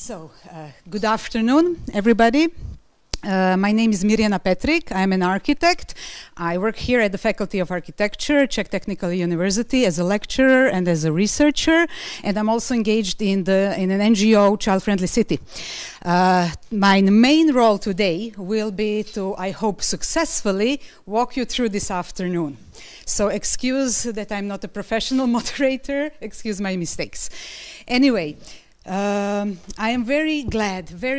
Good afternoon, everybody. My name is Mirjana Petrik. I'm an architect. I work here at the Faculty of Architecture, Czech Technical University, as a lecturer and as a researcher. And I'm also engaged in an NGO, Child Friendly City. My main role today will be to, I hope successfully, walk you through this afternoon. So excuse that I'm not a professional moderator, excuse my mistakes. Anyway, I am very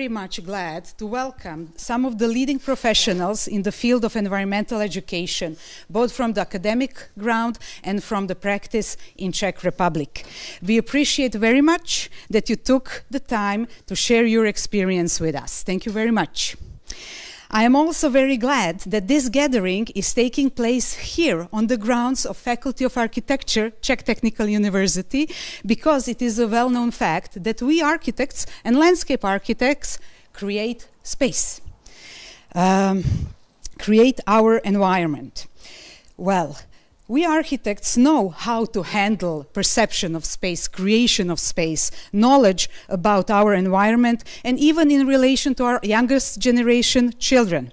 much glad to welcome some of the leading professionals in the field of environmental education, both from the academic ground and from the practice in Czech Republic. We appreciate very much that you took the time to share your experience with us. Thank you very much. I am also very glad that this gathering is taking place here on the grounds of Faculty of Architecture, Czech Technical University, because it is a well-known fact that we architects and landscape architects create space, create our environment. Well, we architects know how to handle perception of space, creation of space, knowledge about our environment, and even in relation to our youngest generation, children.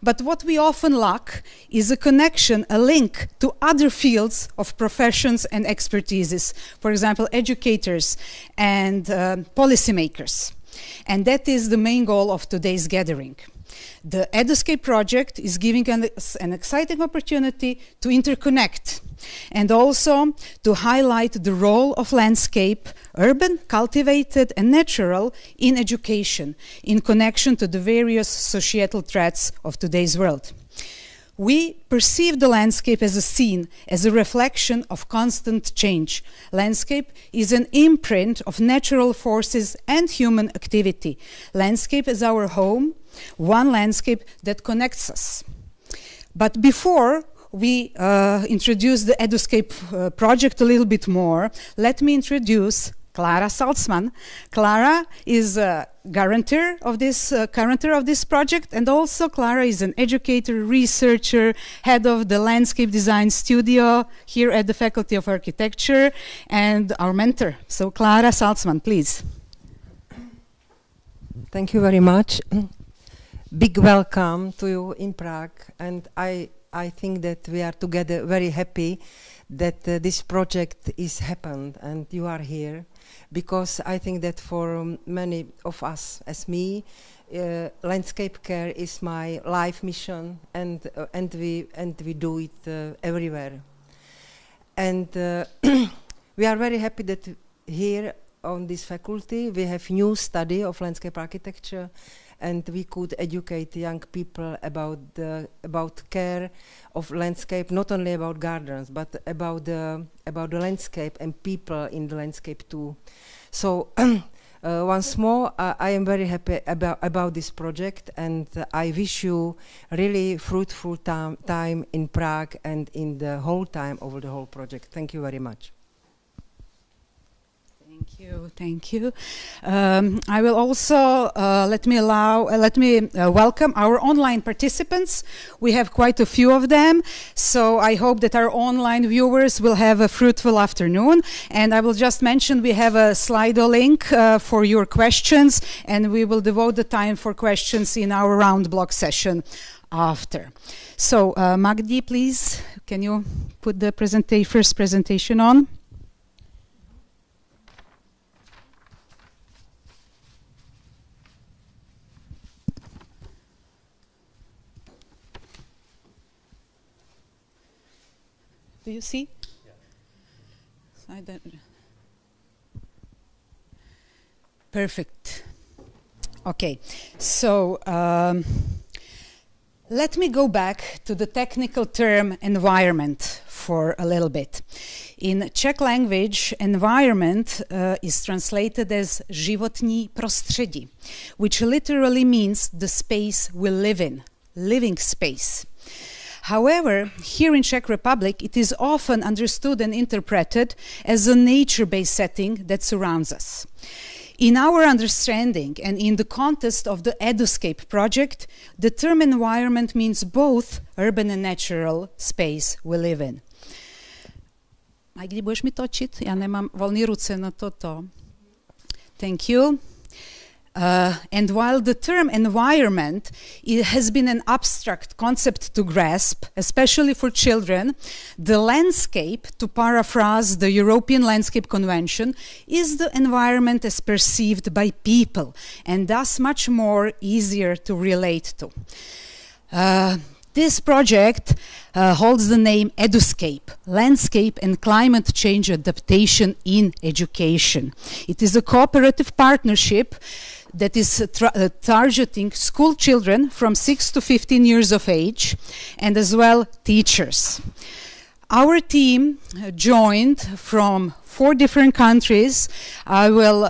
But what we often lack is a connection, a link to other fields of professions and expertises, for example, educators and policymakers. And that is the main goal of today's gathering. The EduScape project is giving us an exciting opportunity to interconnect and also to highlight the role of landscape, urban, cultivated and natural, in education, in connection to the various societal threats of today's world. We perceive the landscape as a scene, as a reflection of constant change. Landscape is an imprint of natural forces and human activity. Landscape is our home, one landscape that connects us. But before we introduce the EduScape project a little bit more, let me introduce Klára Salzman. Klára is a guarantor of this project, and also Klára is an educator, researcher, head of the landscape design studio here at the Faculty of Architecture, and our mentor. So Klára Salzman, please. Thank you very much. Big welcome to you in Prague, and I think that we are together very happy that this project is happened and you are here, because I think that for many of us, as me, landscape care is my life mission, and we do it everywhere. And we are very happy that here on this faculty we have new study of landscape architecture, and we could educate young people about care of landscape, not only about gardens, but about the landscape and people in the landscape too. So once more, I am very happy about this project, and I wish you really fruitful time in Prague and in the whole time over the whole project. Thank you very much. Thank you. I will also let me welcome our online participants. We have quite a few of them, so I hope that our online viewers will have a fruitful afternoon. And I will just mention we have a Slido link for your questions, and we will devote the time for questions in our round block session after. So Magdi, please, can you put the first presentation on? Do you see? Yeah. Perfect. Okay, so let me go back to the technical term environment for a little bit. In Czech language, environment is translated as životní prostředí, which literally means the space we live in, living space. However, here in Czech Republic, it is often understood and interpreted as a nature-based setting that surrounds us. In our understanding and in the context of the EduScape project, the term environment means both urban and natural space we live in. A kdy budeš mi točit? Já nemám volné ruce na toto. Thank you. And while the term environment has been an abstract concept to grasp, especially for children, the landscape, to paraphrase the European Landscape Convention, is the environment as perceived by people, and thus much more easier to relate to. This project holds the name EduScape, Landscape and Climate Change Adaptation in Education. It is a cooperative partnership that is targeting school children from 6 to 15 years of age, and as well teachers. Our team joined from 4 different countries. I will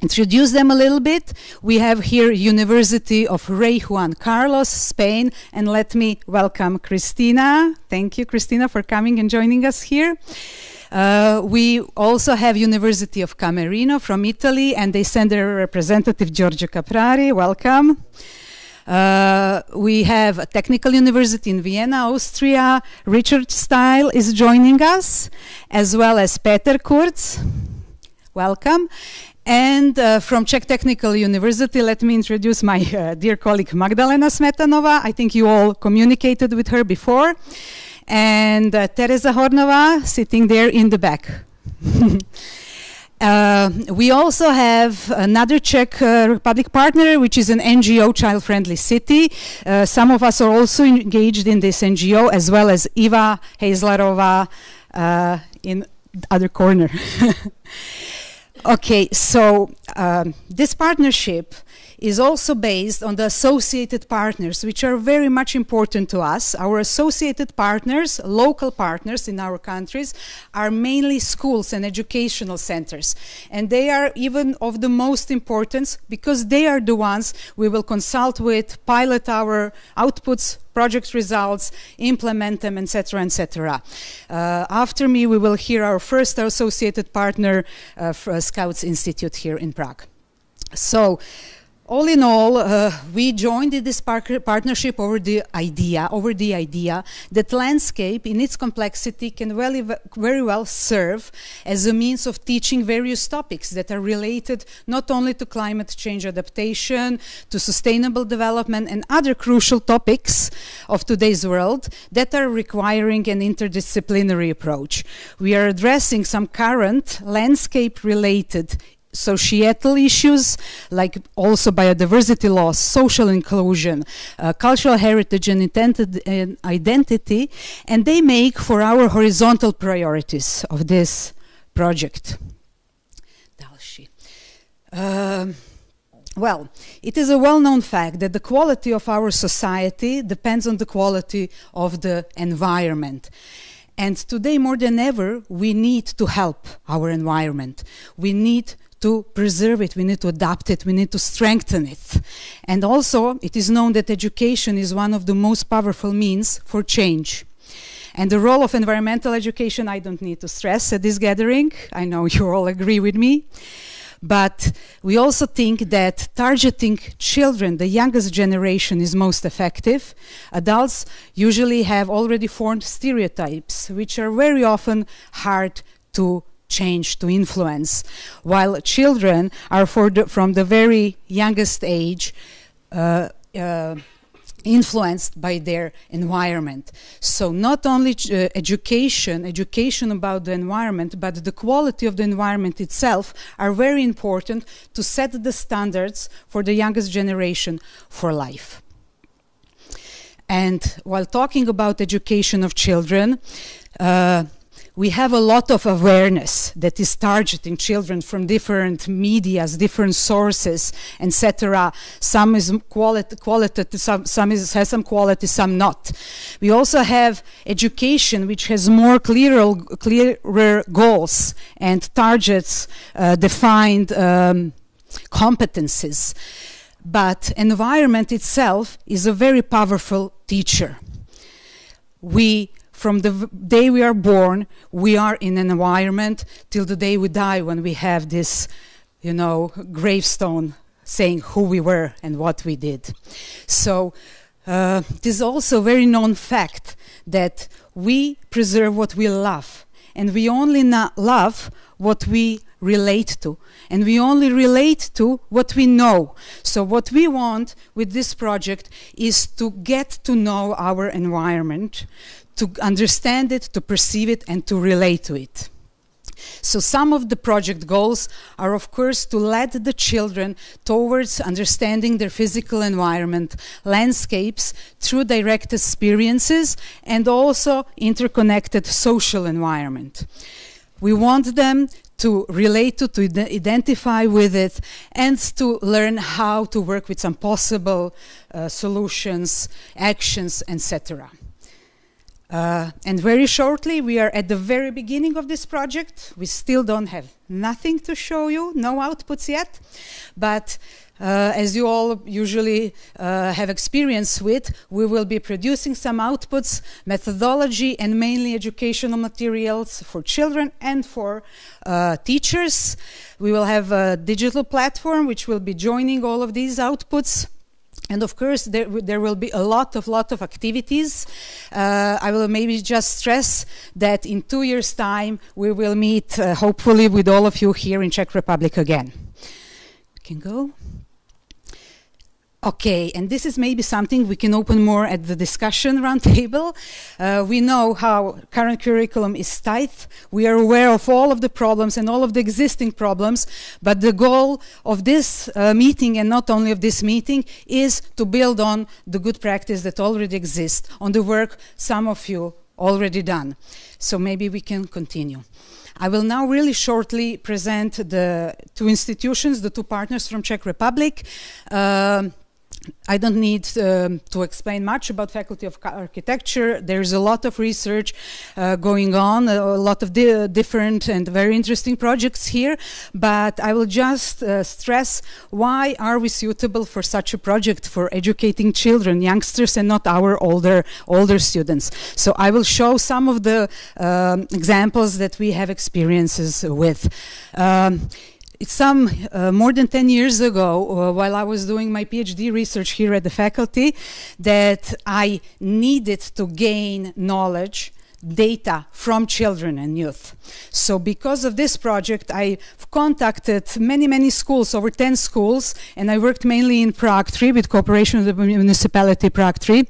introduce them a little bit. We have here University of Rey Juan Carlos, Spain, and let me welcome Cristina. Thank you, Cristina, for coming and joining us here. We also have University of Camerino from Italy, and they send their representative Giorgio Caprari. Welcome. We have a Technical University in Vienna, Austria. Richard Style is joining us, as well as Peter Kurz. Welcome. And from Czech Technical University, let me introduce my dear colleague Magdalena Smetanova. I think you all communicated with her before. And Teresa Hornova, sitting there in the back. We also have another Czech Republic partner, which is an NGO, Child Friendly City. Some of us are also engaged in this NGO, as well as Eva Hazlarova in the other corner. Okay, so this partnership is also based on the associated partners, which are very much important to us. Our associated partners, local partners in our countries, are mainly schools and educational centers. And they are even of the most importance because they are the ones we will consult with, pilot our outputs, project results, implement them, etc., etc. After me, we will hear our first associated partner, Scouts Institute here in Prague. So, all in all, we joined in this partnership over the idea that landscape in its complexity can very well serve as a means of teaching various topics that are related not only to climate change adaptation, to sustainable development and other crucial topics of today's world that are requiring an interdisciplinary approach. We are addressing some current landscape-related societal issues like also biodiversity loss, social inclusion, cultural heritage and identity, and they make for our horizontal priorities of this project. Well, it is a well-known fact that the quality of our society depends on the quality of the environment. And today more than ever, we need to help our environment. We need to preserve it, we need to adapt it, we need to strengthen it. And also, it is known that education is one of the most powerful means for change. And the role of environmental education, I don't need to stress at this gathering. I know you all agree with me. But we also think that targeting children, the youngest generation, is most effective. Adults usually have already formed stereotypes, which are very often hard to change, to influence, while children are from the very youngest age influenced by their environment. So not only education about the environment, but the quality of the environment itself are very important to set the standards for the youngest generation for life. And while talking about education of children, we have a lot of awareness that is targeting children from different medias, different sources, etc. Some is qualitative, some has some quality, some not. We also have education which has more clearer goals and targets, defined competencies. But environment itself is a very powerful teacher. From the day we are born, we are in an environment till the day we die, when we have this, gravestone saying who we were and what we did. So it is also a very known fact that we preserve what we love, and we only love what we relate to. And we only relate to what we know. So what we want with this project is to get to know our environment, to understand it, to perceive it, and to relate to it. So some of the project goals are, of course, to lead the children towards understanding their physical environment, landscapes, through direct experiences, and also interconnected social environment. We want them to relate to identify with it, and to learn how to work with some possible solutions, actions, etc. And very shortly, we are at the very beginning of this project. We still don't have nothing to show you, no outputs yet. But as you all usually have experience with, we will be producing some outputs, methodology, and mainly educational materials for children and for teachers. We will have a digital platform which will be joining all of these outputs. And of course, there will be a lot of activities. I will maybe just stress that in 2 years' time, we will meet, hopefully, with all of you here in Czech Republic again. We can go. Okay, and this is maybe something we can open more at the discussion roundtable. We know how current curriculum is tight. We are aware of all of the problems and all of the existing problems, but the goal of this meeting, and not only of this meeting, is to build on the good practice that already exists, on the work some of you already done. So maybe we can continue. I will now really shortly present the two institutions, the two partners from Czech Republic. I don't need to explain much about Faculty of Architecture. There's a lot of research going on, a lot of different and very interesting projects here, but I will just stress why are we suitable for such a project for educating children, youngsters, and not our older students. So I will show some of the examples that we have experiences with. It's more than 10 years ago, while I was doing my PhD research here at the faculty, that I needed to gain knowledge, data from children and youth. So because of this project, I've contacted many schools, over 10 schools, and I worked mainly in Prague 3 with cooperation with the municipality Prague 3.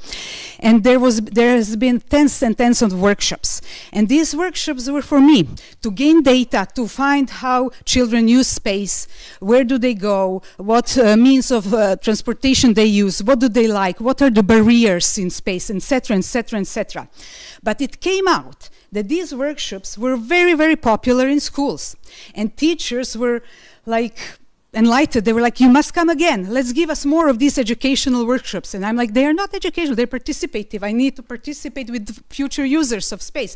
And there has been tens and tens of workshops. And these workshops were for me to gain data, to find how children use space, where do they go, what means of transportation they use, what do they like, what are the barriers in space, etc., etc., etc. But it came out that these workshops were very popular in schools, and teachers were like enlightened. They were like, you must come again. Let's give us more of these educational workshops. And I'm like, they are not educational, they're participative. I need to participate with the future users of space.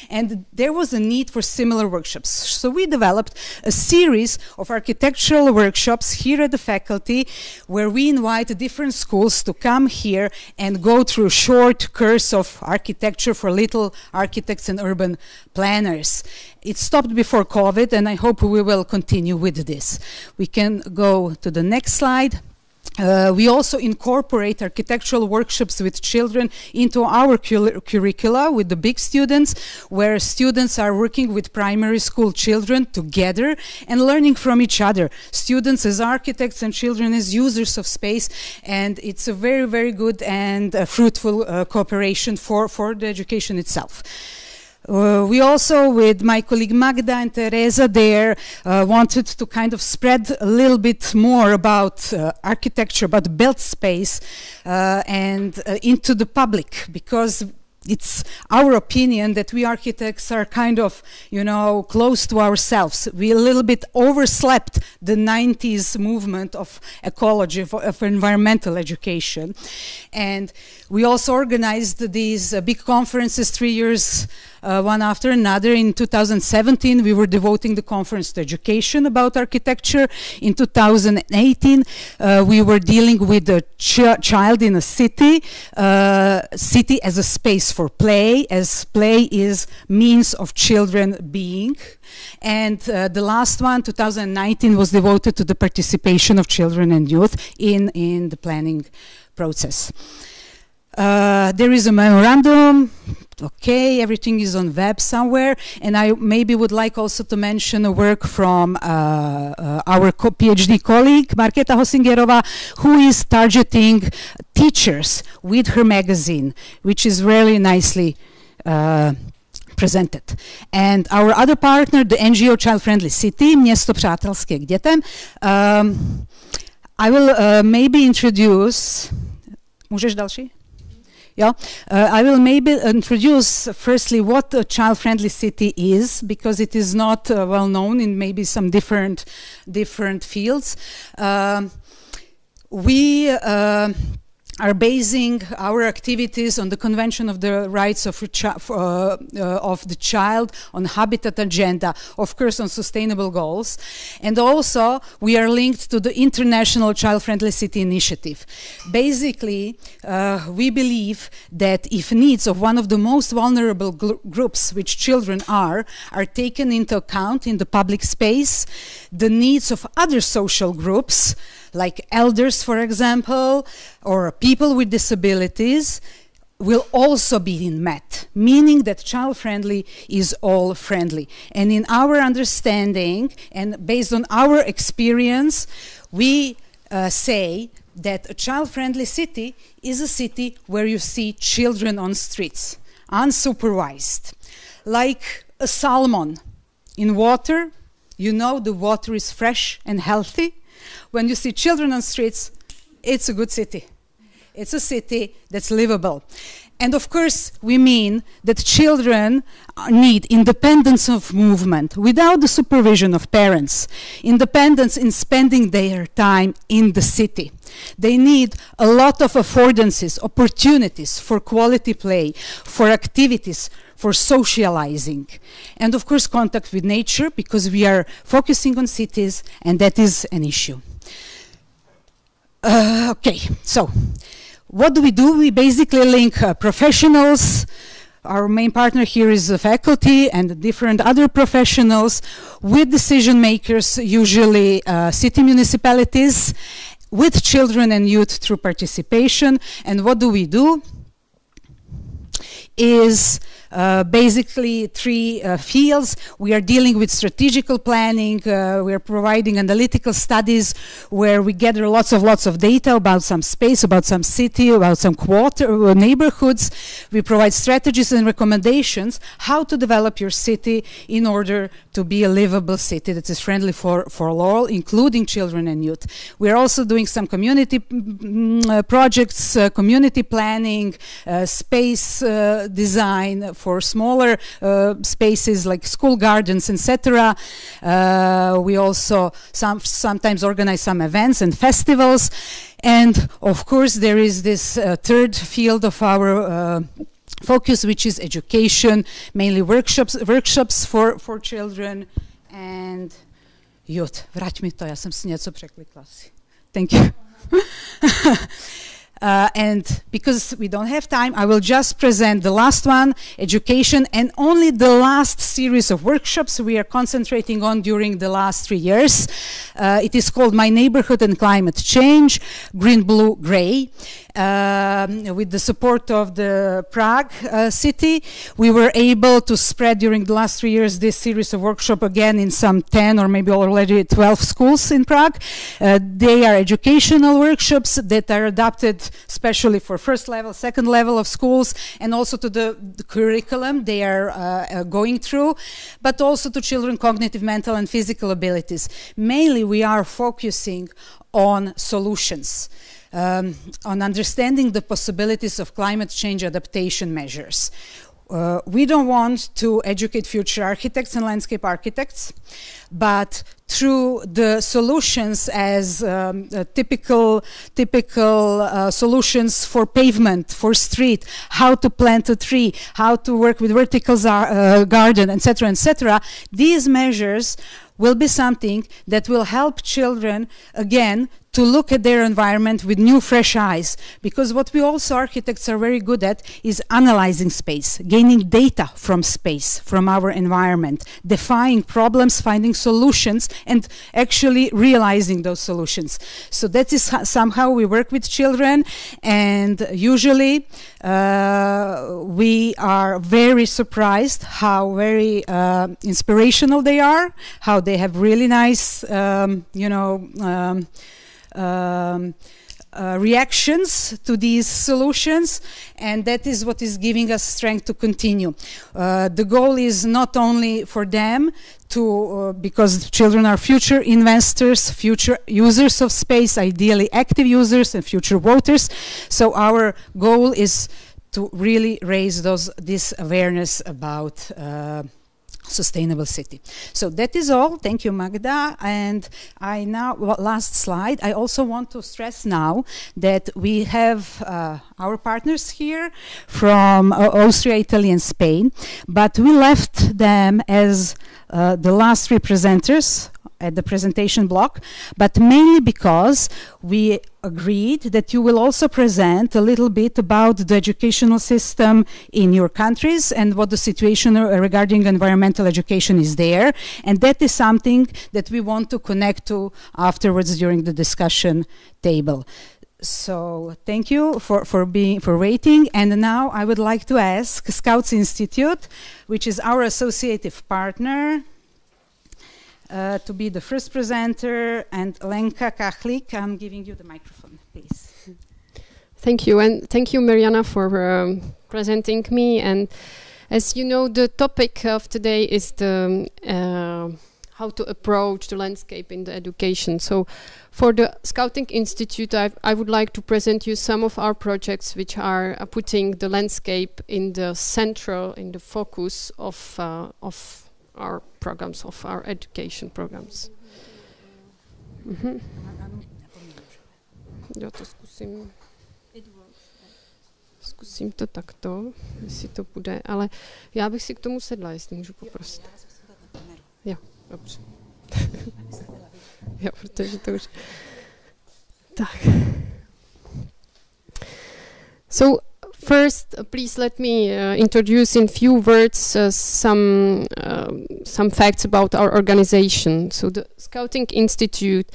And there was a need for similar workshops. So we developed a series of architectural workshops here at the faculty, where we invite different schools to come here and go through a short course of architecture for little architects and urban planners. It stopped before COVID, and I hope we will continue with this. We can go to the next slide. We also incorporate architectural workshops with children into our curricula with the big students, where students are working with primary school children together and learning from each other. Students as architects and children as users of space, and it's a very good and fruitful cooperation for the education itself. We also, with my colleague Magda and Teresa there, wanted to kind of spread a little bit more about architecture, about built space, and into the public, because it's our opinion that we architects are kind of, close to ourselves. We a little bit overslept the 90s movement of ecology, of environmental education. And we also organized these big conferences 3 years one after another. In 2017, we were devoting the conference to education about architecture. In 2018, we were dealing with the child in a city, city as a space for play, as play is means of children being. And the last one, 2019, was devoted to the participation of children and youth in the planning process. There is a memorandum. Okay, everything is on web somewhere, and I maybe would like also to mention a work from our PhD colleague Markéta Hosingerova, who is targeting teachers with her magazine, which is really nicely presented. And our other partner, the NGO Child Friendly City, Město přátelské k dětem. I will maybe introduce. Můžeš další? Yeah, I will maybe introduce firstly what a child-friendly city is, because it is not well known in maybe some different fields. We are basing our activities on the Convention of the Rights of the Child, on Habitat Agenda, of course on Sustainable Goals, and also we are linked to the International Child-Friendly City Initiative. Basically, we believe that if needs of one of the most vulnerable groups, which children are taken into account in the public space, the needs of other social groups, like elders, for example, or people with disabilities, will also be met, meaning that child-friendly is all friendly. And in our understanding, and based on our experience, we say that a child-friendly city is a city where you see children on streets, unsupervised. Like a salmon in water, you know the water is fresh and healthy. When you see children on streets, it's a good city. It's a city that's livable. And of course, we mean that children need independence of movement without the supervision of parents, independence in spending their time in the city. They need a lot of affordances, opportunities for quality play, for activities, for socializing, and of course contact with nature, because we are focusing on cities and that is an issue. Okay, so what do? We basically link professionals. Our main partner here is the faculty and different other professionals with decision makers, usually city municipalities, with children and youth through participation. And what do? Is basically three fields. We are dealing with strategical planning. We are providing analytical studies where we gather lots of data about some space, about some city, about some neighborhoods. We provide strategies and recommendations how to develop your city in order to be a livable city that is friendly for all, including children and youth. We are also doing some community projects, community planning, space design for smaller spaces like school gardens, etc. We also sometimes organize some events and festivals. And of course, there is this third field of our focus, which is education, mainly workshops for children and youth. Vrať mi to, já jsem si něco překlikla. Thank you. And because we don't have time, I will just present the last one, education, and only the last series of workshops we are concentrating on during the last 3 years. It is called My Neighborhood and Climate Change, Green, Blue, Grey. With the support of the Prague city, we were able to spread during the last 3 years this series of workshops again in some 10 or maybe already 12 schools in Prague. They are educational workshops that are adapted especially for first level, second level of schools, and also to the curriculum they are going through, but also to children cognitive, mental and physical abilities. Mainly we are focusing on solutions. On understanding the possibilities of climate change adaptation measures. We don't want to educate future architects and landscape architects, but through the solutions as typical solutions for pavement, for street, how to plant a tree, how to work with vertical garden, etc., these measures will be something that will help children, again, to look at their environment with new fresh eyes, because what we also architects are very good at is analyzing space, gaining data from space, from our environment, defying problems, finding solutions, and actually realizing those solutions. So that is somehow we work with children, and usually we are very surprised how very inspirational they are, how they have really nice, reactions to these solutions, and that is what is giving us strength to continue. The goal is not only for them to, because children are future investors, future users of space, ideally active users and future voters, so our goal is to really raise this awareness about sustainable city. So that is all. Thank you, Magda. And I now, last slide, I also want to stress now that we have our partners here from Austria, Italy, and Spain, but we left them as the last three presenters at the presentation block, but mainly because we agreed that you will also present a little bit about the educational system in your countries and what the situation regarding environmental education is there, and that is something that we want to connect to afterwards during the discussion table. So thank you for waiting, and now I would like to ask Scouts Institute, which is our associative partner, to be the first presenter, and Lenka Kachlik, I'm giving you the microphone, please. Thank you, and thank you, Mariana, for presenting me. And as you know, the topic of today is the how to approach the landscape in the education. So for the Scouting Institute, I would like to present you some of our projects which are putting the landscape in the central, in the focus of our programs, of our education programs. Já to zkusím to takto, jestli to bude, ale já bych si k tomu sedla, jestli můžu poprosit. Jo, dobře. Jo, protože to už... Tak. So, first, please let me introduce in few words some facts about our organization. So the Scouting Institute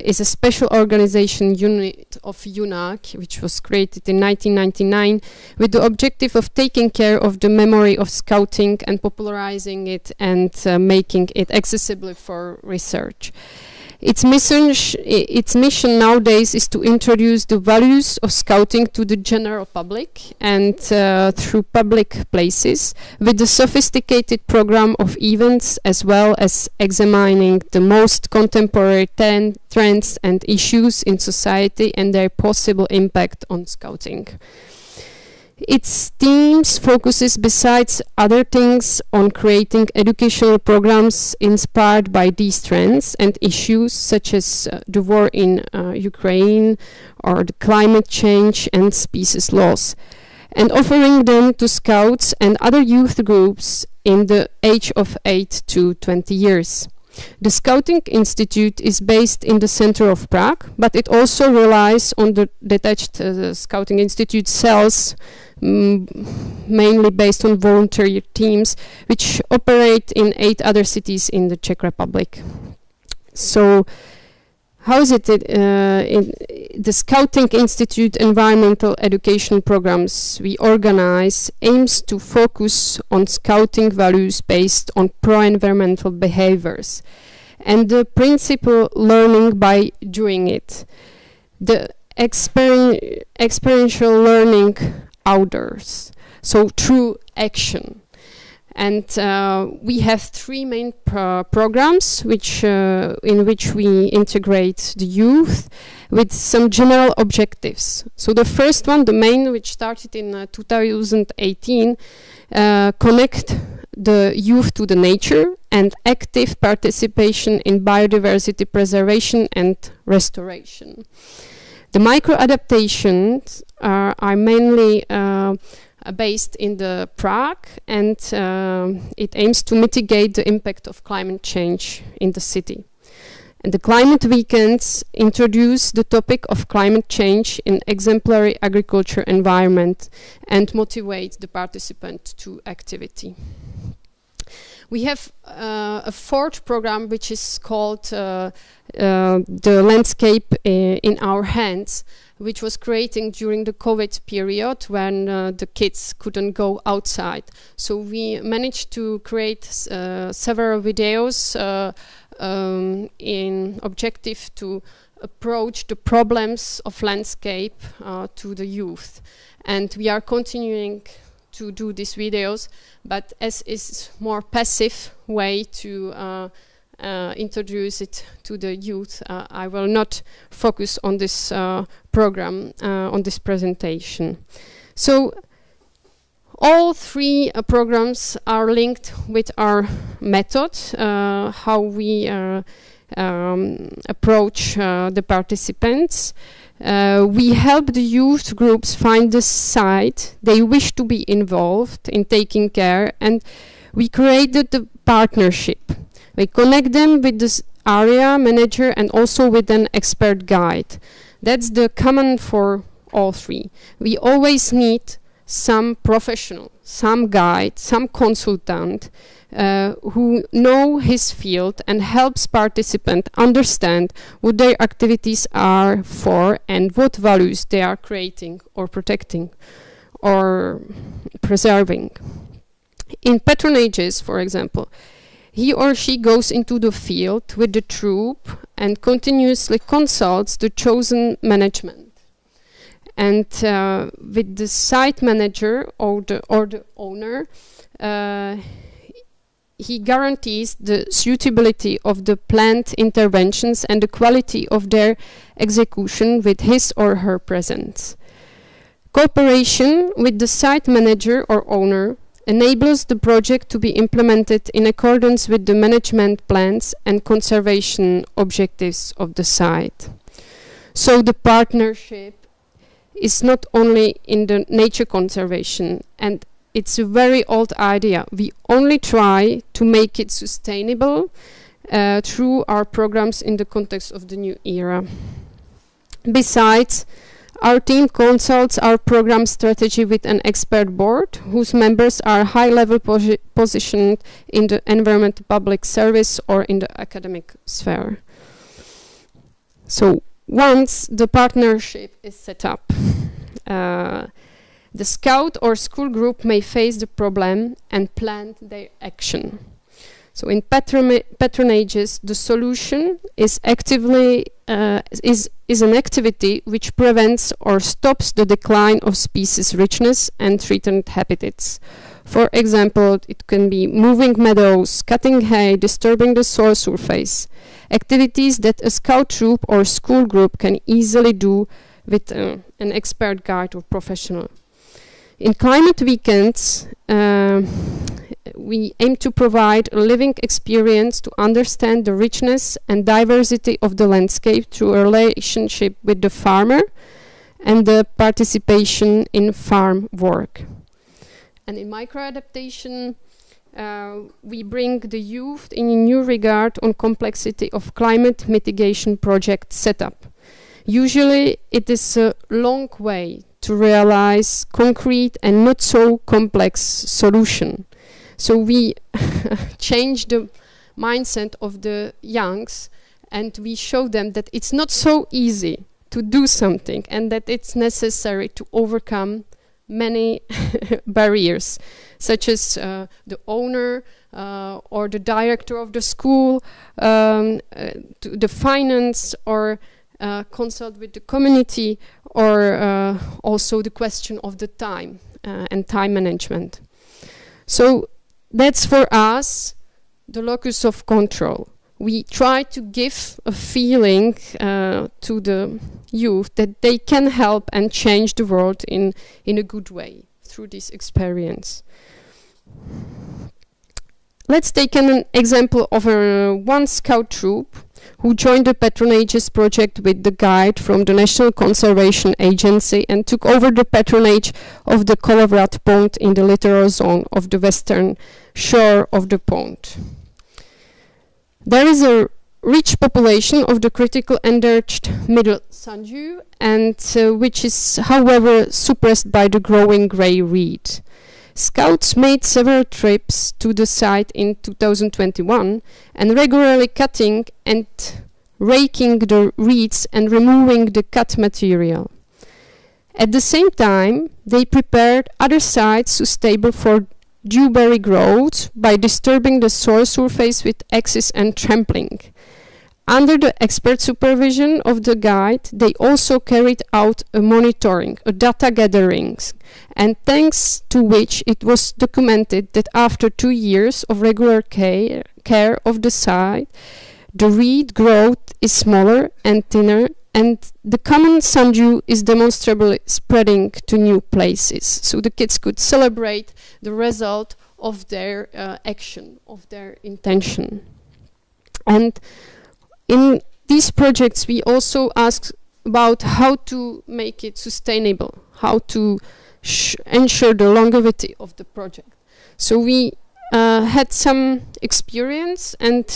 is a special organization unit of UNAC, which was created in 1999 with the objective of taking care of the memory of Scouting and popularizing it and making it accessible for research. Its mission nowadays is to introduce the values of Scouting to the general public and through public places with a sophisticated program of events, as well as examining the most contemporary trends and issues in society and their possible impact on Scouting. Its themes focuses, besides other things, on creating educational programs inspired by these trends and issues, such as the war in Ukraine or the climate change and species loss, and offering them to Scouts and other youth groups in the age of 8 to 20 years. The Scouting Institute is based in the center of Prague, but it also relies on the detached Scouting Institute cells, mainly based on volunteer teams, which operate in 8 other cities in the Czech Republic. So, how is it in the Scouting Institute environmental education programs we organize aims to focus on Scouting values based on pro-environmental behaviors and the principle learning by doing it. The experiential learning outdoors, so through action. And we have 3 main programs in which we integrate the youth with some general objectives. So the first one, the main, which started in 2018, connect the youth to the nature and active participation in biodiversity preservation and restoration. The micro-adaptations are mainly based in the Prague, and it aims to mitigate the impact of climate change in the city. And the climate weekends introduce the topic of climate change in exemplary agriculture environment and motivate the participant to activity. We have a fourth program which is called the Landscape in Our Hands, which was created during the COVID period when the kids couldn't go outside. So we managed to create several videos in objective to approach the problems of landscape to the youth. And we are continuing to do these videos, but as is more passive way to introduce it to the youth, I will not focus on this program, on this presentation. So all three programs are linked with our method, how we approach the participants. We help the youth groups find the site they wish to be involved in taking care, and we created the partnership. We connect them with this area manager and also with an expert guide. That's the common for all three. We always need some professional, some guide, some consultant who know his field and helps participants understand what their activities are for and what values they are creating or protecting or preserving. In patronages, for example, he or she goes into the field with the troop and continuously consults the chosen management. And with the site manager or the owner, he guarantees the suitability of the planned interventions and the quality of their execution with his or her presence. Cooperation with the site manager or owner enables the project to be implemented in accordance with the management plans and conservation objectives of the site. So the partnership is not only in the nature conservation, and it's a very old idea. We only try to make it sustainable through our programs in the context of the new era. Besides, our team consults our program strategy with an expert board whose members are high-level positioned in the environmental public service or in the academic sphere. So once the partnership is set up, the scout or school group may face the problem and plan their action. So in patronages, the solution is actively is an activity which prevents or stops the decline of species richness and threatened habitats. For example, it can be moving meadows, cutting hay, disturbing the soil surface. Activities that a scout troop or school group can easily do with an expert guide or professional. In climate weekends, we aim to provide a living experience to understand the richness and diversity of the landscape through a relationship with the farmer and the participation in farm work. And in microadaptation, we bring the youth in a new regard on complexity of climate mitigation project setup. Usually it is a long way to realize concrete and not so complex solution. So we change the mindset of the youngs and we show them that it's not so easy to do something and that it's necessary to overcome many barriers, such as the owner or the director of the school, the finance, or consult with the community, or also the question of the time and time management. So that's for us the locus of control. We try to give a feeling to the youth that they can help and change the world in a good way through this experience. Let's take an example of one scout troop who joined the patronages project with the guide from the National Conservation Agency and took over the patronage of the Kolovrat Pond in the littoral zone of the western shore of the pond. There is a rich population of the critical endangered middle Sanju, and which is, however, suppressed by the growing grey reed. Scouts made several trips to the site in 2021 and regularly cutting and raking the reeds and removing the cut material. At the same time, they prepared other sites suitable for dewberry growth by disturbing the soil surface with axes and trampling. Under the expert supervision of the guide, they also carried out a monitoring, a data gathering, and thanks to which it was documented that after 2 years of regular care of the site, the reed growth is smaller and thinner, and the common Sanju is demonstrably spreading to new places. So the kids could celebrate the result of their action, of their intention. And in these projects, we also ask about how to make it sustainable, how to ensure the longevity of the project. So we had some experience, and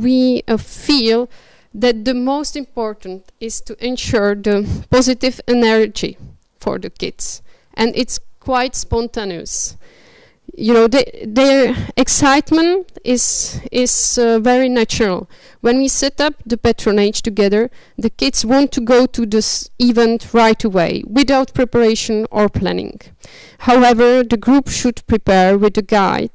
we feel that the most important is to ensure the positive energy for the kids, and it's quite spontaneous. You know, their excitement is very natural. When we set up the patronage together, the kids want to go to this event right away, without preparation or planning. However, the group should prepare with the guide,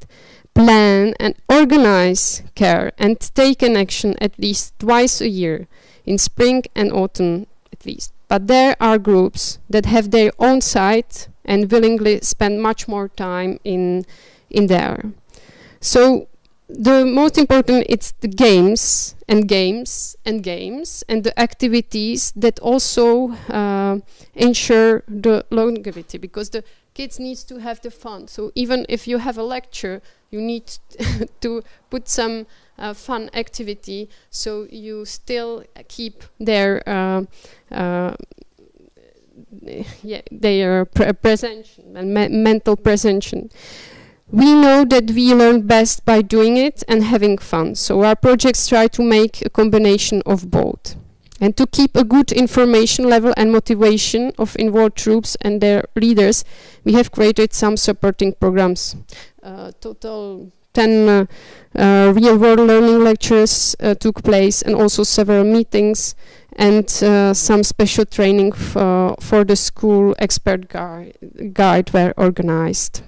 plan and organize care, and take an action at least twice a year, in spring and autumn at least. But there are groups that have their own site and willingly spend much more time in there. So the most important is the games and games and games, and the activities that also ensure the longevity, because the kids need to have the fun. So even if you have a lecture, you need to put some fun activity, so you still keep their presentation and mental presentation. We know that we learn best by doing it and having fun, so our projects try to make a combination of both. And to keep a good information level and motivation of involved troops and their leaders, we have created some supporting programs. Total 10 real-world learning lectures took place, and also several meetings, and some special training for the school expert guide were organized.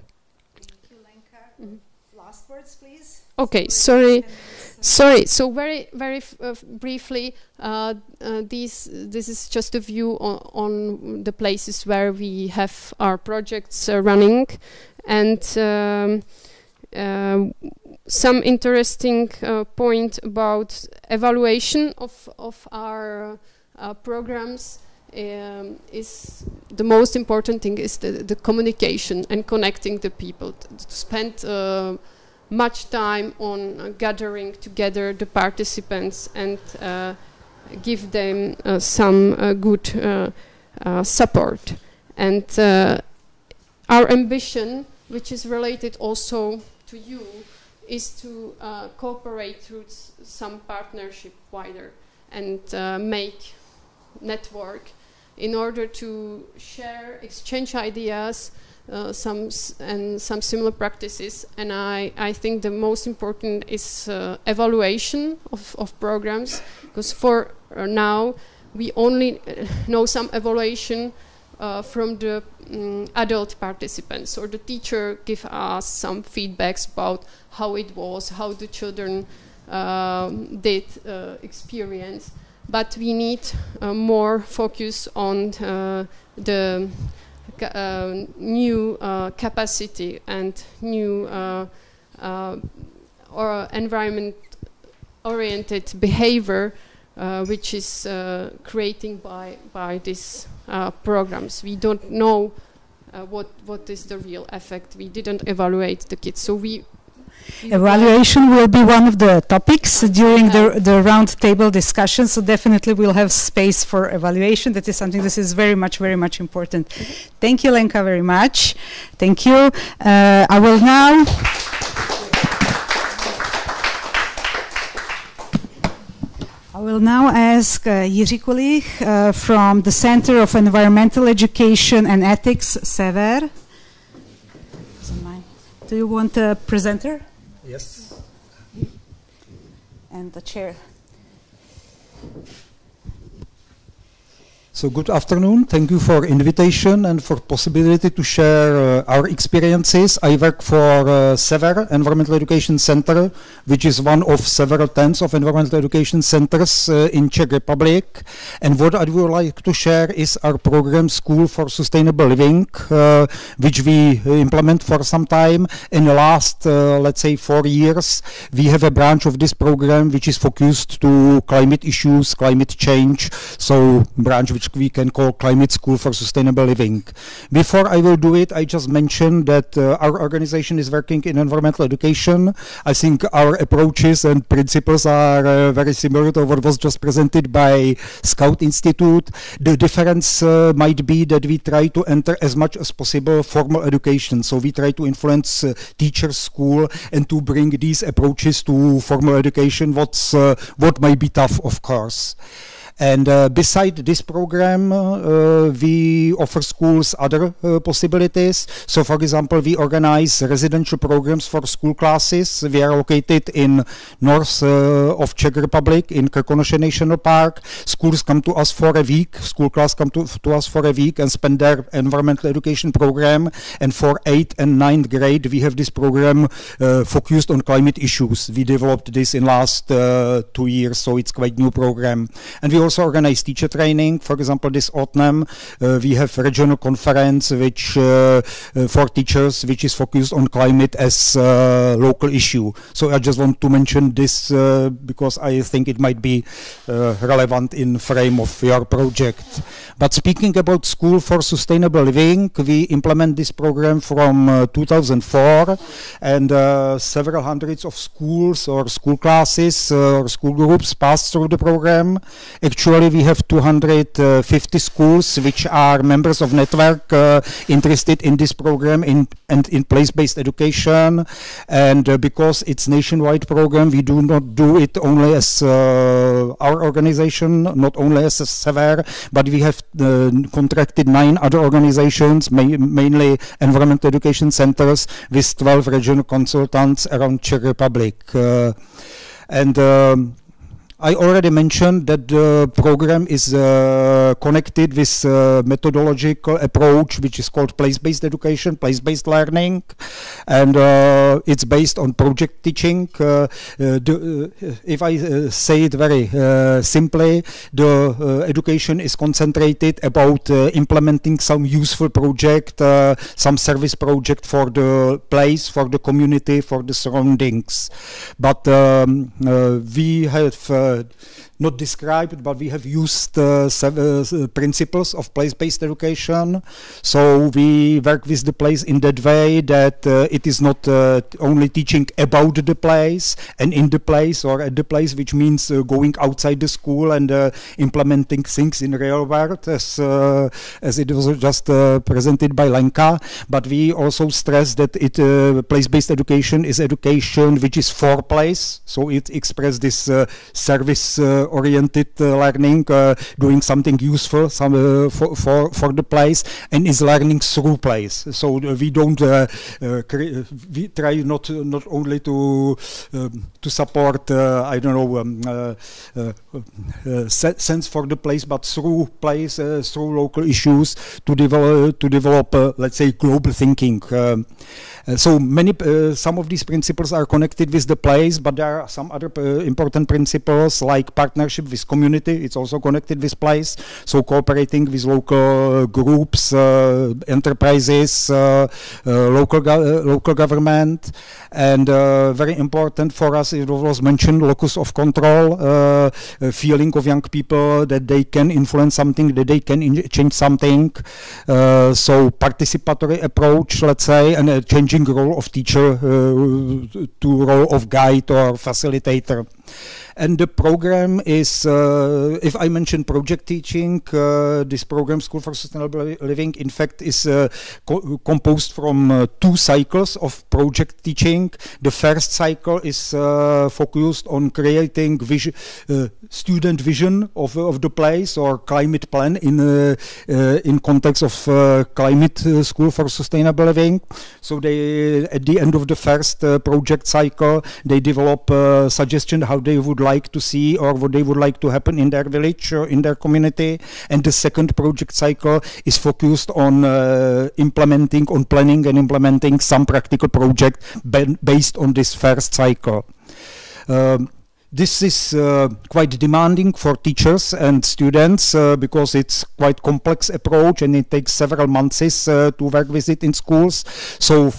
Thank you, Lenka. Last words, please. Okay, sorry. So very briefly, this is just a view on the places where we have our projects running, and some interesting point about evaluation of our programs. Is the most important thing is the communication and connecting the people, to spend much time on gathering together the participants and give them some good support. And our ambition, which is related also to you, is to cooperate through some partnership wider and make network in order to share, exchange ideas, some similar practices. And I think the most important is evaluation of programs, because for now we only know some evaluation from the adult participants, or the teacher give us some feedbacks about how it was, how the children did experience. But we need more focus on the new capacity and new or environment-oriented behavior, which is creating by these programs. We don't know what is the real effect. We didn't evaluate the kids, so we evaluation will be one of the topics during the round table discussion, so definitely we'll have space for evaluation. That is something that is very much important. Thank you, Lenka, very much. Thank you. I will now I will now ask Jiří Kulich from the Center of Environmental Education and Ethics, Sever. Do you want a presenter? Yes. And the chair. So good afternoon. Thank you for invitation and for possibility to share our experiences. I work for Sever Environmental Education Center, which is one of several tens of environmental education centers in Czech Republic. And what I would like to share is our program School for Sustainable Living, which we implement for some time. In the last, let's say, 4 years, we have a branch of this program which is focused to climate issues, climate change. So branch which we can call Climate School for Sustainable Living. Before I will do it, I just mentioned that our organization is working in environmental education. I think our approaches and principles are very similar to what was just presented by Scout Institute. The difference might be that we try to enter as much as possible formal education. So we try to influence teachers, school, and to bring these approaches to formal education, what might be tough, of course. And beside this program, we offer schools other possibilities. So, for example, we organize residential programs for school classes. We are located in north of Czech Republic, in Krkonoše National Park. Schools come to us for a week. School class come to us for a week and spend their environmental education program. And for 8th and 9th grade, we have this program focused on climate issues. We developed this in last 2 years, so it's quite new program. And we also organize teacher training. For example, this autumn we have a regional conference which for teachers, which is focused on climate as a local issue. So I just want to mention this because I think it might be relevant in frame of your project. But speaking about School for Sustainable Living, we implement this program from 2004, and several hundreds of schools or school classes or school groups pass through the program. Actually, we have 250 schools which are members of network interested in this program and in place-based education. And because it's nationwide program, we do not do it only as our organization, not only as a Sever, but we have contracted 9 other organizations, mainly environmental education centers, with 12 regional consultants around Czech Republic. I already mentioned that the program is connected with methodological approach, which is called place-based education, place-based learning, and it's based on project teaching. If I say it very simply, the education is concentrated about implementing some useful project, some service project for the place, for the community, for the surroundings. But we have not described, but we have used principles of place-based education. So we work with the place in that way that it is not only teaching about the place and in the place or at the place, which means going outside the school and implementing things in real world, as it was just presented by Lenka. But we also stress that place-based education is education which is for place. So it expresses this service-oriented learning, doing something useful for the place, and is learning through place. So we don't we try not only to support I don't know sense for the place, but through place, through local issues, to develop let's say global thinking. So some of these principles are connected with the place, but there are some other important principles like partnership with community. It's also connected with place. So cooperating with local groups, enterprises, local government, and very important for us, it was mentioned, locus of control, feeling of young people that they can influence something, that they can change something. So participatory approach, let's say, and changing role of teacher to role of guide or facilitator. And the program is, if I mention project teaching, this program, School for Sustainable Living, in fact, is composed from 2 cycles of project teaching. The first cycle is focused on creating student vision of the place or climate plan in context of climate school for sustainable living. So they, at the end of the first project cycle, they develop a suggestion how they would like to see or what they would like to happen in their village or in their community. And the second project cycle is focused on planning and implementing some practical project based on this first cycle. This is quite demanding for teachers and students because it's quite complex approach and it takes several months to work with it in schools. So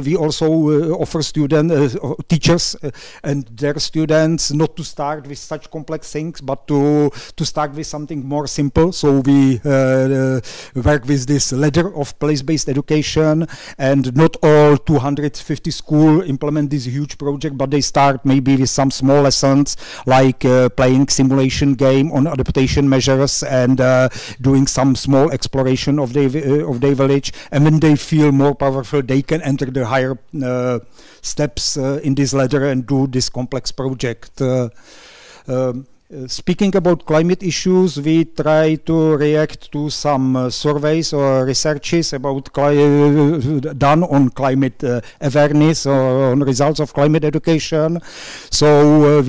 we also offer teachers and their students not to start with such complex things, but to start with something more simple. So we work with this ladder of place-based education, and not all 250 schools implement this huge project, but they start maybe with some small lessons like playing simulation game on adaptation measures and doing some small exploration of their village. And when they feel more powerful, they can enter the higher steps in this ladder and do this complex project. Speaking about climate issues, we try to react to some surveys or researches about done on climate awareness or on results of climate education. So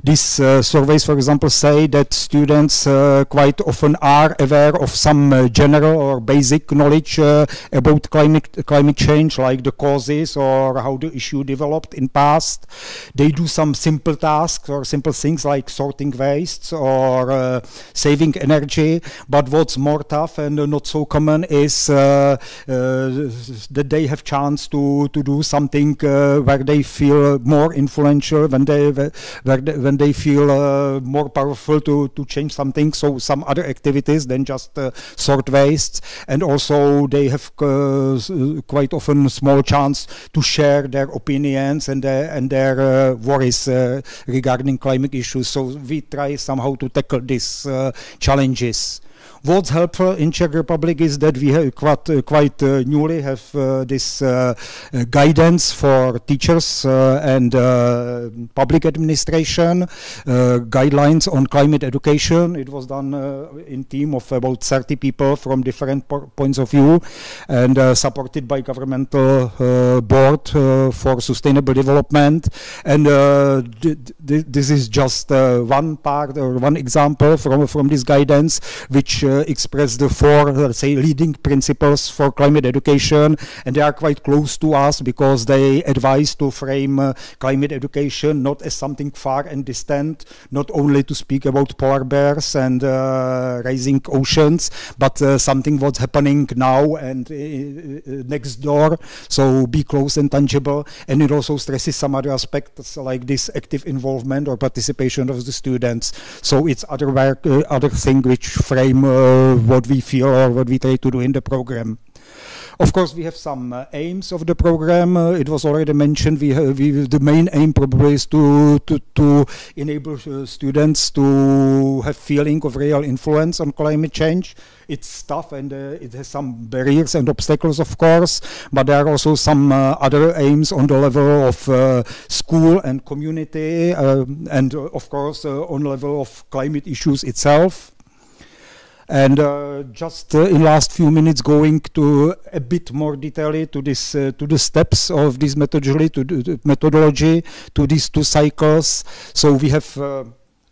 these surveys, for example, say that students quite often are aware of some general or basic knowledge about climate change, like the causes or how the issue developed in past. They do some simple tasks or simple things like sorting wastes or saving energy, but what's more tough and not so common is that they have chance to do something where they feel more influential, when they feel more powerful to change something, so some other activities than just sort wastes. And also they have quite often small chance to share their opinions and their worries regarding climate issues. So we try somehow to tackle these challenges. What's helpful in Czech Republic is that we have quite newly have this guidance for teachers and public administration, guidelines on climate education. It was done in team of about 30 people from different points of view and supported by governmental board for sustainable development. And this is just one part or one example from this guidance, which express the 4, let's say, leading principles for climate education, and they are quite close to us because they advise to frame climate education not as something far and distant, not only to speak about polar bears and rising oceans, but something what's happening now and next door, so be close and tangible. And it also stresses some other aspects like this active involvement or participation of the students. So it's other thing which frame what we feel or what we try to do in the program. Of course, we have some aims of the program. It was already mentioned. The main aim probably is to enable students to have feeling of real influence on climate change. It's tough and it has some barriers and obstacles, of course, but there are also some other aims on the level of school and community, and of course on the level of climate issues itself. And just in last few minutes, going to a bit more detail to this, to the steps of this methodology, to these 2 cycles. So we have,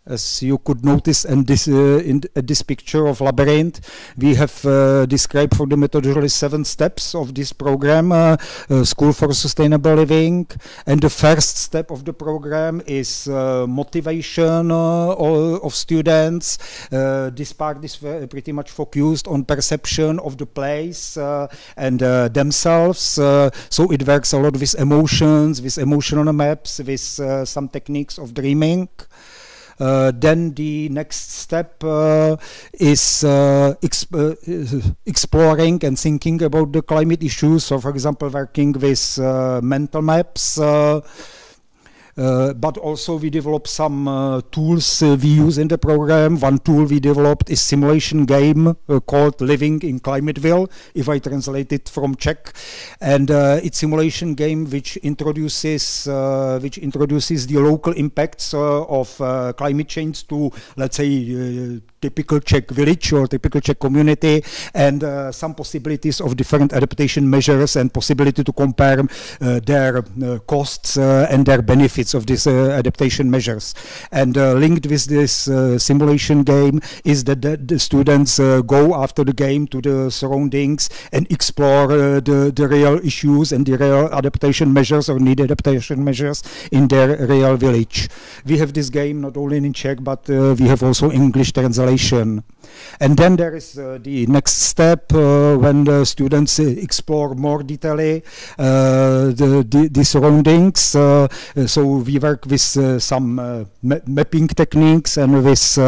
as you could notice, and this in this picture of labyrinth, we have described for the methodology 7 steps of this program, School for Sustainable Living. And the first step of the program is motivation of students. This part is pretty much focused on perception of the place and themselves. So it works a lot with emotions, with emotional maps, with some techniques of dreaming. Then the next step is exploring and thinking about the climate issues. So, for example, working with mental maps. but also we developed some tools we use in the program. One tool we developed is simulation game called Living in Climateville, if I translate it from Czech. And it's simulation game which introduces the local impacts of climate change to, let's say, typical Czech village or typical Czech community, and some possibilities of different adaptation measures and possibility to compare their costs and their benefits of these adaptation measures. And linked with this simulation game is that the students go after the game to the surroundings and explore the real issues and the real adaptation measures or needed adaptation measures in their real village. We have this game not only in Czech, but we have also English translation. And then there is the next step when the students explore more detailedly the surroundings. So we work with some mapping techniques and with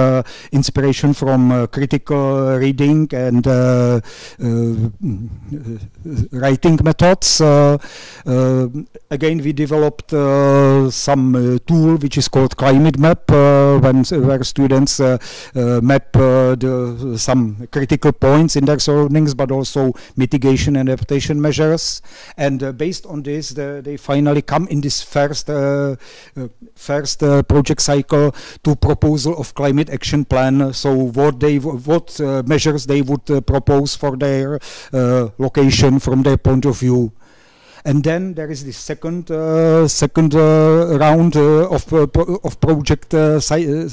inspiration from critical reading and writing methods. Again, we developed some tool which is called Climate Map, where students map some critical points in their surroundings, but also mitigation and adaptation measures. And based on this, they finally come in this first project cycle to proposal of climate action plan. So what measures they would propose for their location from their point of view. And then there is the second round of project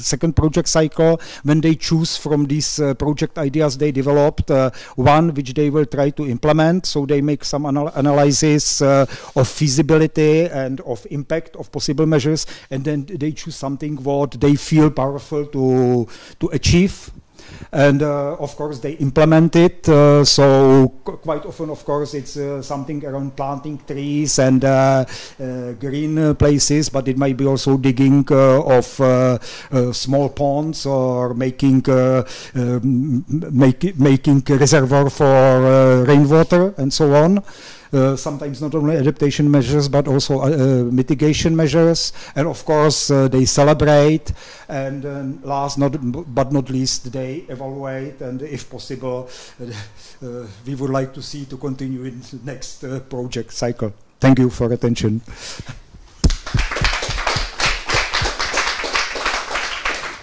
second project cycle, when they choose from these project ideas they developed one which they will try to implement. So they make some analysis of feasibility and of impact of possible measures, and then they choose something what they feel powerful to achieve. And of course they implement it, so quite often of course it's something around planting trees and green places, but it might be also digging of small ponds or making reservoir for rainwater and so on. Sometimes not only adaptation measures but also mitigation measures, and of course they celebrate, and last but not least they evaluate, and if possible we would like to see to continue in the next project cycle. Thank you for attention.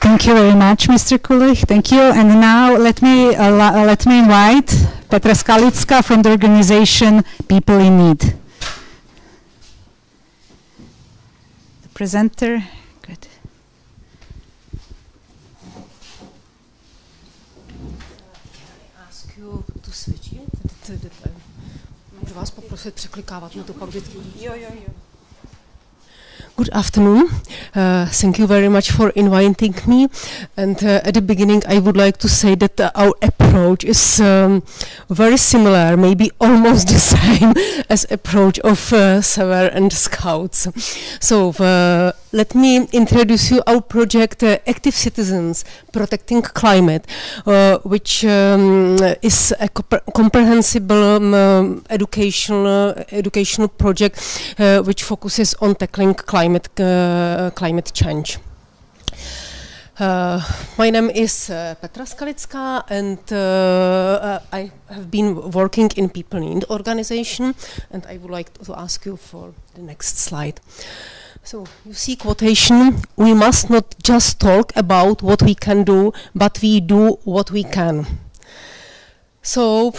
Thank you very much, Mr. Kulich. Thank you. And now let me invite Petra Skalicka from the organization People in Need. The presenter. Good. Can I ask you to switch it? Můžu vás poprosit překlikávat na to pak vždycky. Jo. Good afternoon. Thank you very much for inviting me. And at the beginning, I would like to say that our approach is very similar, maybe almost the same as approach of SEVER and Scouts. So let me introduce you our project Active Citizens Protecting Climate, which is a comprehensible educational project which focuses on tackling climate change. My name is Petra Skalicka, and I have been working in People in Need organization, and I would like to ask you for the next slide. So you see quotation: we must not just talk about what we can do, but we do what we can. So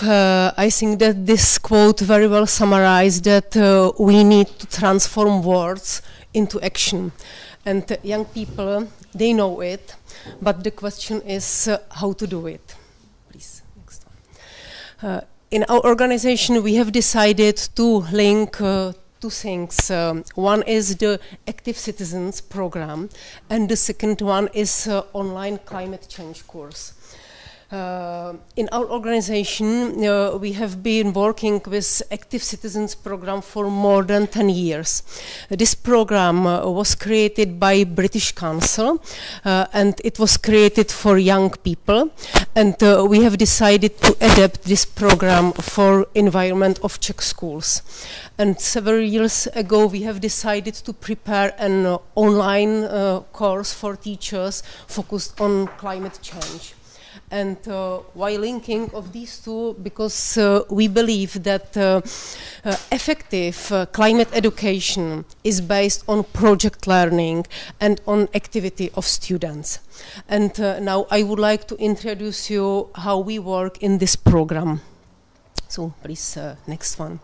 I think that this quote very well summarized that we need to transform words into action. And young people, they know it, but the question is how to do it. Please, next one. In our organization, we have decided to link two things. One is the Active Citizens program, and the second one is online climate change course. In our organization, we have been working with Active Citizens program for more than 10 years. This program was created by British Council, and it was created for young people. And we have decided to adapt this program for environment of Czech schools. And several years ago, we have decided to prepare an online course for teachers focused on climate change. And why linking of these two? Because we believe that effective climate education is based on project learning and on activity of students. And now I would like to introduce you how we work in this program. So please, next one.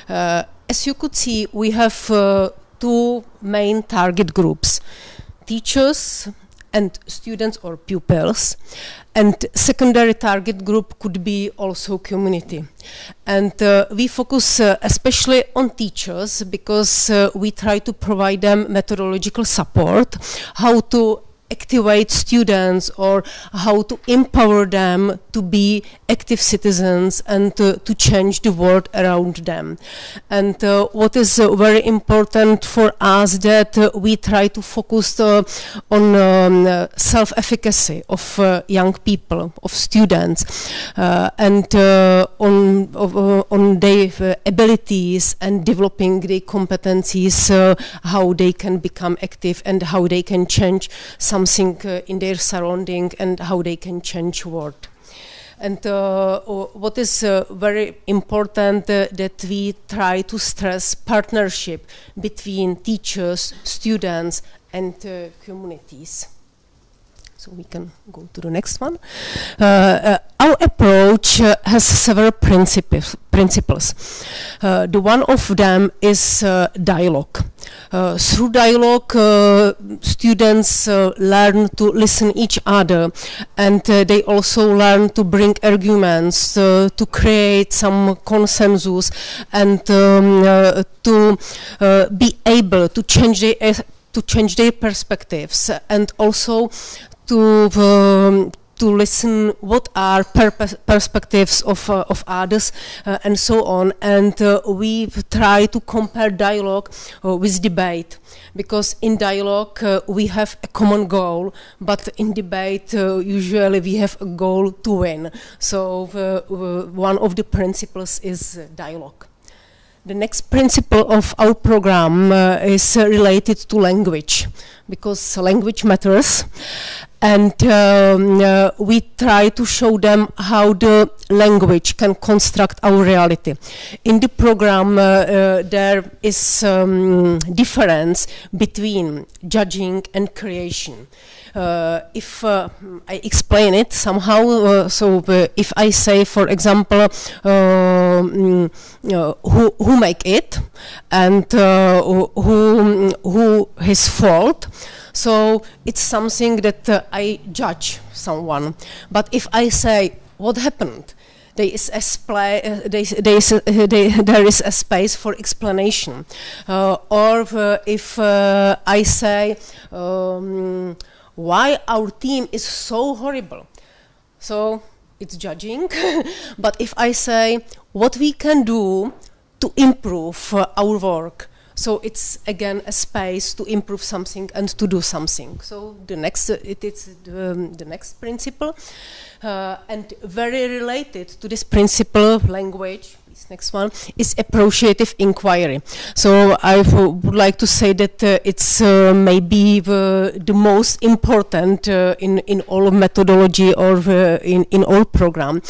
As you could see, we have two main target groups: teachers and students or pupils, and secondary target group could be also community. And we focus especially on teachers because we try to provide them methodological support, how to activate students or how to empower them to be active citizens and to change the world around them. And what is very important for us that we try to focus on self-efficacy of young people, of students, and on their abilities and developing their competencies, how they can become active and how they can change something in their surrounding and how they can change world. And what is very important that we try to stress partnership between teachers, students and communities. So we can go to the next one. Our approach has several principles. The one of them is dialogue. Through dialogue, students learn to listen each other, and they also learn to bring arguments, to create some consensus, and to be able to change their perspectives, and also to listen what are perspectives of others, and so on. And we try to compare dialogue with debate, because in dialogue we have a common goal, but in debate usually we have a goal to win. So one of the principles is dialogue. The next principle of our program is related to language, because language matters. And we try to show them how the language can construct our reality. In the program, there is difference between judging and creation. If I explain it somehow, so if I say, for example, who make it and who his fault, so it's something that I judge someone. But if I say what happened, there is a space for explanation. Or if I say why our team is so horrible, so it's judging. But if I say what we can do to improve our work, so it's again a space to improve something and to do something. So the next, the next principle, and very related to this principle, language. This next one is appreciative inquiry. So I would like to say that it's maybe the most important in all methodology or in all program,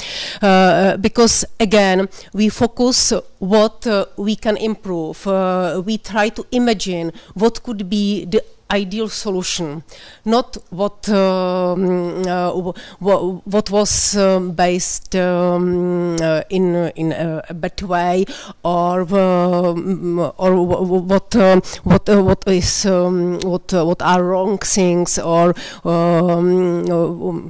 because again we focus what we can improve. We try to imagine what could be the ideal solution, not what was based in a bad way, or what are wrong things, or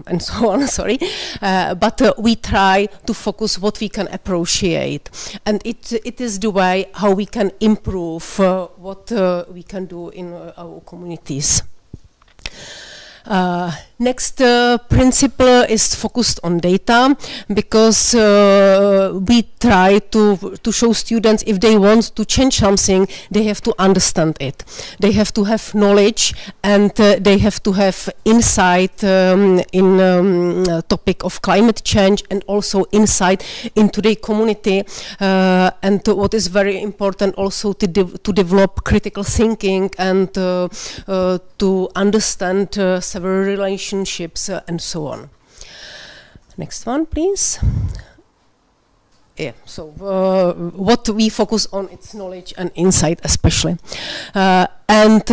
and so on. Sorry, but we try to focus what we can appreciate, and it is the way how we can improve what we can do in our communities. Next principle is focused on data, because we try to show students if they want to change something, they have to understand it. They have to have knowledge, and they have to have insight in topic of climate change, and also insight into the community. And what is very important also to develop critical thinking and to understand several relationships and so on. Next one, please. Yeah, so what we focus on is knowledge and insight especially. And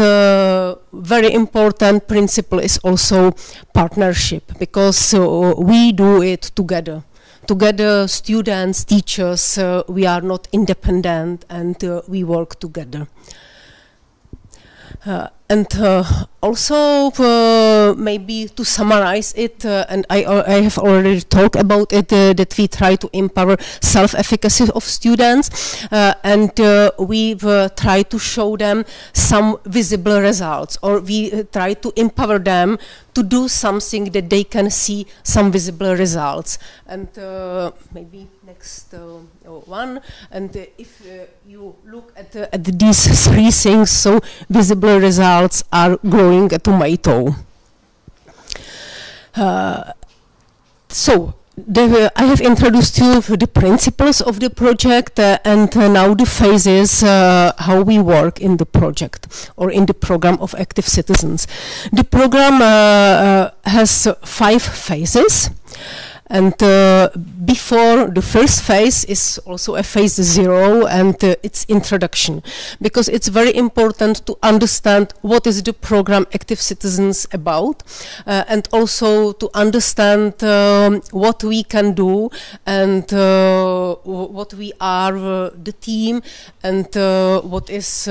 very important principle is also partnership, because we do it together. Together, students, teachers, we are not independent, and we work together. And also, maybe to summarize it, and I have already talked about it, that we try to empower self-efficacy of students, and we try to show them some visible results, or we try to empower them to do something that they can see some visible results. And maybe next one, and if you look at these three things, so visible results are growing a tomato. So I have introduced you the principles of the project, and now the phases how we work in the project or in the program of active citizens. The program has 5 phases. And before the first phase is also a phase 0, and it's introduction, because it's very important to understand what is the program Active Citizens about, and also to understand what we can do, and what we are, the team, and what is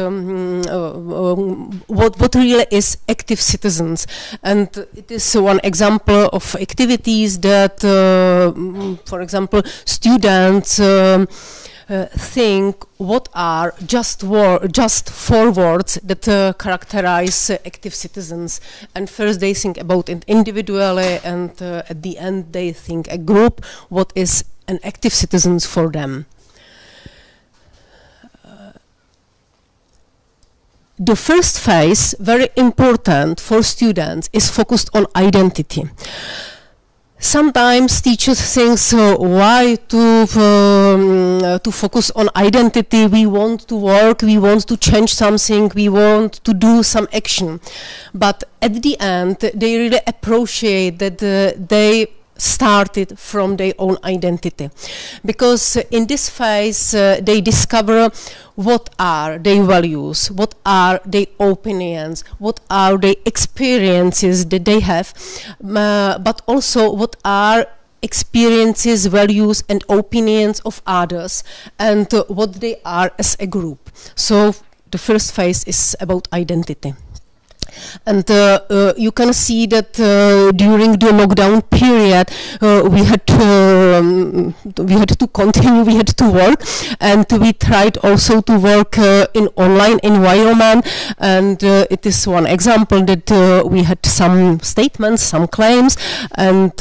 what really is Active Citizens. And it is one example of activities that for example, students think what are just 4 words that characterize active citizens. And first they think about it individually, and at the end they think a group, what is an active citizens for them. The first phase, very important for students, is focused on identity. Sometimes teachers think, why to focus on identity? We want to work, we want to change something, we want to do some action. But at the end, they really appreciate that they started from their own identity. Because in this phase, they discover what are their values, what are their opinions, what are the experiences that they have, but also what are experiences, values and opinions of others, and what they are as a group. So the first phase is about identity. And you can see that during the lockdown period we had to continue, we had to work, and we tried also to work in online environment. And it is one example that we had some statements, some claims, and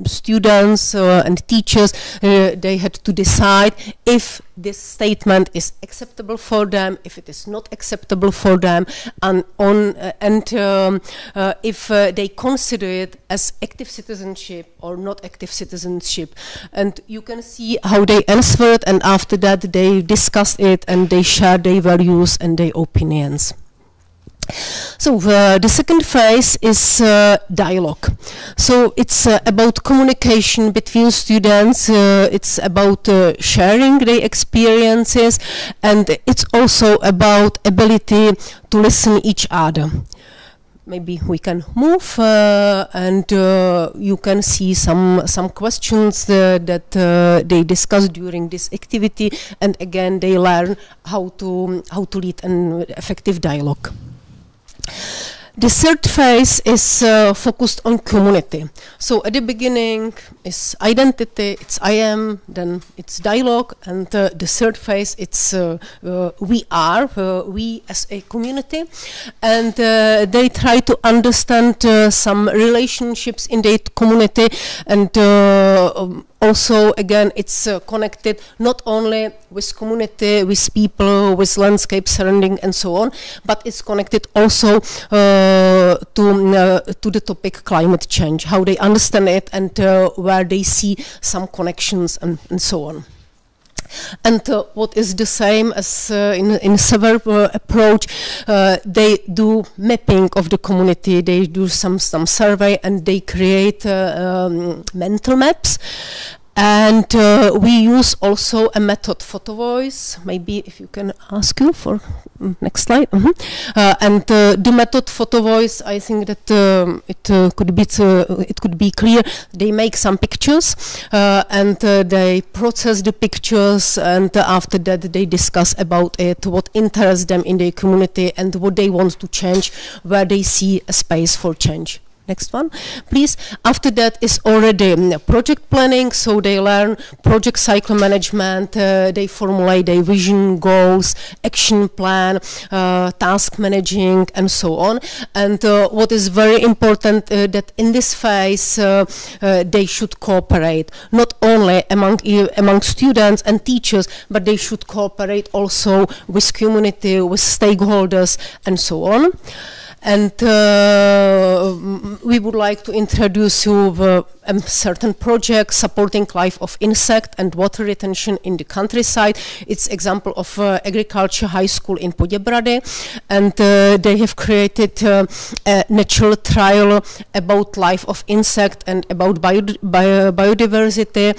students and teachers, they had to decide if this statement is acceptable for them, if it is not acceptable for them, and if they consider it as active citizenship or not active citizenship. And you can see how they answered, and after that they discussed it and they shared their values and their opinions. So the second phase is dialogue. So it's about communication between students, it's about sharing their experiences, and it's also about ability to listen each other. Maybe we can move, and you can see some questions that they discuss during this activity, and again they learn how to lead an effective dialogue. The third phase is focused on community. So at the beginning is identity, it's I am, then it's dialogue, and the third phase it's we are, we as a community, and they try to understand some relationships in the community, and also again it's connected not only with community, with people, with landscape surrounding and so on, but it's connected also to the topic climate change, how they understand it, and where they see some connections and so on. And what is the same as in several approach, they do mapping of the community, they do some survey, and they create mental maps. And we use also a method photo voice. Maybe if you can ask you for next slide. And the method photo voice, I think that it could be clear. They make some pictures and they process the pictures, and after that they discuss about it, what interests them in the community and what they want to change, where they see a space for change. Next one, please. After that is already project planning, so they learn project cycle management, they formulate their vision, goals, action plan, task managing, and so on. And what is very important, that in this phase they should cooperate, not only among students and teachers, but they should cooperate also with community, with stakeholders, and so on. And we would like to introduce you a certain project supporting life of insect and water retention in the countryside. It's example of agriculture high school in Poděbrady, and they have created a natural trial about life of insect and about biodiversity.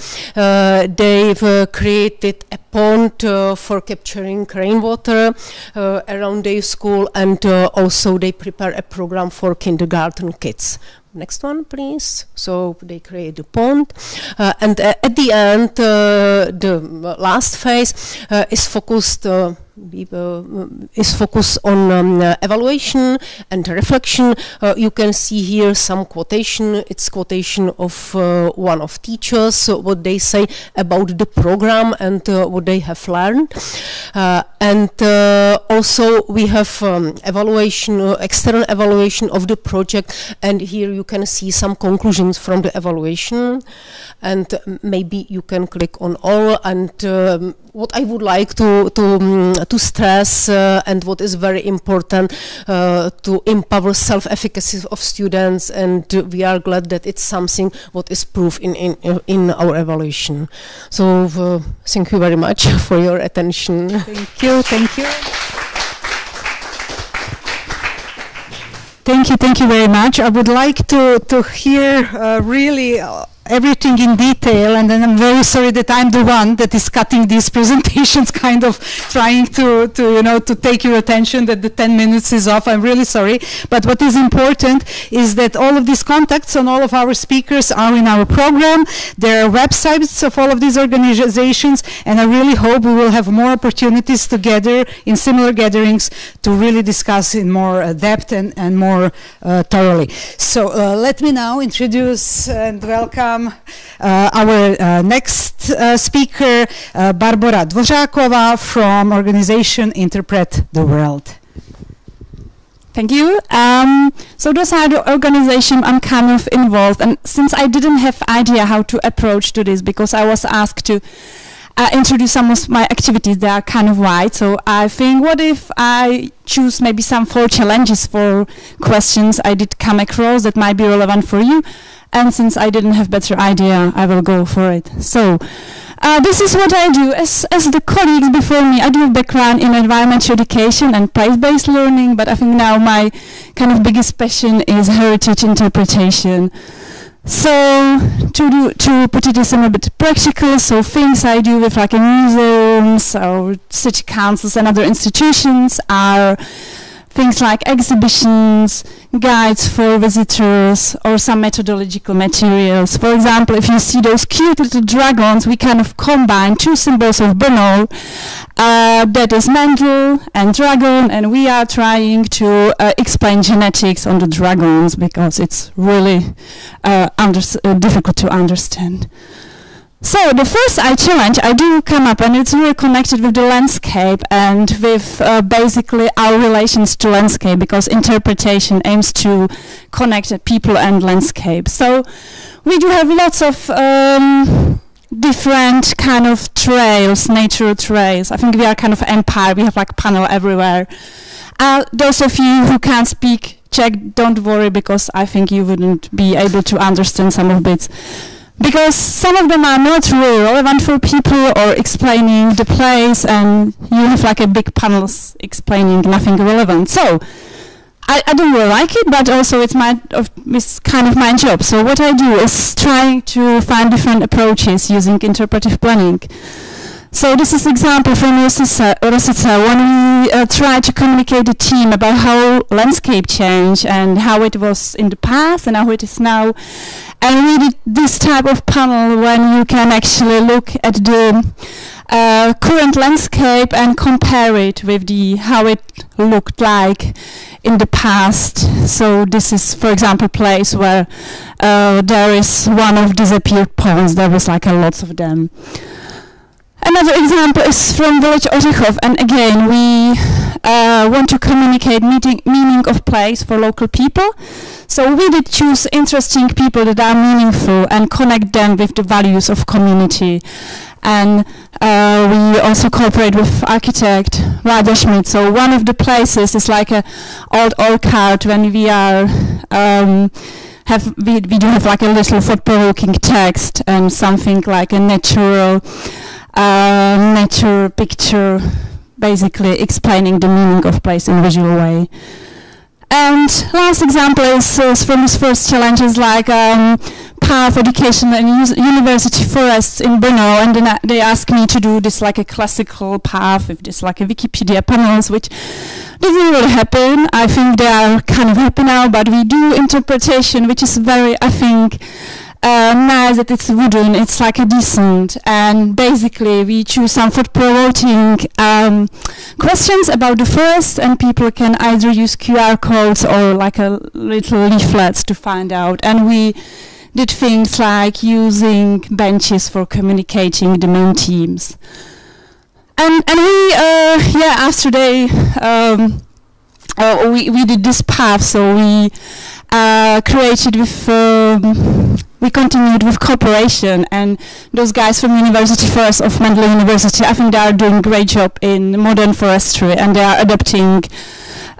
They've created a pond for capturing rainwater around their school, and also they prepare a program for kindergarten kids. Next one, please. So they create the pond, and at the end, the last phase is focused on evaluation and reflection. You can see here some quotation. It's quotation of one of teachers, what they say about the program and what they have learned. And also we have evaluation, external evaluation of the project, and here you can see some conclusions from the evaluation, and maybe you can click on all. And what I would like to stress, and what is very important, to empower self-efficacy of students, and we are glad that it's something what is proof in our evaluation. So thank you very much for your attention. Thank you, thank you. Thank you very much. I would like to hear really everything in detail, and then I'm very sorry that I'm the one that is cutting these presentations, kind of trying to take your attention that the 10 minutes is off. I'm really sorry. But what is important is that all of these contacts on all of our speakers are in our program. There are websites of all of these organizations, and I really hope we will have more opportunities to gather in similar gatherings to really discuss in more depth and more thoroughly. So let me now introduce and welcome our next speaker, Barbora Dvořáková from organization Interpret the World. Thank you. So those are the organization I'm kind of involved, and since I didn't have idea how to approach to this, because I was asked to introduce some of my activities, they are kind of wide, so I think what if I choose maybe some 4 challenges, 4 questions I did come across that might be relevant for you. And since I didn't have better idea, I will go for it. So this is what I do. As the colleagues before me, I do have background in environmental education and place-based learning, but I think now my kind of biggest passion is heritage interpretation. So to put it as a little bit practical, so things I do with like museums or city councils and other institutions are things like exhibitions, guides for visitors, or some methodological materials. For example, if you see those cute little dragons, we kind of combine two symbols of Brno, that is Mendel and dragon, and we are trying to explain genetics on the dragons because it's really difficult to understand. So the first challenge I do come up, and it's really connected with the landscape and with basically our relations to landscape, because interpretation aims to connect people and landscape. So we do have lots of different kind of trails, natural trails. I think we are kind of empire. We have like panel everywhere. Those of you who can't speak Czech, don't worry, because I think you wouldn't be able to understand some of it. Because some of them are not really relevant for people or explaining the place, and you have like a big panels explaining nothing relevant. So I don't really like it, but also it's kind of my job. So what I do is trying to find different approaches using interpretive planning. So this is example from Rosica when we try to communicate the team about how landscape changed and how it was in the past and how it is now. And we did this type of panel when you can actually look at the current landscape and compare it with how it looked like in the past. So this is, for example, a place where there is one of disappeared ponds. There was like lots of them. Another example is from village Ořechov, and again we want to communicate meaning of place for local people. So we did choose interesting people that are meaningful and connect them with the values of community. And we also cooperate with architect Rada Schmidt. So one of the places is like an old orchard when we are we do have like a little thought-provoking text and something like a natural nature picture, basically explaining the meaning of place in a visual way. And last example is from this first challenge is like path education and university forests in Brno, and then they asked me to do this like a classical path with this like a Wikipedia panels, which didn't really happen. I think they are kind of happy now, but we do interpretation, which is very, I think, nice that it's wooden, it's like a decent, and basically we choose some thought-provoking questions about the forest, and people can either use QR codes or like a little leaflets to find out. And we did things like using benches for communicating the main teams. And we, after we did this path, so we created with we continued with cooperation, and those guys from University Forest of Mendel University, I think they are doing a great job in modern forestry, and they are adapting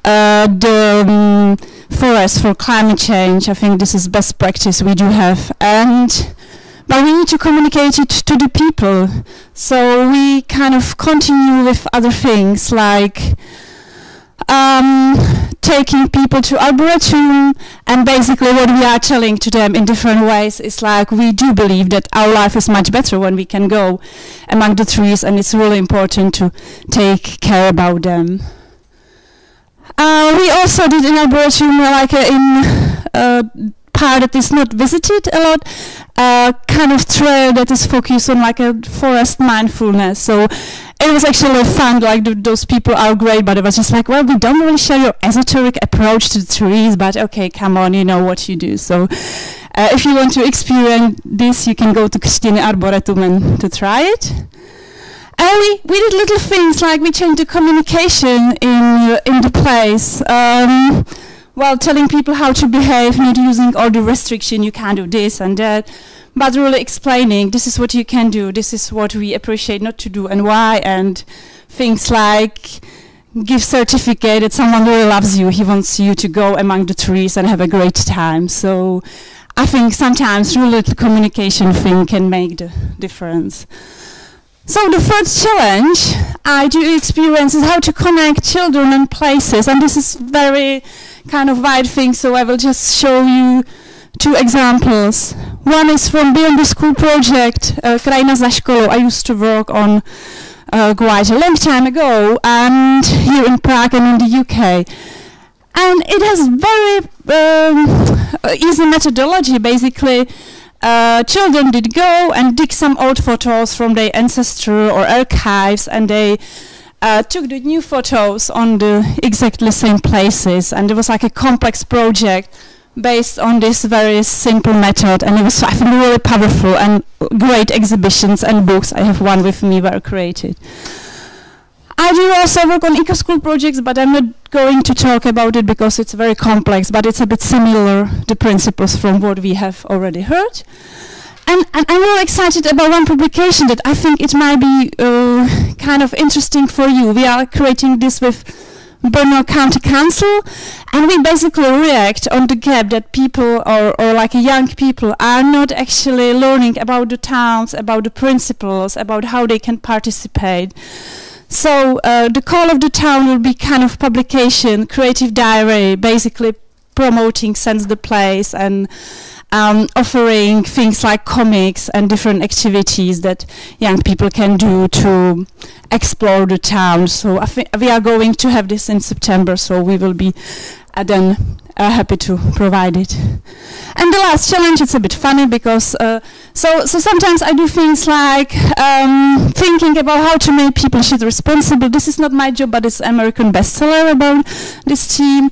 the forest for climate change. I think this is best practice we do have, but we need to communicate it to the people. So we kind of continue with other things like taking people to Arboretum, and basically what we are telling to them in different ways is like, we do believe that our life is much better when we can go among the trees, and it's really important to take care about them. We also did in Arboretum like in part that is not visited a lot, kind of trail that is focused on like a forest mindfulness. So it was actually fun, like those people are great, but it was just like, well, we don't really share your esoteric approach to the trees, but okay, come on, you know what you do. So if you want to experience this, you can go to Kristine Arboretum and to try it. And we did little things like we changed the communication in the place. While telling people how to behave, not using all the restriction, you can't do this and that, but really explaining, this is what you can do, this is what we appreciate not to do and why, and things like give certificate that someone really loves you, he wants you to go among the trees and have a great time. So I think sometimes really little communication thing can make the difference. So the first challenge I do experience is how to connect children and places, and this is very kind of wide thing, so I will just show you two examples. One is from Beyond the School project, Krajina za školu. I used to work on quite a long time ago, and here in Prague and in the UK. And it has very easy methodology. Basically, children did go and dig some old photos from their ancestor or archives, and they took the new photos on the exactly same places. And it was like a complex project based on this very simple method, and it was, I think, really powerful, and great exhibitions and books, I have one with me, were created. I do also work on eco-school projects, but I'm not going to talk about it because it's very complex, but it's a bit similar, the principles from what we have already heard. And I'm really excited about one publication that I think it might be kind of interesting for you. We are creating this with Brno County Council, and we basically react on the gap that people or like young people are not actually learning about the towns, about the principles, about how they can participate. So the Call of the Town will be kind of publication, creative diary, basically promoting Sense the Place and offering things like comics and different activities that young people can do to explore the town. So I think we are going to have this in September, so we will be then happy to provide it. And the last challenge, it's a bit funny because so sometimes I do things like thinking about how to make people shit responsible. This is not my job, but it's American bestseller about this team.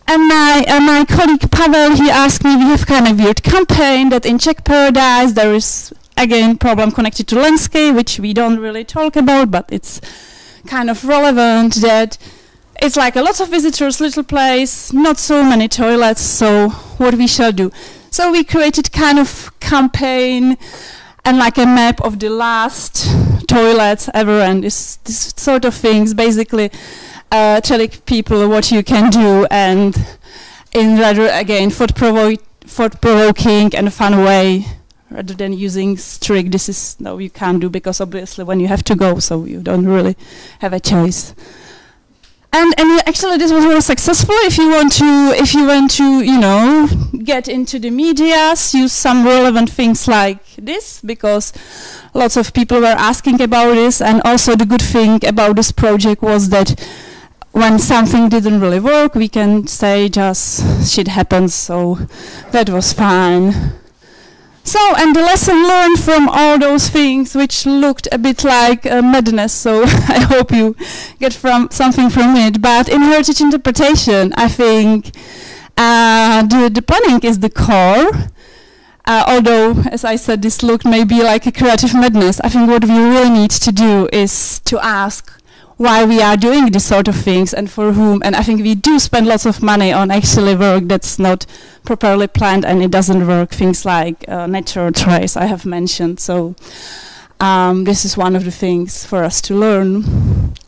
And my colleague Pavel, he asked me, we have kind of weird campaign that in Czech Paradise there is, again, problem connected to landscape, which we don't really talk about, but it's kind of relevant, that it's like a lot of visitors, little place, not so many toilets, so what we shall do. So we created kind of campaign and like a map of the last toilets ever, and this sort of things, basically telling people what you can do, and in rather, again, thought-provoking and fun way, rather than using strict, this is, no, you can't do, because obviously when you have to go, so you don't really have a choice. And actually this was really successful. If you want to, you know, get into the media, use some relevant things like this, because lots of people were asking about this. And also the good thing about this project was that when something didn't really work, we can say just shit happens, so that was fine. So, and the lesson learned from all those things, which looked a bit like madness, so I hope you get something from it. But in heritage interpretation, I think the planning is the core. Although, as I said, this looked maybe like a creative madness, I think what we really need to do is to ask why we are doing this sort of things and for whom. And I think we do spend lots of money on actually work that's not properly planned and it doesn't work. Things like natural trace I have mentioned. So this is one of the things for us to learn.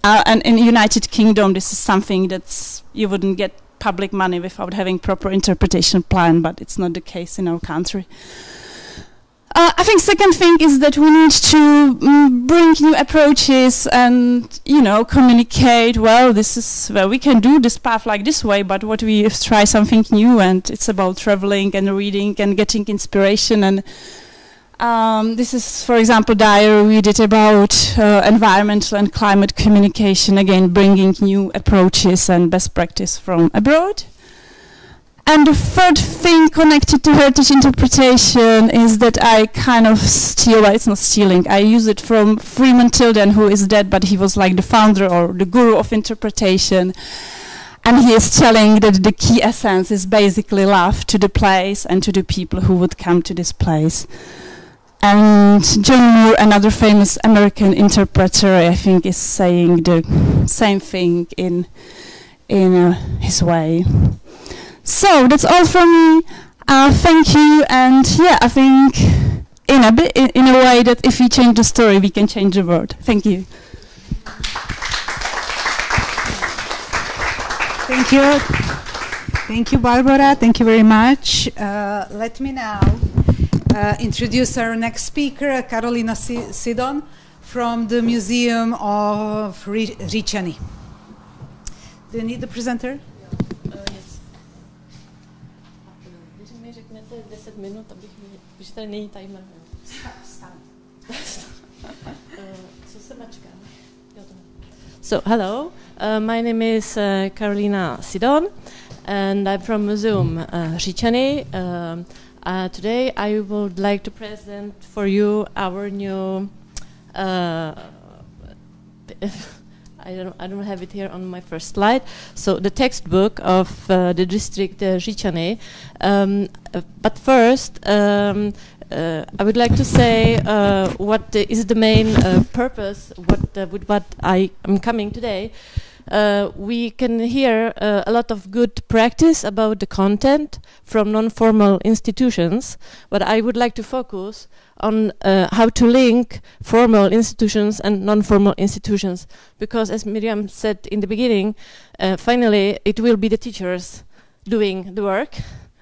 And in the United Kingdom, this is something that's, you wouldn't get public money without having proper interpretation plan, but it's not the case in our country. I think second thing is that we need to bring new approaches and, you know, communicate, well, this is, well, we can do this path like this way, but what we try something new, and it's about traveling and reading and getting inspiration. And this is, for example, diary we did about environmental and climate communication, again, bringing new approaches and best practice from abroad. And the third thing connected to heritage interpretation is that I kind of steal, well, it's not stealing, I use it from Freeman Tilden, who is dead, but he was like the founder or the guru of interpretation. And he is telling that the key essence is basically love to the place and to the people who would come to this place. And John Moore, another famous American interpreter, I think, is saying the same thing in his way. So that's all from me. Thank you, and yeah, I think in a way that if we change the story, we can change the world. Thank you. Thank you. Thank you, Barbara. Thank you very much. Let me now introduce our next speaker, Karolina Sidon, from the Museum of Říčany. Do you need the presenter? So, hello, my name is Karolina Sidon, and I'm from Museum Řičany. Today I would like to present for you our new I don't have it here on my first slide. So the textbook of the district Řičany. But first, I would like to say what is the main purpose with what I am coming today. We can hear a lot of good practice about the content from non-formal institutions, but I would like to focus on how to link formal institutions and non-formal institutions, because as Miriam said in the beginning, finally it will be the teachers doing the work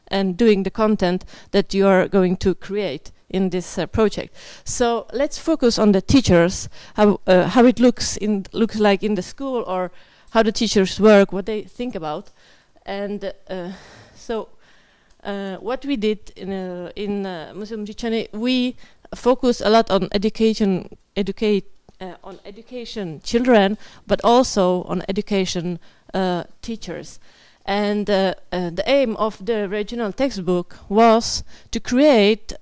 and doing the content that you are going to create in this project. So let's focus on the teachers, how it looks like in the school, or how the teachers work, what they think about. And what we did in Museum Řičany, we focus a lot on education children, but also on education teachers. And the aim of the regional textbook was to create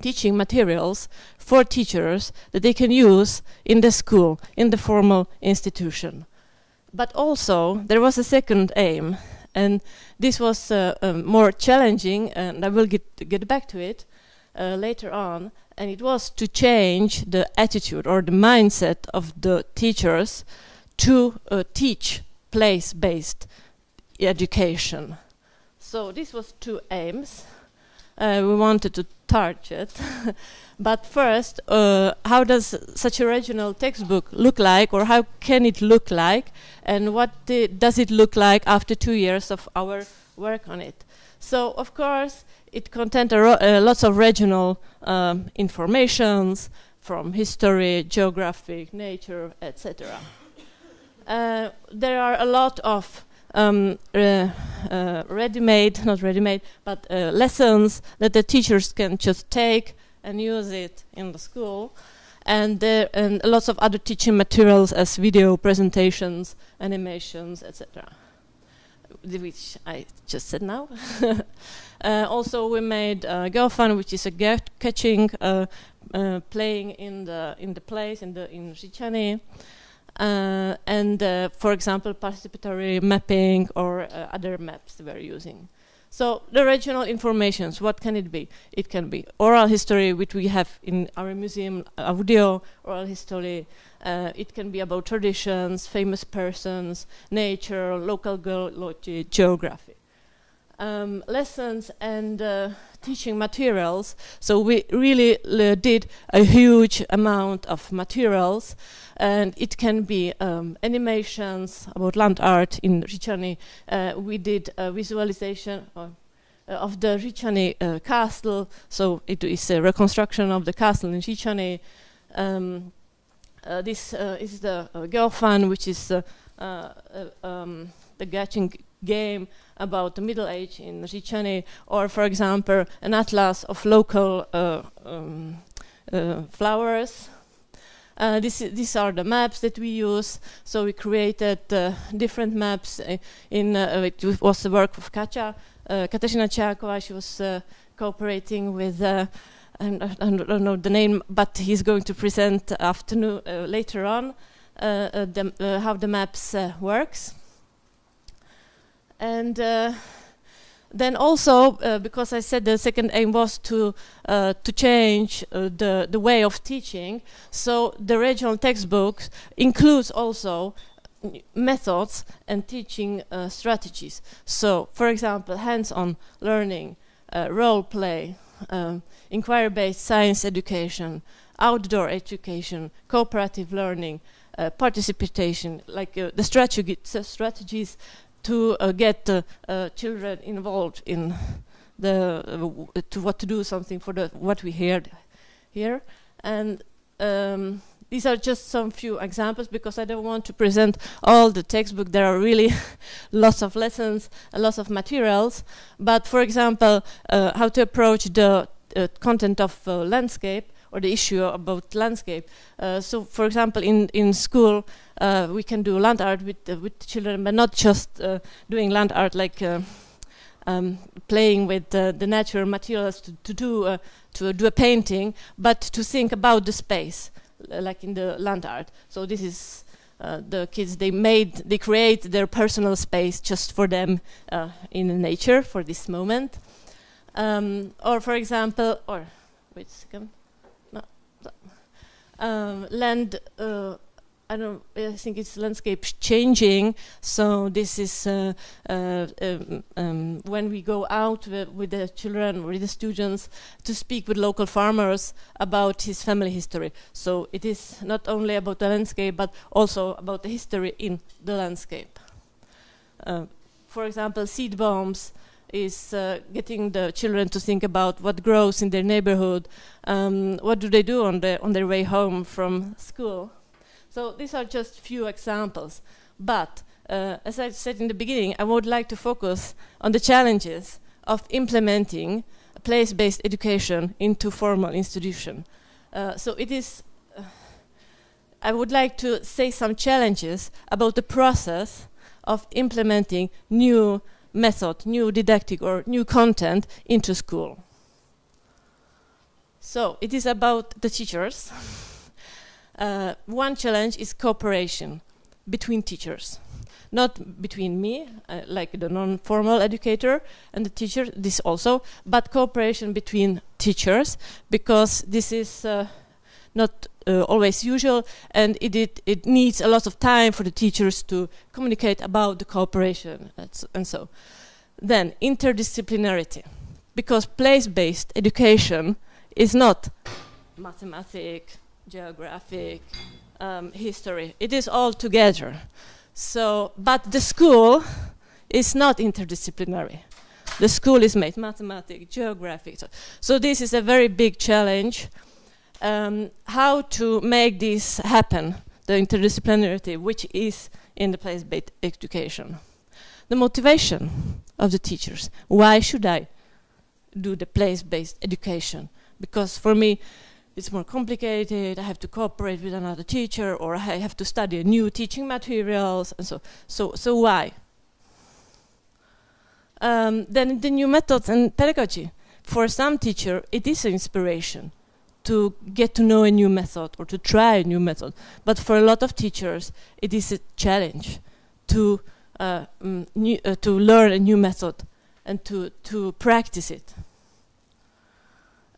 teaching materials for teachers that they can use in the school, in the formal institution. But also there was a second aim, and this was more challenging, and I will get back to it later on, and it was to change the attitude or the mindset of the teachers to teach place-based education. So this was two aims. We wanted to target. But first, how does such a regional textbook look like, or how can it look like, and what does it look like after 2 years of our work on it? So, of course, it contains lots of regional informations from history, geography, nature, etc. There are a lot of lessons that the teachers can just take and use it in the school, and lots of other teaching materials as video presentations, animations, etc., which I just said now. Also, we made GeoFun, which is a catching playing in the place in Řičany. And for example, participatory mapping or other maps we're using. So the regional informations, what can it be? It can be oral history, which we have in our museum, audio, oral history. It can be about traditions, famous persons, nature, local geography. Lessons and teaching materials. So we really did a huge amount of materials, and it can be animations about land art in Řičany. We did a visualization of the Řičany castle, so it is a reconstruction of the castle in Řičany. This is the GeoFun, which is the catching game about the Middle Age in Řičany, or for example an atlas of local flowers. These are the maps that we use. So we created different maps. It was the work of Kateřina Čáková. She was cooperating with I don't know the name, but he's going to present later on how the maps works. And then also, because I said the second aim was to change the way of teaching, so the regional textbooks includes also methods and teaching strategies. So, for example, hands-on learning, role play, inquiry-based science education, outdoor education, cooperative learning, participation, like the strategies to get children involved in what to do something for what we heard here. And these are just some few examples, because I don't want to present all the textbook. There are really lots of lessons, lots of materials. But for example, how to approach the content of landscape or the issue about landscape. So, for example, in school, we can do land art with children, but not just doing land art like playing with the natural materials to do a painting, but to think about the space, like in the land art. So this is the kids, they create their personal space just for them in nature for this moment. Or for example, wait a second, land, I think it's landscape changing. So this is when we go out with the children, with the students, to speak with local farmers about his family history. So it is not only about the landscape, but also about the history in the landscape. For example, seed bombs is getting the children to think about what grows in their neighborhood, what do they do on their way home from school. So these are just few examples, but as I said in the beginning, I would like to focus on the challenges of implementing place-based education into formal institution. So it is, I would like to say some challenges about the process of implementing new method, new didactic or new content into school. So it is about the teachers. One challenge is cooperation between teachers, not between me, like the non-formal educator, and the teacher, this also, but cooperation between teachers, because this is not always usual, and it needs a lot of time for the teachers to communicate about the cooperation, and so. Then, interdisciplinarity, because place-based education is not mathematics, geographic, history. It is all together. So, but the school is not interdisciplinary. The school is made mathematics, geographic. So this is a very big challenge. How to make this happen, the interdisciplinarity, which is in the place-based education. The motivation of the teachers. Why should I do the place-based education? Because for me, it's more complicated, I have to cooperate with another teacher, or I have to study new teaching materials, and so why? Then the new methods and pedagogy. For some teacher, it is an inspiration to get to know a new method or to try a new method. But for a lot of teachers, it is a challenge to learn a new method and to practice it.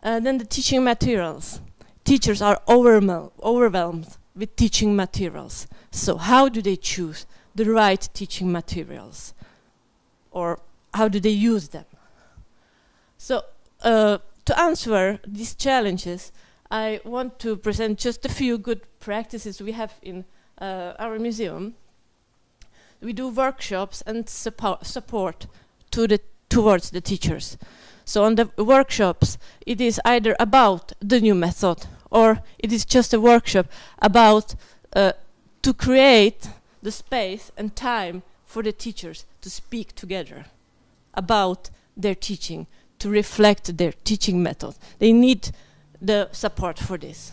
Then the teaching materials. Teachers are overwhelmed with teaching materials. So how do they choose the right teaching materials? Or how do they use them? So to answer these challenges, I want to present just a few good practices we have in our museum. We do workshops and support towards the teachers. So on the workshops, it is either about the new method, or it is just a workshop about to create the space and time for the teachers to speak together about their teaching, to reflect their teaching method. They need the support for this.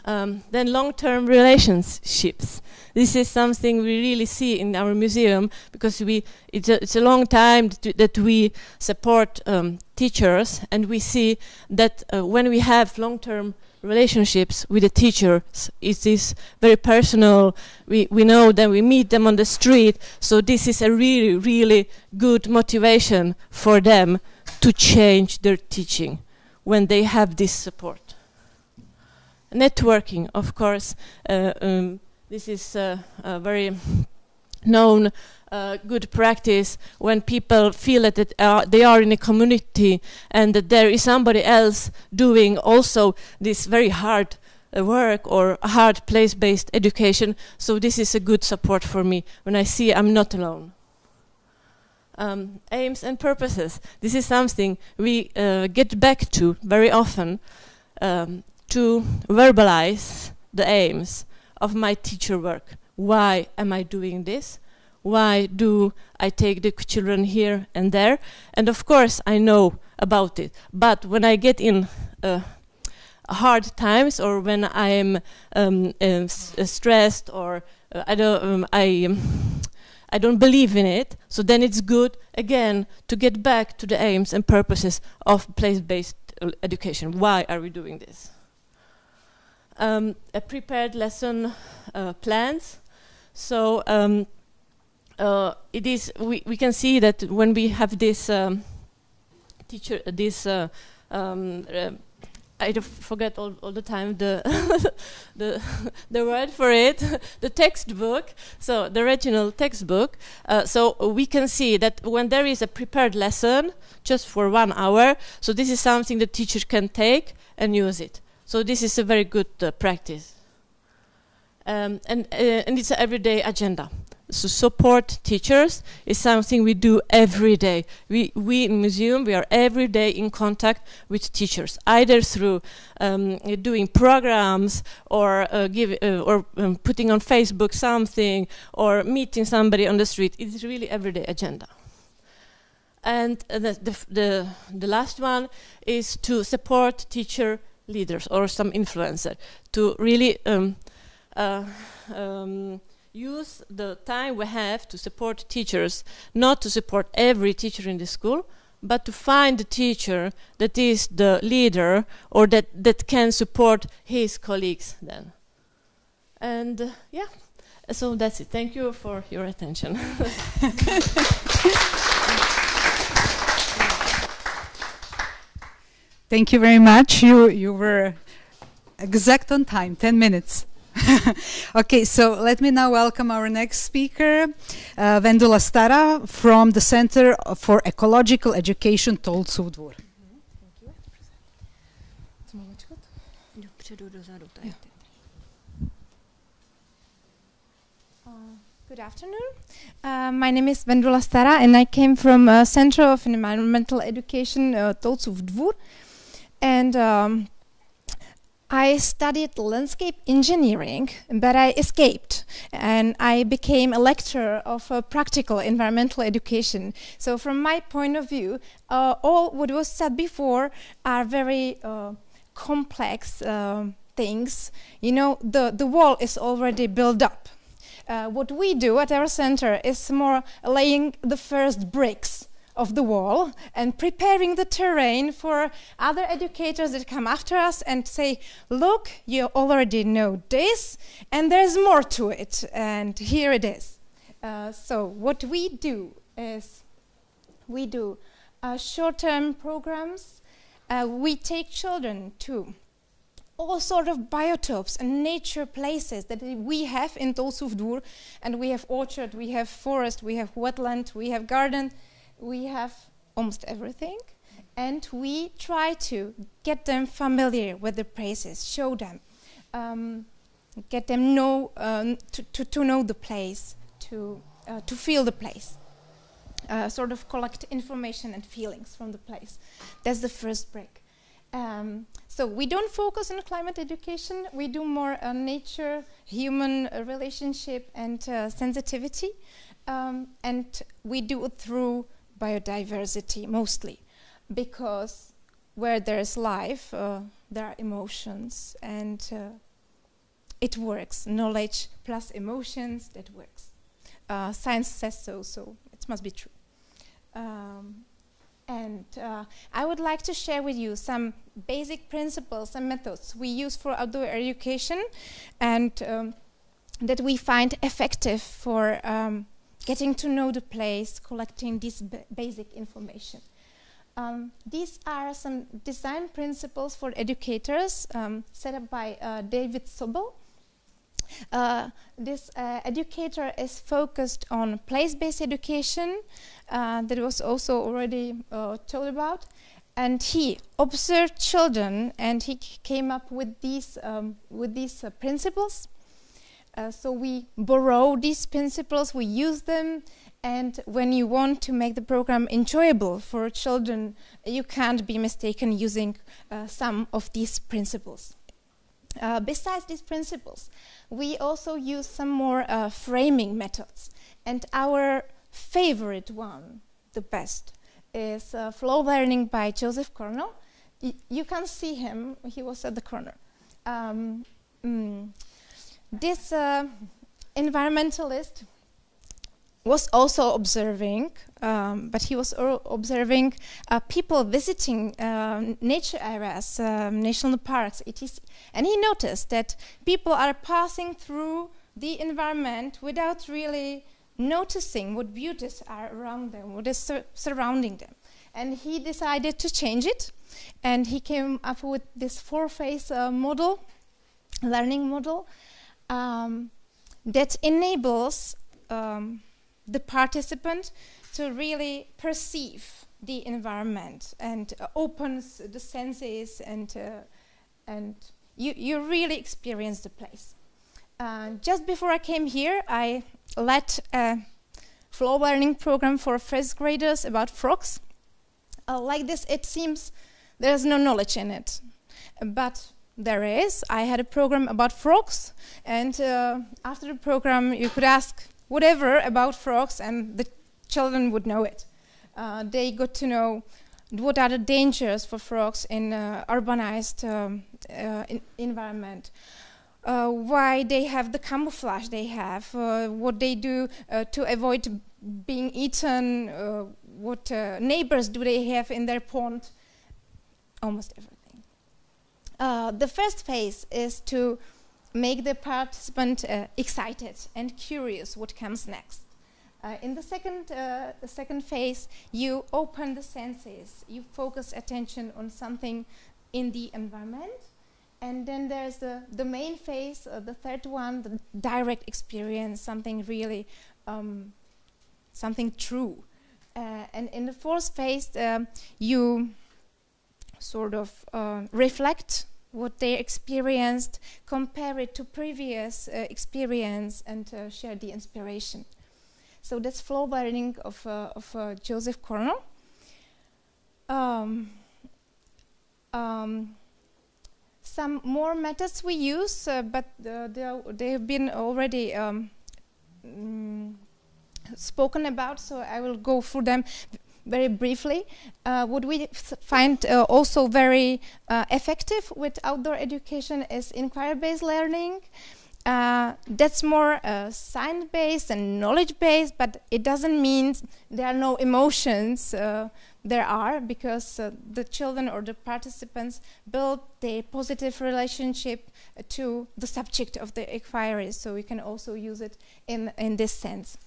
Then long-term relationships. This is something we really see in our museum, because it's a long time that we support teachers, and we see that when we have long-term relationships with the teachers, it is very personal. We know that we meet them on the street, so this is a really, really good motivation for them to change their teaching when they have this support. Networking, of course, this is a very known good practice when people feel that they are in a community and that there is somebody else doing also this very hard work or hard place-based education. So this is a good support for me when I see I'm not alone. Aims and purposes. This is something we get back to very often. To verbalize the aims of my teacher work. Why am I doing this? Why do I take the children here and there? And of course I know about it, but when I get in hard times, or when I'm stressed, or I don't believe in it. So then it's good again to get back to the aims and purposes of place-based education. Why are we doing this? A prepared lesson plans. So it is. We can see that when we have this teacher, this I forget all the time the the word for it, the textbook. So the regional textbook. So we can see that when there is a prepared lesson just for 1 hour, so this is something the teacher can take and use it. So this is a very good practice. And it's an everyday agenda. So support teachers is something we do every day. We in museum, we are every day in contact with teachers, either through doing programs, or putting on Facebook something, or meeting somebody on the street. It's really everyday agenda. And the last one is to support teacher leaders or some influencer to really use the time we have to support teachers, not to support every teacher in the school, but to find the teacher that is the leader, or that can support his colleagues then. And yeah, so that's it. Thank you for your attention. Thank you very much. You were exact on time, 10 minutes. Okay, so let me now welcome our next speaker, Vendula Stara from the Center for Ecological Education, Tolcův Dvůr. Good afternoon. My name is Vendula Stara, and I came from Center of Environmental Education, Tolcův Dvůr, and I studied landscape engineering, but I escaped, and I became a lecturer of practical environmental education. So from my point of view, all what was said before are very complex things. You know, the wall is already built up. What we do at our center is more laying the first bricks of the wall and preparing the terrain for other educators that come after us and say, look, you already know this, and there's more to it, and here it is. So what we do is we do short-term programs. We take children to all sort of biotopes and nature places that we have in Tolcův Dvůr, and we have orchard, we have forest, we have wetland, we have garden. We have almost everything, and we try to get them familiar with the places, show them, get them to know the place, to feel the place, sort of collect information and feelings from the place. That's the first break. So we don't focus on climate education. We do more nature, human relationship, and sensitivity, and we do it through biodiversity mostly, because where there's life, there are emotions, and it works. Knowledge plus emotions, that works. Science says so, so it must be true. And I would like to share with you some basic principles and methods we use for outdoor education, and that we find effective for getting to know the place, collecting this basic information. These are some design principles for educators set up by David Sobel. This educator is focused on place-based education, that was also already told about, and he observed children and he came up with these principles. So we borrow these principles, we use them, and when you want to make the program enjoyable for children, you can't be mistaken using some of these principles. Besides these principles, we also use some more framing methods, and our favorite one, the best, is flow learning by Joseph Cornell. you can see him. He was at the corner. This environmentalist was also observing, but he was observing people visiting nature areas, national parks, etc. And he noticed that people are passing through the environment without really noticing what beauties are around them, what is surrounding them. And he decided to change it, and he came up with this 4-phase model, learning model, that enables the participant to really perceive the environment and opens the senses, and you really experience the place. Just before I came here, I led a flow learning program for first graders about frogs. Like this, it seems there's no knowledge in it, but there is. I had a program about frogs, and after the program you could ask whatever about frogs and the children would know it. They got to know what are the dangers for frogs in urbanized environment, why they have the camouflage they have, what they do to avoid being eaten, what neighbors do they have in their pond, almost everything. The first phase is to make the participant excited and curious what comes next. In the second phase, you open the senses, you focus attention on something in the environment, and then there's the main phase, the third one, the direct experience, something really, something true. And in the fourth phase, you sort of reflect what they experienced, compare it to previous experience, and share the inspiration. So that's flow learning of Joseph Cornell. Some more methods we use, but they have been already spoken about, so I will go through them very briefly. What we find also very effective with outdoor education is inquiry-based learning. That's more science-based and knowledge-based, but it doesn't mean there are no emotions. There are, because the children or the participants build a positive relationship to the subject of the inquiry, so we can also use it in this sense.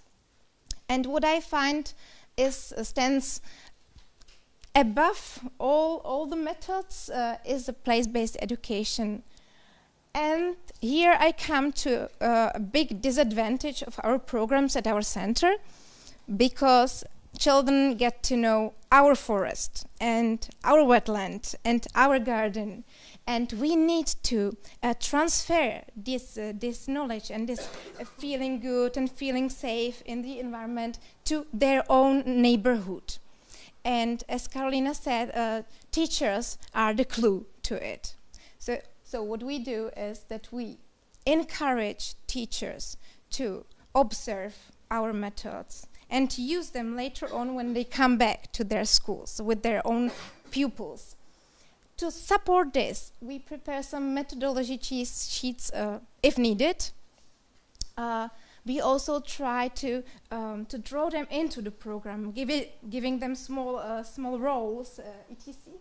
And what I find stands above all the methods is a place-based education. And here I come to a big disadvantage of our programs at our center, because children get to know our forest and our wetland and our garden, and we need to transfer this knowledge and this feeling good and feeling safe in the environment to their own neighborhood. And as Carolina said, teachers are the clue to it. So what we do is that we encourage teachers to observe our methods and to use them later on when they come back to their schools with their own pupils. To support this, we prepare some methodology sheets if needed. We also try to draw them into the program, giving them small roles, etc.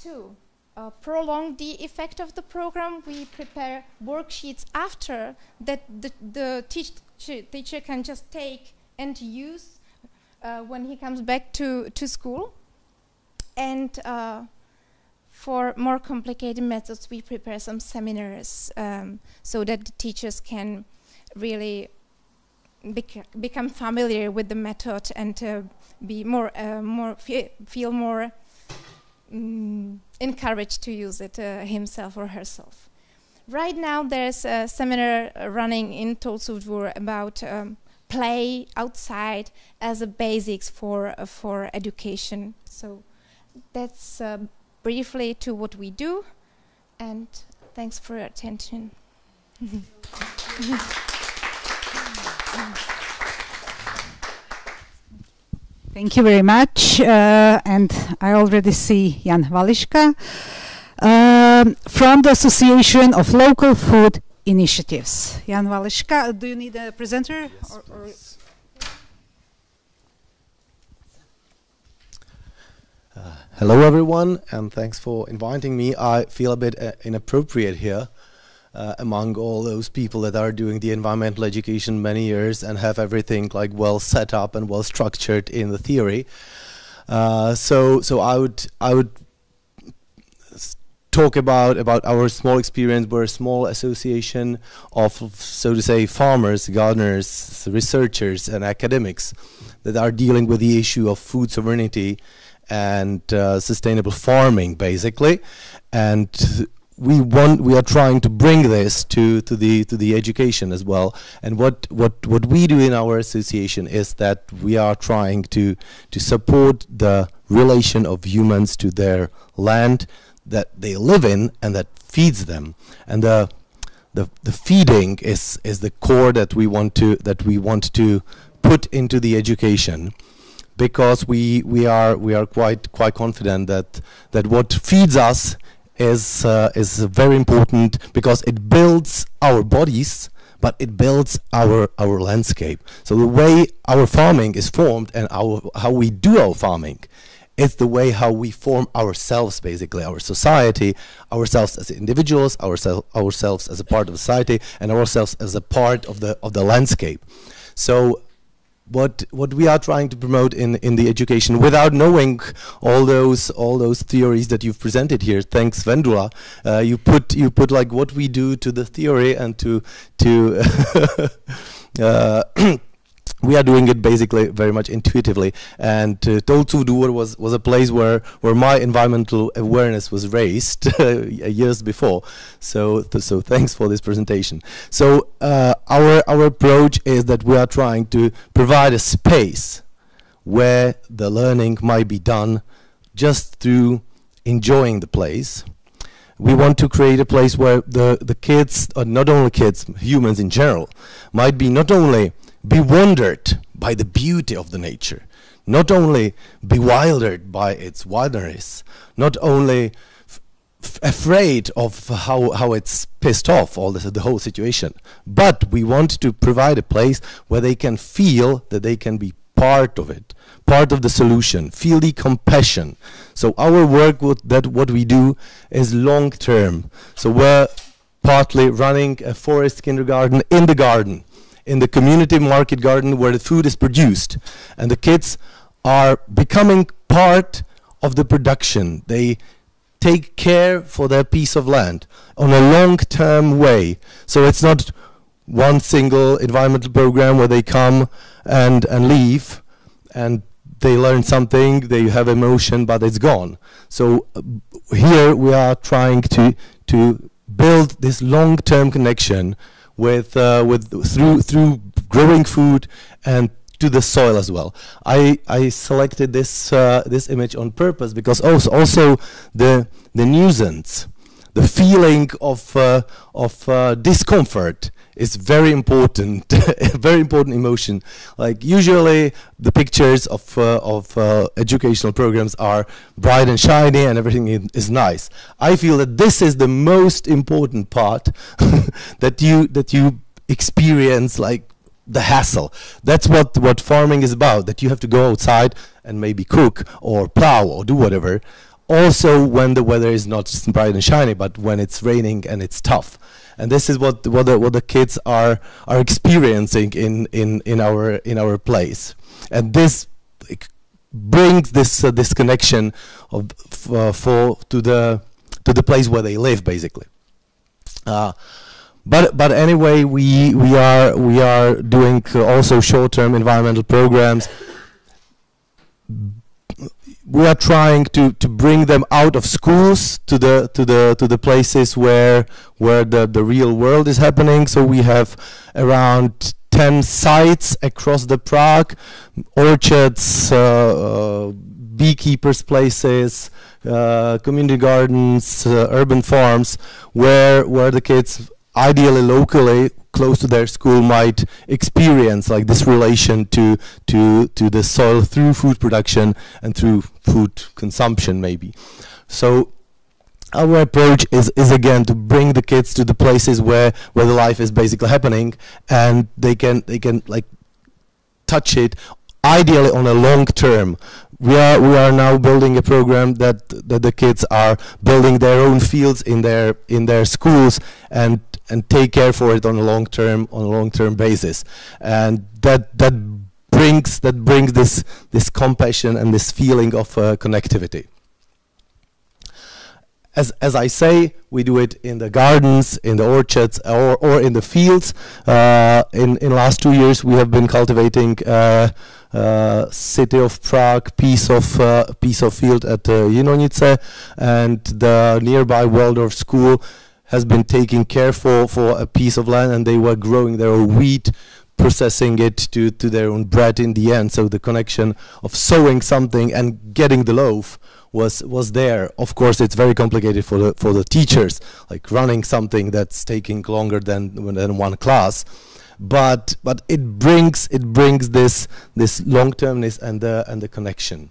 To prolong the effect of the program, we prepare worksheets after that the teacher can just take and use when he comes back to school. And for more complicated methods, we prepare some seminars so that the teachers can really become familiar with the method and be feel more encouraged to use it himself or herself. Right now there's a seminar running in Tolcov about play outside as a basics for education. So that's briefly to what we do, and thanks for your attention. Thank you very much. And I already see Jan Vališka from the Association of Local Food Initiatives. Jan Vališka, do you need a presenter? Yes, please. Hello everyone, and thanks for inviting me. I feel a bit inappropriate here among all those people that are doing the environmental education many years and have everything like well set up and well structured in the theory. So I would talk about our small experience. We're a small association of, so to say, farmers, gardeners, researchers, and academics that are dealing with the issue of food sovereignty and sustainable farming, basically. And we are trying to bring this to the education as well. And what we do in our association is that we are trying to support the relation of humans to their land that they live in and that feeds them. And the feeding is the core that we want to put into the education, because we are quite confident that what feeds us is very important, because it builds our bodies, but it builds our landscape. So the way our farming is formed and how we do our farming, it's the way how we form ourselves, basically, our society, ourselves as individuals, ourselves as a part of society, and ourselves as a part of the landscape. So what we are trying to promote in the education, without knowing all those theories that you've presented here, thanks Vendula, you put like what we do to the theory and to we are doing it basically very much intuitively. And Tolcův Dvůr was a place where my environmental awareness was raised years before. So thanks for this presentation. So our approach is that we are trying to provide a space where the learning might be done just through enjoying the place. We want to create a place where the kids, or not only kids, humans in general, might be not only bewildered by the beauty of the nature, not only bewildered by its wilderness, not only afraid of how it's pissed off the whole situation, but we want to provide a place where they can feel that they can be part of it, part of the solution, feel the compassion. So our work what we do is long term. So we're partly running a forest kindergarten in the garden, in the community market garden where the food is produced, and the kids are becoming part of the production. They take care for their piece of land on a long-term way. So it's not one single environmental program where they come and leave and they learn something, they have emotion, but it's gone. So here we are trying to build this long-term connection through growing food and to the soil as well. I selected this image on purpose because also the nuisance, the feeling of discomfort is very important, a very important emotion. Like usually the pictures of educational programs are bright and shiny and everything is nice. I feel that this is the most important part that you experience, like the hassle. That's what farming is about, that you have to go outside and maybe cook or plow or do whatever. Also when the weather is not bright and shiny, but when it's raining and it's tough. And this is what the kids are experiencing in our place. And this brings this connection of to the place where they live, basically. But anyway, we are doing also short-term environmental programs. We are trying to bring them out of schools to the places where the real world is happening. So we have around 10 sites across the Prague, orchards, beekeepers' places, community gardens, urban farms, where the kids ideally locally close to their school might experience like this relation to the soil through food production and through food consumption maybe. So our approach is again to bring the kids to the places where the life is basically happening, and they can like touch it ideally on a long term. We are now building a program that the kids are building their own fields in their schools and take care for it on a long term basis, and that brings this compassion and this feeling of connectivity. As I say, we do it in the gardens, in the orchards, or in the fields. In last 2 years, we have been cultivating city of Prague piece of field at Jinonice, and the nearby Waldorf school has been taking care for a piece of land, and they were growing their own wheat, processing it to their own bread in the end. So the connection of sowing something and getting the loaf was there. Of course, it's very complicated for the teachers, like running something that's taking longer than one class. But it brings this long-termness and the connection.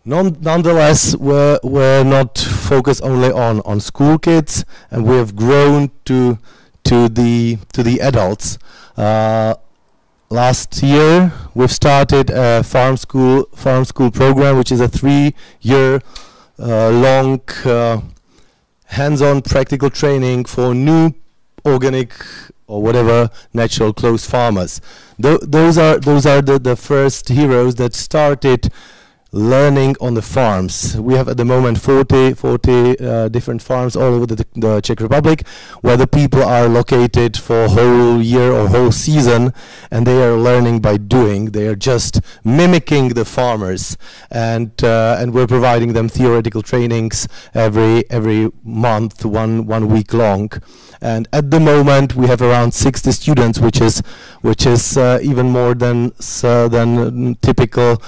Nonetheless, we're not focused only on school kids, and we have grown to the adults. Last year, we've started a farm school program, which is a 3-year long hands-on practical training for new organic or whatever natural close farmers. Those are the first heroes that started learning on the farms. We have at the moment 40 different farms all over the Czech Republic, where the people are located for a whole year or whole season, and they are learning by doing. They are just mimicking the farmers, and we're providing them theoretical trainings every month, one week long. And at the moment, we have around 60 students, which is even more than typical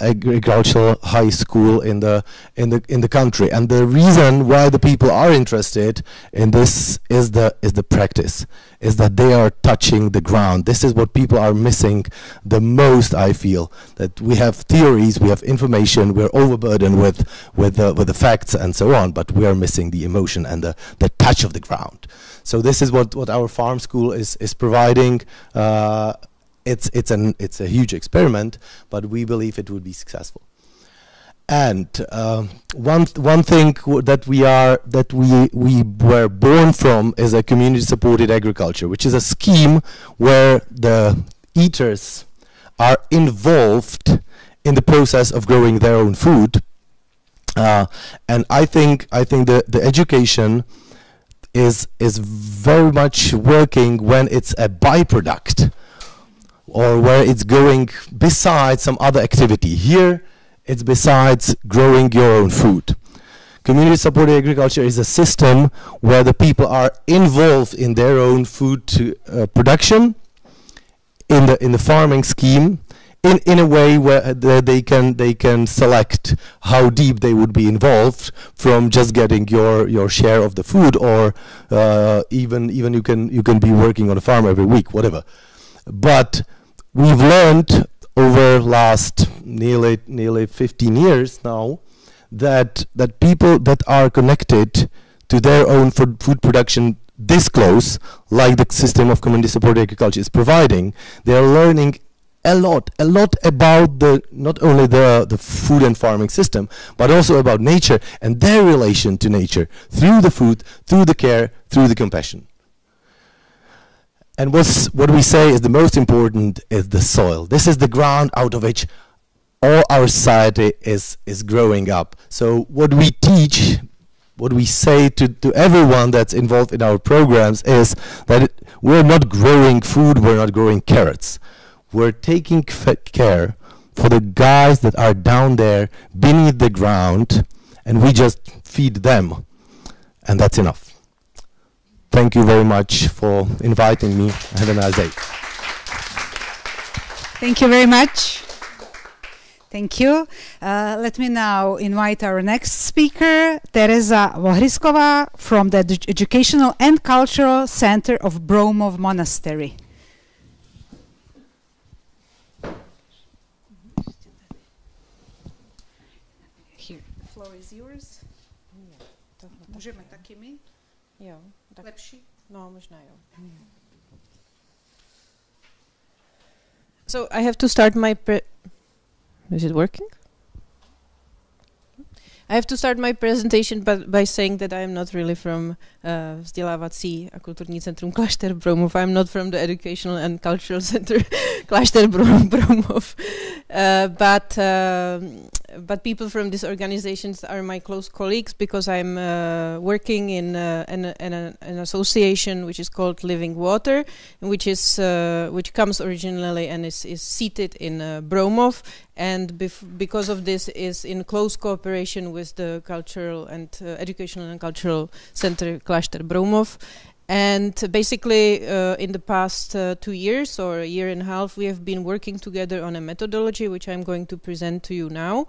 agricultural high school in the country. And the reason why the people are interested in this is the practice, is that they are touching the ground. This is what people are missing the most, I feel. That we have theories, we have information, we're overburdened with the facts and so on, but we are missing the emotion and the touch of the ground. So this is what our farm school is providing. It's a huge experiment, but we believe it would be successful. And one thing that we were born from is a community-supported agriculture, which is a scheme where the eaters are involved in the process of growing their own food. And I think the education is very much working when it's a byproduct, or where it's going besides some other activity. Here, it's besides growing your own food. Community-supported agriculture is a system where the people are involved in their own food production, in the farming scheme, in a way where they can select how deep they would be involved, from just getting your share of the food, or even you can be working on a farm every week, whatever. But we've learned over last nearly 15 years now that people that are connected to their own food production this close, like the system of community supported agriculture is providing, they are learning a lot about not only the food and farming system, but also about nature and their relation to nature through the food, through the care, through the compassion. And what we say is the most important is the soil. This is the ground out of which all our society is growing up. So what we teach, what we say to everyone that's involved in our programs is that we're not growing food, we're not growing carrots. We're taking care for the guys that are down there beneath the ground, and we just feed them, and that's enough. Thank you very much for inviting me. Have a nice day. Thank you very much. Thank you. Let me now invite our next speaker, Tereza Vohriskova from the Educational and Cultural Center of Bromov Monastery. Here, the floor is yours. Můžeme taky my? Jo, tak Lepší? No, možná jo. So I have to start my Is it working? I have to start my presentation by saying that I am not really from Vzdělávací a kulturní centrum Klášter Bromov. I'm not from the Educational and Cultural Center Klášter Bromov. But people from these organizations are my close colleagues because I'm working in an association which is called Living Water, which comes originally and is seated in Bromov, and because of this is in close cooperation with the Cultural and Educational and Cultural Center Klášter Bromov. And basically, in the past 2 years or a year and a half, we have been working together on a methodology which I'm going to present to you now.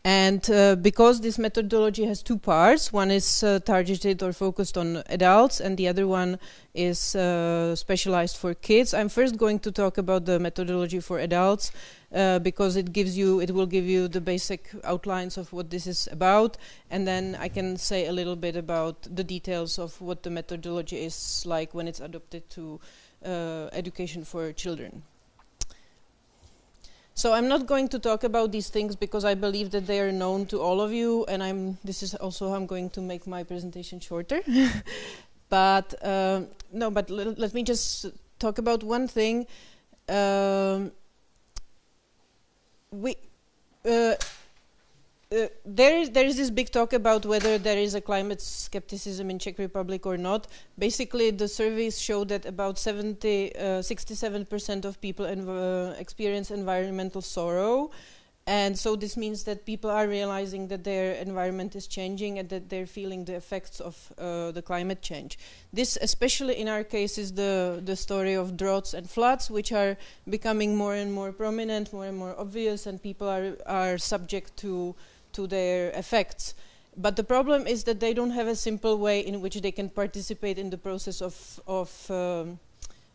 And because this methodology has two parts, one is targeted or focused on adults, and the other one is specialized for kids. I'm first going to talk about the methodology for adults because it will give you the basic outlines of what this is about, and then I can say a little bit about the details of what the methodology is like when it's adopted to education for children. So I'm not going to talk about these things because I believe that they are known to all of you, and this is also how I'm going to make my presentation shorter. But let me just talk about one thing. There is this big talk about whether there is a climate skepticism in Czech Republic or not. Basically, the surveys show that about 67% of people experience environmental sorrow, and so this means that people are realizing that their environment is changing and that they're feeling the effects of the climate change. This, especially in our case, is the story of droughts and floods, which are becoming more and more prominent, more and more obvious, and people are subject to their effects. But the problem is that they don't have a simple way in which they can participate in the process of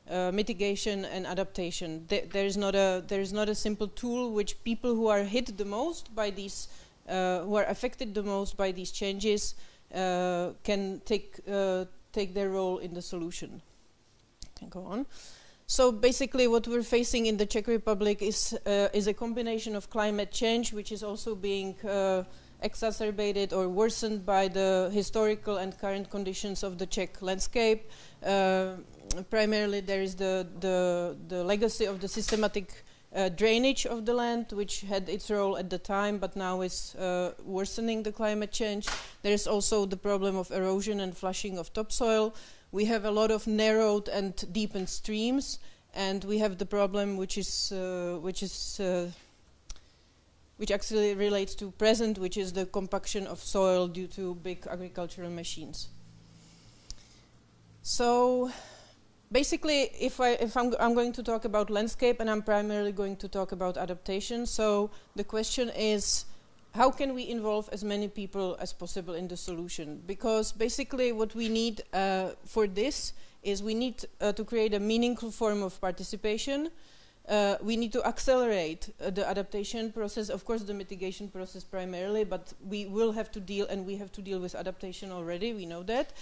mitigation and adaptation. There is not a simple tool which people who are hit the most by these, who are affected the most by these changes, can take their role in the solution. Can go on. So basically, what we're facing in the Czech Republic is a combination of climate change, which is also being exacerbated or worsened by the historical and current conditions of the Czech landscape. Primarily, there is the legacy of the systematic drainage of the land, which had its role at the time, but now is worsening the climate change. There is also the problem of erosion and flushing of topsoil. We have a lot of narrowed and deepened streams, and we have the problem which actually relates to present, which is the compaction of soil due to big agricultural machines. So basically, I'm going to talk about landscape, and I'm primarily going to talk about adaptation. So the question is, how can we involve as many people as possible in the solution? Because basically what we need for this is we need to create a meaningful form of participation. We need to accelerate the adaptation process, of course the mitigation process primarily, but we will have to deal, and we have to deal with adaptation already, we know that.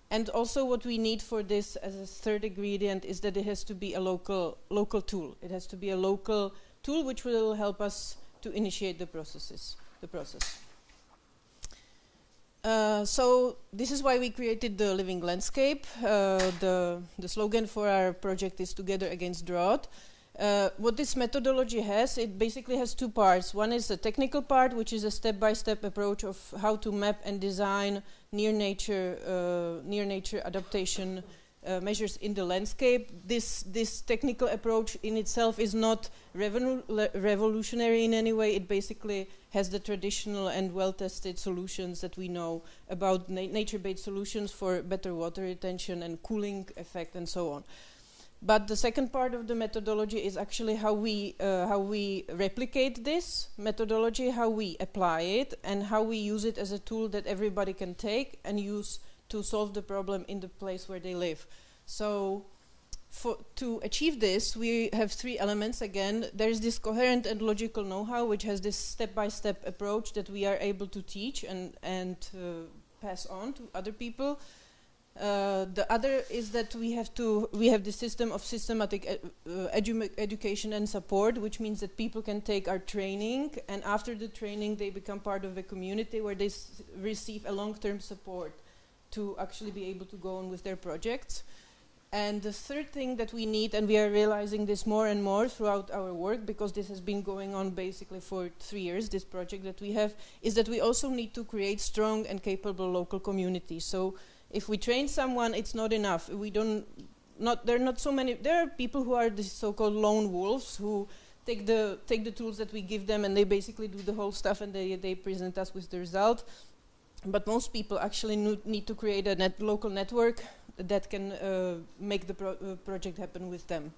And also what we need for this as a third ingredient is that it has to be a local tool. It has to be a local tool which will help us to initiate the process. So this is why we created the Living Landscape. The slogan for our project is Together Against Drought. What this methodology has, it basically has two parts. One is the technical part, which is a step-by-step approach of how to map and design near nature adaptation measures in the landscape. This technical approach in itself is not revolutionary in any way. It basically has the traditional and well-tested solutions that we know about nature-based solutions for better water retention and cooling effect and so on. But the second part of the methodology is actually how we replicate this methodology, how we apply it, and how we use it as a tool that everybody can take and use to solve the problem in the place where they live. So to achieve this, we have 3 elements again. There is this coherent and logical know-how, which has this step-by-step approach that we are able to teach and pass on to other people. The other is that we have the system of systematic education and support, which means that people can take our training, and after the training they become part of a community where they receive a long-term support to actually be able to go on with their projects. And the third thing that we need, and we are realizing this more and more throughout our work, because this has been going on basically for 3 years, this project that we have, is that we also need to create strong and capable local communities. So if we train someone, it's not enough. There are not so many. There are people who are the so-called lone wolves who take the tools that we give them and they basically do the whole stuff and they present us with the result. But most people actually need to create a local network that can make the project happen with them.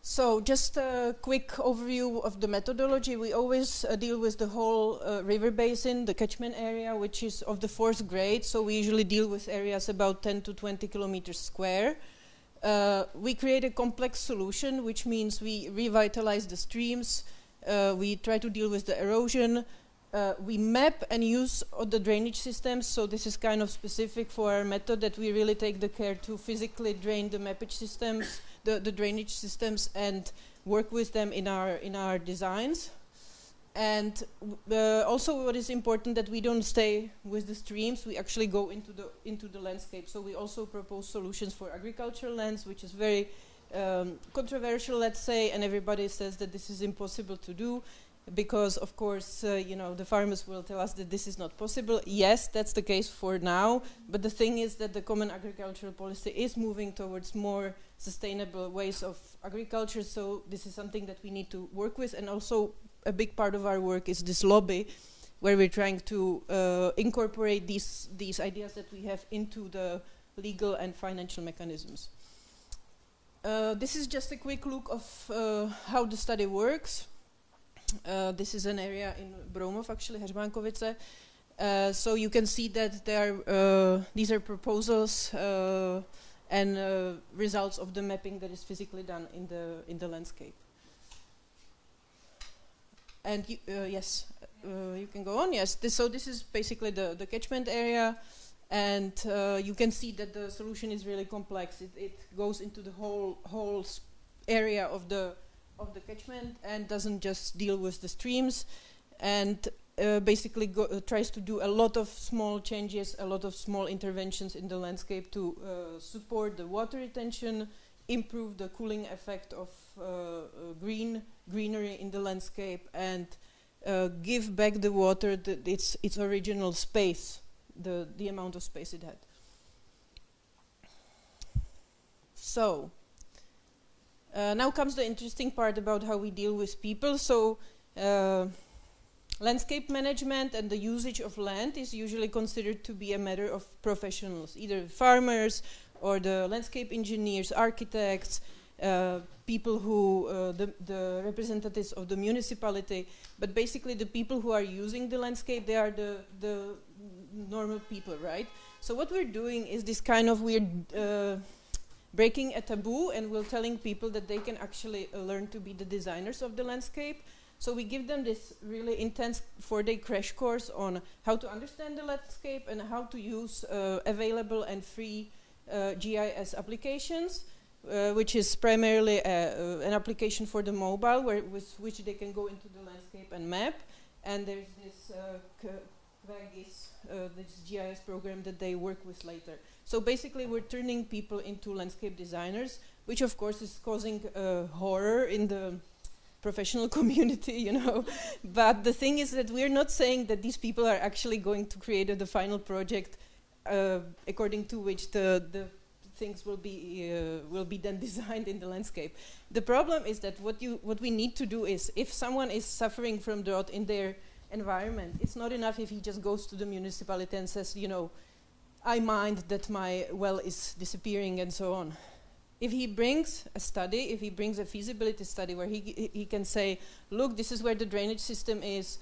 So just a quick overview of the methodology. We always deal with the whole river basin, the catchment area, which is of the 4th grade. So we usually deal with areas about 10 to 20 kilometers square. We create a complex solution, which means we revitalize the streams. We try to deal with the erosion. We map and use the drainage systems, so this is kind of specific for our method, that we really take the care to physically drain the mappage systems, the drainage systems, and work with them in our designs. And also what is important, that we don't stay with the streams, we actually go into the landscape. So we also propose solutions for agricultural lands, which is very controversial, let's say, and everybody says that this is impossible to do. Because of course, the farmers will tell us that this is not possible. Yes, that's the case for now, but the thing is that the common agricultural policy is moving towards more sustainable ways of agriculture, so this is something that we need to work with. And also a big part of our work is this lobby, where we're trying to incorporate these ideas that we have into the legal and financial mechanisms. This is just a quick look of how the study works. This is an area in Bromov, actually, Heřmánkovice. So you can see that these are proposals and results of the mapping that is physically done in the landscape. And yes, you can go on. Yes, so this is basically the catchment area, and you can see that the solution is really complex. It goes into the whole area of the catchment and doesn't just deal with the streams, and basically tries to do a lot of small changes, a lot of small interventions in the landscape to support the water retention, improve the cooling effect of greenery in the landscape, and give back the water its original space, the amount of space it had. So now comes the interesting part about how we deal with people. So landscape management and the usage of land is usually considered to be a matter of professionals, either farmers or the landscape engineers, architects, people who, the representatives of the municipality, but basically the people who are using the landscape, they are the normal people, right? So what we're doing is this kind of weird breaking a taboo, and we're telling people that they can actually learn to be the designers of the landscape. So we give them this really intense 4-day crash course on how to understand the landscape and how to use available and free GIS applications, which is primarily an application for the mobile, with which they can go into the landscape and map. And there's this this GIS program that they work with later. So basically we're turning people into landscape designers, which of course is causing horror in the professional community, you know. But the thing is that we're not saying that these people are actually going to create the final project according to which the things will be then designed in the landscape. The problem is that what we need to do is, if someone is suffering from drought in their environment, it's not enough if he just goes to the municipality and says, you know, I mind that my well is disappearing and so on. if he brings a study, if he brings a feasibility study where he can say, look, this is where the drainage system is,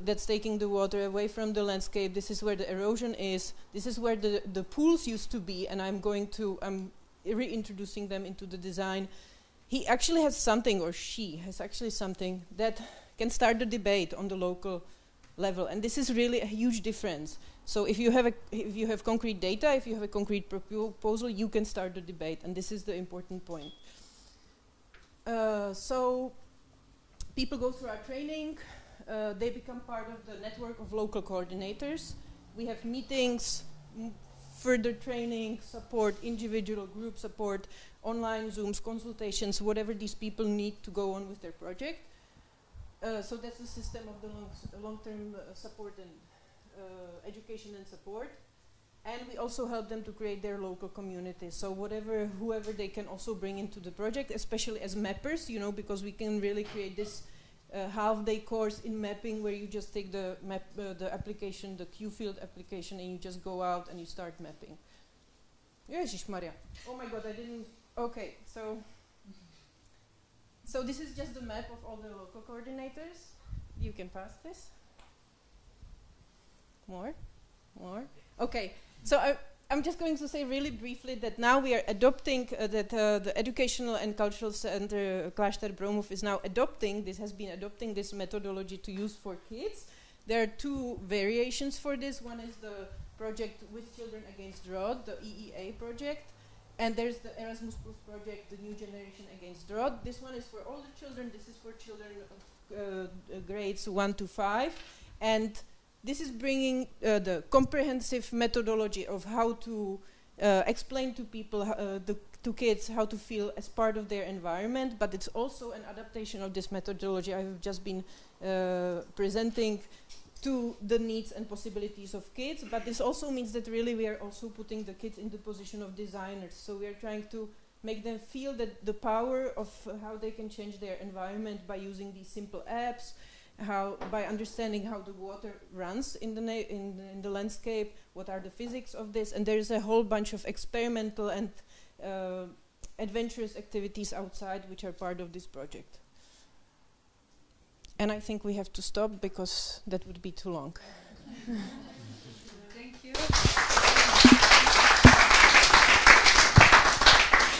that's taking the water away from the landscape, this is where the erosion is, this is where the pools used to be, and I'm reintroducing them into the design. He actually has something, or she has actually something that can start the debate on the local level, and this is really a huge difference. So if you have concrete data, if you have a concrete proposal, you can start the debate, and this is the important point. So people go through our training, they become part of the network of local coordinators. We have meetings, further training, support, individual group support, online Zooms, consultations, whatever these people need to go on with their project. So that's the system of the long-term support and education and support. And we also help them to create their local communities. So whoever they can also bring into the project, especially as mappers, you know, because we can really create this half-day course in mapping where you just take the map, the application, the Q-field application, and you just go out and you start mapping. Ježiš Maria. Oh my God, I didn't. Okay, so this is just the map of all the local coordinators. You can pass this. More. Okay, so I'm just going to say really briefly that now we are adopting, the Educational and Cultural Center Klášter Broumov is now adopting, has been adopting this methodology to use for kids. There are two variations for this. One is the project With Children Against Drought, the EEA project, and there's the Erasmus Plus project, the New Generation Against Drought. This one is for older children, this is for children of grades 1 to 5, and this is bringing the comprehensive methodology of how to explain to people, to kids, how to feel as part of their environment, but it's also an adaptation of this methodology I have just been presenting to the needs and possibilities of kids, but this also means that really we are also putting the kids in the position of designers. So we are trying to make them feel that the power of how they can change their environment by using these simple apps, by understanding how the water runs in the landscape, what are the physics of this, and there is a whole bunch of experimental and adventurous activities outside which are part of this project. And I think we have to stop because that would be too long. Thank you.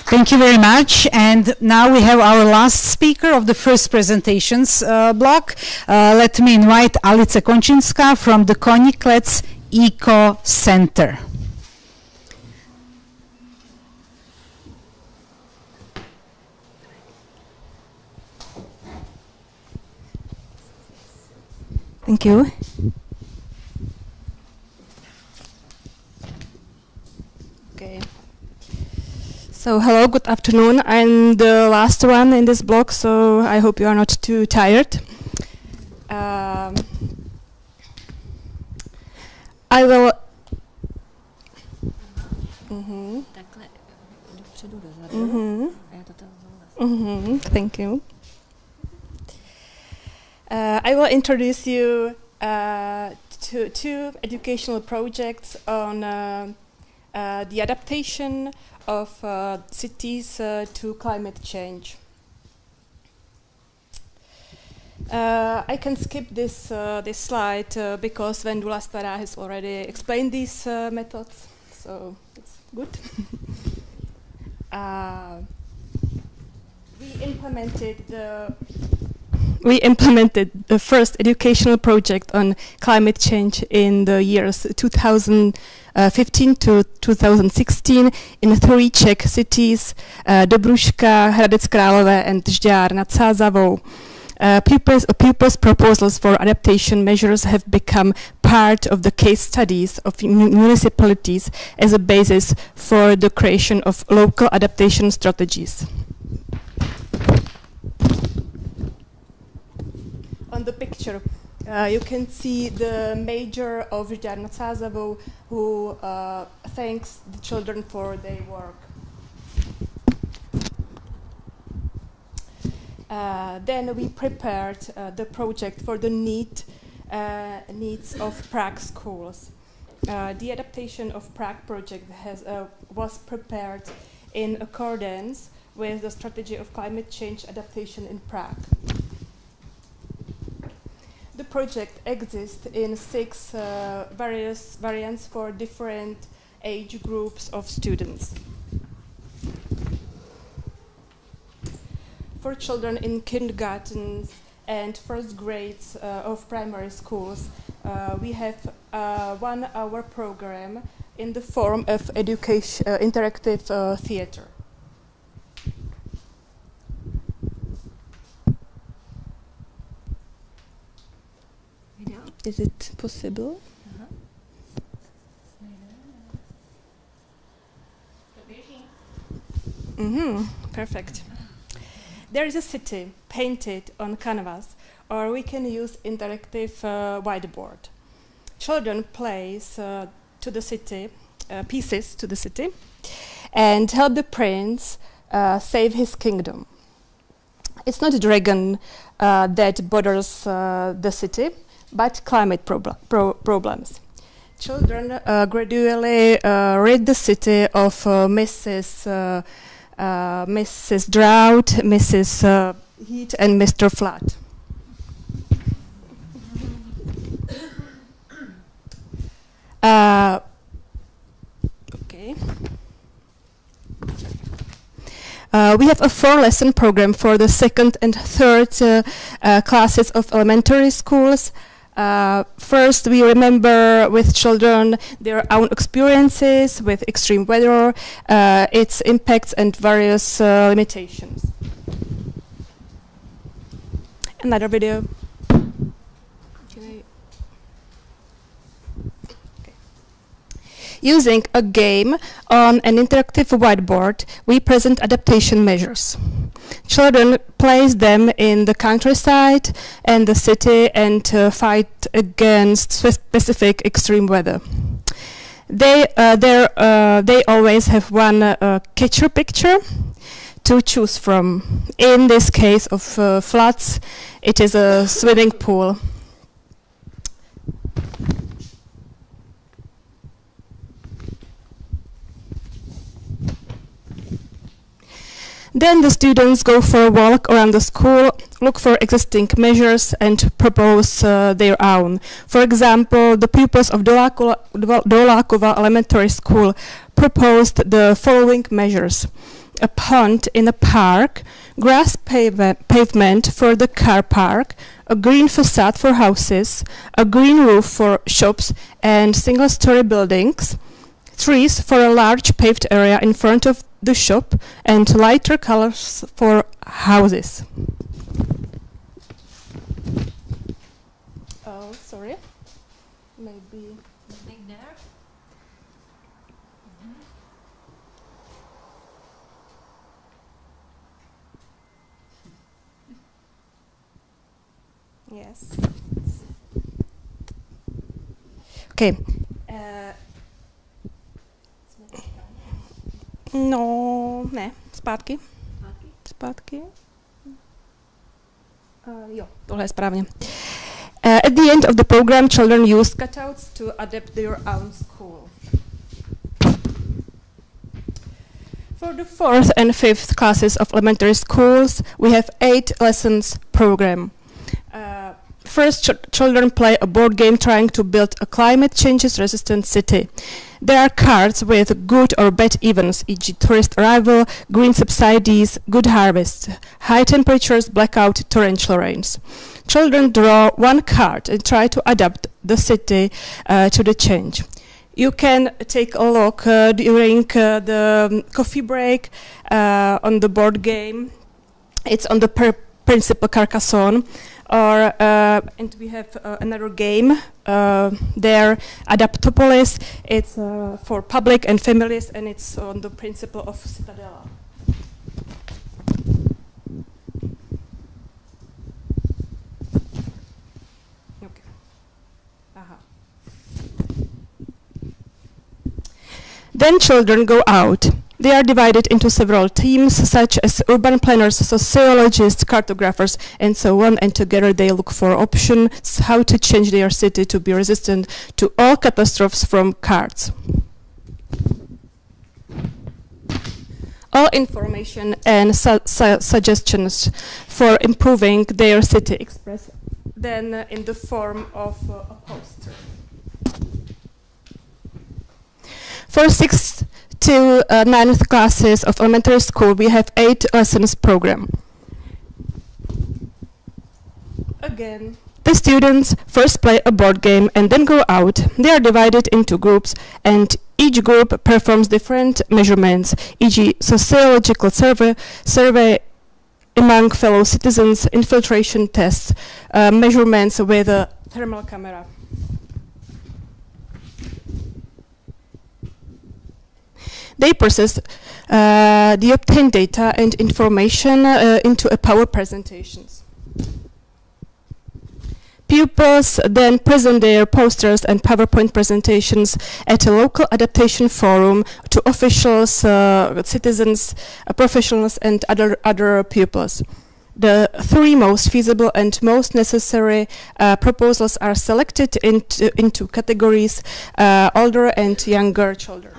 Thank you very much. And now we have our last speaker of the first presentations block. Let me invite Alice Končinska from the Konjiklec Eco Center. Thank you. Okay. So hello, good afternoon. I'm the last one in this block, so I hope you are not too tired. I will. Thank you. I will introduce you to two educational projects on the adaptation of cities to climate change. I can skip this slide because Vendula Stara has already explained these methods, so it's good. We implemented the first educational project on climate change in the years 2015 to 2016 in 3 Czech cities, Dobruška, Hradec Králové and Žďár nad Sázavou. Pupils' proposals for adaptation measures have become part of the case studies of municipalities as a basis for the creation of local adaptation strategies. On the picture, you can see the mayor of Žďár nad Sázavou who thanks the children for their work. Then we prepared the project for the needs of Prague schools. The adaptation of Prague project was prepared in accordance with the strategy of climate change adaptation in Prague. The project exists in 6 various variants for different age groups of students. For children in kindergartens and first grades of primary schools, we have a 1-hour program in the form of education, interactive theater. Is it possible? Perfect. There is a city painted on canvas, or we can use interactive whiteboard. Children place to the city pieces to the city and help the prince save his kingdom. It's not a dragon that bothers the city, but climate problems. Children gradually rid the city of Mrs. Drought, Mrs. Heat, and Mr. Flood. Okay. We have a 4-lesson program for the 2nd and 3rd classes of elementary schools. First, we remember with children their own experiences with extreme weather, its impacts and various limitations. Another video. Using a game on an interactive whiteboard, we present adaptation measures. Children place them in the countryside and the city and fight against specific extreme weather. They always have one catcher picture to choose from. In this case of floods, it is a swimming pool. Then the students go for a walk around the school, look for existing measures and propose their own. For example, the pupils of Dolakova Elementary School proposed the following measures: a pond in a park, grass pavement for the car park, a green facade for houses, a green roof for shops and single-story buildings, trees for a large paved area in front of the shop, and lighter colors for houses. Oh, sorry. Maybe nothing there. Yes. Okay. No, ne, zpátky. Zpátky. Jo, tohle je správně. At the end of the program, children use cutouts to adapt their own school. For the 4th and 5th classes of elementary schools, we have 8 lessons program. First, children play a board game trying to build a climate changes resistant city. There are cards with good or bad events, e.g. tourist arrival, green subsidies, good harvest, high temperatures, blackout, torrential rains. Children draw one card and try to adapt the city to the change. You can take a look during the coffee break on the board game. It's on the principal Carcassonne. And we have another game there, Adaptopolis. It's for public and families, and it's on the principle of Citadella. Okay. Then children go out. They are divided into several teams, such as urban planners, sociologists, cartographers, and so on, and together they look for options how to change their city to be resistant to all catastrophes from cards. all information and suggestions for improving their city express then in the form of a poster. For 6th to 9th classes of elementary school, we have 8 lessons program. Again, the students first play a board game and then go out. They are divided into groups, and each group performs different measurements, e.g. sociological survey among fellow citizens, infiltration tests, measurements with a thermal camera. They process the obtained data and information into a power presentations. Pupils then present their posters and PowerPoint presentations at a local adaptation forum to officials, citizens, professionals, and other pupils. The 3 most feasible and most necessary proposals are selected into categories: older and younger children.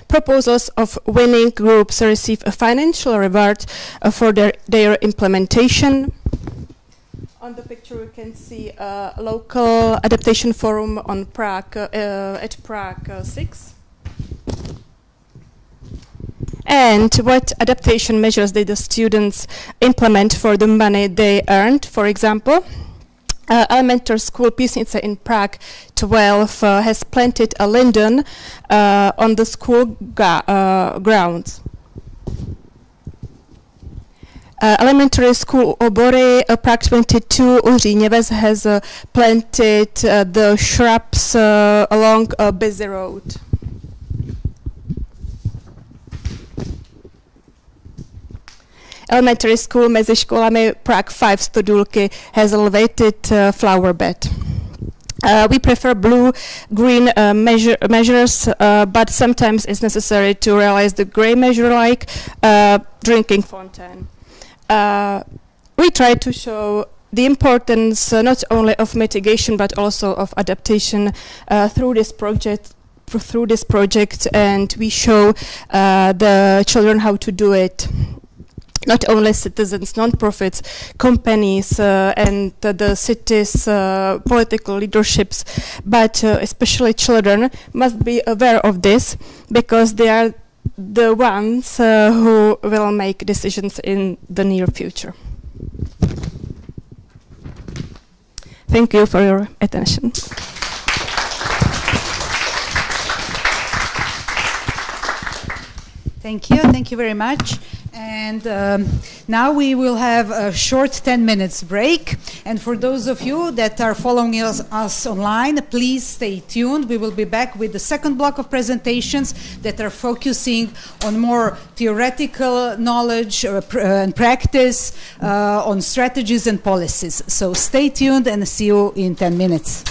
Proposals of winning groups receive a financial reward for their implementation. On the picture you can see a local adaptation forum on Prague, at Prague 6. And what adaptation measures did the students implement for the money they earned? For example, elementary school Písnice in Prague 12 has planted a linden on the school grounds. Elementary school Obory, Prague 22, Uříněvec has planted the shrubs along a busy road. Elementary school mezi školami Prague 5 Stodulky has elevated flower bed. We prefer blue-green measures, but sometimes it's necessary to realize the gray measure like drinking fountain. We try to show the importance not only of mitigation but also of adaptation through this project, and we show the children how to do it. Not only citizens, non-profits, companies, and the city's political leaderships, but especially children must be aware of this, because they are the ones who will make decisions in the near future. Thank you for your attention. Thank you very much. And now we will have a short 10 minutes break. And for those of you that are following us online, please stay tuned. We will be back with the second block of presentations that are focusing on more theoretical knowledge and practice on strategies and policies. So stay tuned and see you in 10 minutes.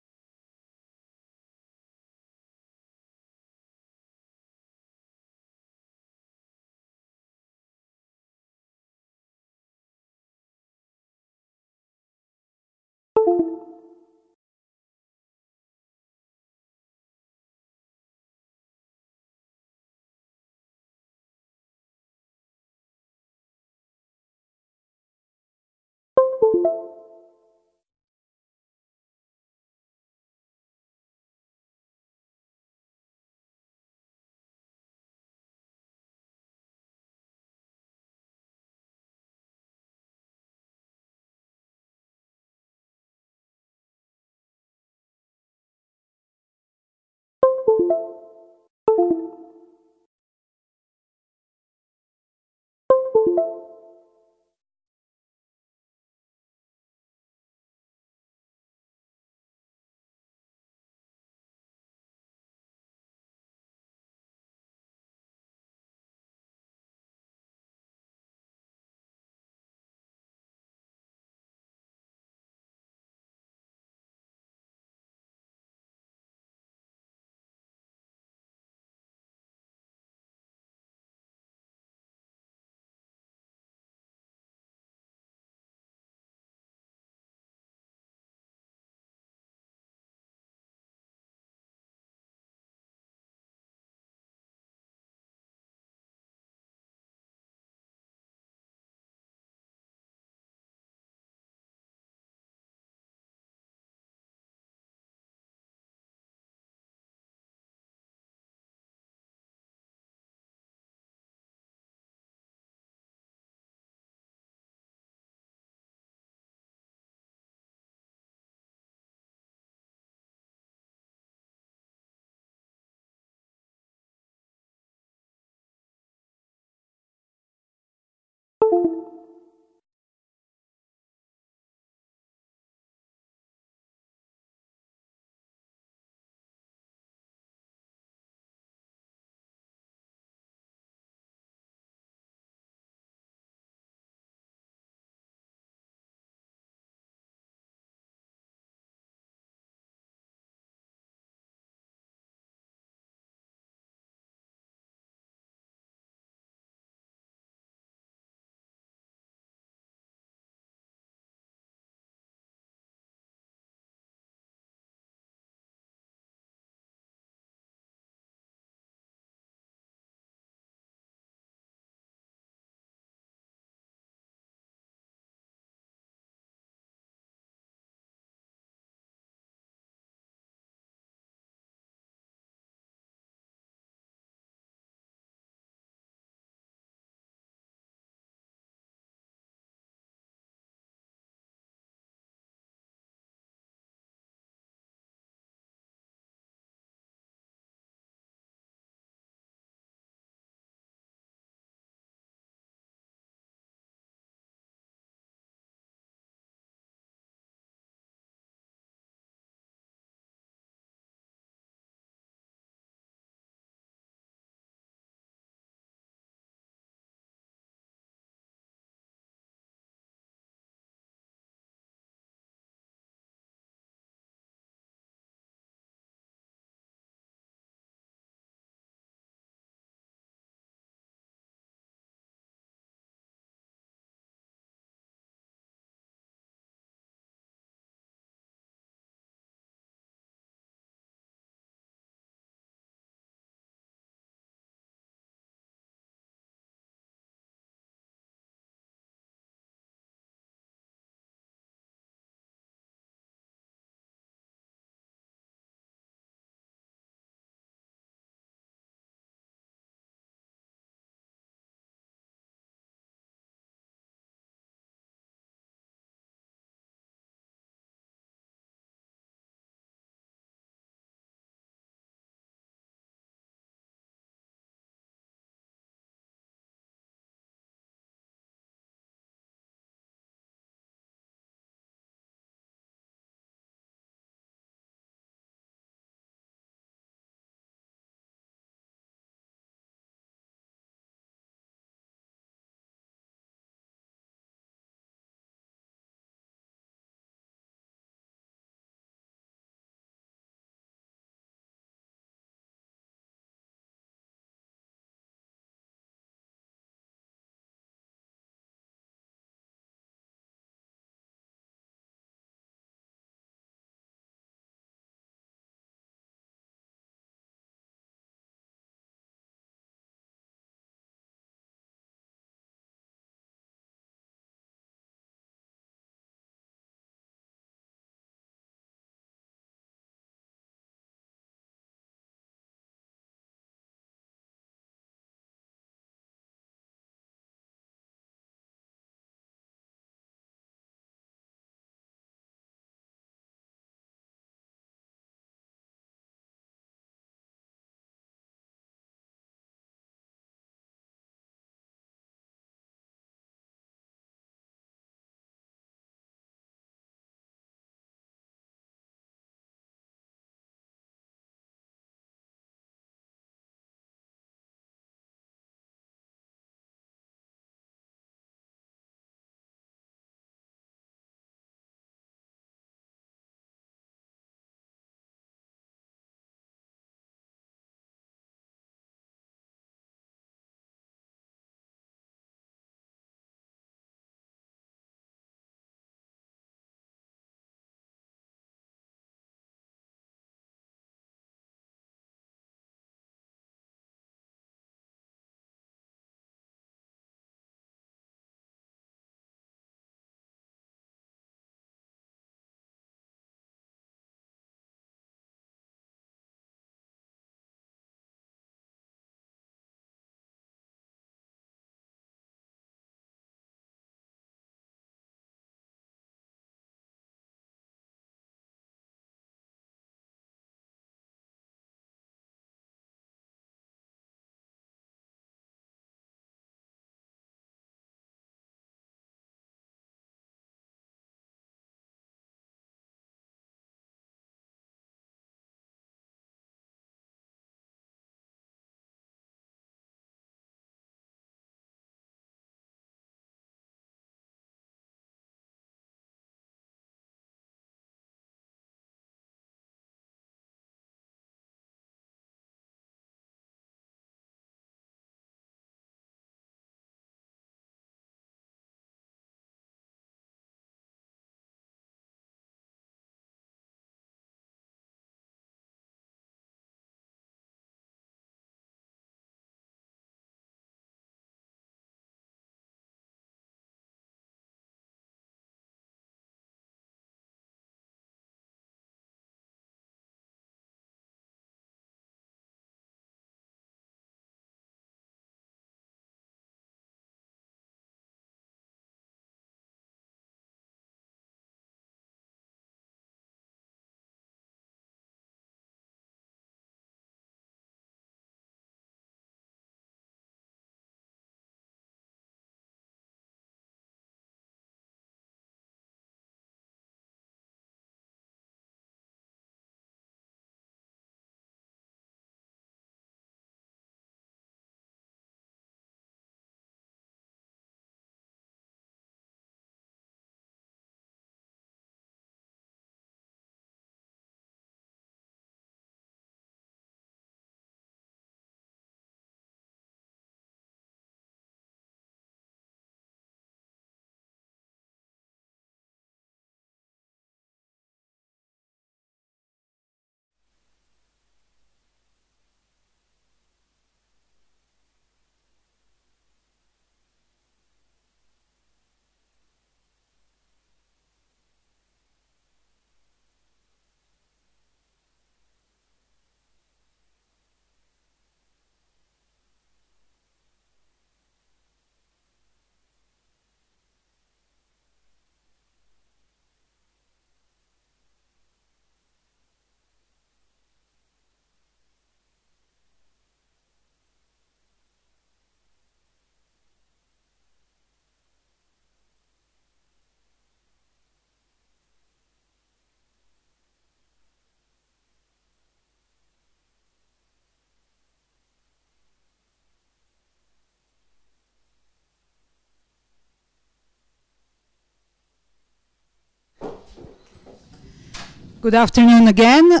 Good afternoon again.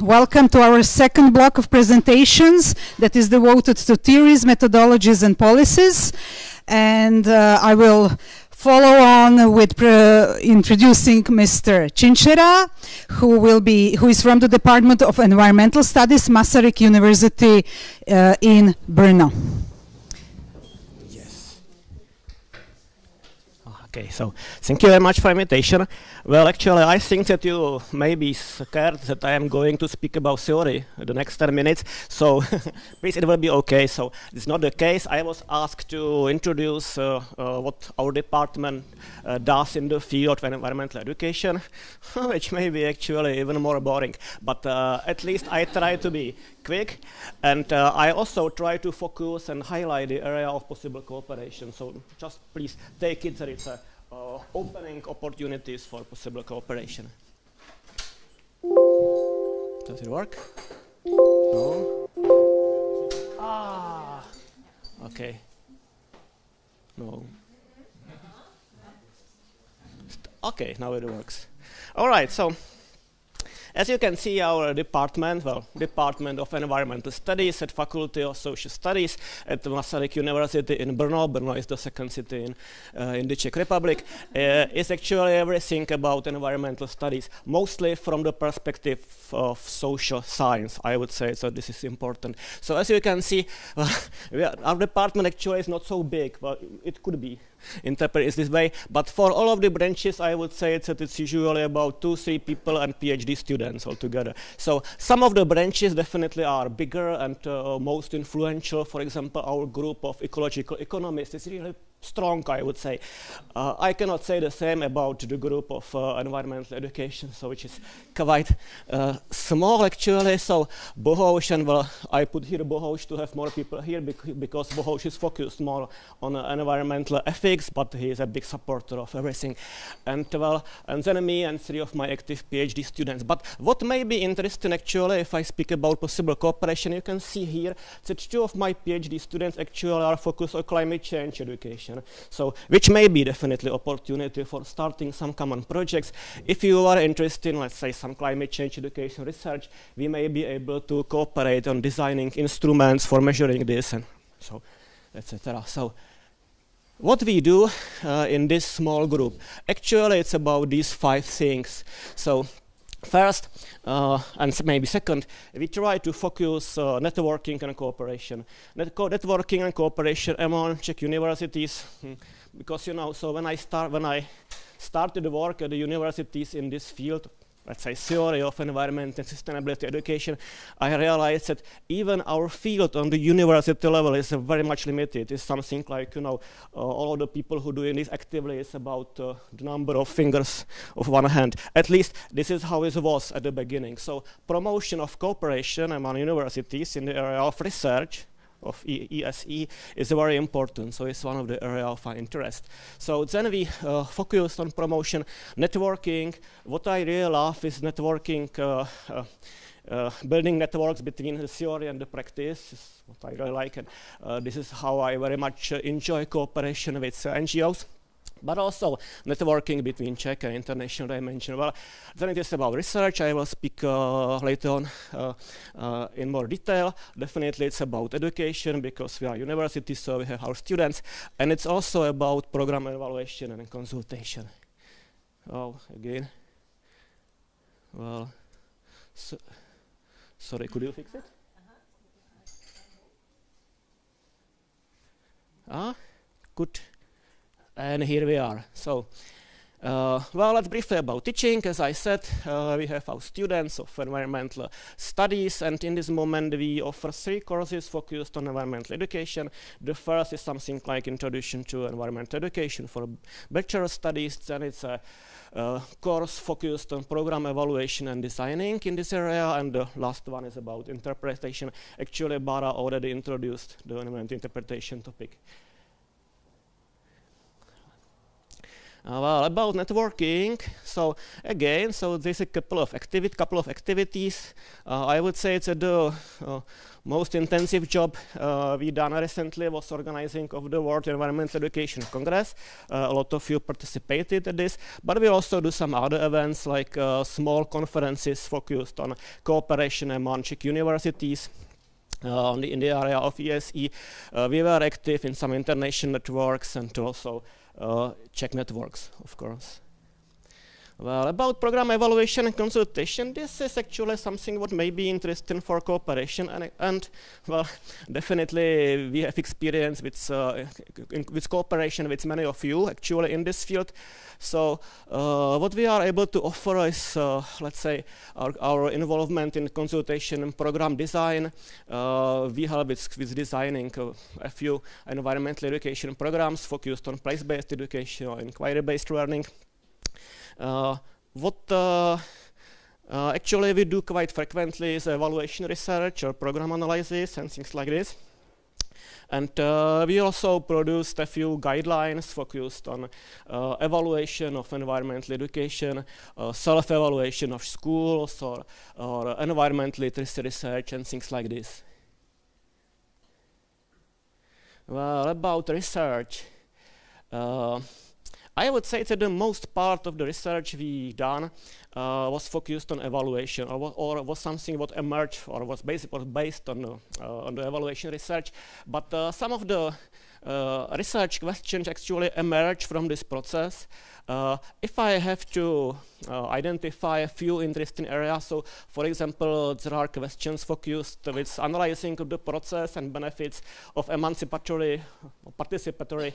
Welcome to our second block of presentations that is devoted to theories, methodologies, and policies. And I will follow on with introducing Mr. Cinchera, who is from the Department of Environmental Studies, Masaryk University in Brno. Okay, so thank you very much for invitation. Well, actually, I think that you may be scared that I am going to speak about theory the next 10 minutes. So please, it will be okay. So it's not the case. I was asked to introduce what our department does in the field of environmental education, which may be actually even more boring. But at least I try to be quick, and I also try to focus and highlight the area of possible cooperation. So just please take it that it's opening opportunities for possible cooperation. Does it work? No? Ah, okay. No. Okay, now it works. All right, so as you can see, our department, well, Department of Environmental Studies at Faculty of Social Studies at Masaryk University in Brno. Brno is the second city in the Czech Republic. Is actually everything about environmental studies, mostly from the perspective of social science, I would say. So this is important. So as you can see, our department actually is not so big, but it could be interpreted this way, but for all of the branches, I would say that it's usually about 2-3 people and PhD students altogether. So some of the branches definitely are bigger and most influential. For example, our group of ecological economists is really strong, I would say. I cannot say the same about the group of environmental education, so which is quite small actually. So Bohouš, and well, I put here Bohouš to have more people here because Bohouš is focused more on environmental ethics, but he is a big supporter of everything. And well, and then me and 3 of my active PhD students. But what may be interesting actually, if I speak about possible cooperation, you can see here that 2 of my PhD students actually are focused on climate change education. So, which may be definitely opportunity for starting some common projects. If you are interested in, let's say, some climate change education research, we may be able to cooperate on designing instruments for measuring this, and so, etc. So, what we do in this small group, actually, it's about these 5 things. So, first, and maybe second, we try to focus networking and cooperation. Networking and cooperation among Czech universities, because so when I started to work at the universities in this field, let's say theory of environment and sustainability education, I realized that even our field on the university level is very much limited. It's something like, all of the people who do this actively is about the number of fingers of one hand. At least this is how it was at the beginning. So promotion of cooperation among universities in the area of research, of ESE, is very important. So it's one of the areas of our interest. So then we focused on promotion, networking. What I really love is networking, building networks between the theory and the practice is what I really like. And this is how I very much enjoy cooperation with NGOs. But also networking between Czech and international dimension. Well, then it is about research. I will speak later on in more detail. Definitely it's about education because we are universities, so we have our students. And it's also about program evaluation and consultation. Oh, again. Well, sorry, could you fix it? Good. And here we are. So, well, let's briefly about teaching. As I said, we have our students of environmental studies, and in this moment we offer 3 courses focused on environmental education. The first is something like Introduction to Environmental Education for bachelor studies. Then it's a course focused on program evaluation and designing in this area, and the last one is about interpretation. Actually, Bara already introduced the environmental interpretation topic. Well, about networking, so again, so there's a couple of activities. I would say it's the most intensive job we done recently was organizing of the World Environmental Education Congress. A lot of you participated in this, but we also do some other events like small conferences focused on cooperation among Czech universities. In the area of ESE, we were active in some international networks and also Czech networks, of course. Well, about program evaluation and consultation, this is actually something what may be interesting for cooperation, and well, definitely we have experience with cooperation with many of you actually in this field. So what we are able to offer is, let's say, our involvement in consultation and program design. We help with designing a few environmental education programs focused on place-based education or inquiry-based learning. What actually we do quite frequently is evaluation research or program analysis and things like this. And we also produced a few guidelines focused on evaluation of environmental education, self-evaluation of schools, or environmental literacy research and things like this. Well, about research. I would say that the most part of the research we done was focused on evaluation, or was something what emerged, or was based on the evaluation research. But some of the research questions actually emerge from this process. If I have to identify a few interesting areas, so for example, there are questions focused with analyzing the process and benefits of emancipatory, participatory,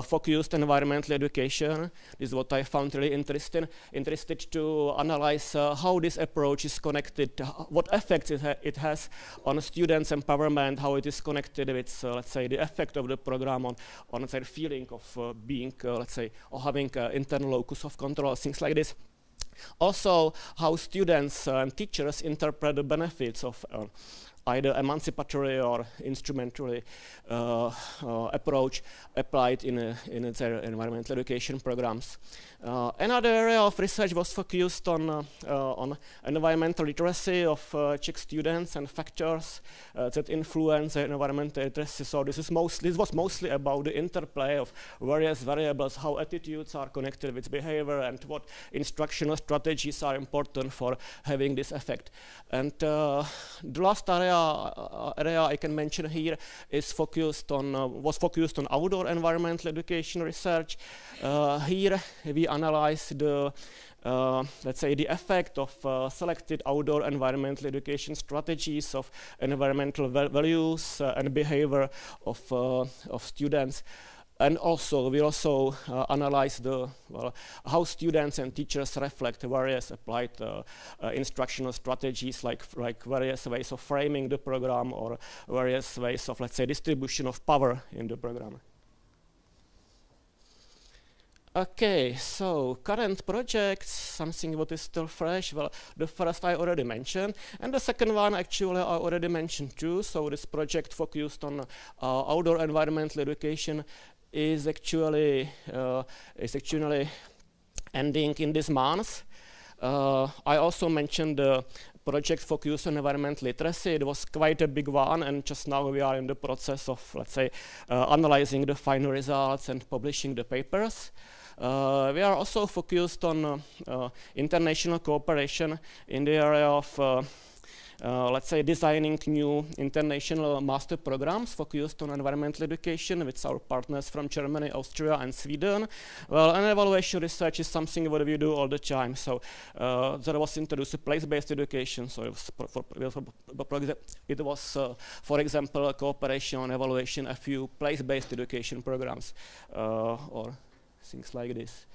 focused environmental education. This is what I found really interesting. Interested to analyze how this approach is connected, what effects it has on students' empowerment, how it is connected with, let's say, the effect of the program on their feeling of being, let's say, or having internal locus of control, things like this. Also, how students and teachers interpret the benefits of either emancipatory or instrumentally approach applied in their environmental education programs. Another area of research was focused on environmental literacy of Czech students and factors that influence environmental literacy. So this was mostly about the interplay of various variables, how attitudes are connected with behavior, and what instructional strategies are important for having this effect. And the last area I can mention here is was focused on outdoor environmental education research. Here we analyze the let's say the effect of selected outdoor environmental education strategies of environmental values and behavior of students. And also, we also analyze how students and teachers reflect various applied instructional strategies, like various ways of framing the program or various ways of, let's say, distribution of power in the program. Okay, so current projects, something what is still fresh. Well, the first I already mentioned, and the second one actually I already mentioned too. So this project focused on outdoor environmental education is actually ending in this month. I also mentioned the project focused on environmental literacy. It was quite a big one, and just now we are in the process of, let's say, analyzing the final results and publishing the papers. We are also focused on international cooperation in the area of let's say, designing new international master programs focused on environmental education with our partners from Germany, Austria, and Sweden. Well, and evaluation research is something what we do all the time. So there was introduced a place-based education. So it was, for example, a cooperation on evaluation a few place-based education programs or things like this.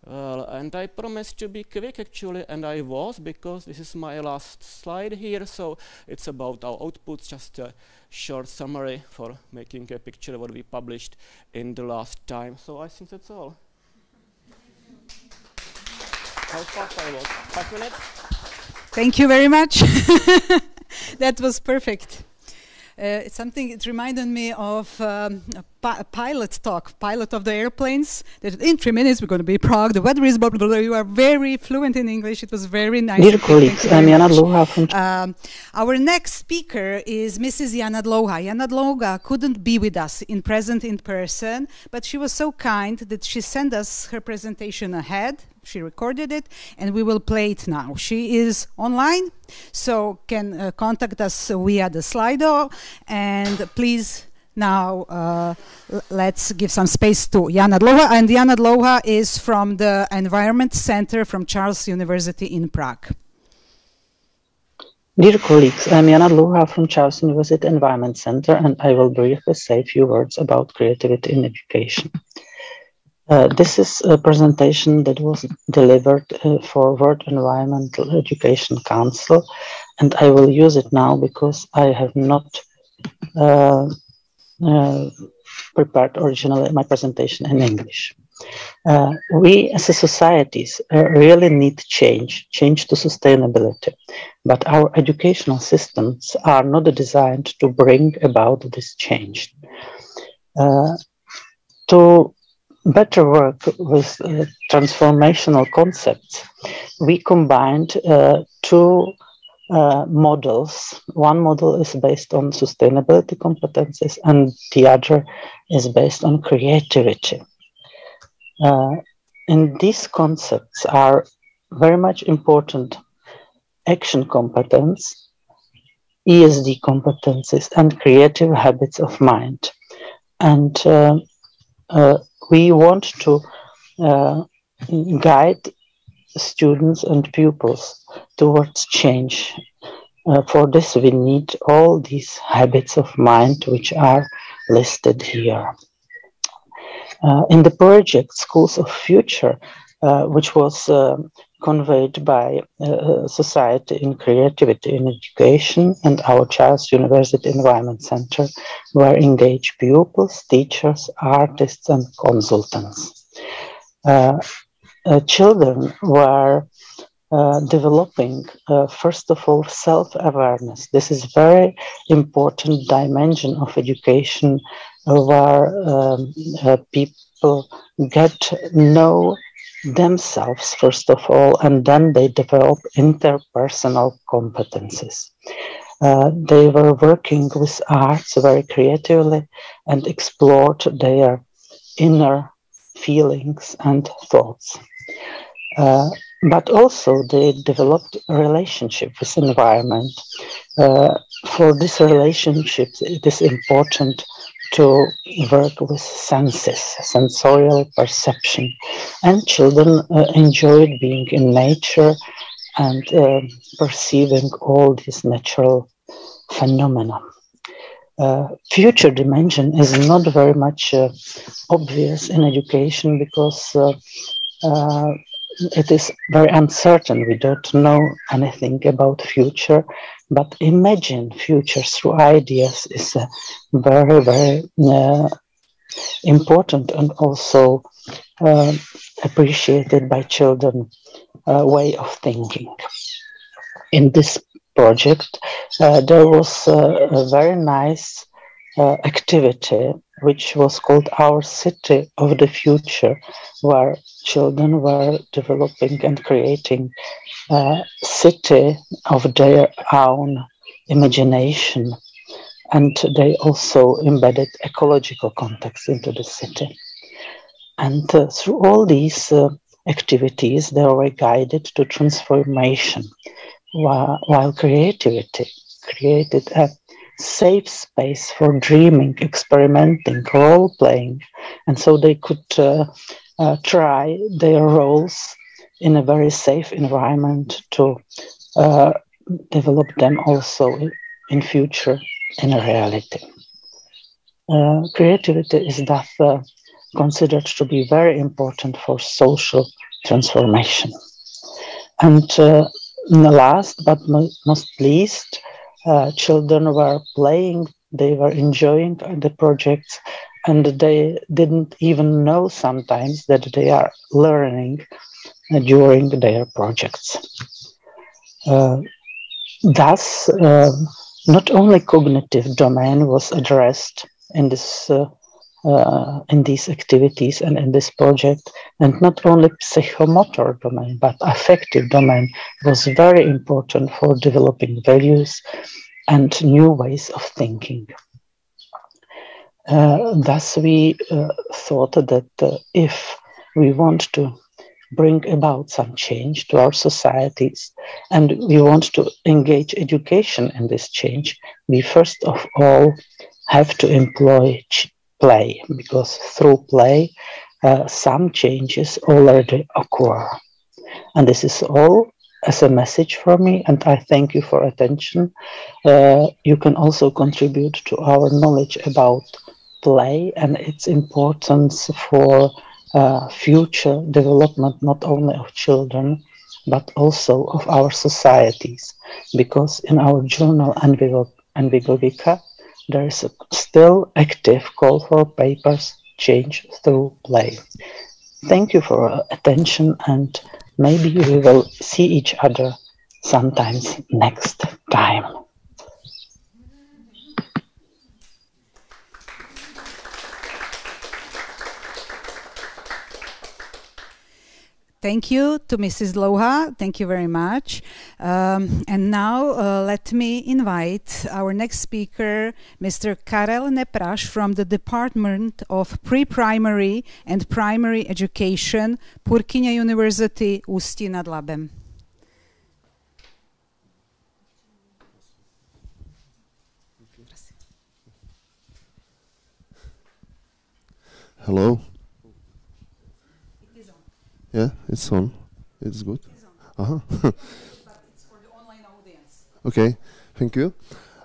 And I promised to be quick actually, and I was, because this is my last slide here. So it's about our outputs, just a short summary for making a picture of what we published in the last time. So I think that's all. How fast I was? 5 minutes? Thank you very much. That was perfect. It reminded me of pilot talk, pilot of the airplanes. That in 3 minutes we're going to be Prague. The weather is blah, blah, blah. You are very fluent in English. It was very nice. Dear colleagues, I'm Jana Dlouhá from... Our next speaker is Mrs. Jana Dlouhá. Jana Dlouhá couldn't be with us in person, but she was so kind that she sent us her presentation ahead. She recorded it, and we will play it now. She is online, so can contact us via the Slido. And please, now let's give some space to Jana Dlouhá. And Jana Dlouhá is from the Environment Center from Charles University in Prague. Dear colleagues, I'm Jana Dlouhá from Charles University Environment Center, and I will briefly say a few words about creativity in education. This is a presentation that was delivered for World Environmental Education Council, and I will use it now because I have not prepared originally my presentation in English. We as a societies really need change to sustainability, but our educational systems are not designed to bring about this change. To better work with transformational concepts, we combined two models. One model is based on sustainability competences, and the other is based on creativity. And these concepts are very much important: action competence, ESD competences, and creative habits of mind. And we want to guide students and pupils towards change. For this, we need all these habits of mind which are listed here. In the project Schools of Future, which was conveyed by Society in Creativity in Education and our Charles University Environment Center, were engaged pupils, teachers, artists, and consultants. Children were developing, first of all, self-awareness. This is a very important dimension of education, where people get to know themselves, first of all, and then they develop interpersonal competences. They were working with arts very creatively and explored their inner feelings and thoughts. But also they developed a relationship with environment. For this relationship, it is important to work with senses, sensorial perception. And children enjoyed being in nature and perceiving all these natural phenomena. Future dimension is not very much obvious in education because it is very uncertain. We don't know anything about future, but imagine future through ideas is a very, very important and also appreciated by children way of thinking. In this project, there was a very nice activity which was called Our City of the Future, where children were developing and creating a city of their own imagination, and they also embedded ecological context into the city. And through all these activities, they were guided to transformation, while creativity created a safe space for dreaming, experimenting, role-playing, and so they could try their roles in a very safe environment to develop them also in future in a reality. Creativity is thus considered to be very important for social transformation. And last but not least, children were playing, they were enjoying the projects, and they didn't even know sometimes that they are learning during their projects. Thus, not only cognitive domain was addressed in this in these activities and in this project, and not only psychomotor domain but affective domain was very important for developing values and new ways of thinking. Thus we thought that if we want to bring about some change to our societies and we want to engage education in this change, we first of all have to employ play, because through play some changes already occur. And this is all as a message for me, and I thank you for attention. You can also contribute to our knowledge about play and its importance for future development, not only of children, but also of our societies. Because in our journal Envigogika, there is a still active call for papers change through play. Thank you for attention, and maybe we will see each other sometimes next time. Thank you to Mrs. Louha. Thank you very much. And now let me invite our next speaker, Mr. Karel Nepraš from the Department of Pre-Primary and Primary Education, Purkyně University, Ústí nad Labem. Hello. Yeah, it's on. It's good. Uh-huh. But it's for the online audience. Okay, thank you.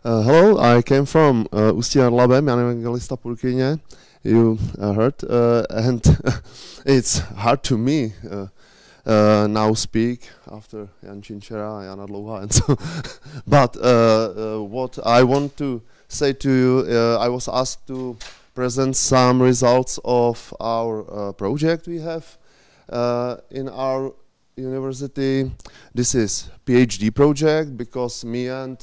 Hello, I came from Ústí nad Labem, I'm evangelista Purkyně. You heard, and it's hard to me now speak after Jan Chinchera, Jana Dlouhá, and so. But what I want to say to you, I was asked to present some results of our project we have in our university. This is PhD project because me and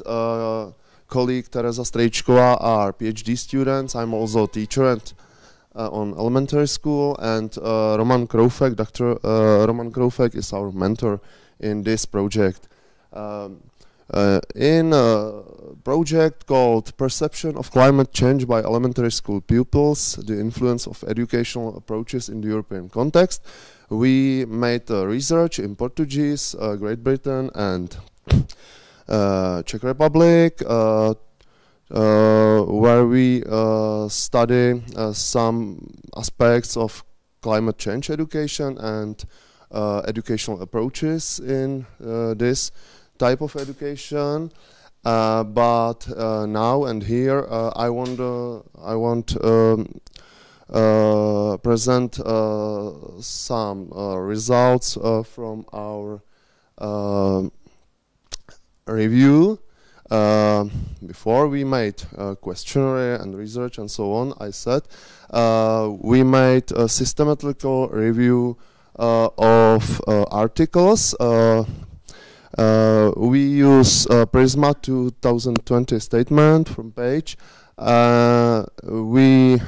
colleague Teresa Strejčková are PhD students. I'm also a teacher at, on elementary school, and Roman Kroufek, Dr. Roman Kroufek is our mentor in this project. In a project called Perception of Climate Change by Elementary School Pupils, the Influence of Educational Approaches in the European Context, we made research in Portuguese, Great Britain and Czech Republic, where we study some aspects of climate change education and educational approaches in this type of education. But now and here I want present some results from our review. Before we made a questionnaire and research and so on, I said we made a systematical review of articles. We use Prisma 2020 statement from page. We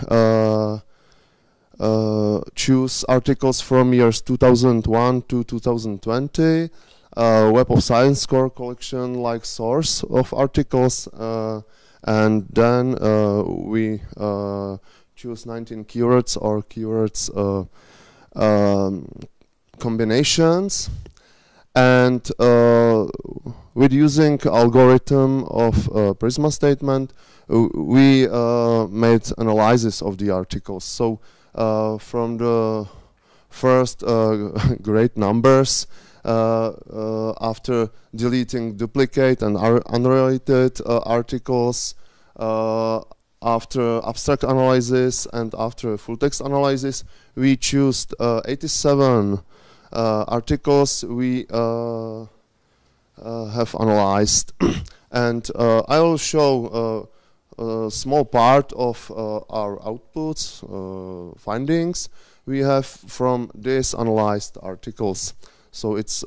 choose articles from years 2001 to 2020. Web of Science score collection like source of articles, and then we choose 19 keywords or keywords combinations, and with using algorithm of Prisma statement, we made analysis of the articles. So from the first great numbers, after deleting duplicate and unrelated articles, after abstract analysis and after full text analysis, we choose 87 articles we have analyzed. And I will show a small part of our outputs, findings we have from these analyzed articles. So it's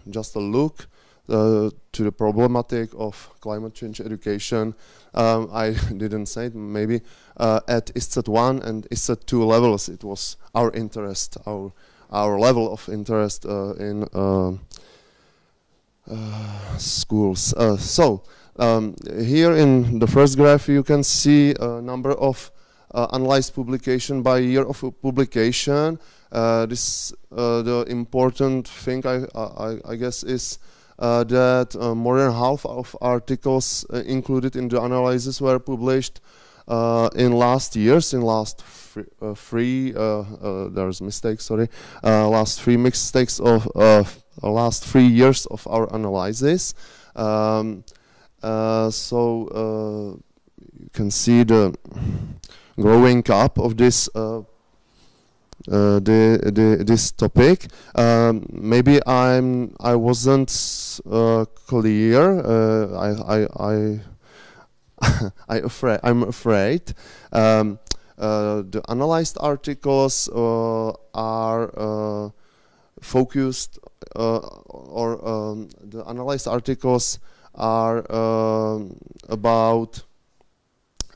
just a look to the problematic of climate change education. I didn't say it, maybe at ISTSET 1 and ISTSET 2 levels it was our interest, our level of interest in schools. Here in the first graph you can see a number of analyzed publication by year of publication. The important thing I guess is that more than half of articles included in the analysis were published in last years, in last there's mistakes, sorry, last three mistakes of last 3 years of our analysis. You can see the growing up of this this topic. Maybe I wasn't clear. I'm afraid. The analyzed articles are focused, or the analyzed articles are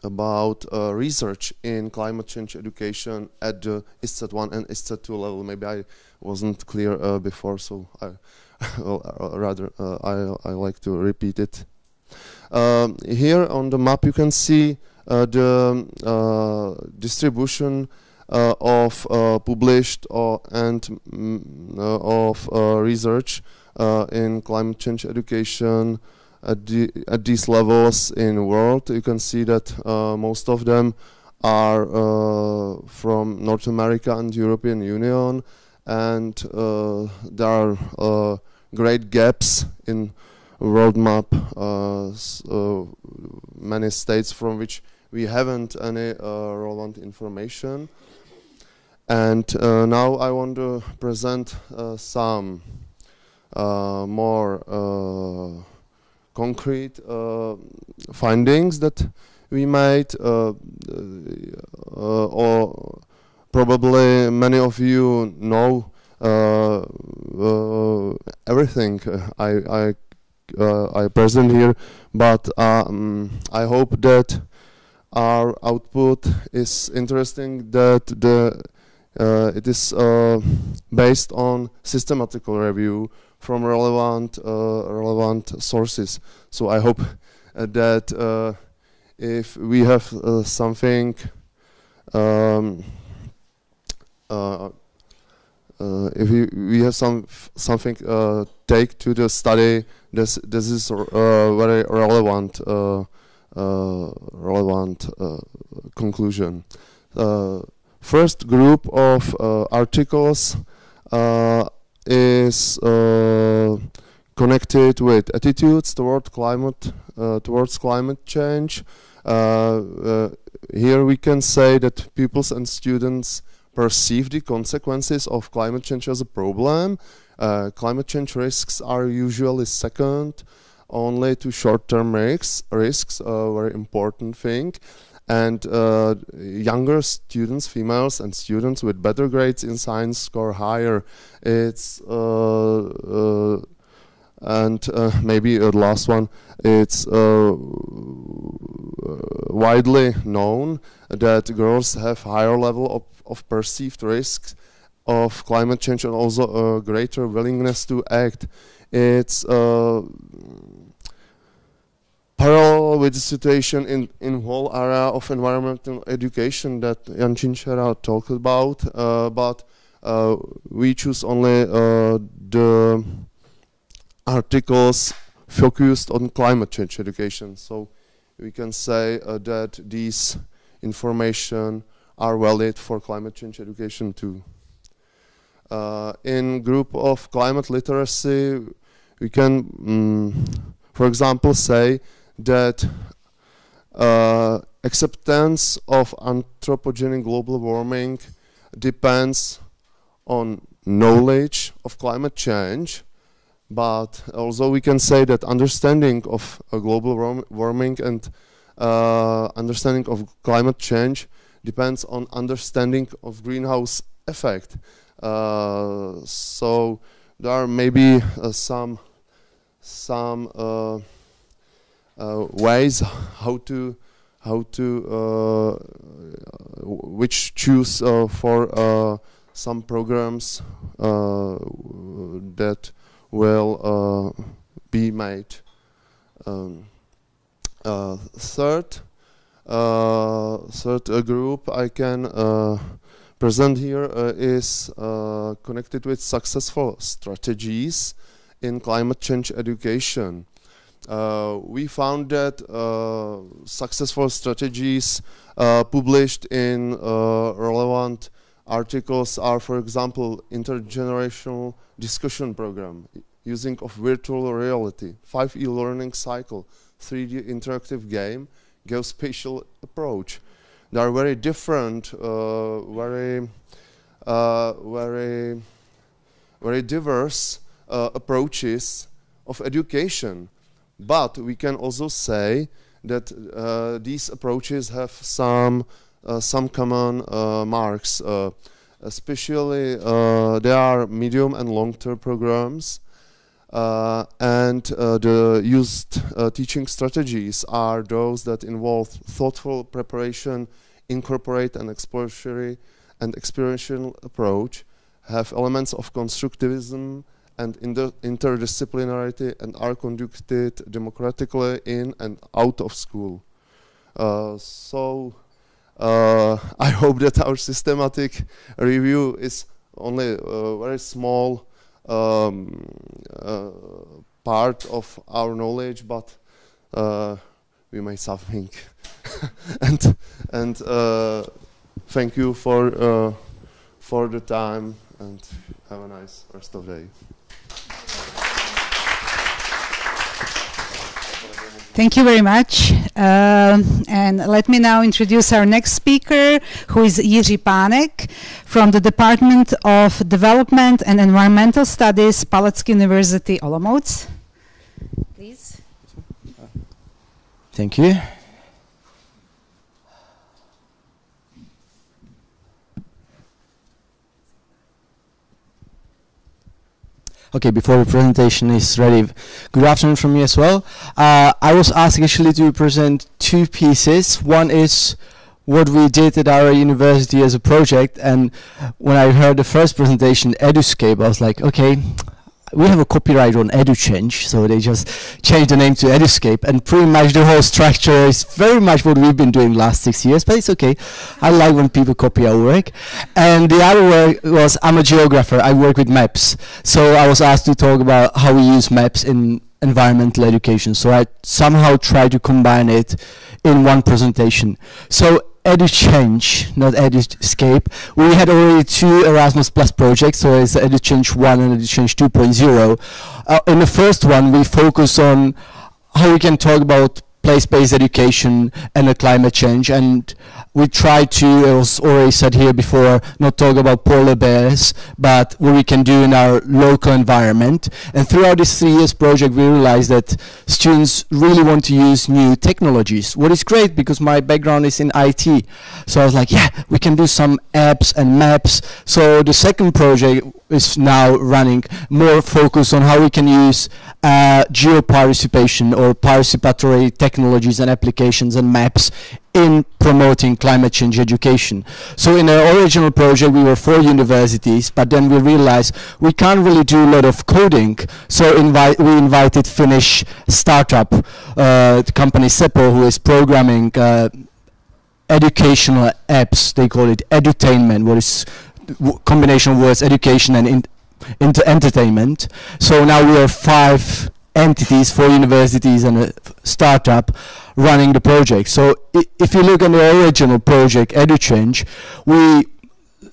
about research in climate change education at the ISTSET 1 and ISTSET 2 level. Maybe I wasn't clear before, so I like to repeat it. Here on the map you can see the distribution of published and of research in climate change education at these levels in the world. You can see that most of them are from North America and European Union, and there are great gaps in world map, many states from which we haven't any relevant information. And now I want to present some more concrete findings that we made, or probably many of you know everything I present here, but I hope that our output is interesting, that it is based on systematical review from relevant sources. So I hope that if we have something, if we have something take to the study, this is very relevant conclusion. First group of articles is connected with attitudes towards climate change. Here we can say that pupils and students perceive the consequences of climate change as a problem. Climate change risks are usually second only to short-term risks, a very important thing. And younger students, females and students with better grades in science score higher. It's and maybe the last one, it's widely known that girls have higher level of perceived risks of climate change and also a greater willingness to act. It's parallel with the situation in whole area of environmental education that Jan Chinchera talked about, but we choose only the articles focused on climate change education. So we can say that these information are valid for climate change education too. In group of climate literacy, we can, for example, say that acceptance of anthropogenic global warming depends on knowledge of climate change, but also we can say that understanding of global warming and understanding of climate change depends on understanding of greenhouse effect. So there are maybe some some ways which choose for some programs that will be made. Third group I can present here is connected with successful strategies in climate change education. We found that successful strategies published in relevant articles are, for example, intergenerational discussion program, using of virtual reality, 5E learning cycle, 3D interactive game, geospatial approach. They are very different, very diverse approaches of education. But we can also say that these approaches have some common marks. Especially, there are medium and long-term programs, and the used teaching strategies are those that involve thoughtful preparation, incorporate an exploratory and experiential approach, have elements of constructivism and interdisciplinarity, and are conducted democratically in and out of school. I hope that our systematic review is only a very small part of our knowledge, but we may something. and thank you for the time, and have a nice rest of the day. Thank you very much. And let me now introduce our next speaker, who is Jiří Pánek from the Department of Development and Environmental Studies, Palacký University, Olomouc. Please. Thank you. Okay, before the presentation is ready, good afternoon from me as well. I was asked actually to present two pieces. One is what we did at our university as a project, and when I heard the first presentation, EduScape, I was like, okay, we have a copyright on EduChange, so they just changed the name to EduScape, and pretty much the whole structure is very much what we've been doing last 6 years, but it's okay. I like when people copy our work. And the other work was, I'm a geographer, I work with maps, so I was asked to talk about how we use maps in environmental education, so I somehow try to combine it in one presentation. So EduChange, not EduScape. We had already 2 Erasmus Plus projects, so it's EduChange 1 and EduChange 2.0. In the first one, we focus on how we can talk about place-based education and climate change, and we try to, it was already said here before, not talk about polar bears, but what we can do in our local environment. And throughout this 3 years project, we realized that students really want to use new technologies. What is great, because my background is in IT. So I was like, yeah, we can do some apps and maps. So the second project is now running, more focus on how we can use geo-participation or participatory technologies and applications and maps in promoting climate change education. So in our original project we were 4 universities, but then we realized we can't really do a lot of coding, so we invited Finnish startup, the company Seppo, who is programming educational apps. They call it edutainment, what is combination of words education and entertainment. So now we are 5 entities, 4 universities and a startup running the project. So if you look at the original project, EduChange, we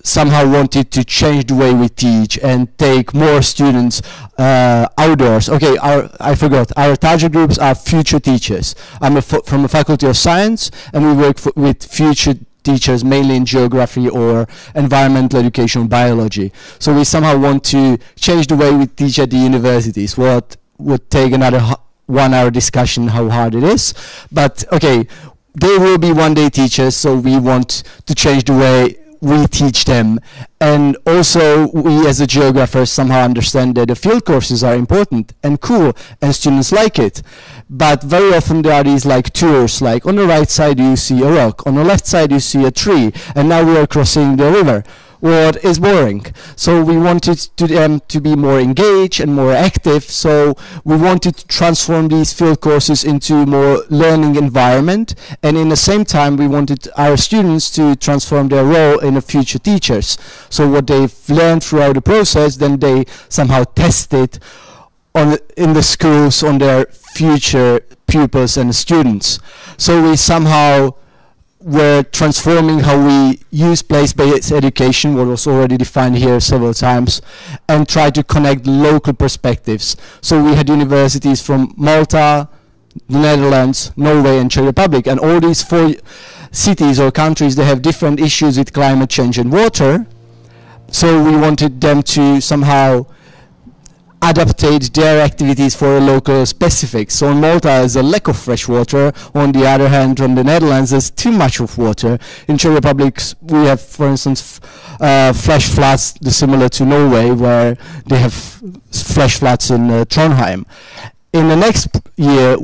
somehow wanted to change the way we teach and take more students outdoors. Okay, I forgot, our target groups are future teachers. I'm from the Faculty of Science, and we work with future teachers mainly in geography or environmental education, biology. So we somehow want to change the way we teach at the universities. What would take another 1 hour discussion how hard it is, but okay, they will be one day teachers, so we want to change the way we teach them. And also we as a geographers somehow understand that the field courses are important and cool and students like it. But very often there are these like tours, like on the right side you see a rock, on the left side you see a tree, and now we are crossing the river. What is boring. So we wanted them to be more engaged and more active. So we wanted to transform these field courses into a more learning environment. And in the same time, we wanted our students to transform their role in the future teachers. So what they've learned throughout the process, then they somehow test it in the schools on their future pupils and students. So we somehow we're transforming how we use place-based education, what was already defined here several times, and try to connect local perspectives. So we had universities from Malta, the Netherlands, Norway, and Czech Republic, and all these 4 cities or countries, they have different issues with climate change and water. So we wanted them to somehow adaptate their activities for a local specific. So in Malta there's a lack of fresh water. On the other hand, on the Netherlands there's too much of water. In Czech Republic we have, for instance, flash floods similar to Norway, where they have flash floods in Trondheim. In the next year,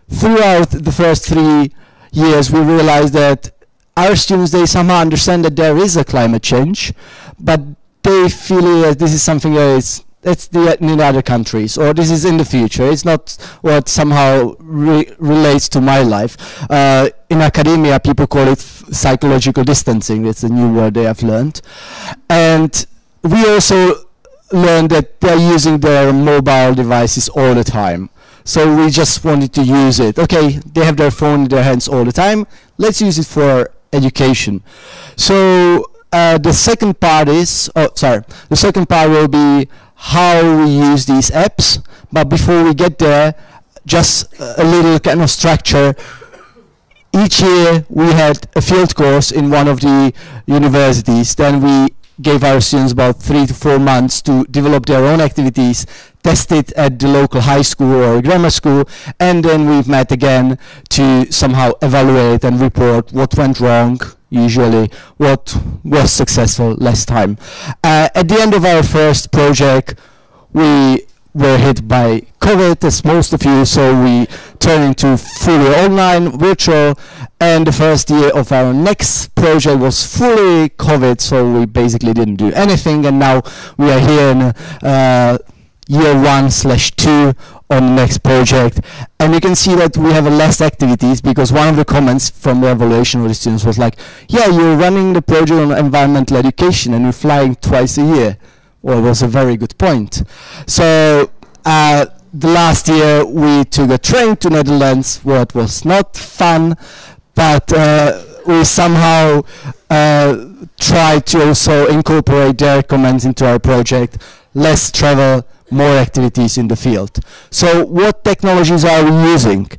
throughout the first 3 years, we realized that our students, they somehow understand that there is a climate change, but they feel that this is something that it's in other countries, or this is in the future. It's not what somehow relates to my life. In academia, people call it psychological distancing. It's a new word they have learned. And we also learned that they're using their mobile devices all the time. So we just wanted to use it. Okay, they have their phone in their hands all the time. Let's use it for education. So the second part will be how we use these apps. But before we get there, just a little kind of structure. Each year we had a field course in one of the universities. Then we gave our students about 3 to 4 months to develop their own activities, test it at the local high school or grammar school, and then we've met again to somehow evaluate and report what went wrong, usually what was successful last time. At the end of our first project, we were hit by COVID, as most of you, so we turned into fully online, virtual, and the first year of our next project was fully COVID, so we basically didn't do anything, and now we are here in year 1/2 on the next project. And you can see that we have less activities, because one of the comments from the evaluation of the students was like, yeah, you're running the project on environmental education and you're flying twice a year. Well, it was a very good point. So the last year we took a train to Netherlands, what was not fun, but we somehow tried to also incorporate their comments into our project. Less travel, more activities in the field. So what technologies are we using?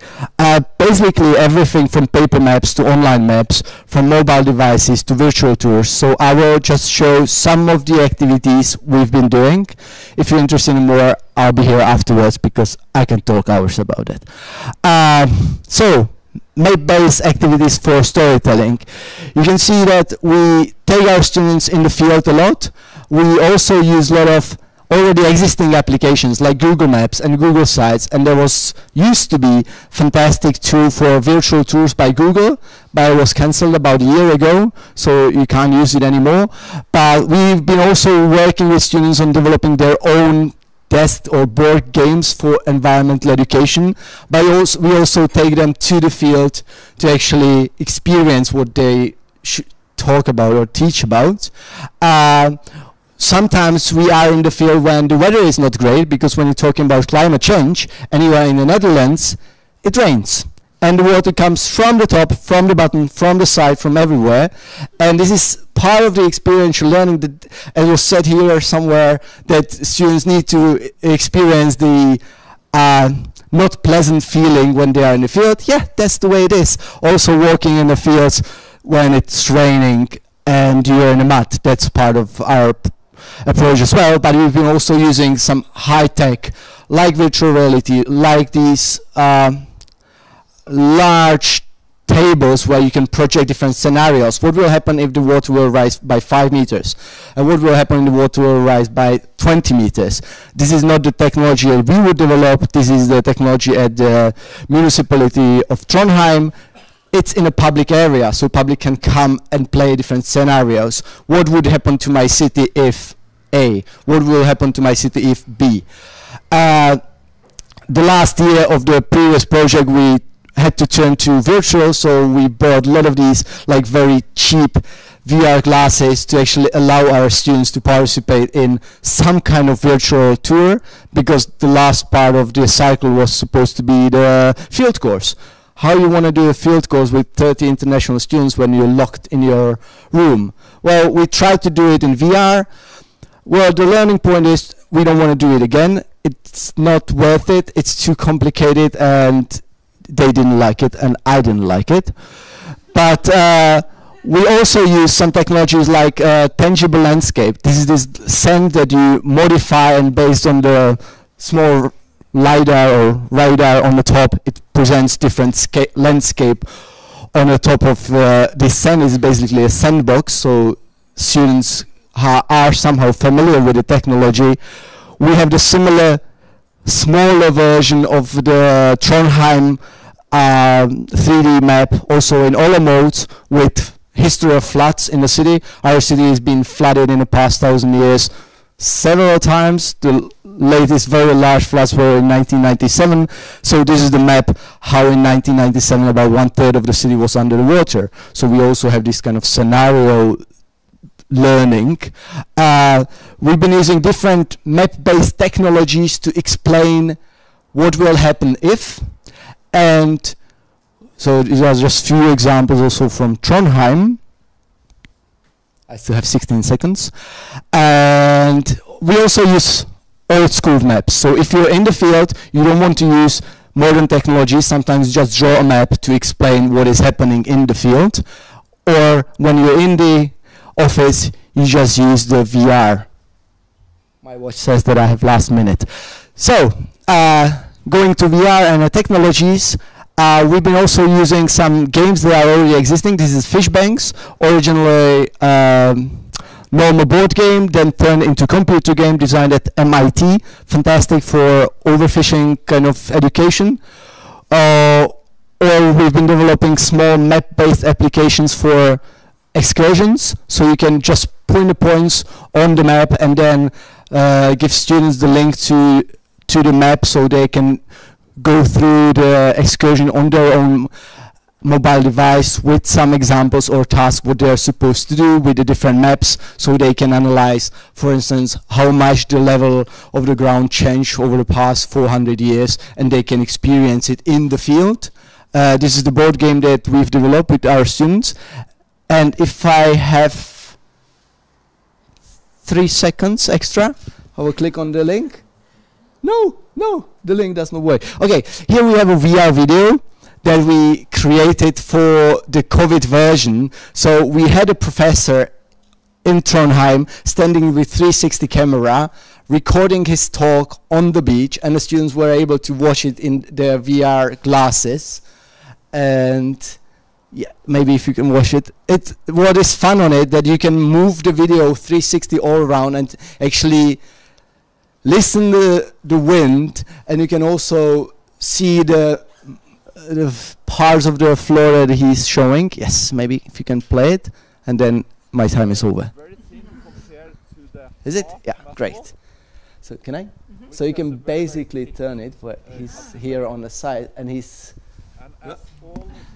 Basically everything from paper maps to online maps, from mobile devices to virtual tours. So I will just show some of the activities we've been doing. If you're interested in more, I'll be here afterwards, because I can talk hours about it. So map-based activities for storytelling. You can see that we take our students in the field a lot. We also use a lot of already existing applications like Google Maps and Google Sites, and there used to be fantastic tool for virtual tours by Google, but it was cancelled about a year ago, so you can't use it anymore. But we've been also working with students on developing their own desk or board games for environmental education, but we also take them to the field to actually experience what they should talk about or teach about. Sometimes we are in the field when the weather is not great, because when you're talking about climate change and you are in the Netherlands, it rains. And the water comes from the top, from the bottom, from the side, from everywhere. And this is part of the experiential learning that, as was said here somewhere, that students need to experience the not pleasant feeling when they are in the field. Yeah, that's the way it is. Also walking in the fields when it's raining and you're in the mud, that's part of our approach as well. But we've been also using some high tech, like virtual reality, like these large tables where you can project different scenarios. What will happen if the water will rise by 5 meters? And what will happen if the water will rise by 20 meters? This is not the technology that we would develop. This is the technology at the municipality of Trondheim. It's in a public area, so public can come and play different scenarios. What would happen to my city if A? What will happen to my city if B? The last year of the previous project, we had to turn to virtual, so we bought a lot of these like very cheap VR glasses to actually allow our students to participate in some kind of virtual tour, because the last part of the cycle was supposed to be the field course. How you want to do a field course with 30 international students when you're locked in your room? Well, we tried to do it in VR. Well, the learning point is we don't want to do it again. It's not worth it. It's too complicated, and they didn't like it, and I didn't like it. But we also use some technologies like tangible landscape. This is this sand that you modify, and based on the small LiDAR or radar on the top, it presents different landscape on the top of this sand. Is basically a sandbox, so students are somehow familiar with the technology. We have the similar smaller version of the Trondheim 3D map, also in all modes, with history of floods in the city. Our city has been flooded in the past 1,000 years several times. The latest very large floods were in 1997. So this is the map how in 1997 about 1/3 of the city was under the water. So we also have this kind of scenario learning. We've been using different map-based technologies to explain what will happen if. And so these are just few examples also from Trondheim. I still have 16 seconds. And we also use old school maps. So if you're in the field, you don't want to use modern technology, sometimes just draw a map to explain what is happening in the field. Or when you're in the office, you just use the VR. My watch says that I have last minute. So, going to VR and technologies, we've been also using some games that are already existing. This is Fish Banks, originally normal board game, then turned into computer game designed at MIT. Fantastic for overfishing kind of education. Or we've been developing small map-based applications for excursions, so you can just point the points on the map and then give students the link to the map so they can go through the excursion on their own mobile device with some examples or tasks what they're supposed to do with the different maps, so they can analyze, for instance, how much the level of the ground changed over the past 400 years, and they can experience it in the field. This is the board game that we've developed with our students. And if I have 3 seconds extra, I will click on the link. No, the link does not work. Okay, here we have a VR video that we created for the COVID version. So we had a professor in Trondheim standing with 360 camera, recording his talk on the beach, and the students were able to watch it in their VR glasses. And yeah, maybe if you can watch it. What is fun on it, that you can move the video 360 all around and actually listen the wind, and you can also see the parts of the floor that he's showing. Yes, maybe if you can play it, and then my time is over. Is it? Yeah, great. So can I? So you can basically turn it where he's here on the side, and he's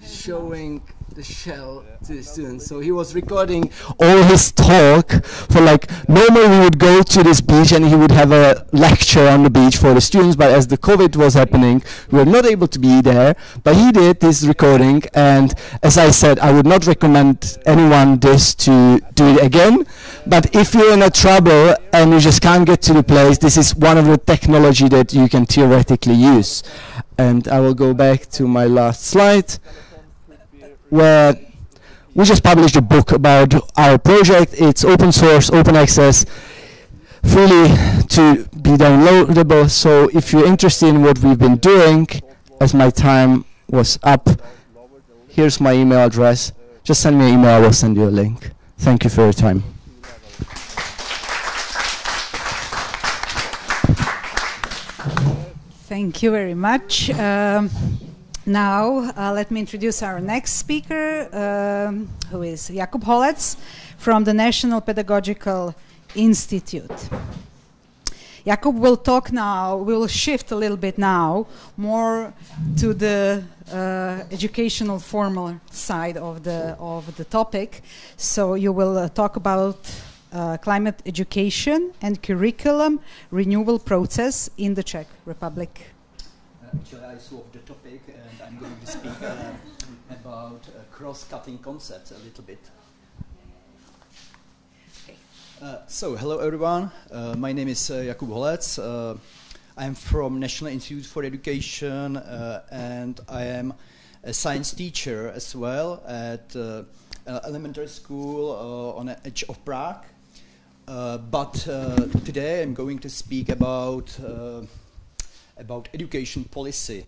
showing the shell to the students. So he was recording all his talk for like, normally we would go to this beach and he would have a lecture on the beach for the students, but as the COVID was happening, we were not able to be there, but he did this recording. And as I said, I would not recommend anyone this to do it again, but if you're in a trouble and you just can't get to the place, this is one of the technology that you can theoretically use. And I will go back to my last slide, where we just published a book about our project. It's open source, open access, freely to be downloadable. So if you're interested in what we've been doing, as my time was up, Here's my email address. Just send me an email, I will send you a link. Thank you for your time. Thank you very much. Now, let me introduce our next speaker, who is Jakub Holec from the National Pedagogical Institute. Jakub will talk now, we will shift a little bit now, more to the educational formal side of the topic. So you will talk about climate education and curriculum renewal process in the Czech Republic. Actually, I saw the topic and I'm going to speak about cross-cutting concepts a little bit. So, hello everyone. My name is Jakub Holec. I am from National Institute for Education and I am a science teacher as well at elementary school on the edge of Prague. But today I'm going to speak about education policy.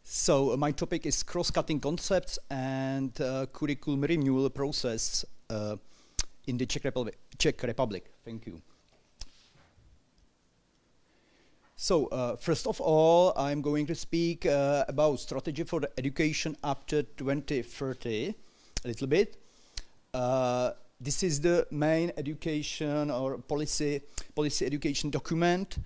So my topic is cross-cutting concepts and curriculum renewal process in the Czech Republic. Thank you. So first of all, I'm going to speak about strategy for the education after 2030 a little bit. This is the main education or policy education document.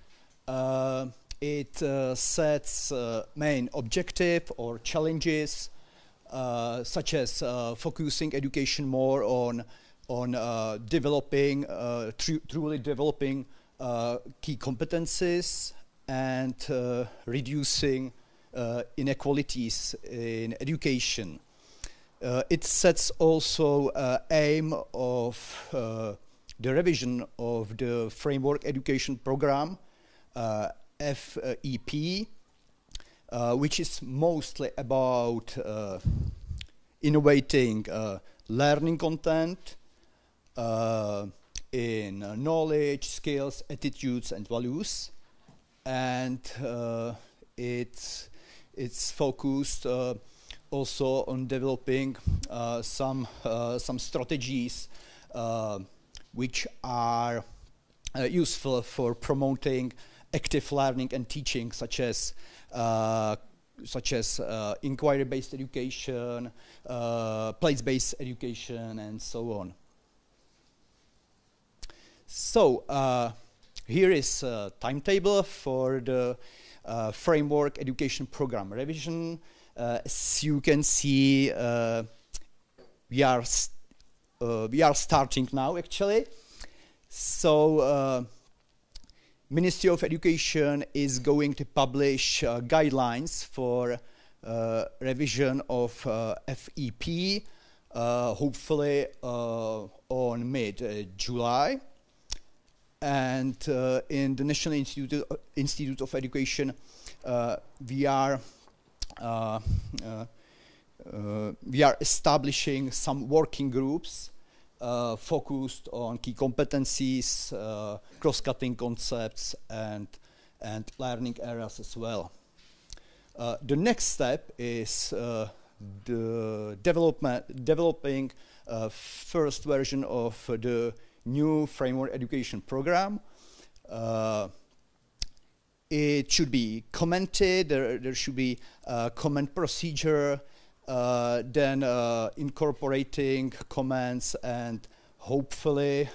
It sets main objective or challenges, such as focusing education more on developing, truly developing key competencies and reducing inequalities in education. It sets also aim of the revision of the framework education program, FEP, which is mostly about innovating learning content in knowledge, skills, attitudes, and values, and it's focused also on developing some strategies which are useful for promoting active learning and teaching, such as inquiry-based education, place-based education, and so on. So here is a timetable for the framework education program revision. As you can see, we are starting now actually. So Ministry of Education is going to publish guidelines for revision of FEP, hopefully on mid-July. And in the National Institute of Education, we are establishing some working groups focused on key competencies, cross-cutting concepts, and learning areas as well. The next step is the developing first version of the new framework education program. It should be commented, there should be a comment procedure, then incorporating comments, and hopefully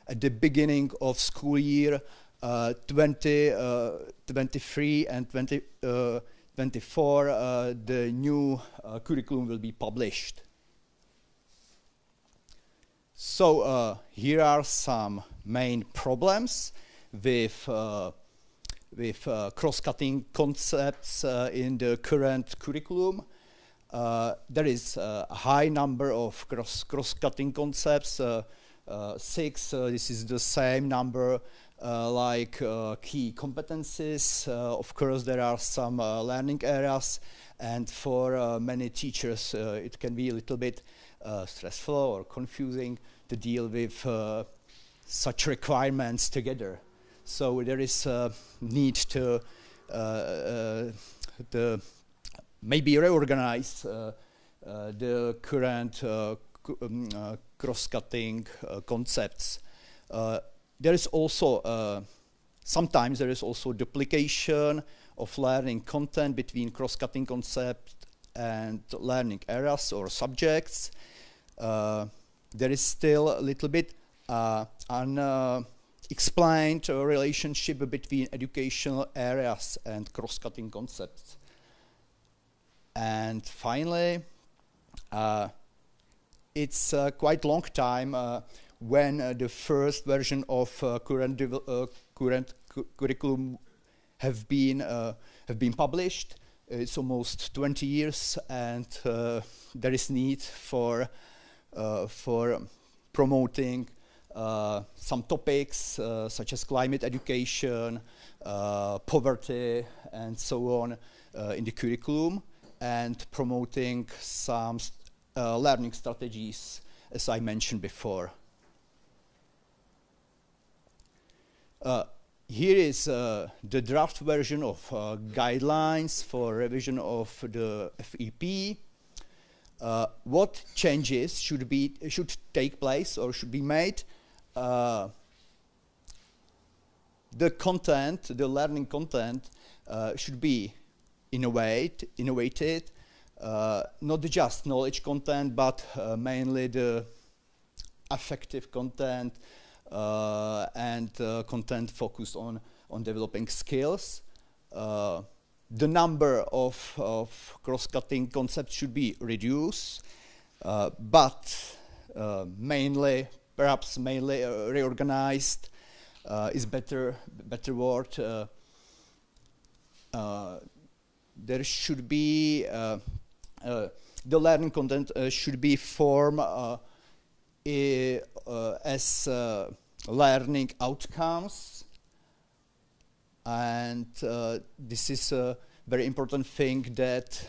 at the beginning of school year 2023 and 2024 the new curriculum will be published. So here are some main problems with cross-cutting concepts in the current curriculum. There is a high number of cross-cutting concepts, 6. This is the same number like key competencies. Of course, there are some learning areas, and for many teachers it can be a little bit stressful or confusing to deal with such requirements together. So there is a need to maybe reorganize the current cross-cutting concepts. There is also sometimes there is also duplication of learning content between cross-cutting concepts and learning areas or subjects. There is still a little bit unexplained relationship between educational areas and cross-cutting concepts. And finally, it's quite long time when the first version of current curriculum have been published. It's almost 20 years, and there is need for promoting some topics such as climate education, poverty, and so on in the curriculum, and promoting some learning strategies, as I mentioned before. Here is the draft version of guidelines for revision of the FEP. What changes should take place or should be made? The content, the learning content, should be innovated, not just knowledge content, but mainly the affective content and content focused on developing skills. The number of cross-cutting concepts should be reduced, but perhaps mainly reorganized is better word. There should be the learning content should be formed as learning outcomes, and this is a very important thing, that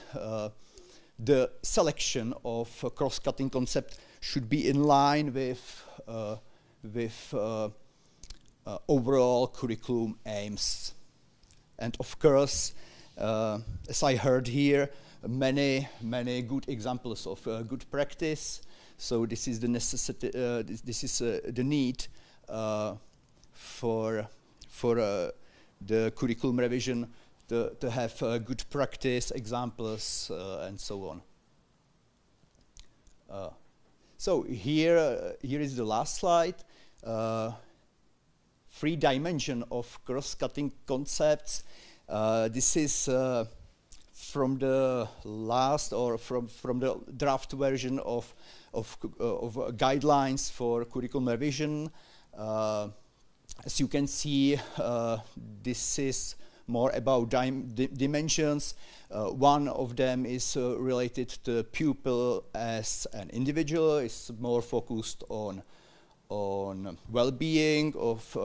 the selection of cross-cutting concept should be in line with overall curriculum aims. And of course, as I heard here, many good examples of good practice. So this is the necessity. This is the need for the curriculum revision to have good practice examples and so on. So here is the last slide. 3 dimension of cross-cutting concepts. This is from the last, or from the draft version of guidelines for curriculum revision. As you can see, this is more about dimensions. One of them is related to pupil as an individual. It's more focused on well-being of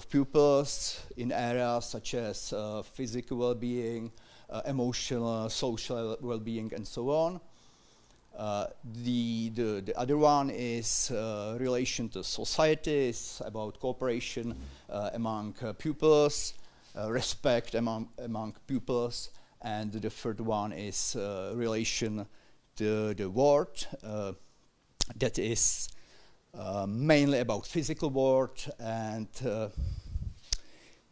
pupils in areas such as physical well-being, emotional, social well-being, and so on. The other one is relation to societies, about cooperation among pupils, respect among pupils, and the third one is relation to the world, that is mainly about physical world, and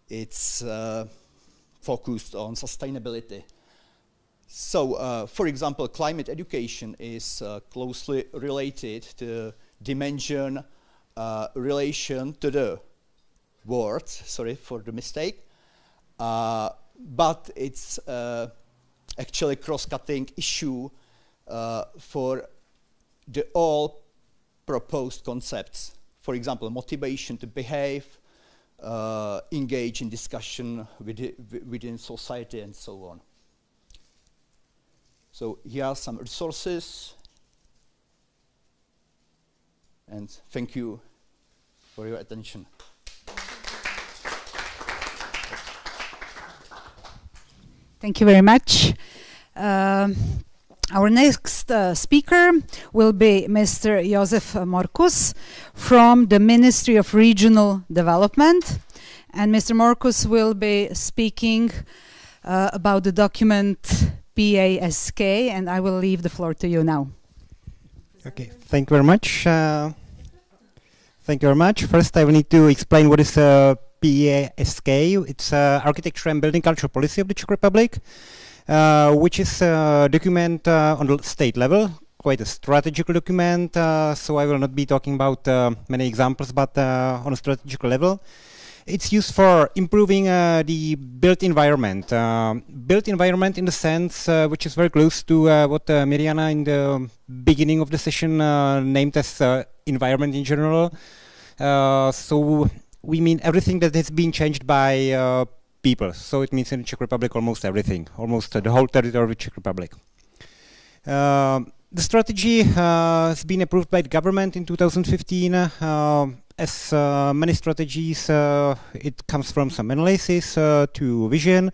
it's focused on sustainability. So, for example, climate education is closely related to dimension relation to the world. Sorry for the mistake. But it's actually cross-cutting issue for the all proposed concepts. For example, motivation to behave, engage in discussion within society, and so on. So here are some resources, and thank you for your attention. Thank you very much. Our next speaker will be Mr. Josef Morkus from the Ministry of Regional Development. And Mr. Morkus will be speaking about the document PASK, and I will leave the floor to you now. Okay, thank you very much. Thank you very much. First, I will need to explain what is PASK. It's Architecture and Building Culture Policy of the Czech Republic, which is a document on the state level, quite a strategical document. So I will not be talking about many examples, but on a strategical level. It's used for improving the built environment. Built environment in the sense which is very close to what Mirjana in the beginning of the session named as environment in general. So we mean everything that has been changed by people. So it means in the Czech Republic almost everything, almost the whole territory of the Czech Republic. The strategy has been approved by the government in 2015. As many strategies, it comes from some analysis to vision.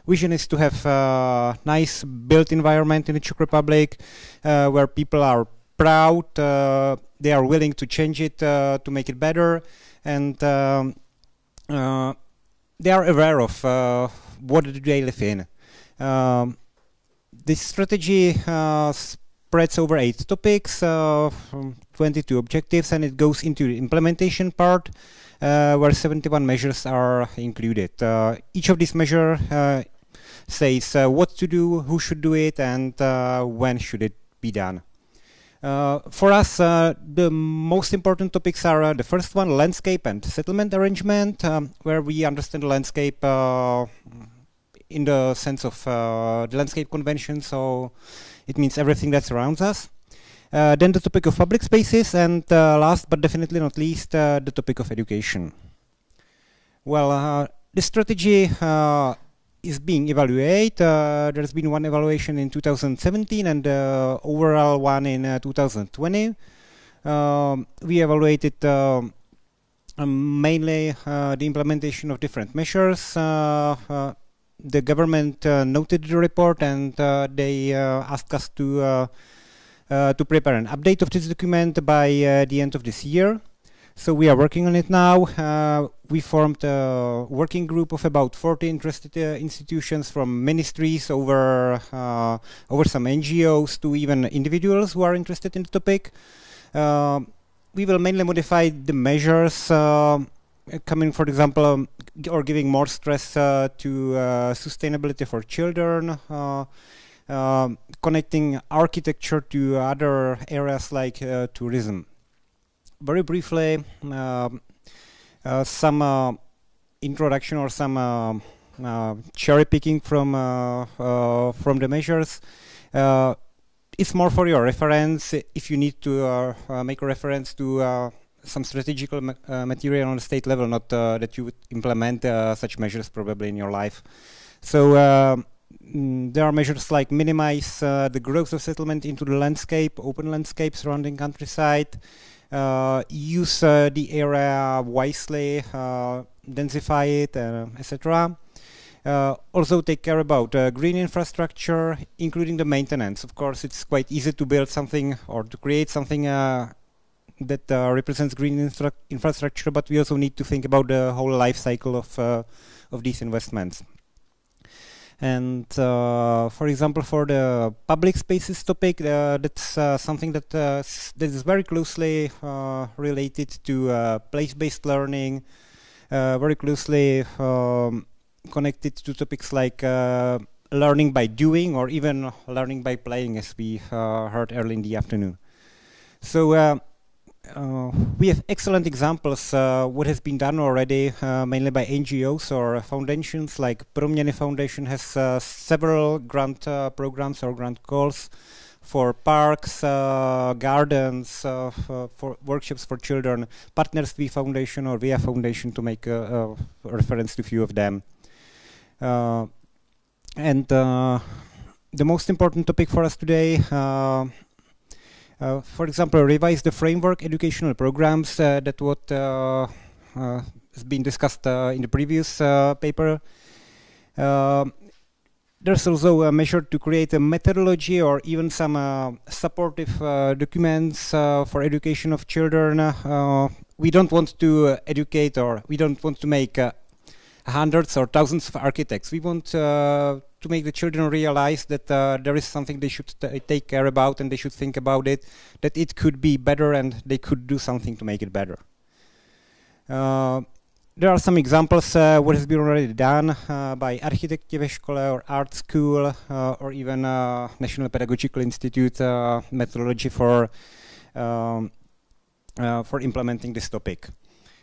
Vision is to have a nice built environment in the Czech Republic where people are proud, they are willing to change it to make it better, and they are aware of what they live in. This strategy spreads over 8 topics, 22 objectives, and it goes into the implementation part where 71 measures are included. Each of these measures says what to do, who should do it, and when should it be done. For us, the most important topics are the first one, landscape and settlement arrangement, where we understand the landscape in the sense of the landscape convention, so it means everything that surrounds us. Then the topic of public spaces, and last but definitely not least, the topic of education. Well, this strategy is being evaluated. There's been one evaluation in 2017 and overall one in 2020. We evaluated mainly the implementation of different measures. The government noted the report, and they asked us to prepare an update of this document by the end of this year. So we are working on it now. We formed a working group of about 40 interested institutions, from ministries over some NGOs to even individuals who are interested in the topic. We will mainly modify the measures coming, for example, or giving more stress to sustainability for children, connecting architecture to other areas like tourism. Very briefly, some introduction or some cherry picking from the measures. It's more for your reference. If you need to make a reference to some strategical material on the state level, not that you would implement such measures probably in your life. So there are measures like minimize the growth of settlement into the landscape, open landscape surrounding countryside, use the area wisely, densify it, etc. Also take care about green infrastructure, including the maintenance. Of course, it's quite easy to build something or to create something that represents green infrastructure, but we also need to think about the whole life cycle of these investments. And for example, for the public spaces topic, that's something that is very closely related to place-based learning, very closely connected to topics like learning by doing or even learning by playing, as we heard early in the afternoon. So we have excellent examples what has been done already, mainly by NGOs or foundations. Like Proměny Foundation has several grant programs or grant calls for parks, gardens, for workshops for children. Partnerství Foundation or VIA Foundation, to make a reference to a few of them. And the most important topic for us today, for example, revise the framework educational programs, that what has been discussed in the previous paper. There's also a measure to create a methodology or even some supportive documents for education of children. We don't want to educate, or we don't want to make hundreds or thousands of architects. We want to make the children realize that there is something they should take care about, and they should think about it, that it could be better and they could do something to make it better. There are some examples what has been already done by Architekti ve škole or Art School or even National Pedagogical Institute methodology for implementing this topic.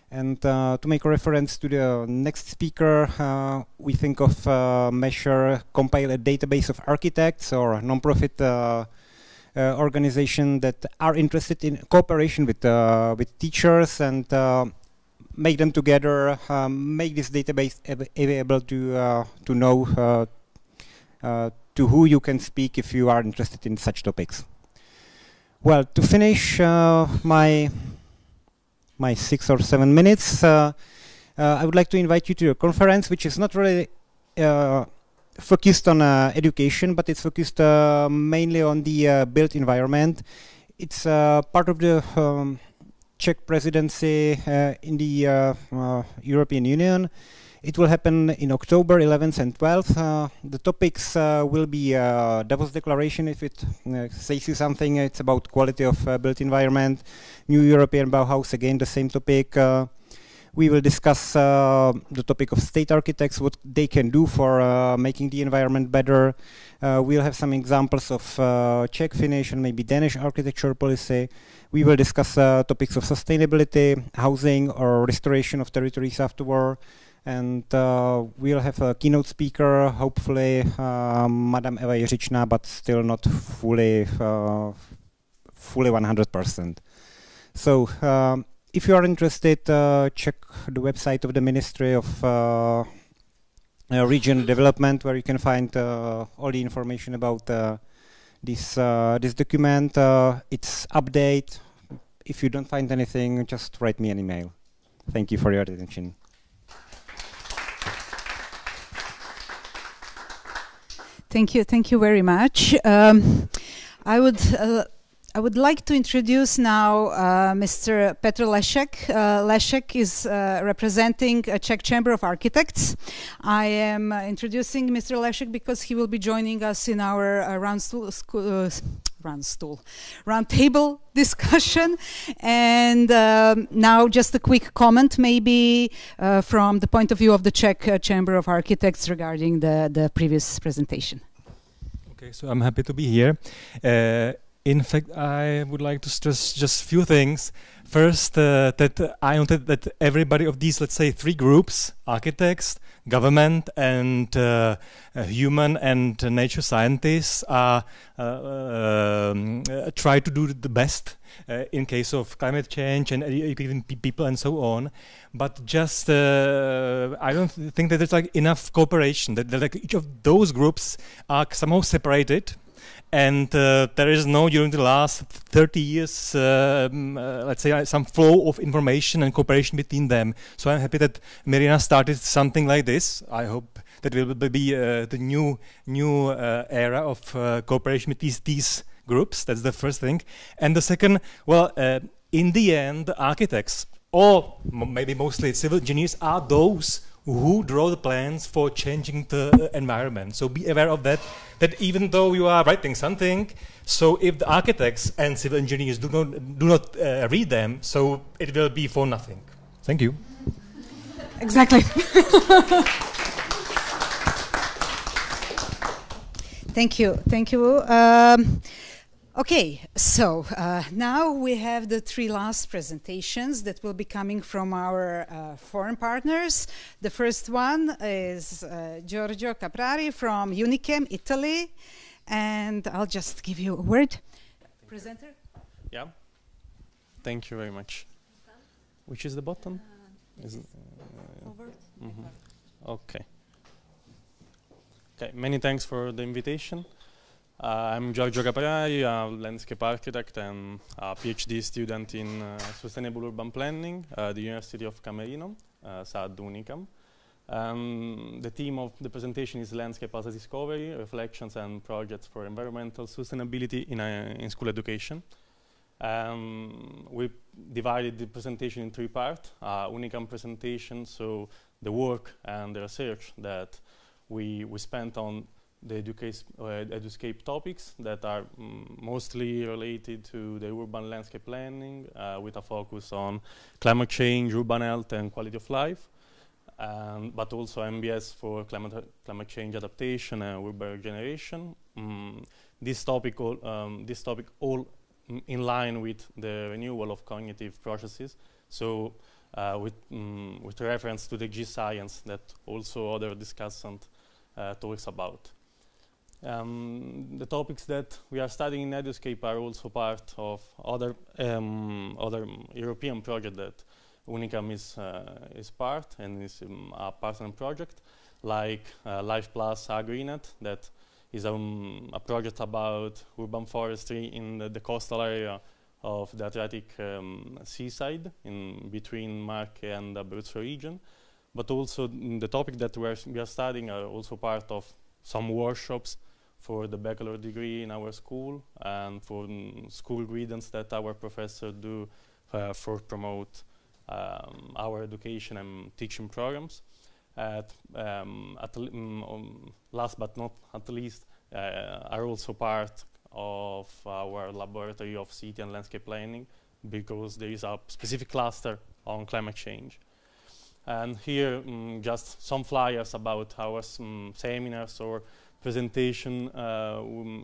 And to make a reference to the next speaker, we think of measure compile a database of architects or non-profit organization that are interested in cooperation with teachers and make them together, make this database available to know to who you can speak if you are interested in such topics. Well, to finish my 6 or 7 minutes, I would like to invite you to a conference which is not really focused on education, but it's focused mainly on the built environment. It's part of the Czech presidency in the European Union. It will happen in October 11th and 12th. The topics will be Davos Declaration, if it says you something. It's about quality of built environment. New European Bauhaus, again the same topic. We will discuss the topic of state architects, what they can do for making the environment better. We'll have some examples of Czech, Finnish, and maybe Danish architecture policy. We will discuss topics of sustainability, housing, or restoration of territories after war. And we'll have a keynote speaker, hopefully Madam Eva Jiřičná, but still not fully 100%. So if you are interested, check the website of the Ministry of Regional Development, where you can find all the information about this document, its update. If you don't find anything, just write me an email. Thank you for your attention. Thank you very much. I would like to introduce now Mr. Petr Lešek. Lešek is representing a Czech Chamber of Architects. I am introducing Mr. Lešek because he will be joining us in our round table discussion. And now just a quick comment maybe from the point of view of the Czech Chamber of Architects regarding the previous presentation. Okay, so I'm happy to be here. In fact, I would like to stress just a few things. First, that I noted that everybody of these, let's say, 3 groups, architects, government, and human and nature scientists, try to do the best in case of climate change and educating people and so on. But just, I don't think that there's like enough cooperation, that like each of those groups are somehow separated. And there is no, during the last 30 years, let's say, some flow of information and cooperation between them. So I'm happy that Mirjana started something like this. I hope that will be the new era of cooperation with these groups. That's the first thing. And the second, well, in the end, the architects, or maybe mostly civil engineers, are those who draw the plans for changing the environment. So be aware of that even though you are writing something, so if the architects and civil engineers do not read them, so it will be for nothing. Thank you. Exactly. Thank you. Okay, so now we have the 3 last presentations that will be coming from our foreign partners. The first one is Giorgio Caprari from Unicem, Italy. And I'll just give you a word. Presenter? Yeah. Thank you very much. Which is the button? Forward. Okay. Okay, many thanks for the invitation. I'm Giorgio Caprari, a landscape architect and a PhD student in sustainable urban planning at the University of Camerino, SAD Unicam. The theme of the presentation is Landscape as a Discovery, Reflections and Projects for Environmental Sustainability in School Education. We divided the presentation in 3 parts. Unicam presentation, so the work and the research that we spent on the EduScape topics that are mostly related to the urban landscape planning, with a focus on climate change, urban health, and quality of life, but also MBS for climate change adaptation and urban regeneration. This topic all in line with the renewal of cognitive processes. So with reference to the G-science that also other discussant talks about. The topics that we are studying in EduScape are also part of other European project that Unicam is part and is a partner project, like Life Plus AgriNet, that is a project about urban forestry in the coastal area of the Adriatic seaside, in between Marche and the Abruzzo region. But also the topic that we are studying are also part of some workshops for the bachelor degree in our school, and for school guidance that our professors do for promote our education and teaching programs. Last but not at least, are also part of our laboratory of city and landscape planning, because there is a specific cluster on climate change. And here, just some flyers about our seminars or presentation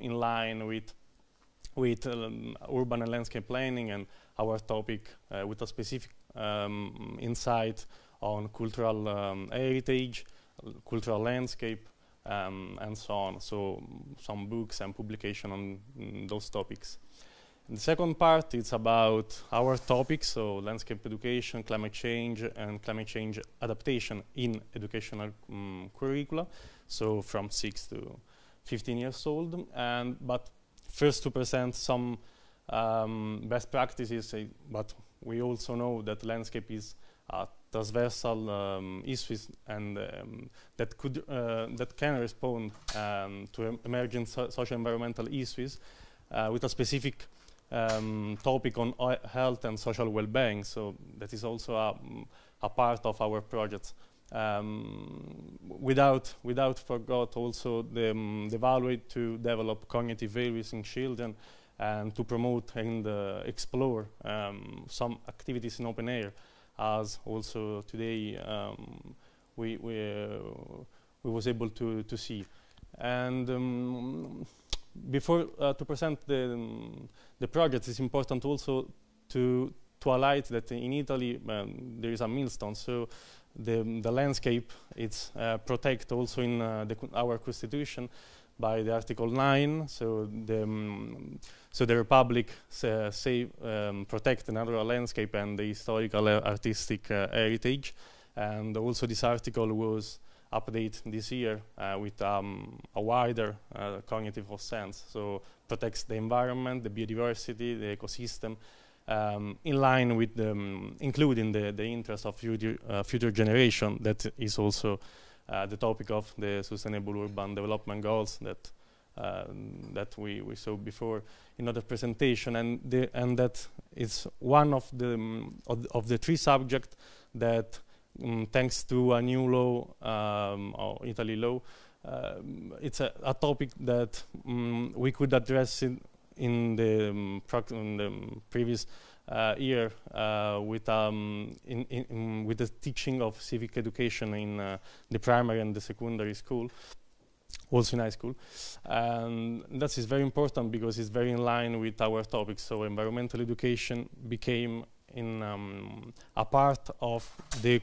in line with urban and landscape planning, and our topic with a specific insight on cultural heritage, cultural landscape, and so on. So some books and publication on those topics. And the second part is about our topics, so landscape education, climate change, and climate change adaptation in educational curricula, so from 6 to 15 years old. But first to present some best practices, but we also know that landscape is a transversal issue, and that can respond to emerging social environmental issues with a specific topic on health and social well-being. So that is also a part of our project. Without forgot also the value to develop cognitive values in children, and to promote and explore some activities in open air, as also today we was able to see. And before to present the project, it's important also to highlight that in Italy there is a milestone. So the landscape is protected also in our constitution by the Article 9. So the Republic protect the natural landscape and the historical artistic heritage. And also this article was updated this year with a wider cognitive sense. So protects the environment, the biodiversity, the ecosystem, in line with including the interests of future generation. That is also the topic of the Sustainable Urban Development Goals that we saw before in other presentation, and that is one of the three subjects that, thanks to a new law, or Italy law, it's a topic that we could address in the previous year with the teaching of civic education in the primary and the secondary school, also in high school. And that is very important because it's very in line with our topics. So environmental education became a part of the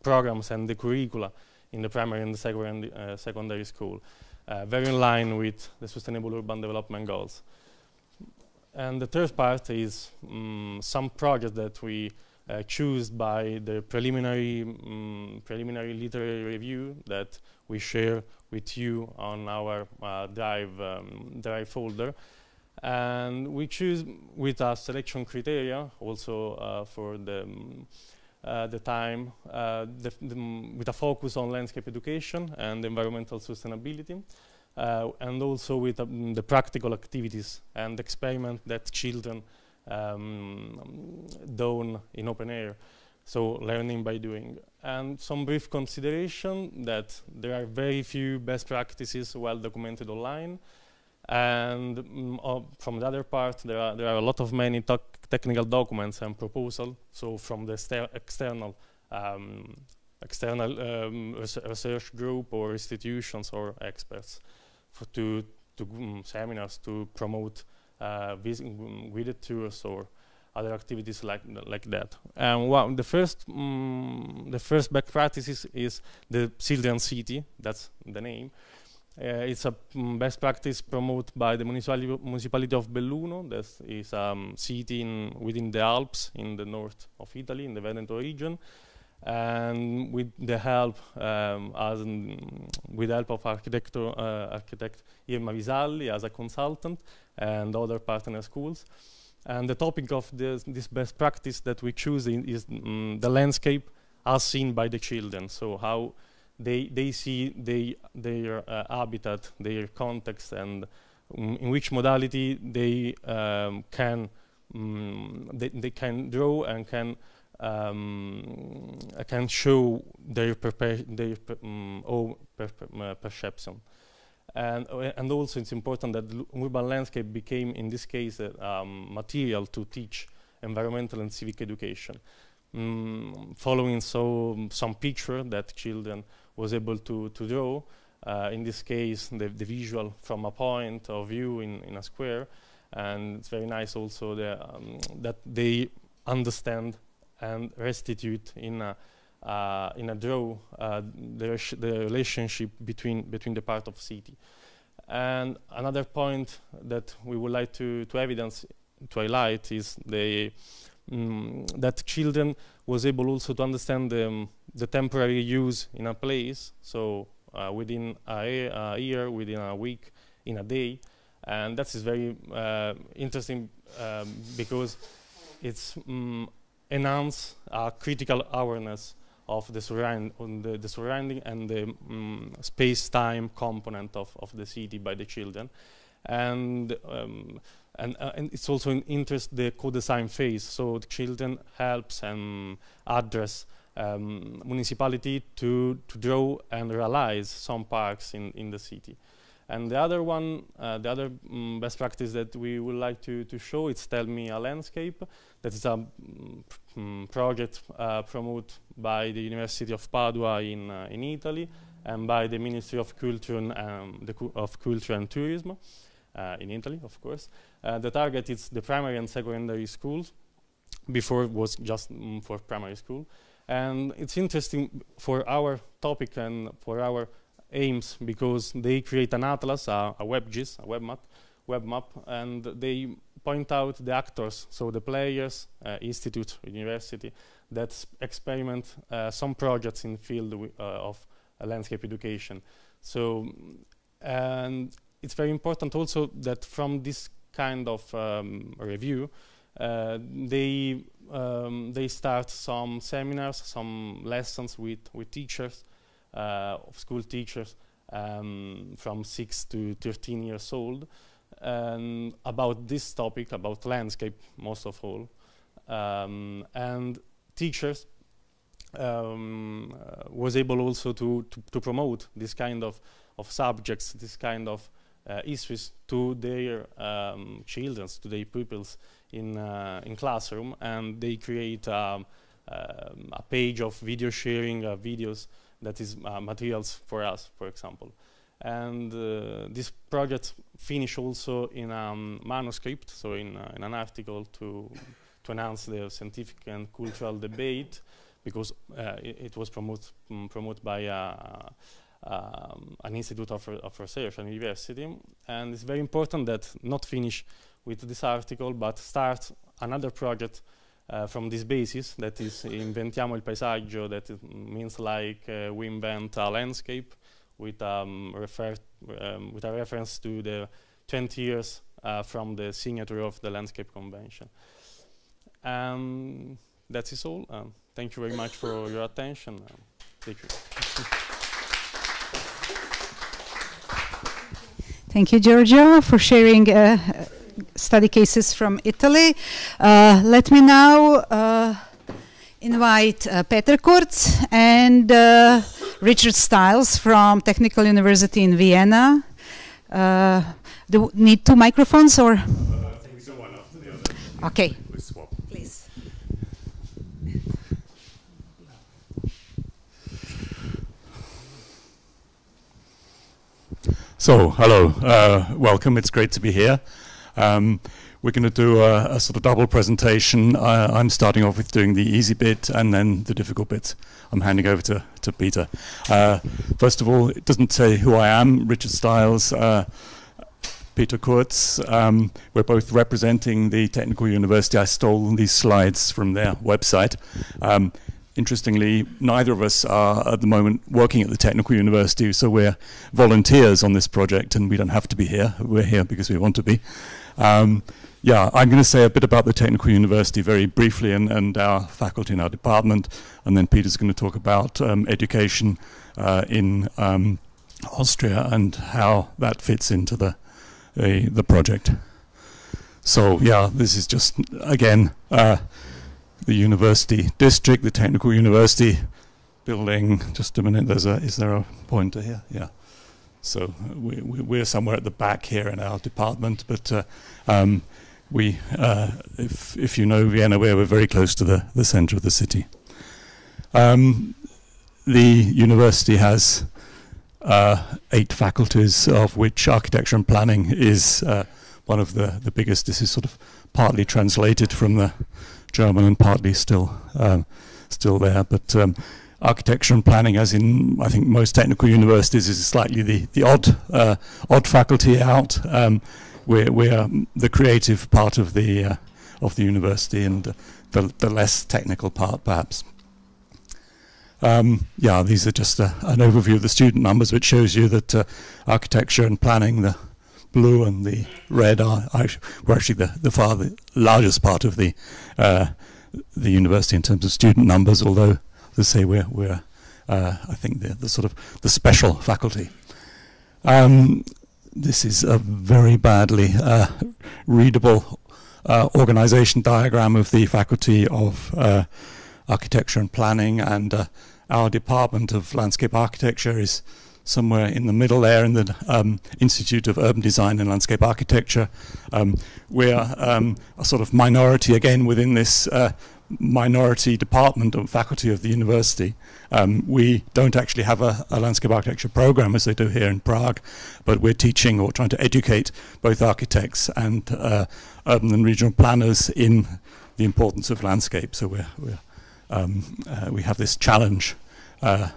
programs and the curricula in the primary and the secondary school, very in line with the Sustainable Urban Development Goals. And the third part is some projects that we choose by the preliminary literary review that we share with you on our Drive folder. And we choose with a selection criteria also for the time, with a focus on landscape education and environmental sustainability. And also with the practical activities and experiment that children do in open air, so learning by doing. And some brief consideration that there are very few best practices well documented online. And from the other part, there are a lot of many technical documents and proposals. So from the external research group or institutions or experts to seminars to promote guided tours or other activities like that. And the first best practices is the Children's City. That's the name. It's a best practice promoted by the municipality of Belluno. That is a city within the Alps in the north of Italy, in the Veneto region. And with the help of architect Irma Visalli as a consultant and other partner schools. And the topic of this best practice that we choose is the landscape as seen by the children. So how they see their habitat, their context, and in which modality they can draw and can show their perception. And also it's important that urban landscape became, in this case, material to teach environmental and civic education. Following some picture that children was able to draw, in this case the visual from a point of view in a square, and it's very nice also that they understand and restitute in a draw the relationship between the part of city. And another point that we would like to highlight is that children was able also to understand the temporary use in a place, so within a year, within a week, in a day. And that is very interesting because it's enhance a critical awareness of the surrounding and the space-time component of the city by the children. And it's also in interest the co-design phase, so the children helps and address municipality to draw and realize some parks in the city. And the other one, the other best practice that we would like to show, it's Tell Me a Landscape. That is a project promoted by the University of Padua in Italy and by the Ministry of Culture and Tourism in Italy, of course. The target is the primary and secondary schools. Before it was just for primary school. And it's interesting for our topic and for our aims because they create an atlas, a WebGIS, a web map, and they point out the actors, so the players, institute, university, that experiment some projects in the field of landscape education. So, and it's very important also that from this kind of review, they start some seminars, some lessons with teachers, school teachers from 6 to 13 years old, about this topic, about landscape most of all. And teachers was able also to promote this kind of subjects, this kind of issues to their children, to their pupils in classroom, and they create a page of video sharing videos that is materials for us, for example. And this project finished also in a manuscript, so in an article to enhance the scientific and cultural debate, because it was promoted by an institute of research, an university. And it's very important that not finish with this article, but start another project from this basis, that is Inventiamo il paesaggio, that means like we invent a landscape with a reference to the 20 years from the signature of the Landscape Convention. That is all. Thank you very much for your attention. Thank you. Thank you, Giorgio, for sharing study cases from Italy. Let me now invite Peter Kurz and Richard Stiles from Technical University in Vienna. Do we need 2 microphones or? I think so, one after the other. Okay. We swap. Please. So, hello, welcome, it's great to be here. We're going to do a sort of double presentation. I'm starting off with doing the easy bit and then the difficult bit. I'm handing over to Peter. First of all, it doesn't say who I am, Richard Stiles, Peter Kurz. We're both representing the Technical University. I stole these slides from their website. Interestingly, neither of us are at the moment working at the Technical University, so we're volunteers on this project and we don't have to be here. We're here because we want to be. Yeah, I'm going to say a bit about the Technical University very briefly and our faculty in our department, and then Peter's going to talk about education in Austria and how that fits into the project. So yeah, this is just, again, the university district, the Technical University building. Just a minute, is there a pointer here? Yeah. So we're somewhere at the back here in our department, but if you know Vienna, we're very close to the center of the city. The university has 8 faculties, of which architecture and planning is one of the biggest. This is sort of partly translated from the German and partly still there, but architecture and planning, as in I think most technical universities, is slightly the odd faculty out. We're the creative part of the university and the less technical part, perhaps. Yeah, these are just an overview of the student numbers, which shows you that architecture and planning, the blue and the red, were actually the largest part of the university in terms of student numbers, although, as I say, we're I think the sort of the special faculty. This is a very badly readable organization diagram of the Faculty of Architecture and Planning, and our Department of Landscape Architecture is somewhere in the middle there in the Institute of Urban Design and Landscape Architecture. We're a sort of minority again within this minority department or faculty of the university. We don't actually have a landscape architecture program as they do here in Prague, but we're teaching or trying to educate both architects and urban and regional planners in the importance of landscape. So we have this challenge. And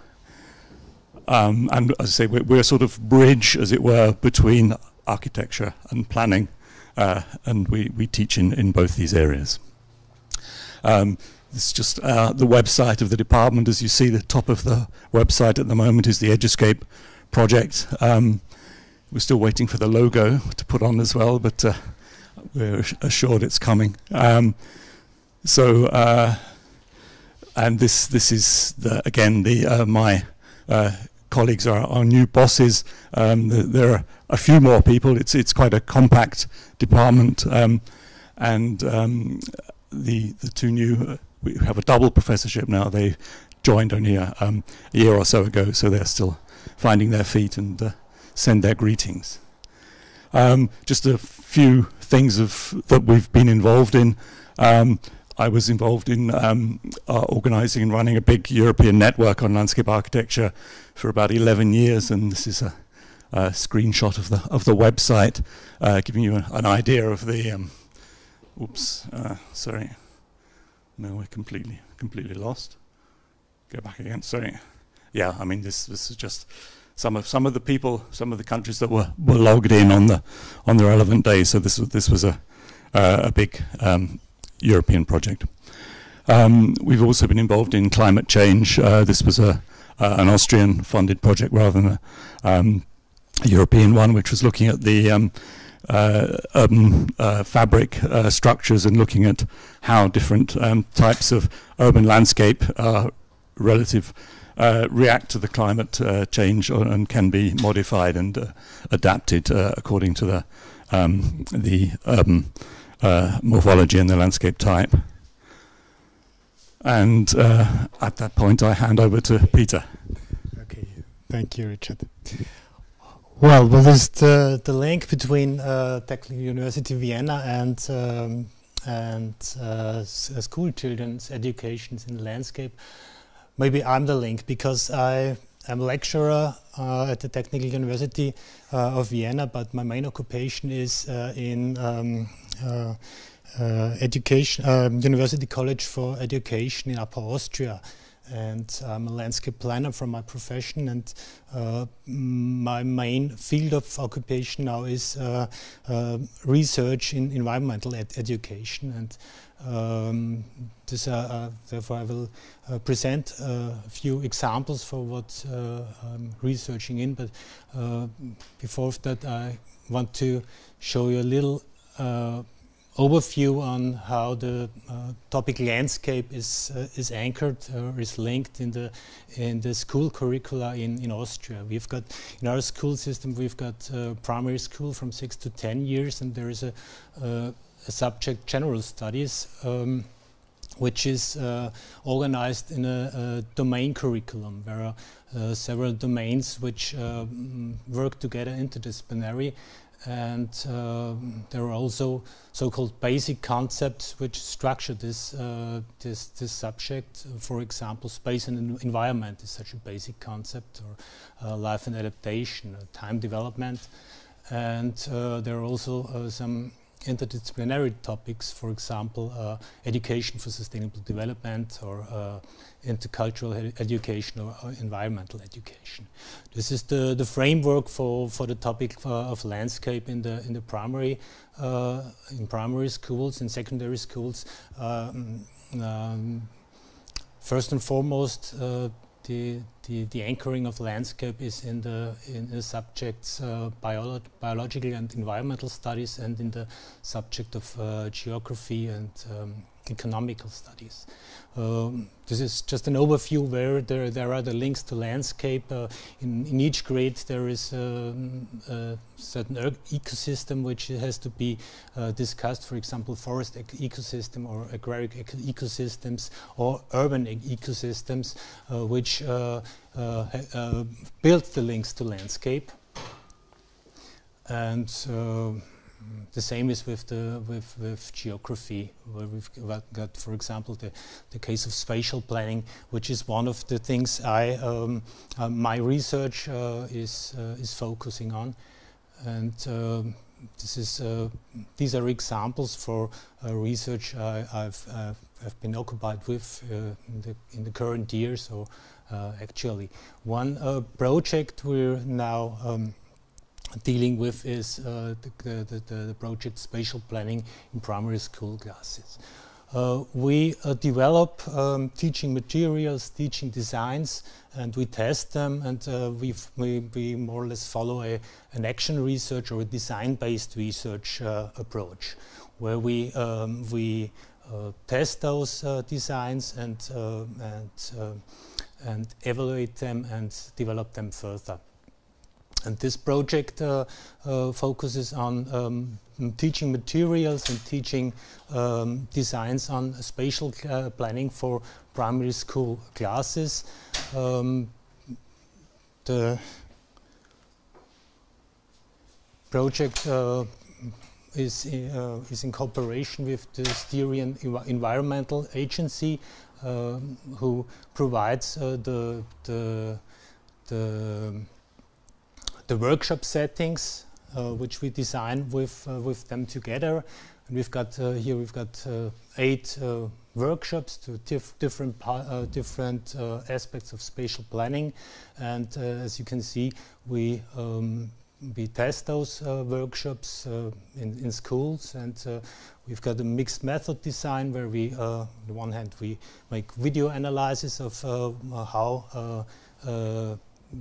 as I say, we're a sort of bridge, as it were, between architecture and planning, and we teach in both these areas. This is just the website of the department. As you see, the top of the website at the moment is the EduScape project. We're still waiting for the logo to put on as well, but we're assured it's coming. And this is again my colleagues are our new bosses. There are a few more people. It's quite a compact department, and the 2 new. We have a double professorship now. They joined only a year or so ago, so they're still finding their feet and send their greetings. Just a few things that we've been involved in. I was involved in organizing and running a big European network on landscape architecture for about 11 years, and this is a screenshot of the website, giving you an idea of the. Oops, sorry. No, we're completely lost. Go back again. Sorry. Yeah, I mean this is just some of the people, some of the countries that were logged in on the relevant days. So this was a big European project. We've also been involved in climate change. This was an Austrian funded project rather than a European one, which was looking at the urban fabric structures and looking at how different types of urban landscape react to the climate change and can be modified and adapted according to the urban morphology and the landscape type. And at that point, I hand over to Peter. Okay, thank you, Richard. Well, there's the link between Technical University Vienna and school children's educations in the landscape. Maybe I'm the link because I am a lecturer at the Technical University of Vienna, but my main occupation is in University College for Education in Upper Austria. And I'm a landscape planner from my profession, and my main field of occupation now is research in environmental education. And therefore I will present a few examples for what I'm researching in. But before that, I want to show you a little overview on how the topic landscape is anchored or is linked in the school curricula in Austria. We've got in our school system we've got primary school from 6 to 10 years, and there is a subject general studies which is organized in a domain curriculum. There are several domains which work together interdisciplinary. And there are also so-called basic concepts which structure this subject. For example, space and environment is such a basic concept, or life and adaptation, time development. And there are also some interdisciplinary topics, for example, education for sustainable development, or intercultural education, or environmental education. This is the framework for the topic of landscape in the primary schools. In secondary schools, first and foremost, the anchoring of landscape is in the subjects biological and environmental studies, and in the subject of geography and economical studies. This is just an overview where there are the links to landscape. In each grade there is a certain ecosystem which has to be discussed, for example, forest ecosystem, or agraric ecosystems, or urban ecosystems, which build the links to landscape. And the same is with geography, where we've got, for example, the case of spatial planning, which is one of the things my research is focusing on. And these are examples for research I've been occupied with in the current year. So actually, one project we're now dealing with is the project Spatial Planning in Primary School Classes. We develop teaching materials, teaching designs, and we test them, and we more or less follow an action research or a design-based research approach, where we test those designs and evaluate them and develop them further. And this project focuses on teaching materials and teaching designs on spatial planning for primary school classes. The project is in cooperation with the Styrian Environmental Agency, who provides the workshop settings, which we design with them together. And we've got here 8 workshops to different aspects of spatial planning, and as you can see, we test those workshops in schools, and we've got a mixed method design where we, on the one hand, we make video analysis of how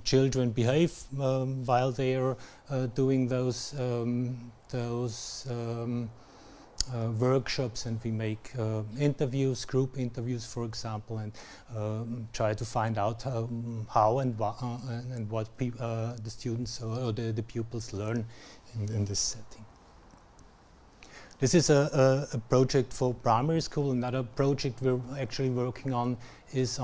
children behave while they are doing those workshops, and we make interviews, group interviews, for example, and try to find out how and what the students or the pupils learn in this setting. This is a project for primary school. Another project we're actually working on is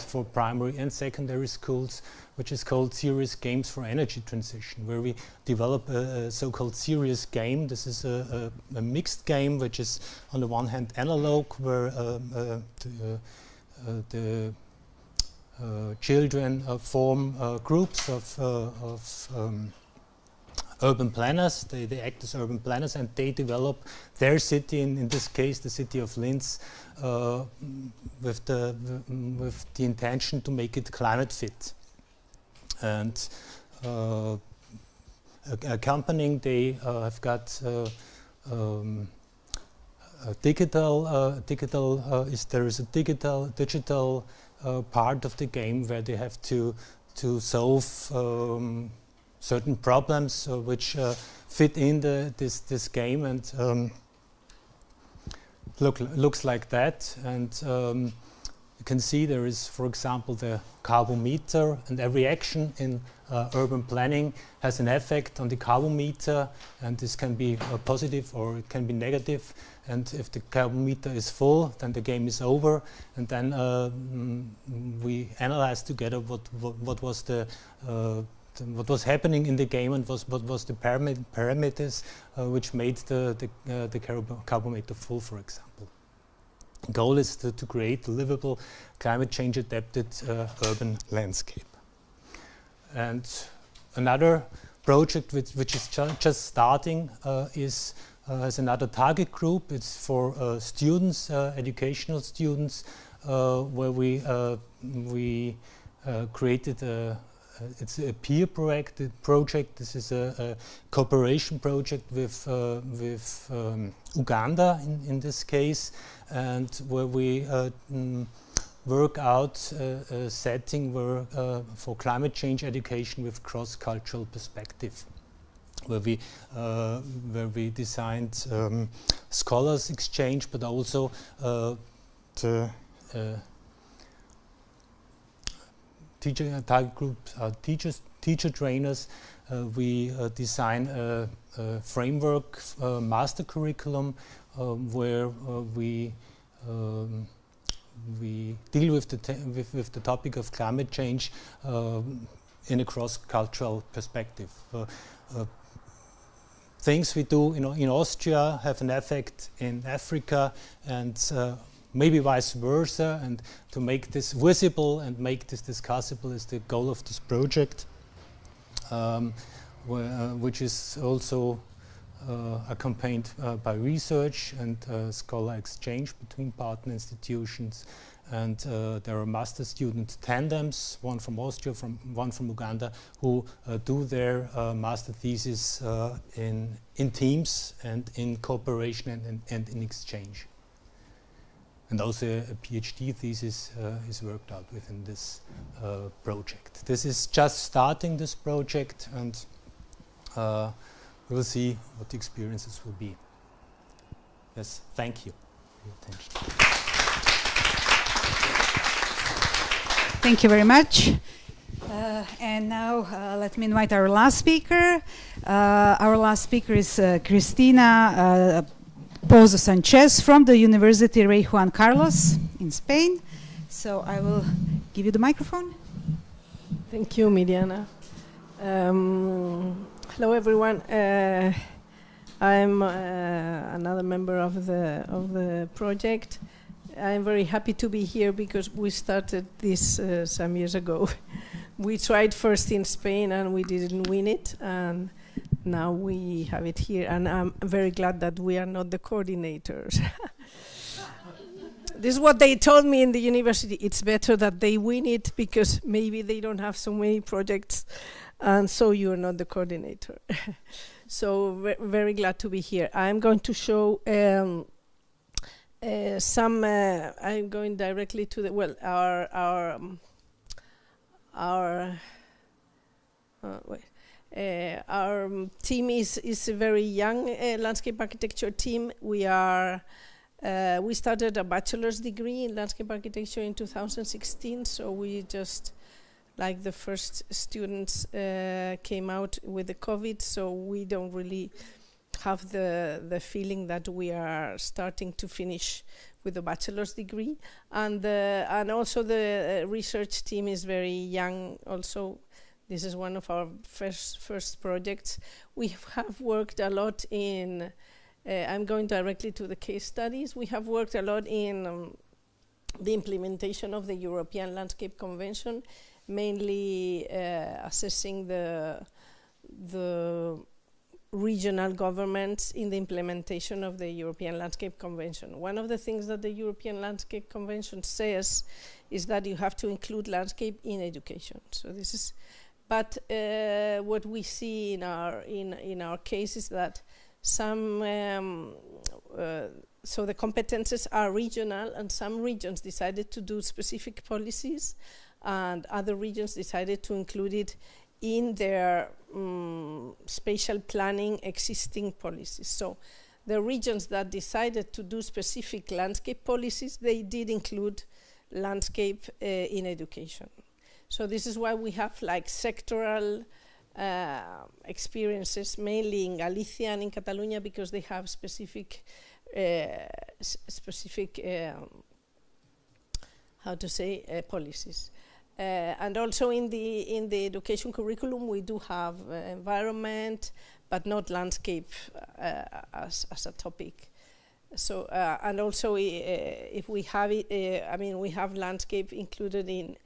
for primary and secondary schools, which is called Serious Games for Energy Transition, where we develop a so-called serious game. This is a mixed game, which is on the one hand analog, where the children form groups of urban planners. They act as urban planners, and they develop their city, in this case the city of Linz, with the intention to make it climate fit. And accompanying, they have got there is a digital part of the game where they have to solve certain problems which fit in this game, and looks like that. And you can see there is, for example, the carbometer, and every action in urban planning has an effect on the carbometer, and this can be positive or it can be negative. And if the carbometer is full, then the game is over. And then we analyze together what was happening in the game, and what was the parameters which made the carbometer full, for example. The goal is to create a livable, climate change adapted urban landscape. And another project which is just starting has another target group. It's for students, educational students, where we created it's a peer project. This is a cooperation project with Uganda in this case, and where we work out a setting for climate change education with cross-cultural perspective, where we designed scholars exchange, but also the target group teacher trainers. We design a framework master curriculum where we deal with the topic of climate change in a cross-cultural perspective. Things we do in Austria have an effect in Africa, and maybe vice versa, and to make this visible and make this discussable is the goal of this project, which is also accompanied by research and scholar exchange between partner institutions. And there are master student tandems, one from Austria, one from Uganda, who do their master thesis in teams and in cooperation and in exchange. And also a PhD thesis is worked out within this project. This is just starting this project, and we'll see what the experiences will be. Yes, thank you for your attention. Thank you very much. And now let me invite our last speaker. Our last speaker is Cristina Pozo Sanchez from the University Rey Juan Carlos in Spain. So I will give you the microphone. Thank you, Miriana. Hello, everyone. I'm another member of the project. I'm very happy to be here because we started this some years ago. We tried first in Spain and we didn't win it, and now we have it here, and I'm very glad that we are not the coordinators. This is what they told me in the university. It's better that they win it because maybe they don't have so many projects, and so you're not the coordinator. So very glad to be here. I'm going to show I'm going directly to the, well, our team is a very young landscape architecture team. We started a bachelor's degree in landscape architecture in 2016, so we just, like the first students came out with the COVID, so we don't really have the feeling that we are starting to finish with a bachelor's degree, and also the research team is very young. Also, this is one of our first projects. We have worked a lot in. I'm going directly to the case studies. We have worked a lot in the implementation of the European Landscape Convention, mainly assessing the regional governments in the implementation of the European Landscape Convention. One of the things that the European Landscape Convention says is that you have to include landscape in education. So this is, but what we see in our case is that some so the competences are regional, and some regions decided to do specific policies, and other regions decided to include it in their spatial planning existing policies. So the regions that decided to do specific landscape policies, they did include landscape in education. So this is why we have like sectoral experiences, mainly in Galicia and in Catalonia, because they have specific how to say policies. And also in the education curriculum, we do have environment, but not landscape as a topic. So and also if we have it, I mean, we have landscape included in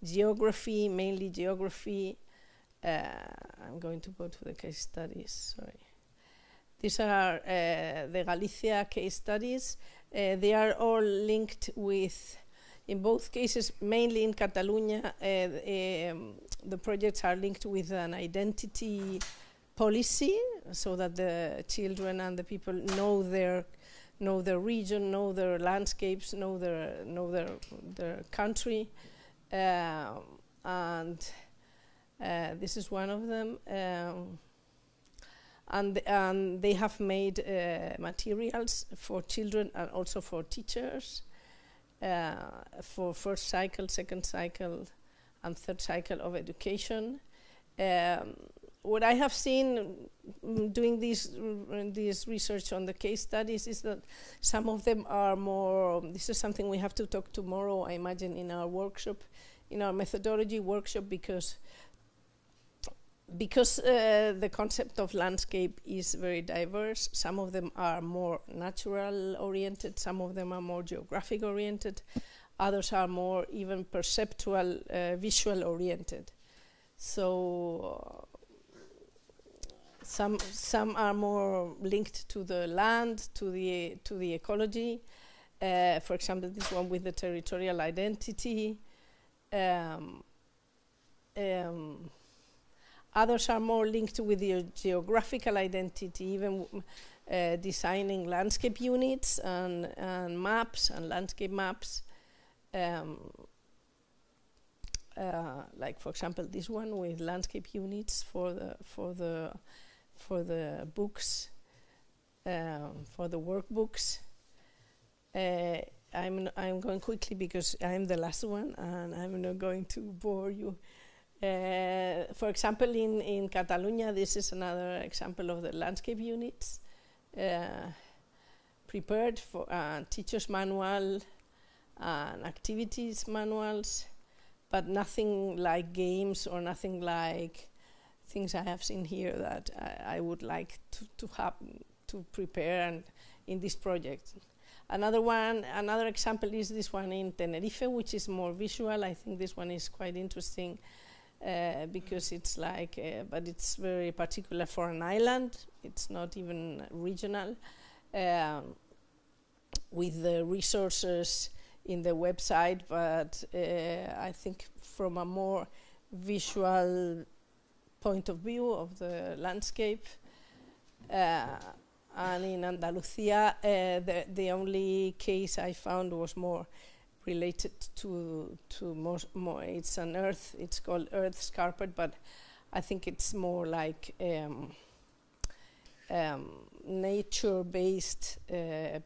geography, mainly geography. I'm going to go to the case studies. Sorry, these are the Galicia case studies. They are all linked with. In both cases, mainly in Catalonia, the projects are linked with an identity policy, so that the children and the people know their region, know their landscapes, know their country, and this is one of them. And they have made materials for children and also for teachers. For first cycle, second cycle, and third cycle of education. What I have seen doing this research on the case studies is that some of them are more, this is something we have to talk tomorrow, I imagine, in our workshop, in our methodology workshop, because the concept of landscape is very diverse. Some of them are more natural oriented, some of them are more geographic oriented, others are more even perceptual, visual oriented. So some are more linked to the land, to the ecology. For example, this one with the territorial identity. Others are more linked with the geographical identity, even designing landscape units and maps and landscape maps. Like, for example, this one with landscape units for the books, for the workbooks. I'm going quickly because I'm the last one, and I'm not going to bore you. For example, in Catalonia, this is another example of the landscape units prepared for teacher's manual and activities manuals, but nothing like games or nothing like things I have seen here that I would like to prepare and in this project. Another example is this one in Tenerife, which is more visual. I think this one is quite interesting. Because it's like, but it's very particular for an island. It's not even regional. With the resources in the website, but I think from a more visual point of view of the landscape. And in Andalusia, the only case I found was more related to more it's an earth, it's called Earth's Carpet, but I think it's more like nature-based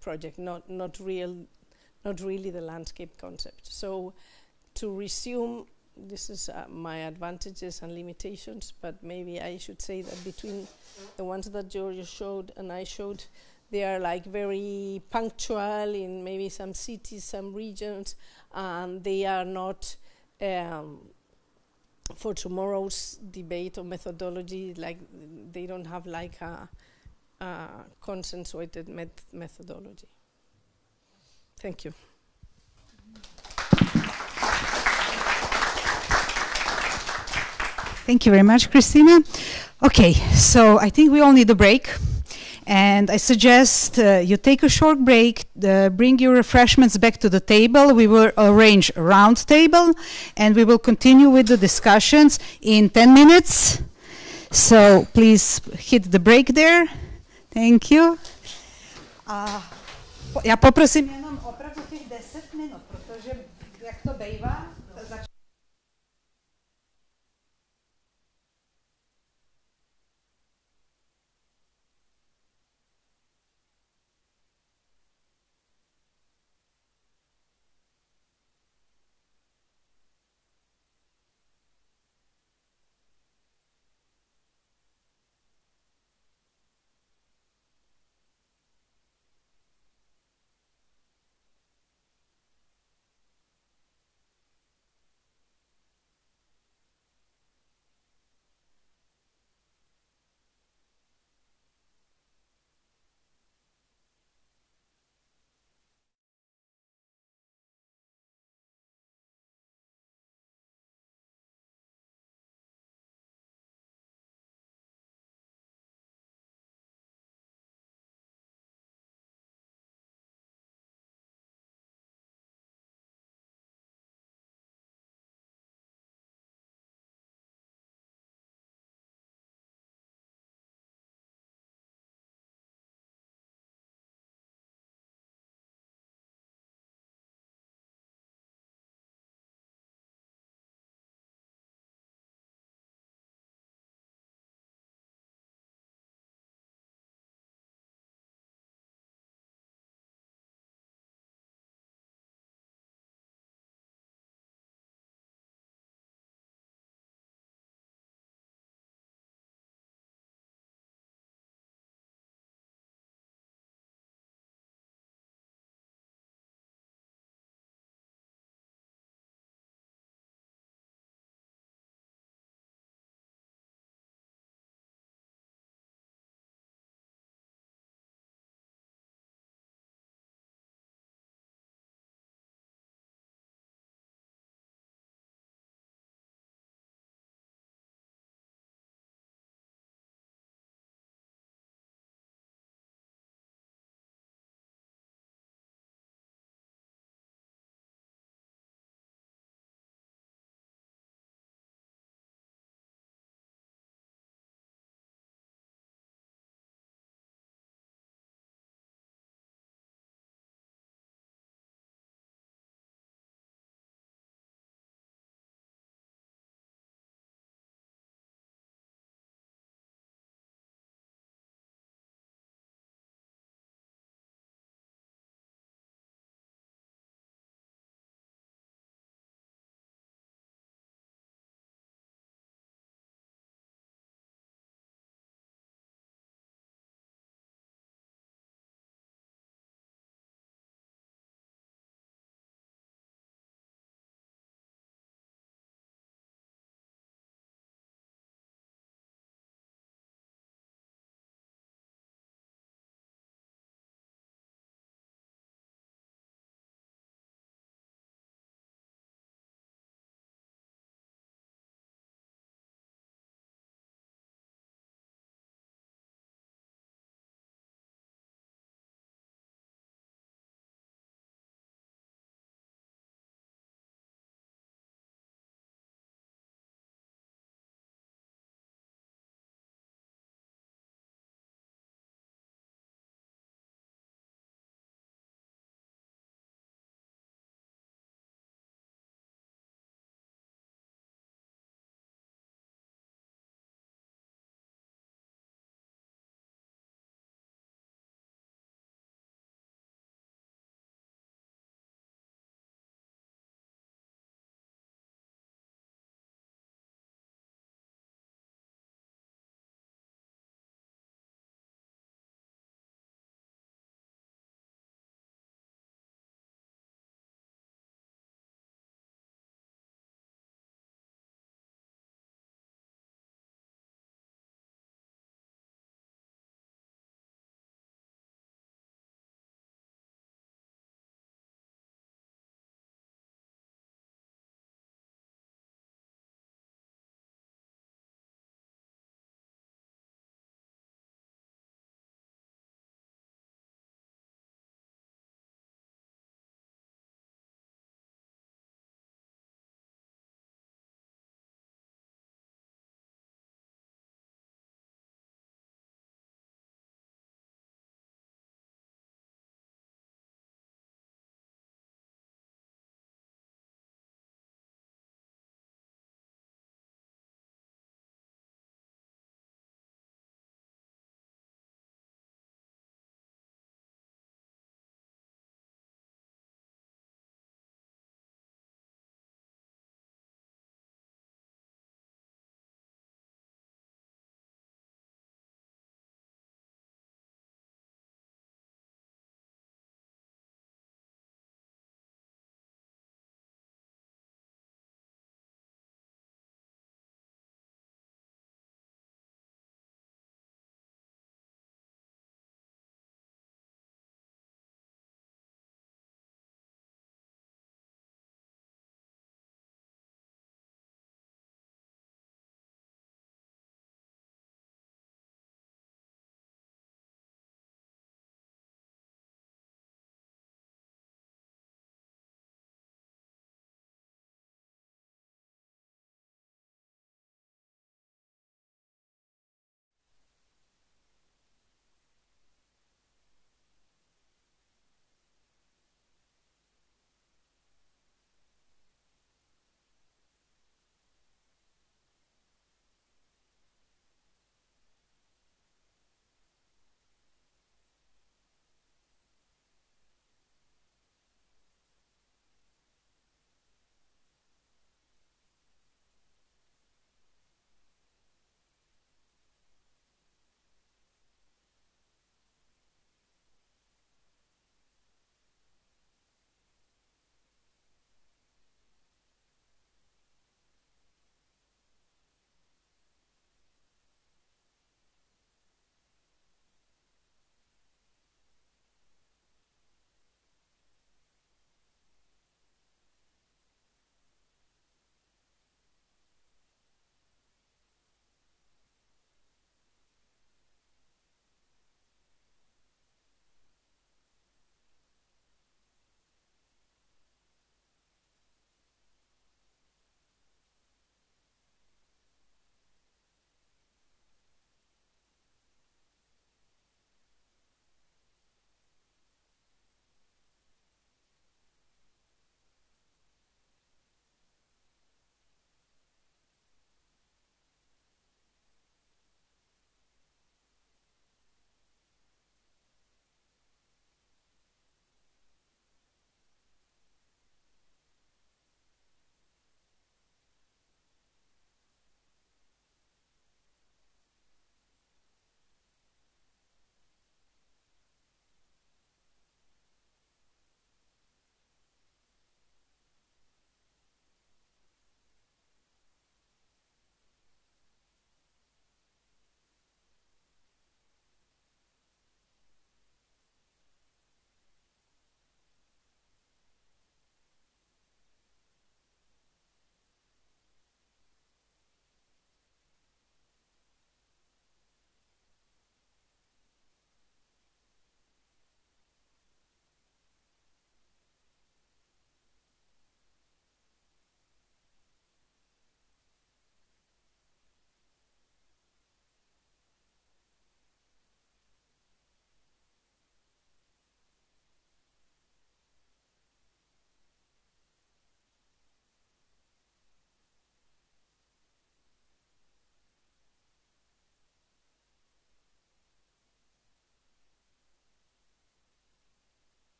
project, not really the landscape concept. So to resume, this is my advantages and limitations, but maybe I should say that between the ones that Giorgio showed and I showed, they are like very punctual in maybe some cities, some regions, and they are not for tomorrow's debate or methodology, like they don't have like a consensuated methodology. Thank you. Thank you very much, Christina. Okay, so I think we all need a break. And I suggest you take a short break, bring your refreshments back to the table. We will arrange a round table, and we will continue with the discussions in 10 minutes. So please hit the break there. Thank you. Já poprosím jenom opravdu těch 10 minut, protože jak to bývá,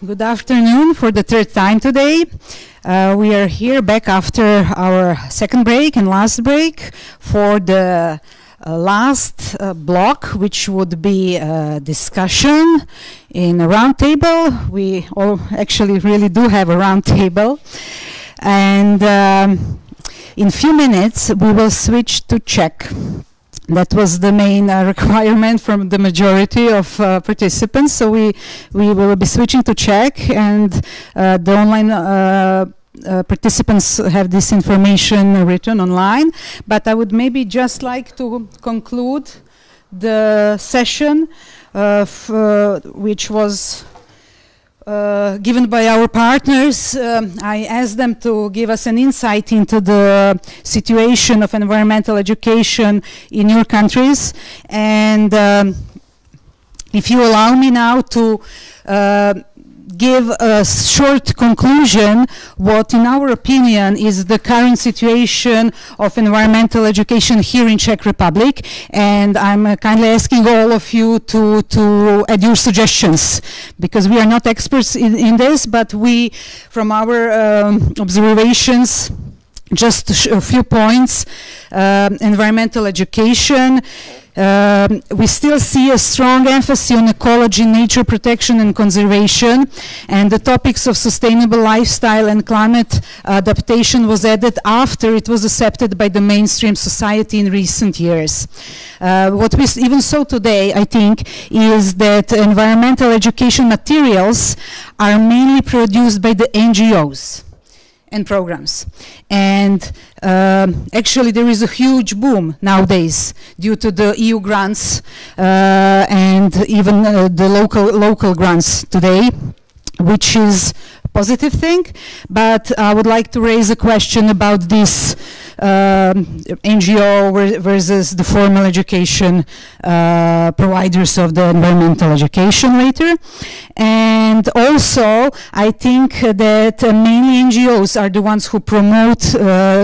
Good afternoon for the third time today. We are here back after our second break and last break for the last block, which would be a discussion in a round table. We all actually really do have a round table. And in a few minutes, we will switch to Czech. That was the main requirement from the majority of participants. So we will be switching to Czech, and the online participants have this information written online. But I would maybe just like to conclude the session, which was given by our partners. I asked them to give us an insight into the situation of environmental education in your countries. And if you allow me now to give a short conclusion, what in our opinion is the current situation of environmental education here in Czech Republic, and I'm kindly asking all of you to add your suggestions, because we are not experts in this, but we, from our observations, just a few points. Environmental education. We still see a strong emphasis on ecology, nature protection and conservation, and the topics of sustainable lifestyle and climate adaptation was added after it was accepted by the mainstream society in recent years. What we even saw today, I think, is that environmental education materials are mainly produced by the NGOs and programs. And actually there is a huge boom nowadays due to the EU grants and even the local grants today, which is a positive thing. But I would like to raise a question about this NGO versus the formal education providers of the environmental education later. And also, I think that mainly NGOs are the ones who promote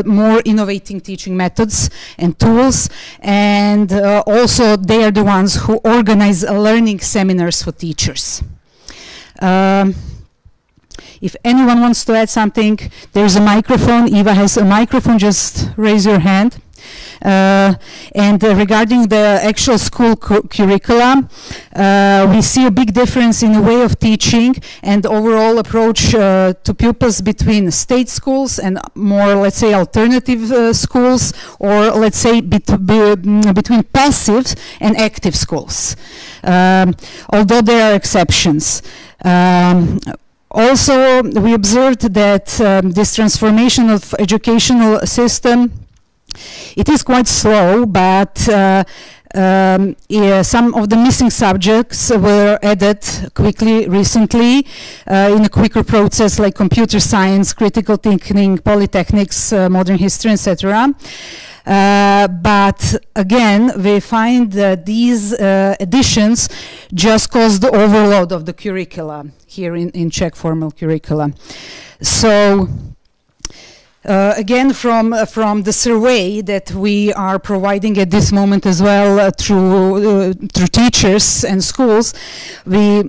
more innovating teaching methods and tools, and also they are the ones who organize learning seminars for teachers. If anyone wants to add something, there's a microphone. Eva has a microphone, just raise your hand. And regarding the actual school curricula, we see a big difference in the way of teaching and overall approach to pupils between state schools and more, let's say, alternative schools, or let's say between passive and active schools, although there are exceptions. Also, we observed that this transformation of educational system, it is quite slow, but yeah, some of the missing subjects were added quickly recently in a quicker process, like computer science, critical thinking, polytechnics, modern history, etc. But again, we find that these additions just cause the overload of the curricula here in Czech formal curricula. So again, from the survey that we are providing at this moment as well through teachers and schools, we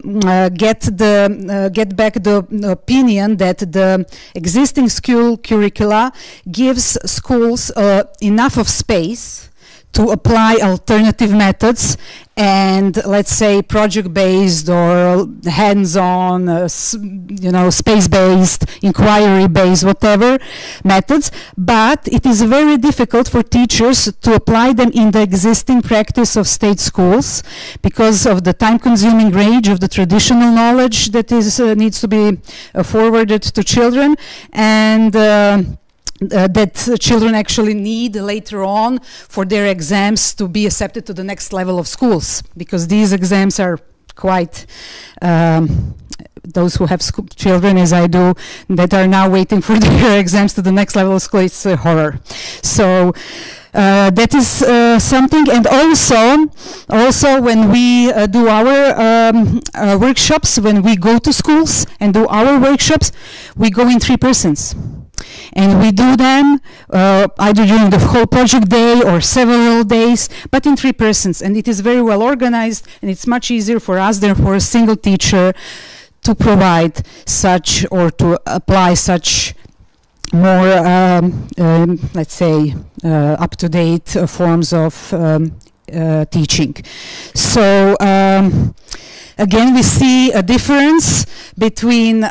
get back the opinion that the existing school curricula gives schools enough of space to apply alternative methods and, let's say, project-based or hands-on, space-based, inquiry-based, whatever methods. But it is very difficult for teachers to apply them in the existing practice of state schools because of the time-consuming range of the traditional knowledge that needs to be forwarded to children, and that children actually need later on for their exams to be accepted to the next level of schools, because these exams are quite, those who have children, as I do, that are now waiting for their exams to the next level of school, it's a horror. So that is something. And also when we do our workshops, when we go to schools and do our workshops, we go in 3 persons. And we do them either during the whole project day or several days, but in 3 persons. And it is very well organized, and it's much easier for us than for a single teacher to provide such or to apply such more, let's say, up-to-date forms of teaching. So again, we see a difference between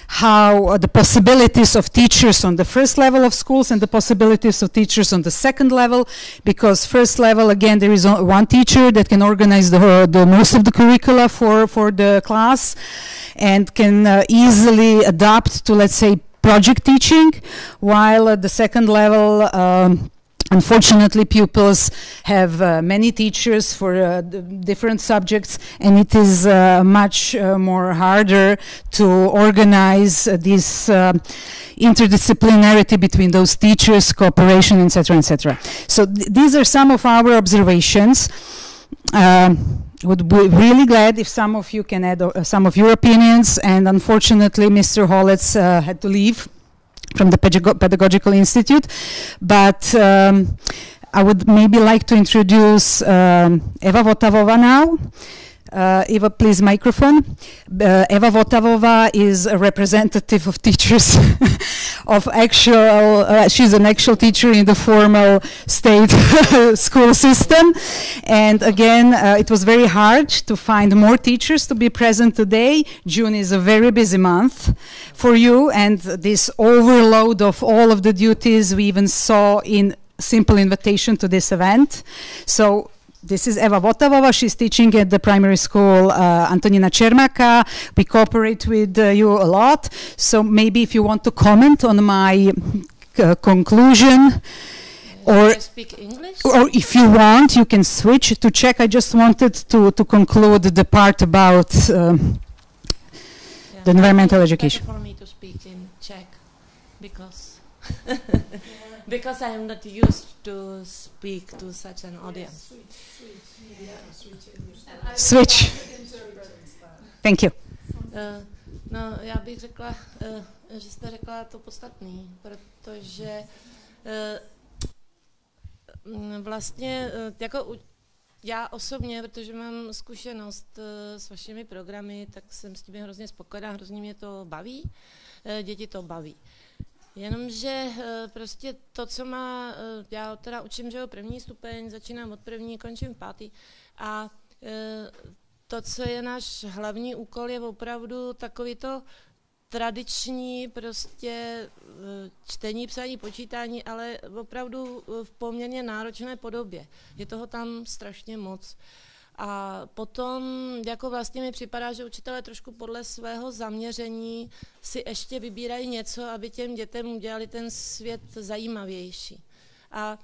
how the possibilities of teachers on the first level of schools and the possibilities of teachers on the second level, because first level, again, there is one teacher that can organize the most of the curricula for the class and can easily adapt to, let's say, project teaching, while at the second level, unfortunately, pupils have many teachers for different subjects, and it is much more harder to organize this interdisciplinarity between those teachers, cooperation, etc., etc. So these are some of our observations. Would be really glad if some of you can add some of your opinions, and unfortunately Mr. Holec had to leave from the Pedagogical Institute, but I would maybe like to introduce Eva Votavova now. Eva, please, microphone. Eva Votavova is a representative of teachers of actual, she's an actual teacher in the formal state school system. And again, it was very hard to find more teachers to be present today. June is a very busy month for you, and this overload of all of the duties we even saw in simple invitation to this event. So this is Eva Votavova. She's teaching at the primary school Antonina Čermaka. We cooperate with you a lot. So maybe if you want to comment on my conclusion, or speak English? Or if you want, you can switch to Czech. I just wanted to conclude the part about the environmental education. For me to speak in Czech, because because I am not used to speak to such an audience. Switch. Thank you. No, já bych řekla, že jste řekla to podstatný, protože vlastně jako já osobně, protože mám zkušenost s vašimi programy, tak jsem s tím hrozně spokojená, hrozně mě to baví, děti to baví. Jenomže prostě to, co má, já teda učím, že jo, první stupeň, začínám od první, končím v pátý, a to, co je náš hlavní úkol, je opravdu takový to tradiční prostě čtení, psaní, počítání, ale opravdu v poměrně náročné podobě. Je toho tam strašně moc. A potom jako vlastně mi připadá, že učitelé trošku podle svého zaměření si ještě vybírají něco, aby těm dětem udělali ten svět zajímavější. A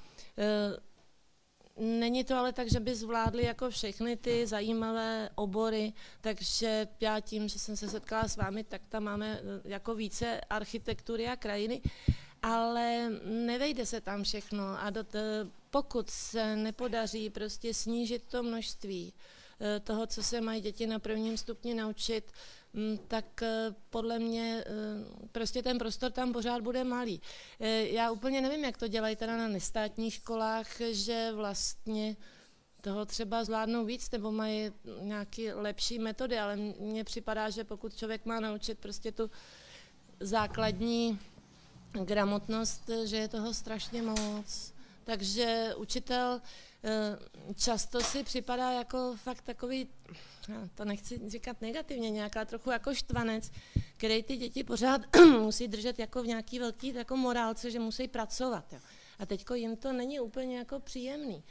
není to ale tak, že by zvládli jako všechny ty zajímavé obory, takže já tím, že jsem se setkala s vámi, tak tam máme jako více architektury a krajiny, ale nevejde se tam všechno a pokud se nepodaří prostě snížit to množství toho, co se mají děti na prvním stupni naučit, tak podle mě prostě ten prostor tam pořád bude malý. Já úplně nevím, jak to dělají teda na nestátních školách, že vlastně toho třeba zvládnou víc nebo mají nějaké lepší metody, ale mně připadá, že pokud člověk má naučit prostě tu základní gramotnost, že je toho strašně moc. Takže učitel často si připadá jako fakt takový, to nechci říkat negativně, nějaká trochu jako štvanec, který ty děti pořád musí držet jako v nějaký velký jako morálce, že musí pracovat. Jo. A teďko jim to není úplně jako příjemný.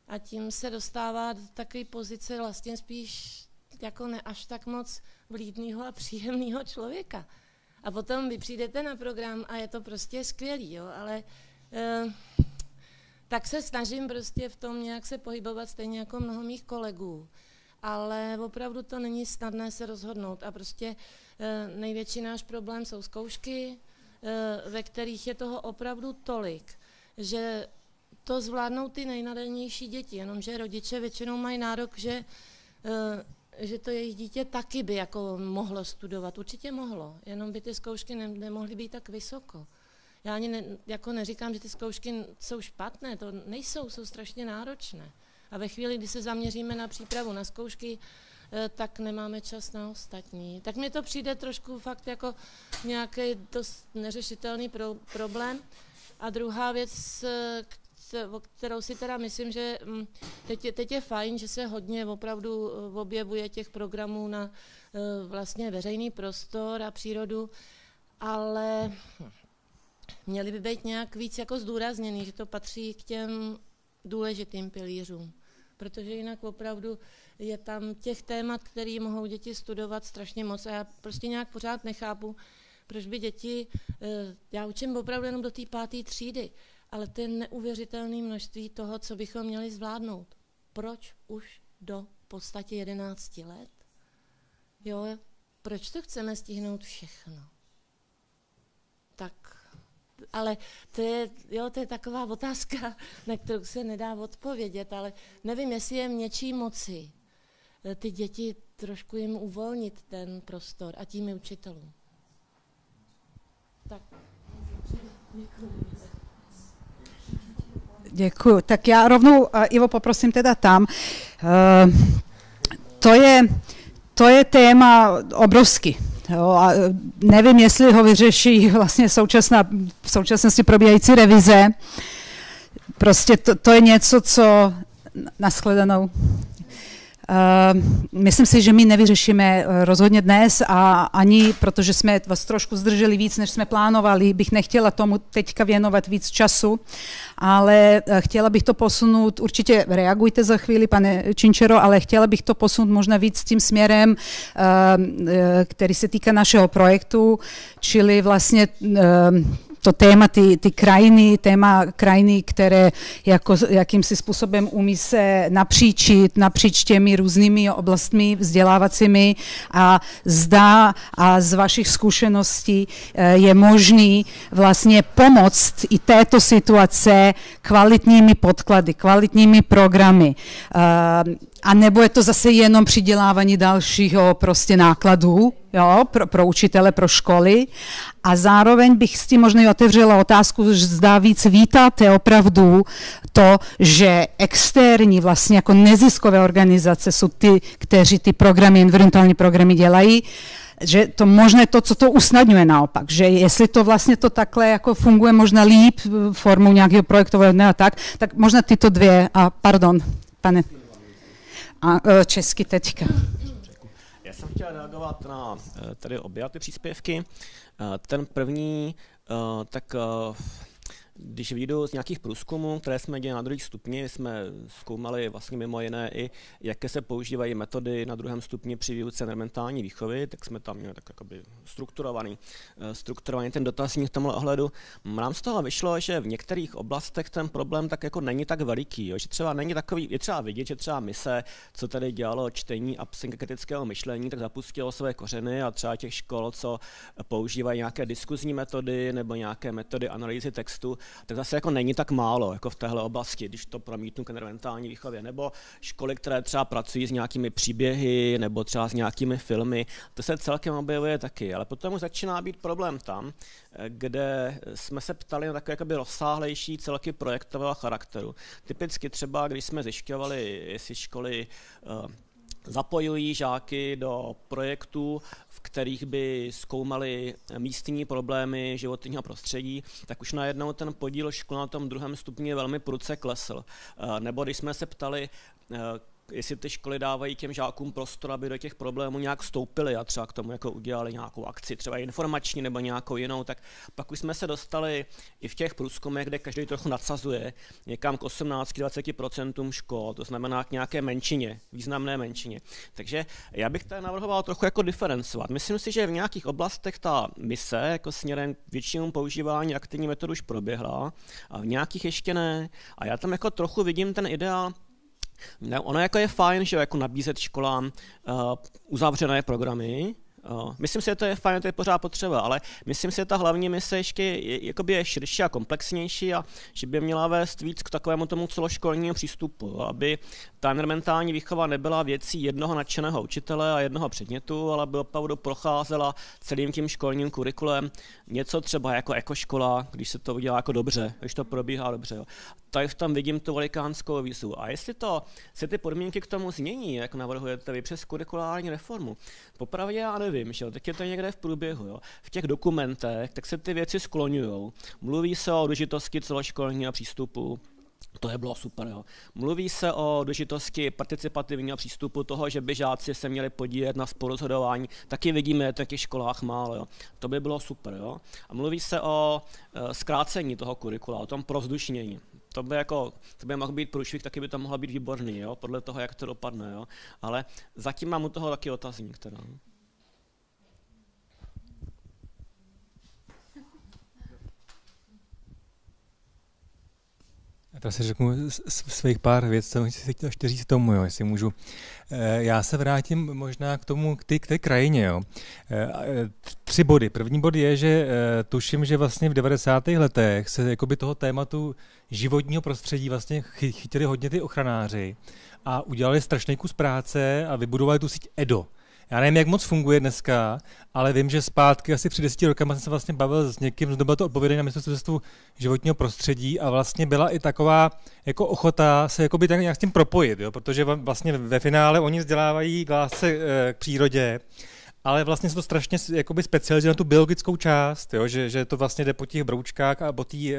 A tím se dostává do takové pozice vlastně spíš jako ne až tak moc vlídného a příjemného člověka. A potom vy přijdete na program a je to prostě skvělý, jo, ale tak se snažím prostě v tom nějak se pohybovat stejně jako mnoho mých kolegů. Ale opravdu to není snadné se rozhodnout a prostě největší náš problém jsou zkoušky, ve kterých je toho opravdu tolik, že to zvládnou ty nejnadanější děti, jenomže rodiče většinou mají nárok, že to jejich dítě taky by jako mohlo studovat. Určitě mohlo, jenom by ty zkoušky nemohly být tak vysoko. Já ani jako neříkám, že ty zkoušky jsou špatné, to nejsou, jsou strašně náročné. A ve chvíli, kdy se zaměříme na přípravu na zkoušky, tak nemáme čas na ostatní. Tak mi to přijde trošku fakt jako nějaký dost neřešitelný problém. A druhá věc, kterou si teda myslím, že teď je fajn, že se hodně opravdu objevuje těch programů na vlastně veřejný prostor a přírodu, ale měly by být nějak víc jako zdůrazněný, že to patří k těm důležitým pilířům. Protože jinak opravdu je tam těch témat, které mohou děti studovat strašně moc a já prostě nějak pořád nechápu, proč by děti, já učím opravdu jenom do té 5. třídy, ale to je neuvěřitelné množství toho, co bychom měli zvládnout. Proč už do v podstatě 11 let? Jo, proč to chceme stihnout všechno? Tak, ale to je taková otázka, na kterou se nedá odpovědět, ale nevím, jestli je něčí moci ty děti trošku jim uvolnit ten prostor a tím i učitelům. Tak. Děkuji. Tak já rovnou, Ivo, poprosím teda tam. To je téma obrovský. Jo, a nevím, jestli ho vyřeší vlastně v současnosti probíhající revize. Prostě to je něco, co... Nashledanou. Myslím si, že my nevyřešíme rozhodně dnes a ani, protože jsme vás trošku zdrželi víc, než jsme plánovali, bych nechtěla tomu teďka věnovat víc času, ale chtěla bych to posunout, určitě reagujte za chvíli, pane Činčero, ale chtěla bych to posunout možná víc tím směrem, který se týká našeho projektu, čili vlastně to téma, ty krajiny, které jakýmsi způsobem umí se napříčit napříč těmi různými oblastmi vzdělávacími a zdá a z vašich zkušeností je možný vlastně pomoct i této situace kvalitními podklady, kvalitními programy. A nebo je to zase jenom přidělávání dalšího prostě nákladů, jo, pro učitele, pro školy. A zároveň bych s tím možná otevřela otázku, že zdá víc vítáte opravdu to, že externí vlastně jako neziskové organizace jsou ty, kteří ty programy, environmentální programy dělají, že to možná to, co to usnadňuje naopak, že jestli to vlastně to takhle jako funguje možná líp formou nějakého projektového dne a tak možná tyto dvě, a pardon, pane, česky teďka. Já jsem chtěl reagovat na tady obě ty příspěvky. Ten první, tak když vyjdu z nějakých průzkumů, které jsme dělali na druhém stupni, jsme zkoumali vlastně mimo jiné i, jaké se používají metody na druhém stupni při výuce environmentální výchovy, tak jsme tam měli tak jakoby strukturovaný ten dotazník v tomhle ohledu. Nám z toho vyšlo, že v některých oblastech ten problém tak jako není tak veliký, jo, že třeba není takový, je třeba vidět, že třeba mise, co tady dělalo čtení a kritického myšlení, tak zapustilo své kořeny a třeba těch škol, co používají nějaké diskuzní metody nebo nějaké metody analýzy textu, tak zase jako není tak málo jako v téhle oblasti, když to promítnu k environmentální výchově, nebo školy, které třeba pracují s nějakými příběhy nebo třeba s nějakými filmy, to se celkem objevuje taky, ale potom už začíná být problém tam, kde jsme se ptali na takové jakoby rozsáhlejší celky projektového charakteru. Typicky třeba, když jsme zjišťovali, jestli školy zapojují žáky do projektů, v kterých by zkoumali místní problémy životního prostředí, tak už najednou ten podíl škol na tom druhém stupni velmi prudce klesl. Nebo když jsme se ptali, jestli ty školy dávají těm žákům prostor, aby do těch problémů nějak vstoupili a třeba k tomu jako udělali nějakou akci, třeba informační nebo nějakou jinou, tak pak už jsme se dostali i v těch průzkumech, kde každý trochu nadsazuje někam k 18-20% škol, to znamená k nějaké menšině, významné menšině. Takže já bych tady navrhoval trochu jako diferencovat. Myslím si, že v nějakých oblastech ta mise jako směrem k většinou používání aktivní metody už proběhla a v nějakých ještě ne. A já tam jako trochu vidím ten ideál. Ono jako je fajn, že jako nabízet školám uzavřené programy, Myslím si, že to je fajn, to je pořád potřeba, ale myslím si, že ta hlavní mise ještě je širší a komplexnější a že by měla vést víc k takovému tomu celoškolnímu přístupu, aby ta environmentální výchova nebyla věcí jednoho nadšeného učitele a jednoho předmětu, ale by opravdu procházela celým tím školním kurikulem. Něco třeba jako ekoškola, když se to udělá jako dobře, když to probíhá dobře. Jo. Tak tam vidím tu velikánskou výzvu. A jestli se ty podmínky k tomu změní, jak navrhujete vy přes kurikulární reformu, popravdě já nevím, že jo, teď je to někde v průběhu. Jo. V těch dokumentech tak se ty věci skloňují. Mluví se o důležitosti celoškolního přístupu, to je bylo super. Jo. Mluví se o důležitosti participativního přístupu toho, že by žáci se měli podílet na spolurozhodování. Taky vidíme to v těch školách málo. Jo. To by bylo super. Jo. A mluví se o zkrácení toho kurikula, o tom prozdušnění. To by mohl být průšvih, taky by to mohlo být výborný, jo, podle toho, jak to dopadne. Jo. Ale zatím mám u toho taky otazník. Teda. Já si řeknu svých pár věcí, co si chtěl ještě říct tomu, jo, jestli můžu. Já se vrátím možná k té krajině. Jo. 3 body. První bod je, že tuším, že vlastně v 90. letech se jakoby toho tématu životního prostředí vlastně chytili hodně ty ochranáři a udělali strašný kus práce a vybudovali tu síť EDO. Já nevím, jak moc funguje dneska, ale vím, že zpátky asi před 10 rokama jsem se vlastně bavil s někým, kdo byl to odpovědný na ministerstvu životního prostředí a vlastně byla i taková jako ochota se jakoby tak nějak s tím propojit, jo? Protože vlastně ve finále oni vzdělávají k lásce k přírodě, ale vlastně se to strašně jakoby specializuje na tu biologickou část, jo? Že to vlastně jde po těch broučkách a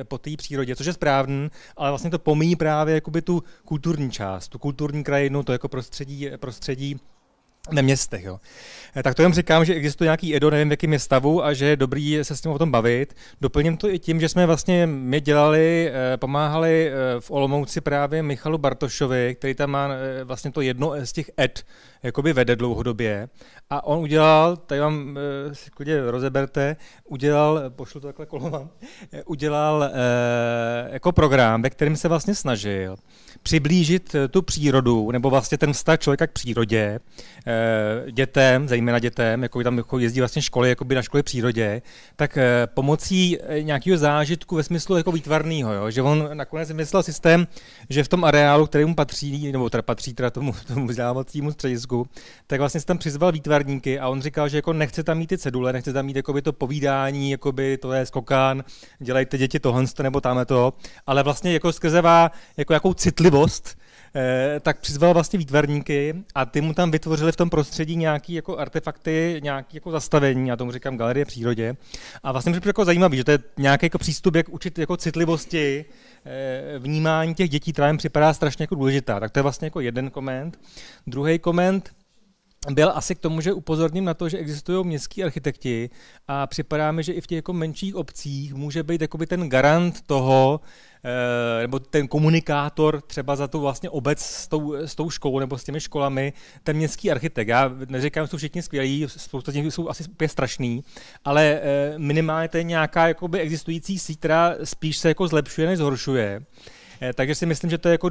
po té přírodě, což je správný, ale vlastně to pomíjí právě jakoby tu kulturní část, tu kulturní krajinu, to jako prostředí ve městech. Jo. Tak to jenom říkám, že existuje nějaký EDO, nevím v jakém je stavu a že je dobrý se s tím o tom bavit. Doplním to i tím, že jsme vlastně pomáhali v Olomouci právě Michalu Bartošovi, který tam má vlastně to jedno z těch ED, jakoby vede dlouhodobě. A on udělal, tady vám si klidně rozeberte, pošlu to takhle kolem, udělal jako program, ve kterém se vlastně snažil přiblížit tu přírodu, nebo vlastně ten vztah člověka k přírodě, dětem, zejména dětem, jako tam jezdí vlastně školy, jakoby na školy přírodě, tak pomocí nějakého zážitku ve smyslu jako výtvarného, jo? Že on nakonec vymyslel systém, že v tom areálu, kterému patří, nebo patří tomu vzdělávacímu středisku, tak vlastně se tam přizval výtvarníky a on říkal, že jako nechce tam mít ty cedule, nechce tam mít jakoby to povídání, jakoby to je skokán, dělejte děti tohle nebo tamhle to, ale vlastně jako skrzevá jako jakou citlivost, tak přizval vlastně výtvarníky a ty mu tam vytvořili v tom prostředí nějaký jako artefakty, nějaký jako zastavení, já tomu říkám galerie přírodě. A vlastně mi jako zajímavý, že to je nějaký jako přístup, jak učit jako citlivosti, vnímání těch dětí, která jim připadá strašně jako důležitá. Tak to je vlastně jako jeden koment. Druhý koment byl asi k tomu, že upozorním na to, že existují městský architekti a připadá mi, že i v těch jako menších obcích může být jakoby ten garant toho, nebo ten komunikátor třeba za tu vlastně obec s tou školou nebo s těmi školami, ten městský architekt. Já neříkám, že jsou všichni skvělí, spousta z nich jsou asi úplně strašný, ale minimálně to je nějaká jakoby existující síť, která spíš se jako zlepšuje, než zhoršuje. Takže si myslím, že to je jako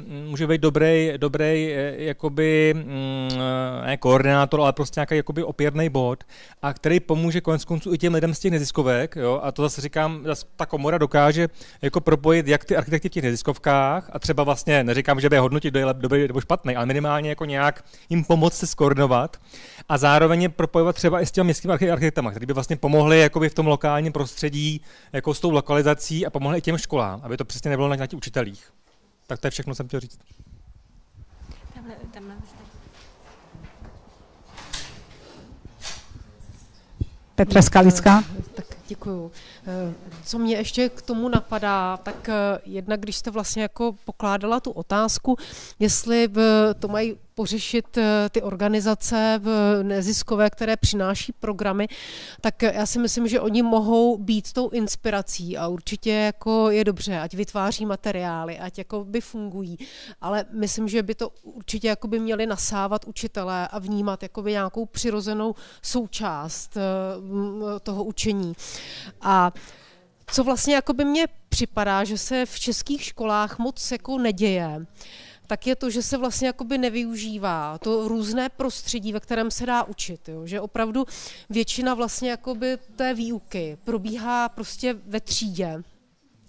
může být dobrý jakoby ne koordinátor, ale prostě nějaký jakoby opěrný bod, a který pomůže konec konců i těm lidem z těch neziskovek, jo? A to zase říkám, ta komora dokáže jako propojit jak ty architekty v těch neziskovkách a třeba vlastně neříkám, že by je hodnotit, kdo je dobrý nebo špatný, ale minimálně jako nějak jim pomoct se skoordinovat a zároveň je propojovat třeba i s těmi městskými architektama, kteří by vlastně pomohli jakoby v tom lokálním prostředí jako s tou lokalizací a pomohli i těm školám, aby to přesně nebylo na těch učitelích. Tak to je všechno, jsem chtěl říct. Petra Skalická. Tak děkuju. Co mě ještě k tomu napadá, tak jednak, když jste vlastně jako pokládala tu otázku, jestli to mají pořešit ty organizace neziskové, které přináší programy, tak já si myslím, že oni mohou být tou inspirací a určitě jako je dobře, ať vytváří materiály, ať jako by fungují, ale myslím, že by to určitě jako by měli nasávat učitelé a vnímat jako by nějakou přirozenou součást toho učení. A co vlastně jako by mně připadá, že se v českých školách moc jako neděje, tak je to, že se vlastně jakoby nevyužívá to různé prostředí, ve kterém se dá učit, jo? Že opravdu většina vlastně jakoby té výuky probíhá prostě ve třídě,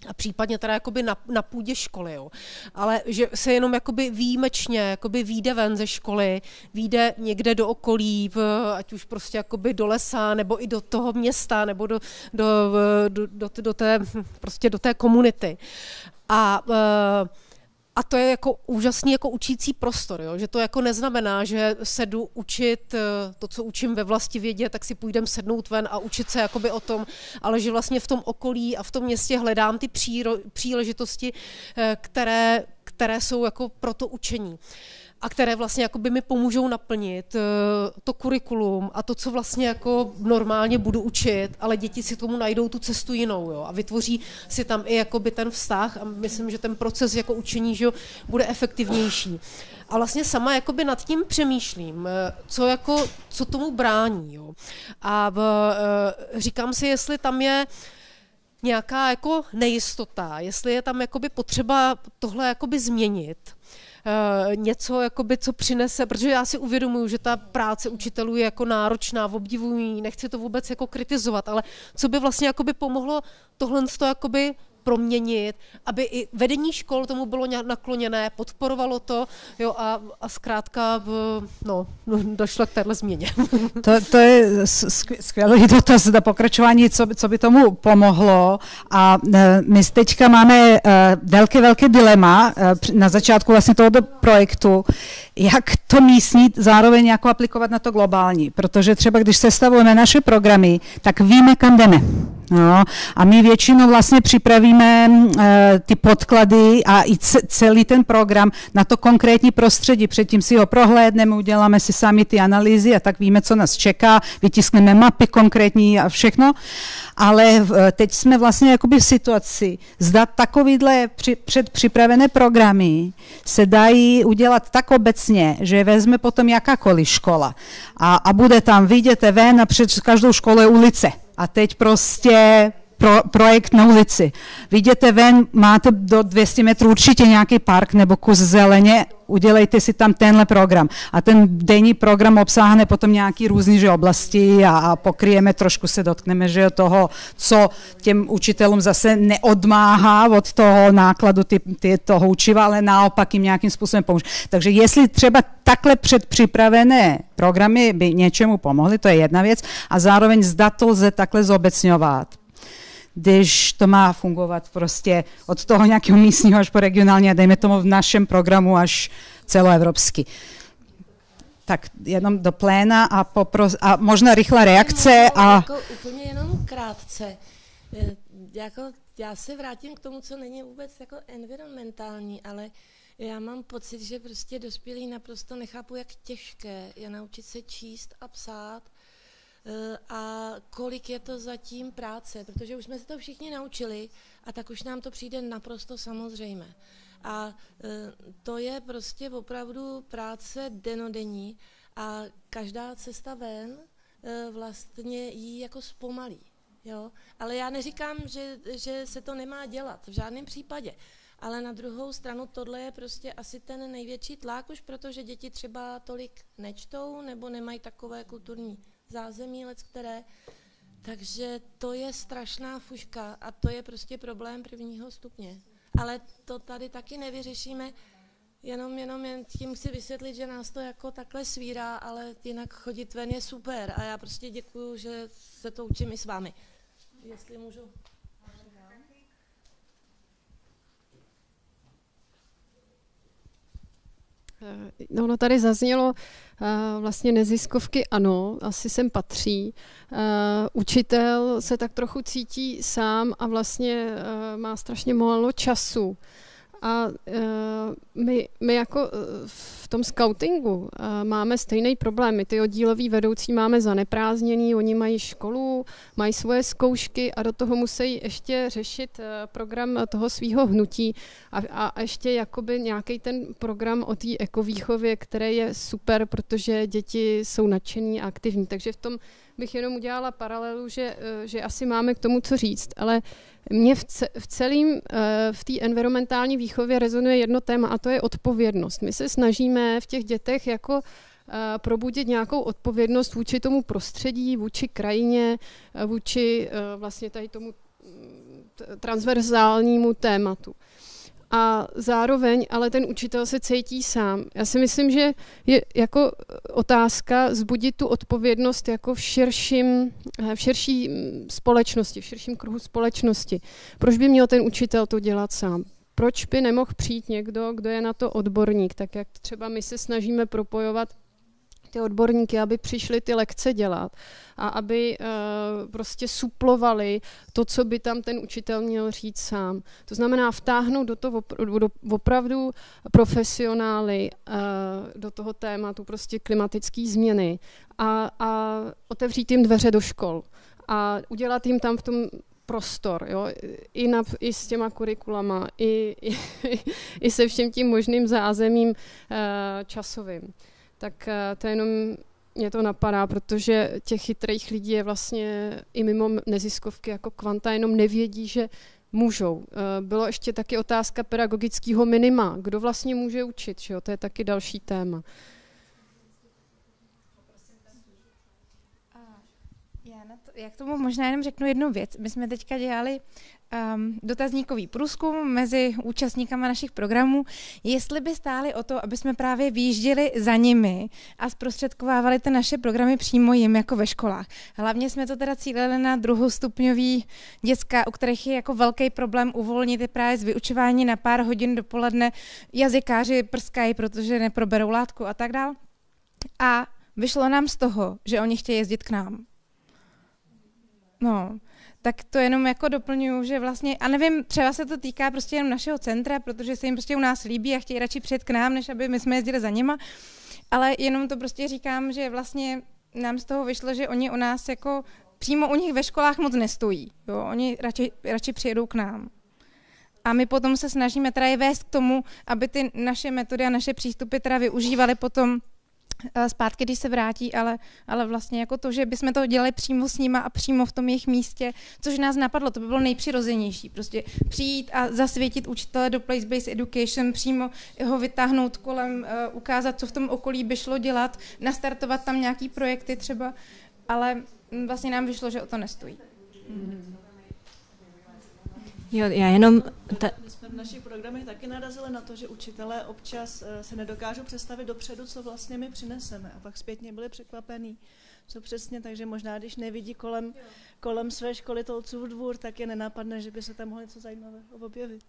a případně teda jakoby na půdě školy, jo. Ale že se jenom jakoby výjimečně jakoby vyjde ven ze školy, vyjde někde do okolí, ať už prostě jakoby do lesa, nebo i do toho města, nebo do té komunity. A to je jako úžasný jako učící prostor, jo? Že to jako neznamená, že se jdu učit to, co učím ve vlastivědě, tak si půjdem sednout ven a učit se jakoby o tom, ale že vlastně v tom okolí a v tom městě hledám ty příležitosti, které jsou jako pro to učení a které vlastně jakoby mi pomůžou naplnit to kurikulum a to, co vlastně jako normálně budu učit, ale děti si tomu najdou tu cestu jinou, jo, a vytvoří si tam i jakoby ten vztah a myslím, že ten proces jako učení, že bude efektivnější. A vlastně sama jakoby nad tím přemýšlím, co tomu brání, jo. A říkám si, jestli tam je nějaká jako nejistota, jestli je tam jakoby potřeba tohle jakoby změnit, něco, jakoby, co přinese, protože já si uvědomuji, že ta práce učitelů je jako náročná, obdivuji, nechci to vůbec jako kritizovat, ale co by vlastně jakoby pomohlo tohle jakoby proměnit, aby i vedení škol tomu bylo nakloněné, podporovalo to, jo, a zkrátka došlo k téhle změně. To je skvělý dotaz na pokračování, co by tomu pomohlo. A my teďka máme velké dilema na začátku vlastně tohoto projektu, jak to místní zároveň jako aplikovat na to globální, protože třeba když sestavujeme naše programy, tak víme, kam jdeme. No, a my většinou vlastně připravíme ty podklady a i celý ten program na to konkrétní prostředí. Předtím si ho prohlédneme, uděláme si sami ty analýzy a tak víme, co nás čeká, vytiskneme mapy konkrétní a všechno. Ale teď jsme vlastně jakoby v situaci, zda takovýhle předpřipravené programy se dají udělat tak obecně, že vezme potom jakákoliv škola a bude tam, vyjdete ven a před každou školou je ulice. A teď prostě projekt na ulici. Vyjdete ven, máte do 200 metrů určitě nějaký park nebo kus zeleně, udělejte si tam tenhle program. A ten denní program obsáhne potom nějaký různý že oblasti a pokryjeme, trošku se dotkneme že toho, co těm učitelům zase neodmáhá od toho nákladu toho učiva, ale naopak jim nějakým způsobem pomůže. Takže jestli třeba takhle předpřipravené programy by něčemu pomohly, to je jedna věc, a zároveň zda to lze takhle zobecňovat, když to má fungovat prostě od toho nějakého místního až po regionální a dejme tomu v našem programu až celoevropsky. Tak jenom do pléna a možná rychlá reakce. Jako úplně jenom krátce. Já se vrátím k tomu, co není vůbec jako environmentální, ale já mám pocit, že prostě dospělí naprosto nechápu, jak těžké je naučit se číst a psát, a kolik je to zatím práce, protože už jsme se to všichni naučili a tak už nám to přijde naprosto samozřejmé. A to je prostě opravdu práce dennodenní a každá cesta ven vlastně jí jako zpomalí. Jo? Ale já neříkám, že se to nemá dělat, v žádném případě. Ale na druhou stranu tohle je prostě asi ten největší tlak už, protože děti třeba tolik nečtou nebo nemají takové kulturní zázemí, které. Takže to je strašná fuška a to je prostě problém prvního stupně. Ale to tady taky nevyřešíme, jen tím si vysvětlit, že nás to jako takhle svírá, ale jinak chodit ven je super a já prostě děkuju, že se to učím i s vámi. Jestli můžu. No, tady zaznělo vlastně neziskovky, ano, asi sem patří. Učitel se tak trochu cítí sám a vlastně má strašně málo času. A my jako v tom skautingu máme stejný problém. My ty oddíloví vedoucí máme zaneprázdněný, oni mají školu, mají svoje zkoušky a do toho musí ještě řešit program toho svého hnutí a ještě jakoby nějaký ten program o té ekovýchově, který je super, protože děti jsou nadšení a aktivní. Takže v tom bych jenom udělala paralelu, že asi máme k tomu co říct, ale mě v té environmentální výchově rezonuje jedno téma a to je odpovědnost. My se snažíme v těch dětech jako probudit nějakou odpovědnost vůči tomu prostředí, vůči krajině, vůči vlastně tady tomu transverzálnímu tématu. A zároveň ale ten učitel se cítí sám. Já si myslím, že je jako otázka zbudit tu odpovědnost jako v širší společnosti, v širším kruhu společnosti. Proč by měl ten učitel to dělat sám? Proč by nemohl přijít někdo, kdo je na to odborník, tak jak třeba my se snažíme propojovat ty odborníky, aby přišli ty lekce dělat a aby prostě suplovali to, co by tam ten učitel měl říct sám. To znamená vtáhnout do toho opravdu profesionály do toho tématu prostě klimatické změny a otevřít jim dveře do škol a udělat jim tam v tom prostor, jo? I s těma kurikulama, i se všem tím možným zázemím časovým. Tak to jenom mě to napadá, protože těch chytrých lidí je vlastně i mimo neziskovky jako Kvanta, jenom nevědí, že můžou. Bylo ještě taky otázka pedagogického minima. Kdo vlastně může učit? Že jo? To je taky další téma. Já k tomu možná jenom řeknu jednu věc. My jsme teďka dělali dotazníkový průzkum mezi účastníkama našich programů, jestli by stáli o to, aby jsme právě vyjížděli za nimi a zprostředkovávali ty naše programy přímo jim jako ve školách. Hlavně jsme to teda cílili na druhostupňový děcka, u kterých je jako velký problém uvolnit je právě z vyučování na pár hodin dopoledne. Jazykáři prskají, protože neproberou látku a tak dál. A vyšlo nám z toho, že oni chtějí jezdit k nám. No, tak to jenom jako doplňuju, že vlastně, a nevím, třeba se to týká prostě jenom našeho centra, protože se jim prostě u nás líbí a chtějí radši přijet k nám, než aby my jsme jezdili za nima, ale jenom to prostě říkám, že vlastně nám z toho vyšlo, že oni u nás jako přímo u nich ve školách moc nestojí, jo, oni radši přijedou k nám. A my potom se snažíme teda je vést k tomu, aby ty naše metody a naše přístupy teda využívali potom zpátky, když se vrátí, ale vlastně jako to, že bychom to dělali přímo s nima a přímo v tom jejich místě, což nás napadlo, to by bylo nejpřirozenější. Prostě přijít a zasvětit učitele do place-based education, přímo ho vytáhnout kolem, ukázat, co v tom okolí by šlo dělat, nastartovat tam nějaký projekty třeba, ale vlastně nám vyšlo, že o to nestojí. Jo, já jenom... My jsme v našich programech taky narazili na to, že učitelé občas se nedokážou představit dopředu, co vlastně my přineseme. A pak zpětně byli překvapení, co přesně, takže možná, když nevidí kolem své školy Tolcův dvůr, tak je nenapadne, že by se tam mohlo něco zajímavého objevit.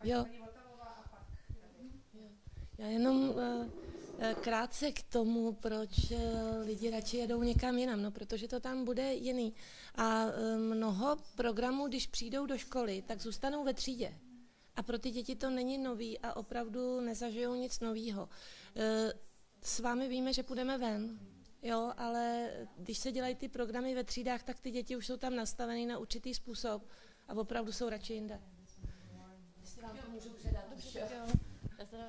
Jo. Já jenom krátce k tomu, proč lidi radši jedou někam jinam, no protože to tam bude jiný. A mnoho programů, když přijdou do školy, tak zůstanou ve třídě. A pro ty děti to není nový a opravdu nezažijou nic novýho. S vámi víme, že půjdeme ven, jo, ale když se dělají ty programy ve třídách, tak ty děti už jsou tam nastavený na určitý způsob a opravdu jsou radši jinde. Jestli vám to můžu předat. Já teda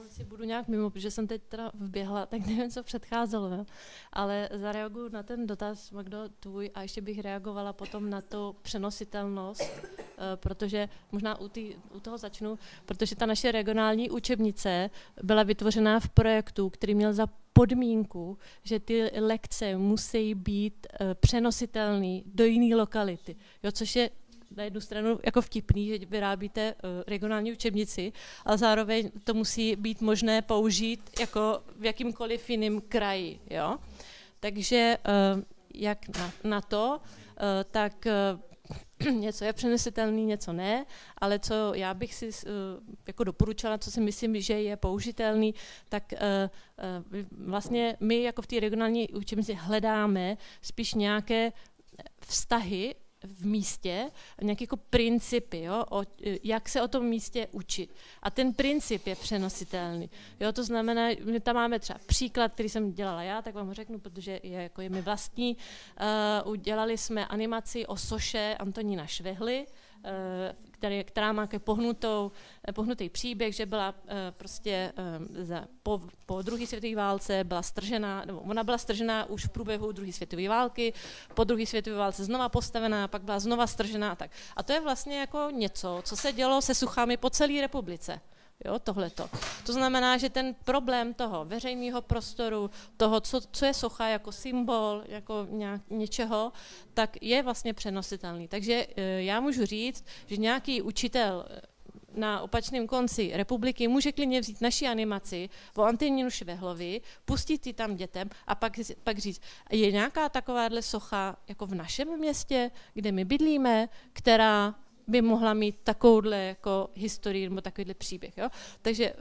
si budu nějak mimo, protože jsem teď teda vběhla, tak nevím, co předcházelo, jo. Ale zareaguju na ten dotaz, Magdo, tvůj, a ještě bych reagovala potom na tu přenositelnost, protože možná u toho začnu, protože ta naše regionální učebnice byla vytvořená v projektu, který měl za podmínku, že ty lekce musí být přenositelné do jiné lokality, jo, což je na jednu stranu jako vtipný, že vyrábíte regionální učebnici, ale zároveň to musí být možné použít jako v jakýmkoliv jiném kraji. Jo? Takže jak na to, tak něco je přenesitelný, něco ne, ale co já bych si jako doporučila, co si myslím, že je použitelný, tak vlastně my jako v té regionální učebnici hledáme spíš nějaké vztahy v místě, nějaké jako principy, jo, jak se o tom místě učit. A ten princip je přenositelný. Jo, to znamená, my tam máme třeba příklad, který jsem dělala já, tak vám ho řeknu, protože je mi vlastní. Udělali jsme animaci o soše Antonína Švehly, která má pohnutý příběh, že byla prostě po druhé světové válce byla stržená, nebo ona byla stržená už v průběhu druhé světové války, po druhé světové válce znova postavená, pak byla znova stržená a tak. A to je vlastně jako něco, co se dělo se suchami po celé republice. Jo, tohleto. To znamená, že ten problém toho veřejného prostoru, toho, co je socha jako symbol, jako něčeho, tak je vlastně přenositelný. Takže já můžu říct, že nějaký učitel na opačném konci republiky může klidně vzít naši animaci o Antonínu Švehlovi, pustit ji tam dětem a pak říct, je nějaká takováhle socha jako v našem městě, kde my bydlíme, která by mohla mít takovouhle jako historii nebo takovýhle příběh. Jo? Takže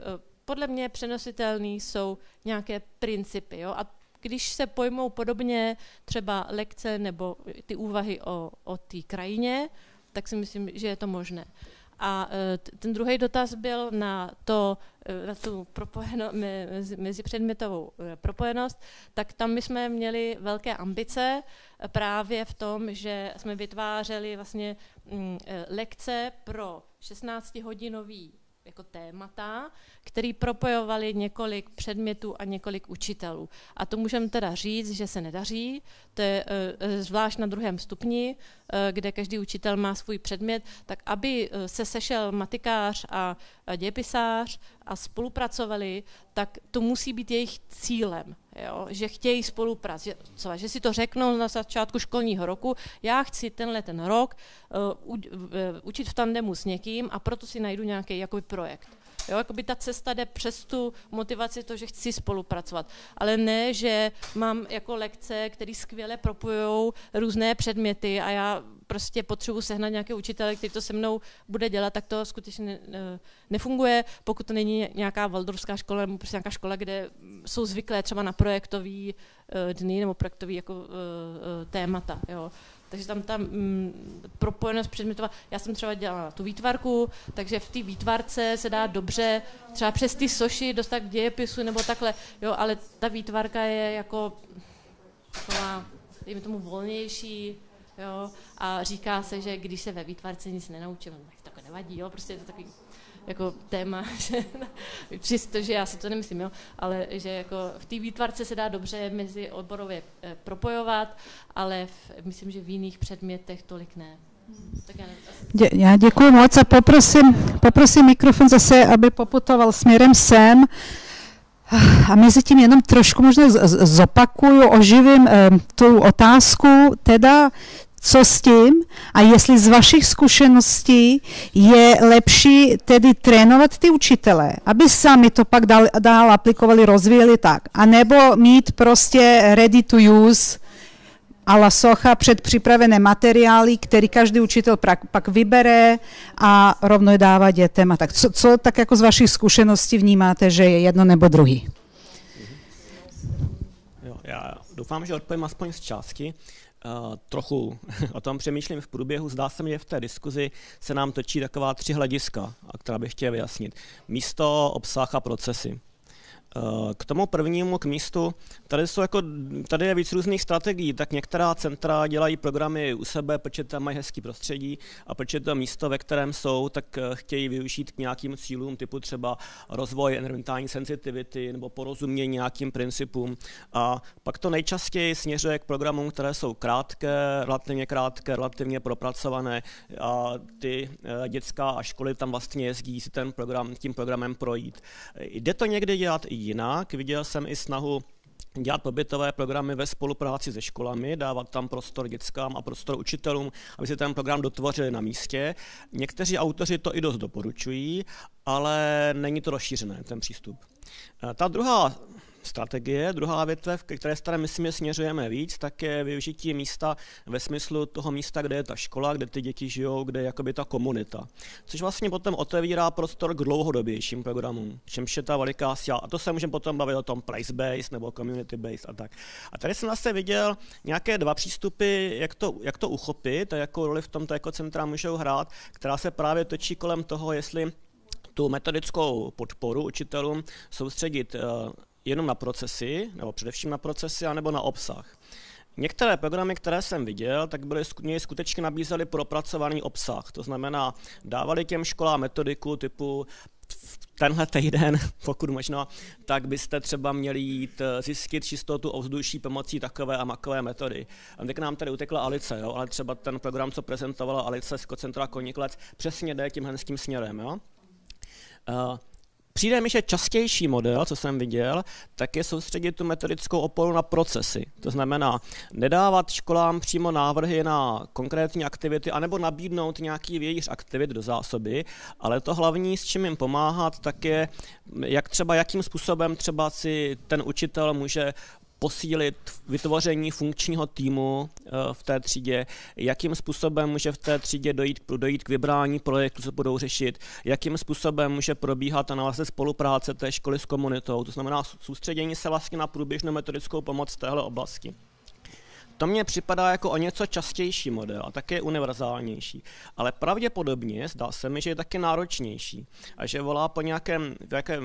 podle mě přenositelný jsou nějaké principy. Jo? A když se pojmou podobně třeba lekce nebo ty úvahy o té krajině, tak si myslím, že je to možné. A ten druhý dotaz byl na tu mezipředmětovou propojenost, tak tam my jsme měli velké ambice právě v tom, že jsme vytvářeli vlastně lekce pro 16-hodinový jako témata, který propojovali několik předmětů a několik učitelů. A to můžeme teda říct, že se nedaří, to je zvlášť na 2. stupni, kde každý učitel má svůj předmět, tak aby se sešel matikář a dějepisář a spolupracovali, tak to musí být jejich cílem, jo? Že chtějí spolupracovat, že si to řeknou na začátku školního roku, já chci ten rok učit v tandemu s někým a proto si najdu nějaký jakoby projekt. Jo, jakoby ta cesta jde přes tu motivaci to, že chci spolupracovat. Ale ne, že mám jako lekce, které skvěle propojujou různé předměty a já prostě potřebuji sehnat nějaké učitele, který to se mnou bude dělat, tak to skutečně nefunguje, pokud to není nějaká waldorfská škola nebo prostě nějaká škola, kde jsou zvyklé třeba na projektový dny nebo projektový jako témata. Jo. Takže tam propojenost předmětová. Já jsem třeba dělala tu výtvarku, takže v té výtvarce se dá dobře třeba přes ty soši dostat k dějepisu nebo takhle, jo, ale ta výtvarka je jako taková, dejme tomu, volnější, jo, a říká se, že když se ve výtvarce nic nenaučím, tak to nevadí, jo, prostě je to takový jako téma, že já si to nemyslím, jo, ale že jako v té výtvarce se dá dobře mezi oborově propojovat, ale myslím, že v jiných předmětech tolik ne. Tak já děkuji moc a poprosím mikrofon zase, aby poputoval směrem sem. A mezi tím jenom trošku možná zopakuju, oživím tu otázku, teda co s tím a jestli z vašich zkušeností je lepší tedy trénovat ty učitele, aby sami to pak dál aplikovali, rozvíjeli tak, anebo mít prostě ready to use la socha předpřipravené materiály, které každý učitel pak vybere a rovno je dává dětem. A tak. Co tak jako z vašich zkušeností vnímáte, že je jedno nebo druhý? Jo, já doufám, že odpovím aspoň z části. Trochu o tom přemýšlím v průběhu. Zdá se mi, že v té diskuzi se nám točí taková 3 hlediska, která bych chtěl vyjasnit. Místo, obsah a procesy. K tomu prvnímu, k místu, tady je víc různých strategií, tak některá centra dělají programy u sebe, protože tam mají hezký prostředí a protože to místo, ve kterém jsou, tak chtějí využít k nějakým cílům, typu třeba rozvoj environmentální sensitivity nebo porozumění nějakým principům. A pak to nejčastěji směřuje k programům, které jsou krátké, relativně propracované a ty dětská a školy tam vlastně jezdí si tím programem projít. Jde to někdy dělat i jinak. Viděl jsem i snahu dělat pobytové programy ve spolupráci se školami, dávat tam prostor dětskám a prostor učitelům, aby si ten program dotvořili na místě. Někteří autoři to i dost doporučují, ale není to rozšířené, ten přístup. Ta druhá strategie, druhá větev, ke které se myslím, směřujeme víc, tak je využití místa ve smyslu toho místa, kde je ta škola, kde ty děti žijou, kde je jakoby ta komunita. Což vlastně potom otevírá prostor k dlouhodobějším programům, čemž je ta veliká síla. A to se můžeme potom bavit o tom place-based nebo community-based a tak. A tady jsem zase viděl nějaké 2 přístupy, jak to uchopit a jakou roli v tomto ekocentra můžou hrát, která se právě točí kolem toho, jestli tu metodickou podporu učitelům soustředit jenom na procesy, nebo především na procesy, anebo na obsah. Některé programy, které jsem viděl, tak mě skutečně nabízely propracovaný obsah. To znamená, dávali těm školám metodiku typu tenhle týden, pokud možno, tak byste třeba měli jít zjistit čistotu ovzduší pomocí takové a makové metody. A teď nám tady utekla Alice, jo? Ale třeba ten program, co prezentovala Alice z Ekocentra Koníklec, přesně jde tímhle s tím směrem. Jo? Přijde mi, že častější model, co jsem viděl, tak je soustředit tu metodickou oporu na procesy. To znamená nedávat školám přímo návrhy na konkrétní aktivity anebo nabídnout nějaký vějíř aktivit do zásoby, ale to hlavní, s čím jim pomáhat, tak je, jakým způsobem třeba si ten učitel může posílit vytvoření funkčního týmu v té třídě, jakým způsobem může v té třídě dojít k vybrání projektů, co budou řešit, jakým způsobem může probíhat analýza spolupráce té školy s komunitou, to znamená soustředění se vlastně na průběžnou metodickou pomoc v téhle oblasti. To mně připadá jako o něco častější model a také univerzálnější, ale pravděpodobně zdá se mi, že je taky náročnější a že volá po nějakém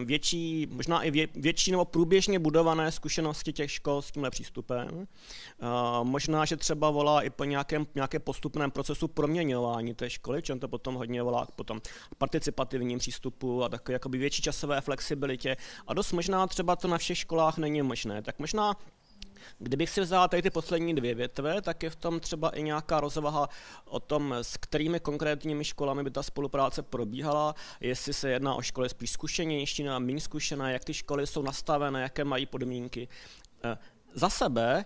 větší, možná i větší nebo průběžně budované zkušenosti těch škol s tímhle přístupem. Možná, že třeba volá i po nějakém postupném procesu proměňování té školy, čem to potom hodně volá potom participativním přístupu a takové jakoby větší časové flexibilitě a dost možná třeba to na všech školách není možné, tak možná kdybych si vzal tady ty poslední 2 větve, tak je v tom třeba i nějaká rozvaha o tom, s kterými konkrétními školami by ta spolupráce probíhala, jestli se jedná o školy spíš zkušenější nebo méně zkušené, jak ty školy jsou nastavené, jaké mají podmínky. Za sebe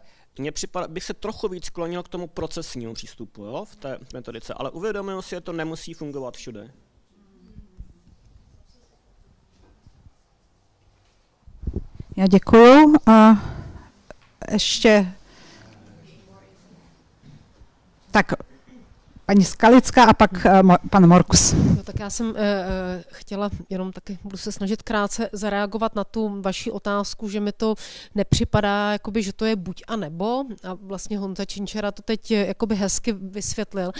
bych se trochu víc sklonil k tomu procesnímu přístupu, jo, v té metodice, ale uvědomuji si, že to nemusí fungovat všude. Já děkuju a ještě tak paní Skalická a pak pan Morkus. No, tak já jsem chtěla jenom taky, budu se snažit krátce zareagovat na tu vaši otázku, že mi to nepřipadá, jakoby, že to je buď a nebo. A vlastně Honza Činčera to teď jakoby hezky vysvětlil.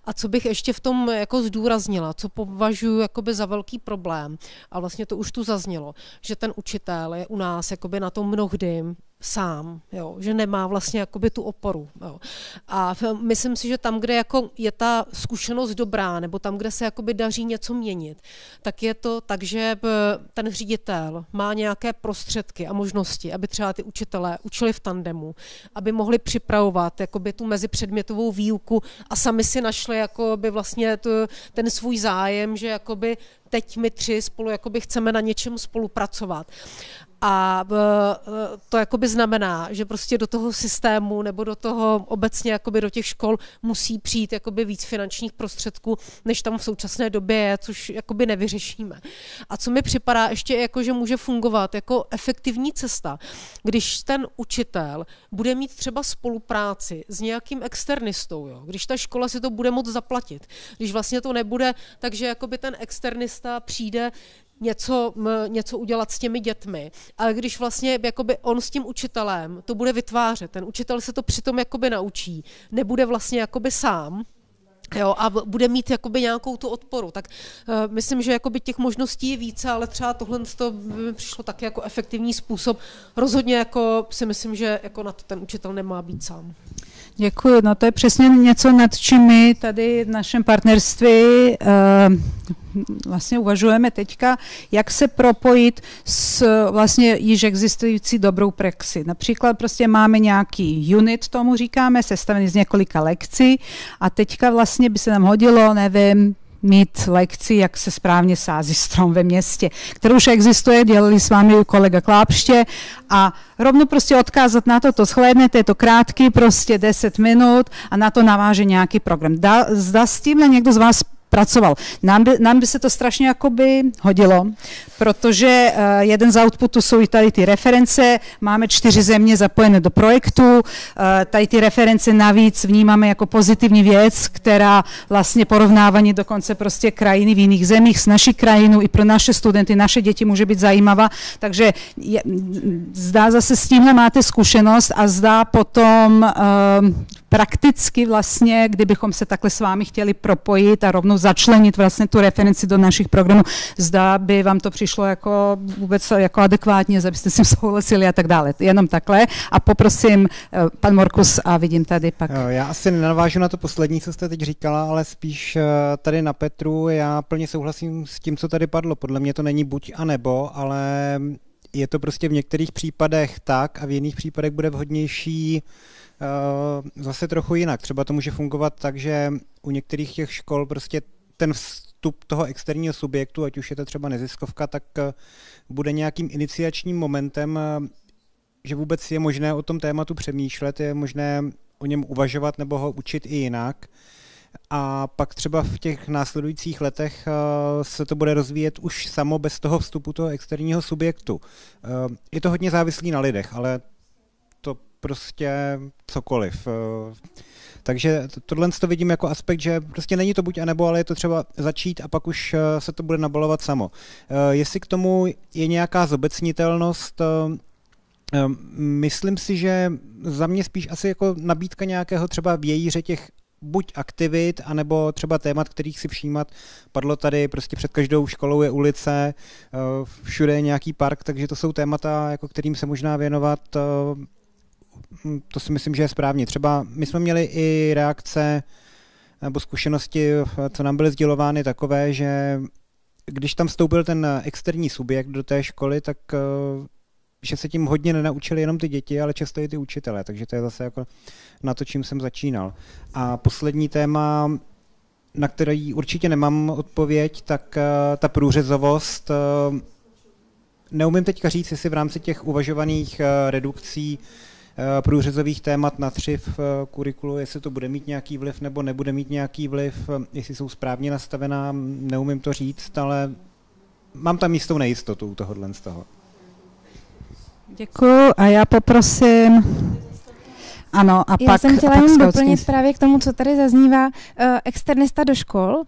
A co bych ještě v tom jako zdůraznila, co považuji jakoby za velký problém, a vlastně to už tu zaznělo, že ten učitel je u nás jakoby na tom mnohdy sám, jo, že nemá vlastně jakoby tu oporu. Jo. A myslím si, že tam, kde jako je ta zkušenost dobrá, nebo tam, kde se jakoby daří něco měnit, tak je to tak, že ten ředitel má nějaké prostředky a možnosti, aby třeba ty učitelé učili v tandemu, aby mohli připravovat jakoby tu mezipředmětovou výuku a sami si našli jakoby vlastně ten svůj zájem, že jakoby teď my 3 spolu jakoby chceme na něčem spolupracovat. A to jakoby znamená, že prostě do toho systému nebo do toho obecně jakoby do těch škol musí přijít jakoby víc finančních prostředků, než tam v současné době je, což jakoby nevyřešíme. A co mi připadá ještě jako, že může fungovat jako efektivní cesta, když ten učitel bude mít třeba spolupráci s nějakým externistou, jo? Když ta škola si to bude moct zaplatit, když vlastně to nebude, takže jakoby ten externista přijde něco udělat s těmi dětmi, ale když vlastně jakoby on s tím učitelem to bude vytvářet, ten učitel se to přitom jakoby naučí, nebude vlastně jakoby sám, jo, a bude mít jakoby nějakou tu odporu, tak myslím, že jakoby těch možností je více, ale třeba tohle by mi přišlo taky jako efektivní způsob. Rozhodně jako si myslím, že jako na to ten učitel nemá být sám. Děkuji. No to je přesně něco, nad čím my tady v našem partnerství vlastně uvažujeme teďka, jak se propojit s vlastně již existující dobrou praxi. Například prostě máme nějaký unit, tomu říkáme, sestavený z několika lekcí a teďka vlastně by se nám hodilo, nevím, mít lekci, jak se správně sází strom ve městě, kterou už existuje, dělali s vámi kolega Klápště a rovno prostě odkázat na to shlédnete, je to krátký, prostě 10 minut a na to naváže nějaký program. Zda s tímhle někdo z vás pracoval. Nám by se to strašně jakoby hodilo, protože jeden z outputů jsou i tady ty reference, máme 4 země zapojené do projektu, tady ty reference navíc vnímáme jako pozitivní věc, která vlastně porovnávání dokonce prostě krajiny v jiných zemích s naší krajinou i pro naše studenty, naše děti může být zajímavá, takže zdá zase s tímhle máte zkušenost a zdá potom prakticky vlastně, kdybychom se takhle s vámi chtěli propojit a rovnou začlenit vlastně tu referenci do našich programů, zdá by vám to přišlo jako vůbec jako adekvátně, abyste s tím souhlasili a tak dále. Jenom takhle. A poprosím pan Morkus a vidím tady pak. Já asi nenavážu na to poslední, co jste teď říkala, ale spíš tady na Petru. Já plně souhlasím s tím, co tady padlo. Podle mě to není buď a nebo, ale je to prostě v některých případech tak a v jiných případech bude vhodnější zase trochu jinak. Třeba to může fungovat tak, že u některých těch škol prostě ten vstup toho externího subjektu, ať už je to třeba neziskovka, tak bude nějakým iniciačním momentem, že vůbec je možné o tom tématu přemýšlet, je možné o něm uvažovat nebo ho učit i jinak. A pak třeba v těch následujících letech se to bude rozvíjet už samo bez toho vstupu toho externího subjektu. Je to hodně závislý na lidech, ale to prostě cokoliv. Takže tohle to vidím jako aspekt, že prostě není to buď a nebo, ale je to třeba začít a pak už se to bude nabalovat samo. Jestli k tomu je nějaká zobecnitelnost, myslím si, že za mě spíš asi jako nabídka nějakého třeba vějíře těch buď aktivit, anebo třeba témat, kterých si všímat. Padlo tady, prostě před každou školou je ulice, všude je nějaký park, takže to jsou témata, jako kterým se možná věnovat. To si myslím, že je správně. Třeba my jsme měli i reakce nebo zkušenosti, co nám byly sdělovány takové, že když tam vstoupil ten externí subjekt do té školy, tak že se tím hodně nenaučili jenom ty děti, ale často i ty učitelé, takže to je zase jako na to, čím jsem začínal. A poslední téma, na který určitě nemám odpověď, tak ta průřezovost. Neumím teďka říct, jestli v rámci těch uvažovaných redukcí průřezových témat na 3 v kurikulu, jestli to bude mít nějaký vliv nebo nebude mít nějaký vliv, jestli jsou správně nastavená, neumím to říct, ale mám tam jistou nejistotu u tohohle z toho. Děkuji a já poprosím. Ano, a já pak jsem chtěla jen doplnit právě k tomu, co tady zaznívá, externista do škol.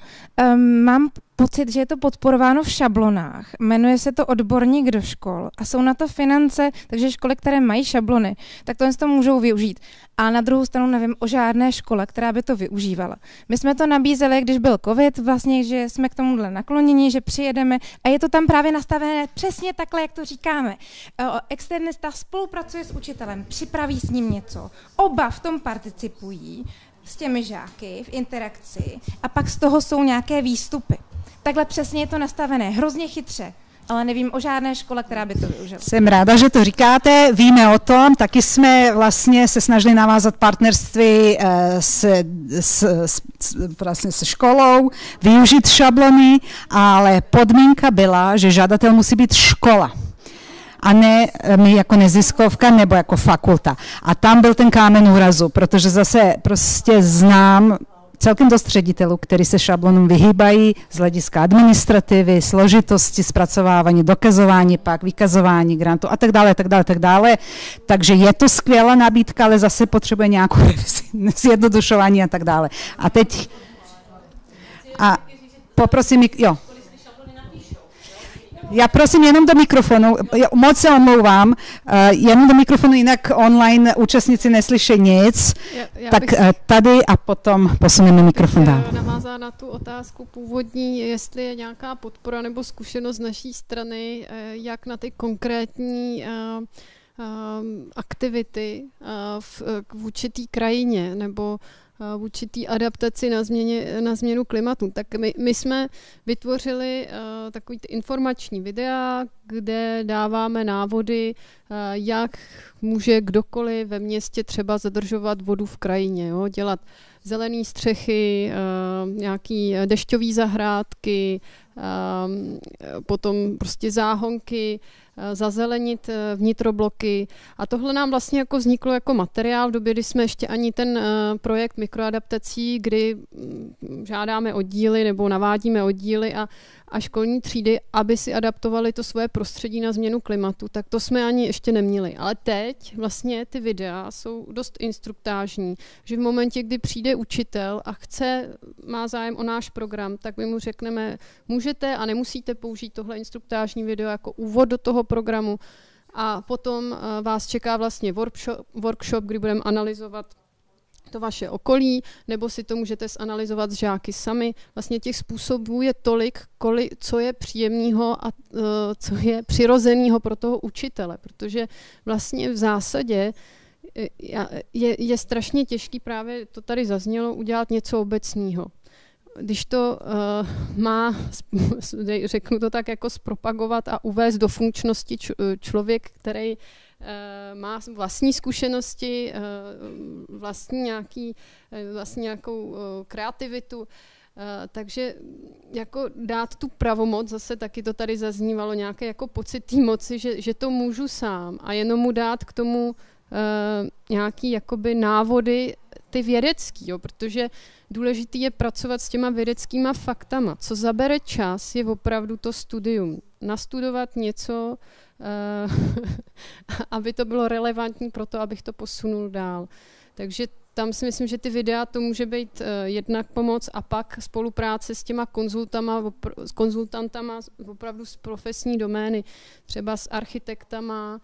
Mám pocit, že je to podporováno v šablonách. Jmenuje se to odborník do škol a jsou na to finance, takže školy, které mají šablony, tak to můžou využít. A na druhou stranu nevím o žádné škole, která by to využívala. My jsme to nabízeli, když byl covid, vlastně, že jsme k tomuhle nakloněni, že přijedeme a je to tam právě nastavené přesně takhle, jak to říkáme. Externista spolupracuje s učitelem, připraví s ním něco, oba v tom participují s těmi žáky v interakci a pak z toho jsou nějaké výstupy. Takhle přesně je to nastavené, hrozně chytře, ale nevím o žádné škole, která by to využila. Jsem ráda, že to říkáte, víme o tom, taky jsme vlastně se snažili navázat partnerství vlastně se školou, využít šablony, ale podmínka byla, že žadatel musí být škola. a ne my jako neziskovka nebo jako fakulta. A tam byl ten kámen úrazu, protože zase prostě znám celkem dost ředitelů, kteří se šablonům vyhýbají z hlediska administrativy, složitosti, zpracovávání, dokazování pak, vykazování grantu a tak dále, a tak dále, a tak dále. Takže je to skvělá nabídka, ale zase potřebuje nějakou zjednodušování a tak dále. A teď poprosím, jo. Já prosím jenom do mikrofonu, moc se omlouvám, jenom do mikrofonu, jinak online účastníci neslyší nic, tak tady a potom posuneme mikrofon dál. Navázá na tu otázku původní, jestli je nějaká podpora nebo zkušenost z naší strany, jak na ty konkrétní aktivity v určitý krajině nebo v určitý adaptaci na změnu klimatu. Tak my jsme vytvořili takový informační videa, kde dáváme návody, jak může kdokoliv ve městě třeba zadržovat vodu v krajině, jo? Dělat zelené střechy, nějaký dešťové zahrádky, potom prostě záhonky, zazelenit vnitrobloky. A tohle nám vlastně jako vzniklo jako materiál v době, kdy jsme ještě ani ten projekt mikroadaptací, kdy žádáme oddíly nebo navádíme oddíly a školní třídy, aby si adaptovali to svoje prostředí na změnu klimatu, tak to jsme ani ještě neměli. Ale teď vlastně ty videa jsou dost instruktážní, že v momentě, kdy přijde učitel a má zájem o náš program, tak my mu řekneme, můžete a nemusíte použít tohle instruktážní video jako úvod do toho programu a potom vás čeká vlastně workshop, kdy budeme analyzovat to vaše okolí, nebo si to můžete zanalyzovat s žáky sami. Vlastně těch způsobů je tolik, co je příjemného a co je přirozeného pro toho učitele, protože vlastně v zásadě je strašně těžký, právě to tady zaznělo, udělat něco obecného. Když to řeknu to tak, jako zpropagovat a uvést do funkčnosti člověk, který má vlastní zkušenosti, vlastní nějakou kreativitu, takže jako dát tu pravomoc, zase taky to tady zaznívalo, nějaké jako pocit té moci, že to můžu sám a jenom mu dát k tomu nějaký jakoby návody, ty vědecký, jo, protože důležitý je pracovat s těma vědeckýma faktama. Co zabere čas, je opravdu to studium. Nastudovat něco, aby to bylo relevantní pro to, abych to posunul dál. Takže tam si myslím, že ty videa to může být jednak pomoc a pak spolupráce s těma konzultantama opravdu z profesní domény, třeba s architektama,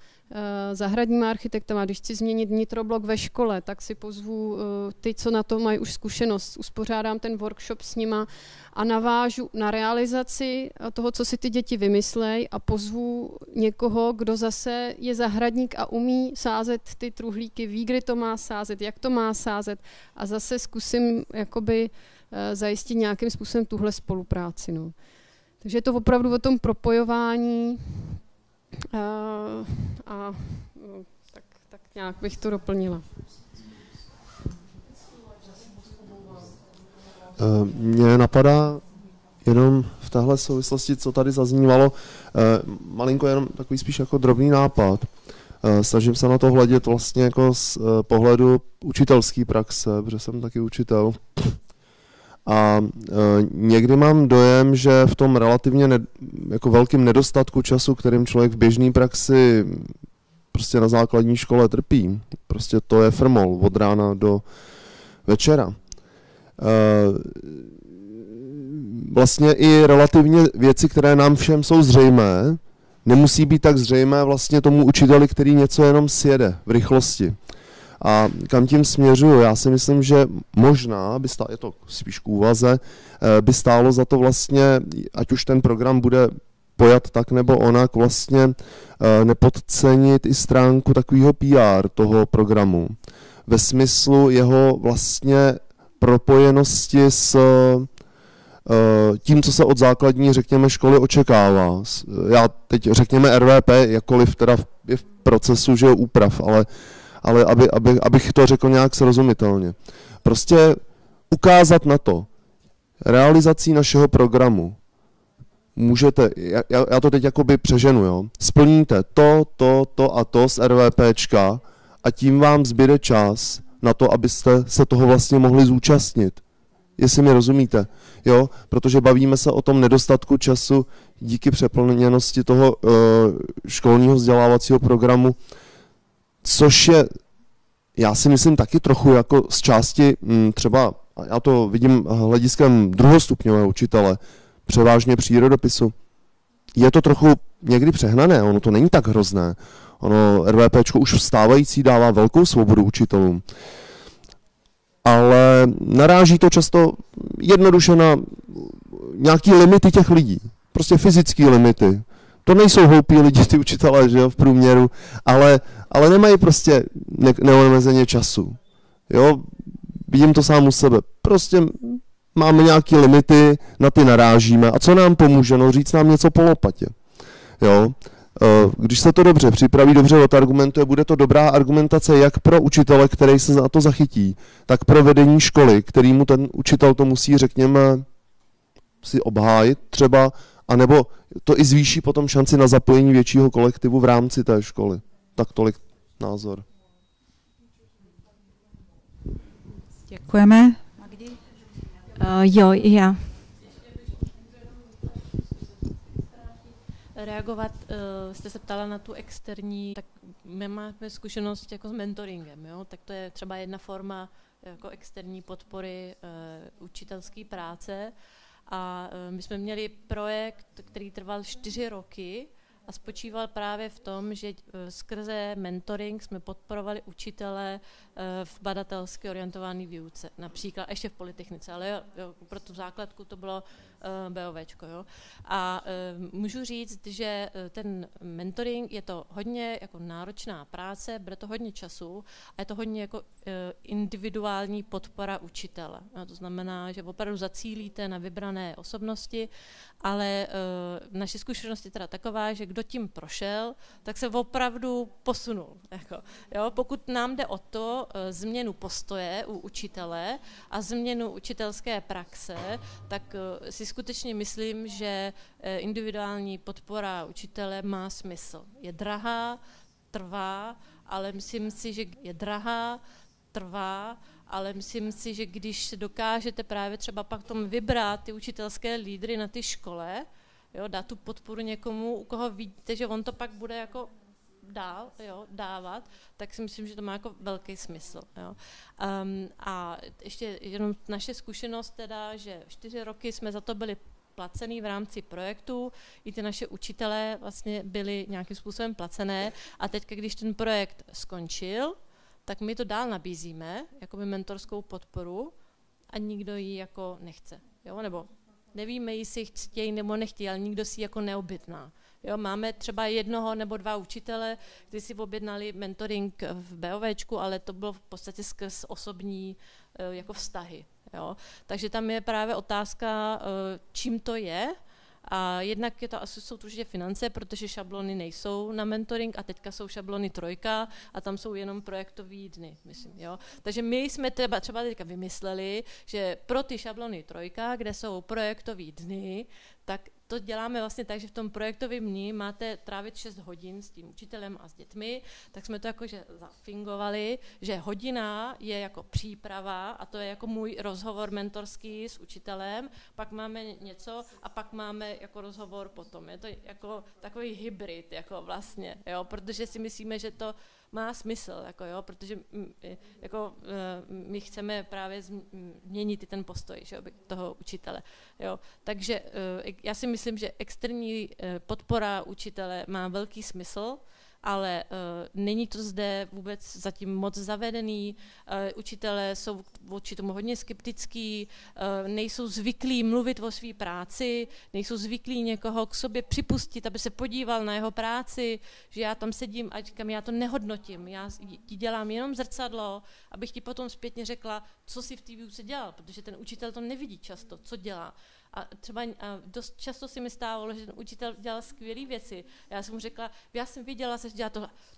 zahradníma architektama. Když chci změnit vnitroblok ve škole, tak si pozvu ty, co na to mají už zkušenost. Uspořádám ten workshop s nima a navážu na realizaci toho, co si ty děti vymyslejí a pozvu někoho, kdo zase je zahradník a umí sázet ty truhlíky, ví, kdy to má sázet, jak to má sázet a zase zkusím jakoby zajistit nějakým způsobem tuhle spolupráci. No. Takže je to opravdu o tom propojování tak nějak bych to doplnila. Mně napadá jenom v téhle souvislosti, co tady zaznívalo, malinko jenom takový spíš jako drobný nápad. Snažím se na to hledět vlastně jako z pohledu učitelské praxe, protože jsem taky učitel. A někdy mám dojem, že v tom relativně jako velkým nedostatku času, kterým člověk v běžné praxi prostě na základní škole trpí, prostě to je frmol od rána do večera. Vlastně i relativně věci, které nám všem jsou zřejmé, nemusí být tak zřejmé vlastně tomu učiteli, který něco jenom sjede v rychlosti. A kam tím směřuju? Já si myslím, že možná, je to spíš k úvaze, by stálo za to vlastně, ať už ten program bude pojat tak nebo onak, vlastně nepodcenit i stránku takového PR toho programu. Ve smyslu jeho vlastně propojenosti s tím, co se od základní, řekněme, školy očekává. Já teď řekněme RVP, jakkoliv teda je v procesu, že je úprav, ale abych to řekl nějak srozumitelně. Prostě ukázat na to realizací našeho programu můžete, já to teď jakoby přeženu, jo, splníte to a to z RVPčka a tím vám zbyde čas na to, abyste se toho vlastně mohli zúčastnit. Jestli mi rozumíte, jo, protože bavíme se o tom nedostatku času díky přeplněnosti toho školního vzdělávacího programu, což je, já si myslím taky trochu jako z části třeba, já to vidím hlediskem druhostupňového učitele, převážně přírodopisu. Je to trochu někdy přehnané, ono to není tak hrozné. Ono RVPčko už vstávající dává velkou svobodu učitelům. Ale naráží to často jednoduše na nějaký limity těch lidí. Prostě fyzické limity. To nejsou hloupí lidi, ty učitelé, že jo, v průměru, ale nemají prostě neomezeně času. Jo, vidím to sám u sebe. Prostě máme nějaké limity, na ty narážíme. A co nám pomůže? No říct nám něco po lopatě. Jo? Když se to dobře připraví, dobře odargumentuje, bude to dobrá argumentace jak pro učitele, který se za to zachytí, tak pro vedení školy, kterýmu ten učitel to musí, řekněme, si obhájit třeba, anebo to i zvýší potom šanci na zapojení většího kolektivu v rámci té školy. Tak tolik názor. Děkujeme. Jo, já. Reagovat, jste se ptala na tu externí, tak my máme zkušenost jako s mentoringem, jo? Tak to je třeba jedna forma jako externí podpory učitelské práce a my jsme měli projekt, který trval 4 roky a spočíval právě v tom, že skrze mentoring jsme podporovali učitele v badatelsky orientované výuce, například ještě v polytechnice, ale jo, pro tu základku to bylo BOVčko. Jo. A můžu říct, že ten mentoring je to hodně jako náročná práce, bude to hodně času a je to hodně jako individuální podpora učitele. No, to znamená, že opravdu zacílíte na vybrané osobnosti, ale naše zkušenost je teda taková, že kdo tím prošel, tak se opravdu posunul. Jako, jo. Pokud nám jde o to změnu postoje u učitele a změnu učitelské praxe, tak si skutečně myslím, že individuální podpora učitele má smysl. Je drahá, trvá, ale myslím si, že myslím si, že když dokážete právě třeba pak tomu vybrat ty učitelské lídry na ty škole, jo, dát tu podporu někomu, u koho vidíte, že on to pak bude jako dál, jo, dávat, tak si myslím, že to má jako velký smysl. Jo. A ještě jenom naše zkušenost teda, že 4 roky jsme za to byli placený v rámci projektu, i ty naše učitelé vlastně byli nějakým způsobem placené a teď, když ten projekt skončil, tak my to dál nabízíme, jako mentorskou podporu a nikdo ji jako nechce. Jo? Nebo nevíme, jestli chtějí nebo nechtějí, ale nikdo si ji jako neobjedná. Jo? Máme třeba 1 nebo 2 učitele, kteří si objednali mentoring v BOVčku, ale to bylo v podstatě skrz osobní jako vztahy. Jo? Takže tam je právě otázka, čím to je. A jednak je to asi jsou to určitě finance, protože šablony nejsou na mentoring a teďka jsou šablony 3 a tam jsou jenom projektový dny, myslím, jo. Takže my jsme třeba teďka vymysleli, že pro ty šablony 3, kde jsou projektový dny, tak to děláme vlastně tak, že v tom projektovém dni máte trávit 6 hodin s tím učitelem a s dětmi, tak jsme to jakože zafingovali, že hodina je jako příprava a to je jako můj rozhovor mentorský s učitelem, pak máme něco a pak máme jako rozhovor potom. Je to jako takový hybrid jako vlastně, jo, protože si myslíme, že to má smysl, jako jo, protože jako, my chceme právě změnit i ten postoj, že, toho učitele. Jo. Takže já si myslím, že externí podpora učitele má velký smysl, ale není to zde vůbec zatím moc zavedený. Učitelé jsou vůči tomu hodně skeptický, nejsou zvyklí mluvit o své práci, nejsou zvyklí někoho k sobě připustit, aby se podíval na jeho práci, že já tam sedím a říkám, já to nehodnotím, já ti dělám jenom zrcadlo, abych ti potom zpětně řekla, co si v té výuce dělal, protože ten učitel to nevidí často, co dělá. A třeba dost často si mi stávalo, že ten učitel dělal skvělé věci. Já jsem mu řekla, já jsem viděla, že dělá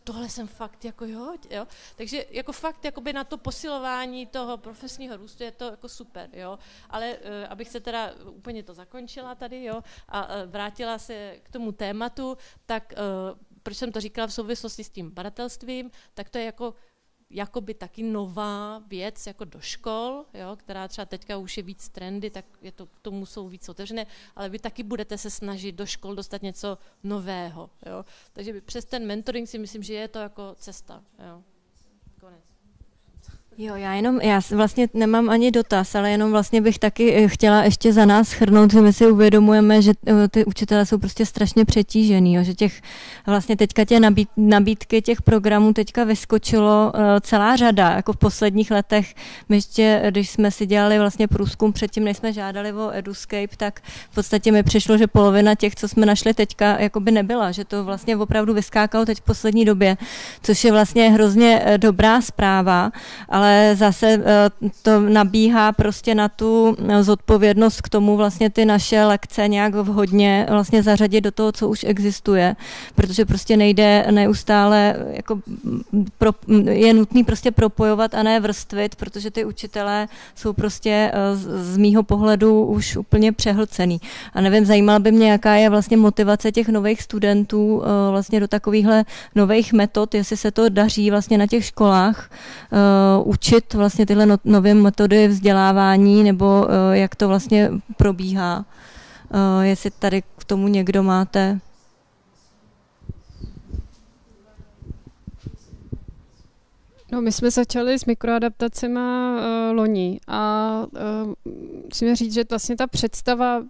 tohle jsem fakt jako jo. Takže jako fakt jakoby na to posilování toho profesního růstu je to jako super, jo. Ale abych se teda úplně to zakončila tady, jo, a vrátila se k tomu tématu, tak proč jsem to říkala v souvislosti s tím badatelstvím, tak to je jakoby taky nová věc jako do škol, jo, která třeba teďka už je víc trendy, tak je to, tomu jsou víc otevřené, ale vy taky budete se snažit do škol dostat něco nového. Jo. Takže přes ten mentoring si myslím, že je to jako cesta. Jo. Konec. Jo, já vlastně nemám ani dotaz, ale jenom vlastně bych taky chtěla ještě za nás shrnout, že my si uvědomujeme, že ty učitelé jsou prostě strašně přetížený, jo, že vlastně teďka nabídky těch programů teďka vyskočilo celá řada, jako v posledních letech. My ještě, když jsme si dělali vlastně průzkum předtím, než jsme žádali o EduScape, tak v podstatě mi přišlo, že polovina těch, co jsme našli teďka, jakoby nebyla, že to vlastně opravdu vyskákalo teď v poslední době, což je vlastně hrozně dobrá zpráva, ale zase to nabíhá prostě na tu zodpovědnost k tomu vlastně ty naše lekce nějak vhodně vlastně zařadit do toho, co už existuje, protože prostě nejde neustále, jako je nutný prostě propojovat a ne vrstvit, protože ty učitelé jsou prostě z mýho pohledu už úplně přehlcený. A nevím, zajímala by mě, jaká je vlastně motivace těch nových studentů vlastně do takovýchhle nových metod, jestli se to daří vlastně na těch školách učit vlastně tyhle nové metody vzdělávání, nebo jak to vlastně probíhá. Jestli tady k tomu někdo máte. No, my jsme začali s mikroadaptacema loni a musíme říct, že vlastně ta představa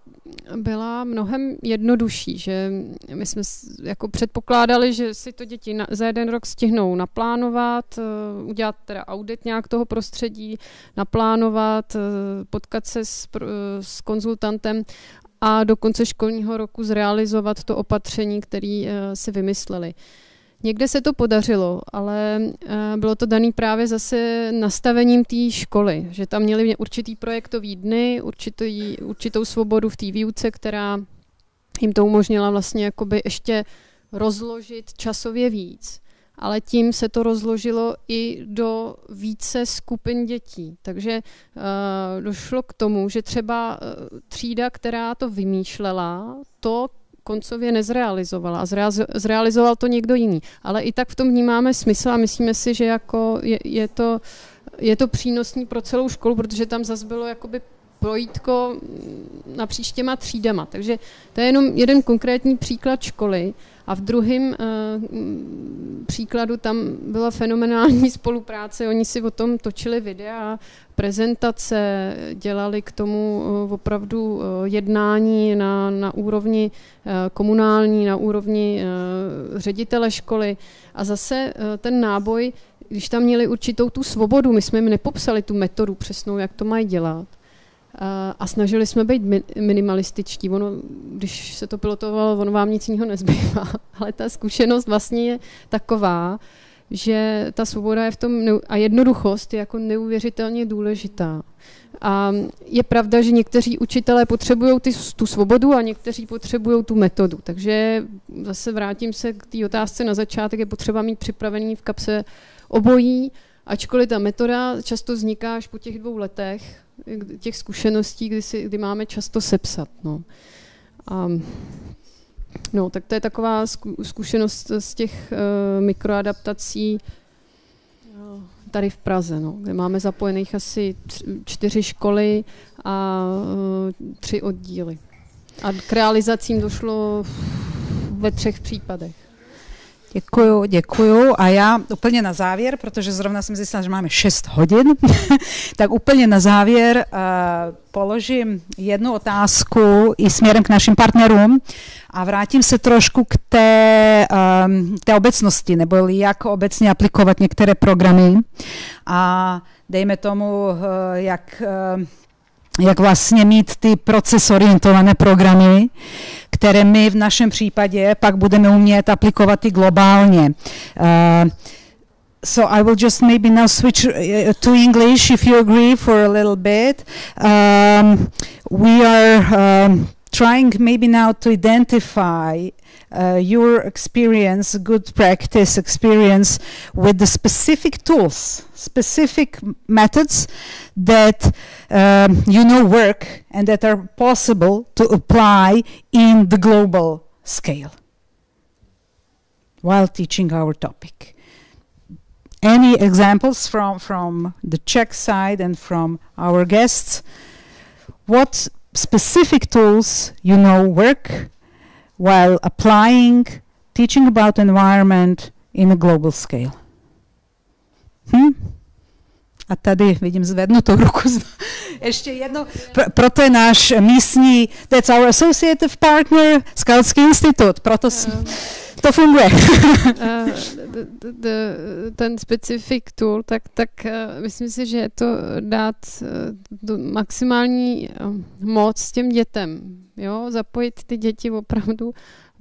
byla mnohem jednodušší, že my jsme jako předpokládali, že si to děti za jeden rok stihnou naplánovat, udělat teda audit nějak toho prostředí, naplánovat, potkat se s konzultantem a do konce školního roku zrealizovat to opatření, které si vymysleli. Někde se to podařilo, ale bylo to dané právě zase nastavením té školy, že tam měli určitý projektový dny, určitou svobodu v té výuce, která jim to umožnila vlastně jakoby ještě rozložit časově víc. Ale tím se to rozložilo i do více skupin dětí. Takže došlo k tomu, že třeba třída, která to vymýšlela, to koncově nezrealizovala a zrealizoval to někdo jiný. Ale i tak v tom vnímáme smysl a myslíme si, že jako je to přínosný pro celou školu, protože tam zase bylo jakoby projítko napříč těma třídama. Takže to je jenom jeden konkrétní příklad školy a v druhém příkladu tam byla fenomenální spolupráce. Oni si o tom točili videa, prezentace, dělali k tomu opravdu jednání na úrovni komunální, na úrovni ředitele školy. A zase ten náboj, když tam měli určitou tu svobodu, my jsme jim nepopsali tu metodu přesnou, jak to mají dělat. A snažili jsme být minimalističtí. Ono, když se to pilotovalo, ono vám nic jiného nezbývá. Ale ta zkušenost vlastně je taková, že ta svoboda je v tom a jednoduchost je jako neuvěřitelně důležitá. A je pravda, že někteří učitelé potřebují tu svobodu a někteří potřebují tu metodu. Takže zase vrátím se k té otázce na začátek, je potřeba mít připravený v kapse obojí, ačkoliv ta metoda často vzniká až po těch 2 letech, těch zkušeností, kdy máme často sepsat. No, tak to je taková zkušenost z těch mikroadaptací tady v Praze, kde máme zapojených asi 4 školy a 3 oddíly. A k realizacím došlo ve 3 případech. Děkuju. A já úplně na závěr, protože zrovna jsem zjistila, že máme 6 hodin, tak úplně na závěr položím jednu otázku i směrem k našim partnerům a vrátím se trošku k té obecnosti, nebo jak obecně aplikovat některé programy a dejme tomu, jak vlastně mít ty procesorientované programy, které my v našem případě pak budeme umět aplikovat i globálně. So I will just maybe now switch to English, if you agree, for a little bit. We are trying maybe now to identify your experience, good practice experience with the specific tools, specific methods that work and that are possible to apply in the global scale while teaching our topic. Any examples from the Czech side and from our guests? What specific tools work while applying, teaching about environment in a global scale? A tady vidím zvednutou ruku. Ještě jedno. Proto je náš místní, that's our associative partner, Skautský institut. Proto to funguje. Ten specific tool, tak myslím si, že je to dát maximální moc těm dětem. Jo? Zapojit ty děti opravdu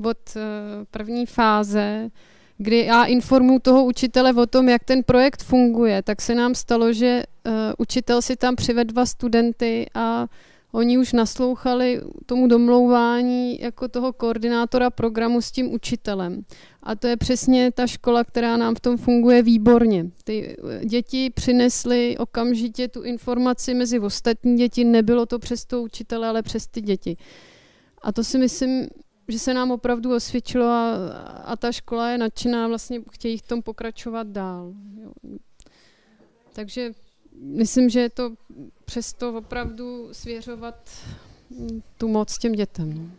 od první fáze, kdy já informuji toho učitele o tom, jak ten projekt funguje, tak se nám stalo, že učitel si tam přivedl 2 studenty a oni už naslouchali tomu domlouvání jako toho koordinátora programu s tím učitelem. A to je přesně ta škola, která nám v tom funguje výborně. Ty děti přinesly okamžitě tu informaci mezi ostatní děti, nebylo to přes toho učitele, ale přes ty děti. A to si myslím, že se nám opravdu osvědčilo a ta škola je nadšená, vlastně chtějí v tom pokračovat dál. Jo. Takže myslím, že je to přesto opravdu svěřovat tu moc těm dětem.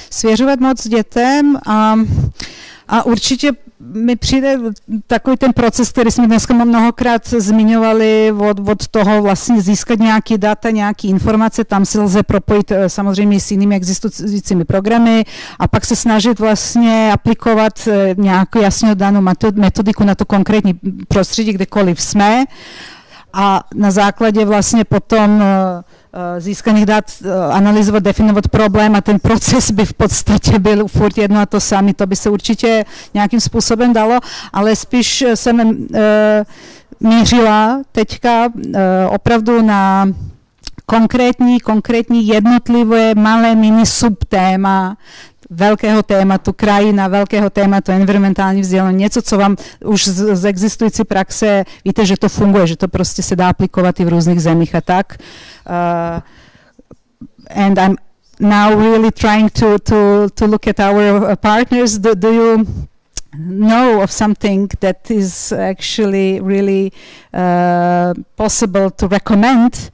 Svěřovat moc dětem a určitě mi přijde takový ten proces, který jsme dneska mnohokrát zmiňovali, od toho vlastně získat nějaké data, nějaké informace, tam si lze propojit samozřejmě s jinými existujícími programy a pak se snažit vlastně aplikovat nějakou jasně danou metodiku na to konkrétní prostředí, kdekoliv jsme. A na základě vlastně potom získaných dat analyzovat, definovat problém a ten proces by v podstatě byl furt jedno a to samé. To by se určitě nějakým způsobem dalo, ale spíš jsem mířila teďka opravdu na konkrétní jednotlivé malé mini subtéma velkého tématu krajina, velkého tématu environmentální vzdělání, něco, co vám už z existující praxe víte, že to funguje, že to prostě se dá aplikovat i v různých zemích a tak. And I'm now really trying to look at our partners. Do you know of something that is actually really possible to recommend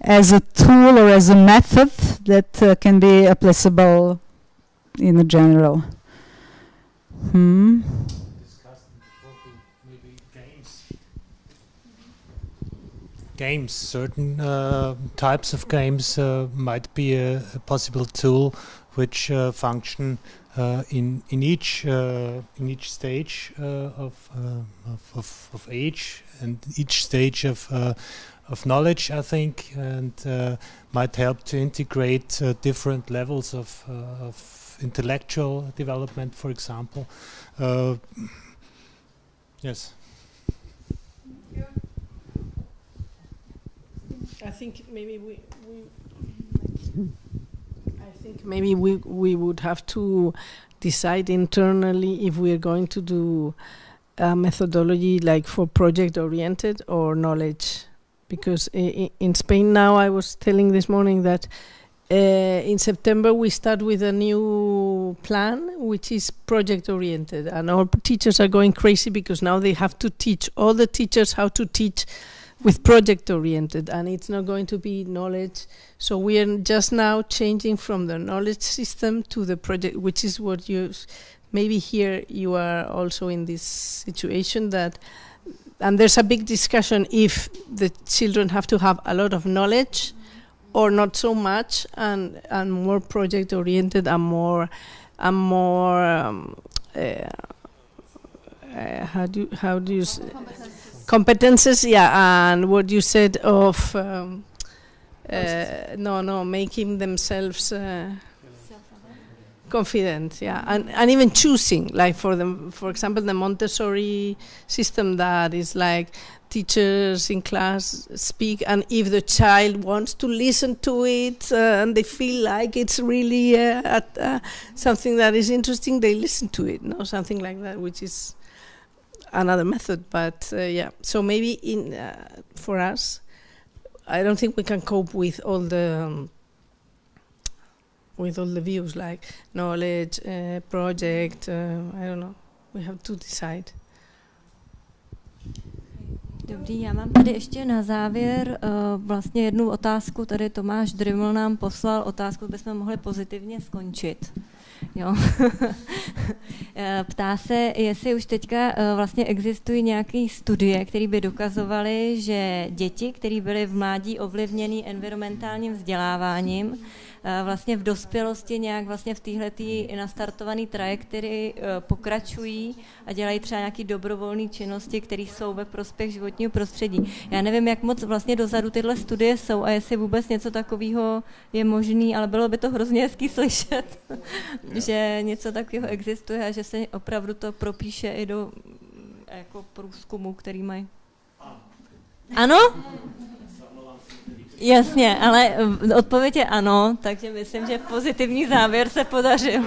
as a tool or as a method that can be applicable in a general? Games, certain types of games might be a possible tool which function in each stage of age and each stage of knowledge, I think, and might help to integrate different levels of intellectual development, for example. Yes. I think maybe we would have to decide internally if we are going to do a methodology like for project oriented or knowledge, because in Spain now, I was telling this morning that in September we start with a new plan which is project oriented, and all teachers are going crazy because now they have to teach all the teachers how to teach with project oriented, and it's not going to be knowledge. So we are just now changing from the knowledge system to the project, which is what you maybe here you are also in this situation that, and there's a big discussion if the children have to have a lot of knowledge or not so much, and more project oriented and more how do you competences, yeah, and what you said of making themselves confident, yeah, and even choosing, like for example, the Montessori system that is like teachers in class speak, and if the child wants to listen to it and they feel like it's really something that is interesting, they listen to it, no, something like that, which is another method. But yeah, so maybe for us, I don't think we can cope with all the views like knowledge, project. I don't know. We have to decide. Dobrý, já mám tady ještě na závěr vlastně jednu otázku. Tady Tomáš Dryml nám poslal otázku, bychom mohli pozitivně skončit. Jo. Ptá se, jestli už teďka vlastně existují nějaké studie, které by dokazovaly, že děti, které byly v mládí ovlivněny environmentálním vzděláváním, vlastně v dospělosti nějak vlastně v téhletý nastartované trajektorii pokračují a dělají třeba nějaké dobrovolné činnosti, které jsou ve prospěch životního prostředí. Já nevím, jak moc vlastně dozadu tyhle studie jsou a jestli vůbec něco takového je možné, ale bylo by to hrozně hezký slyšet, že něco takového existuje a že se opravdu to propíše i do jako průzkumu, který mají. Ano? Jasně, ale odpověď je ano, takže myslím, že pozitivní závěr se podařil.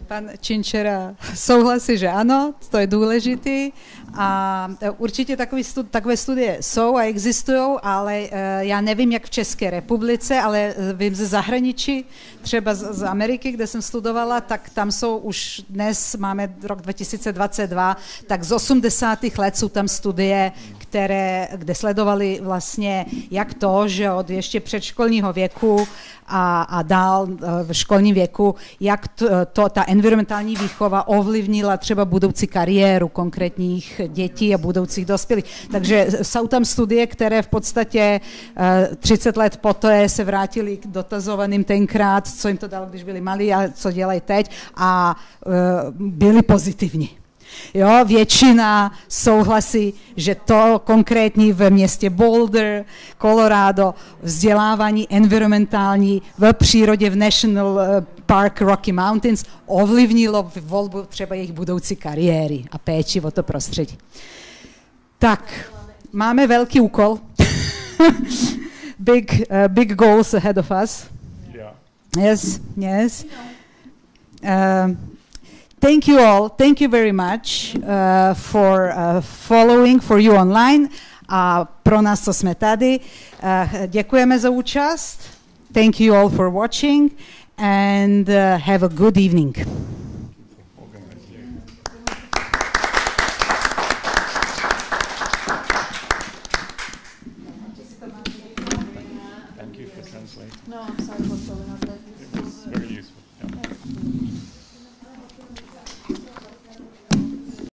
Pan Činčera souhlasí, že ano, to je důležitý a určitě takové studie jsou a existují, ale já nevím, jak v České republice, ale vím ze zahraničí, třeba z Ameriky, kde jsem studovala, tak tam jsou už dnes, máme rok 2022, tak z 80. let jsou tam studie, kde sledovali vlastně jak to, že od ještě předškolního věku a dál v školním věku, jak ta environmentální výchova ovlivnila třeba budoucí kariéru konkrétních dětí a budoucích dospělých. Takže jsou tam studie, které v podstatě 30 let poté se vrátili k dotazovaným tenkrát, co jim to dalo, když byli malí a co dělají teď a byli pozitivní. Jo, většina souhlasí, že to konkrétní ve městě Boulder, Colorado, vzdělávání environmentální v přírodě v National Park Rocky Mountains ovlivnilo volbu třeba jejich budoucí kariéry a péči o to prostředí. Tak, máme velký úkol. Big goals ahead of us. Yes. Thank you all. Thank you very much for following, for you online. A pro nás, co jsme tady, děkujeme za účast. Thank you all for watching and have a good evening.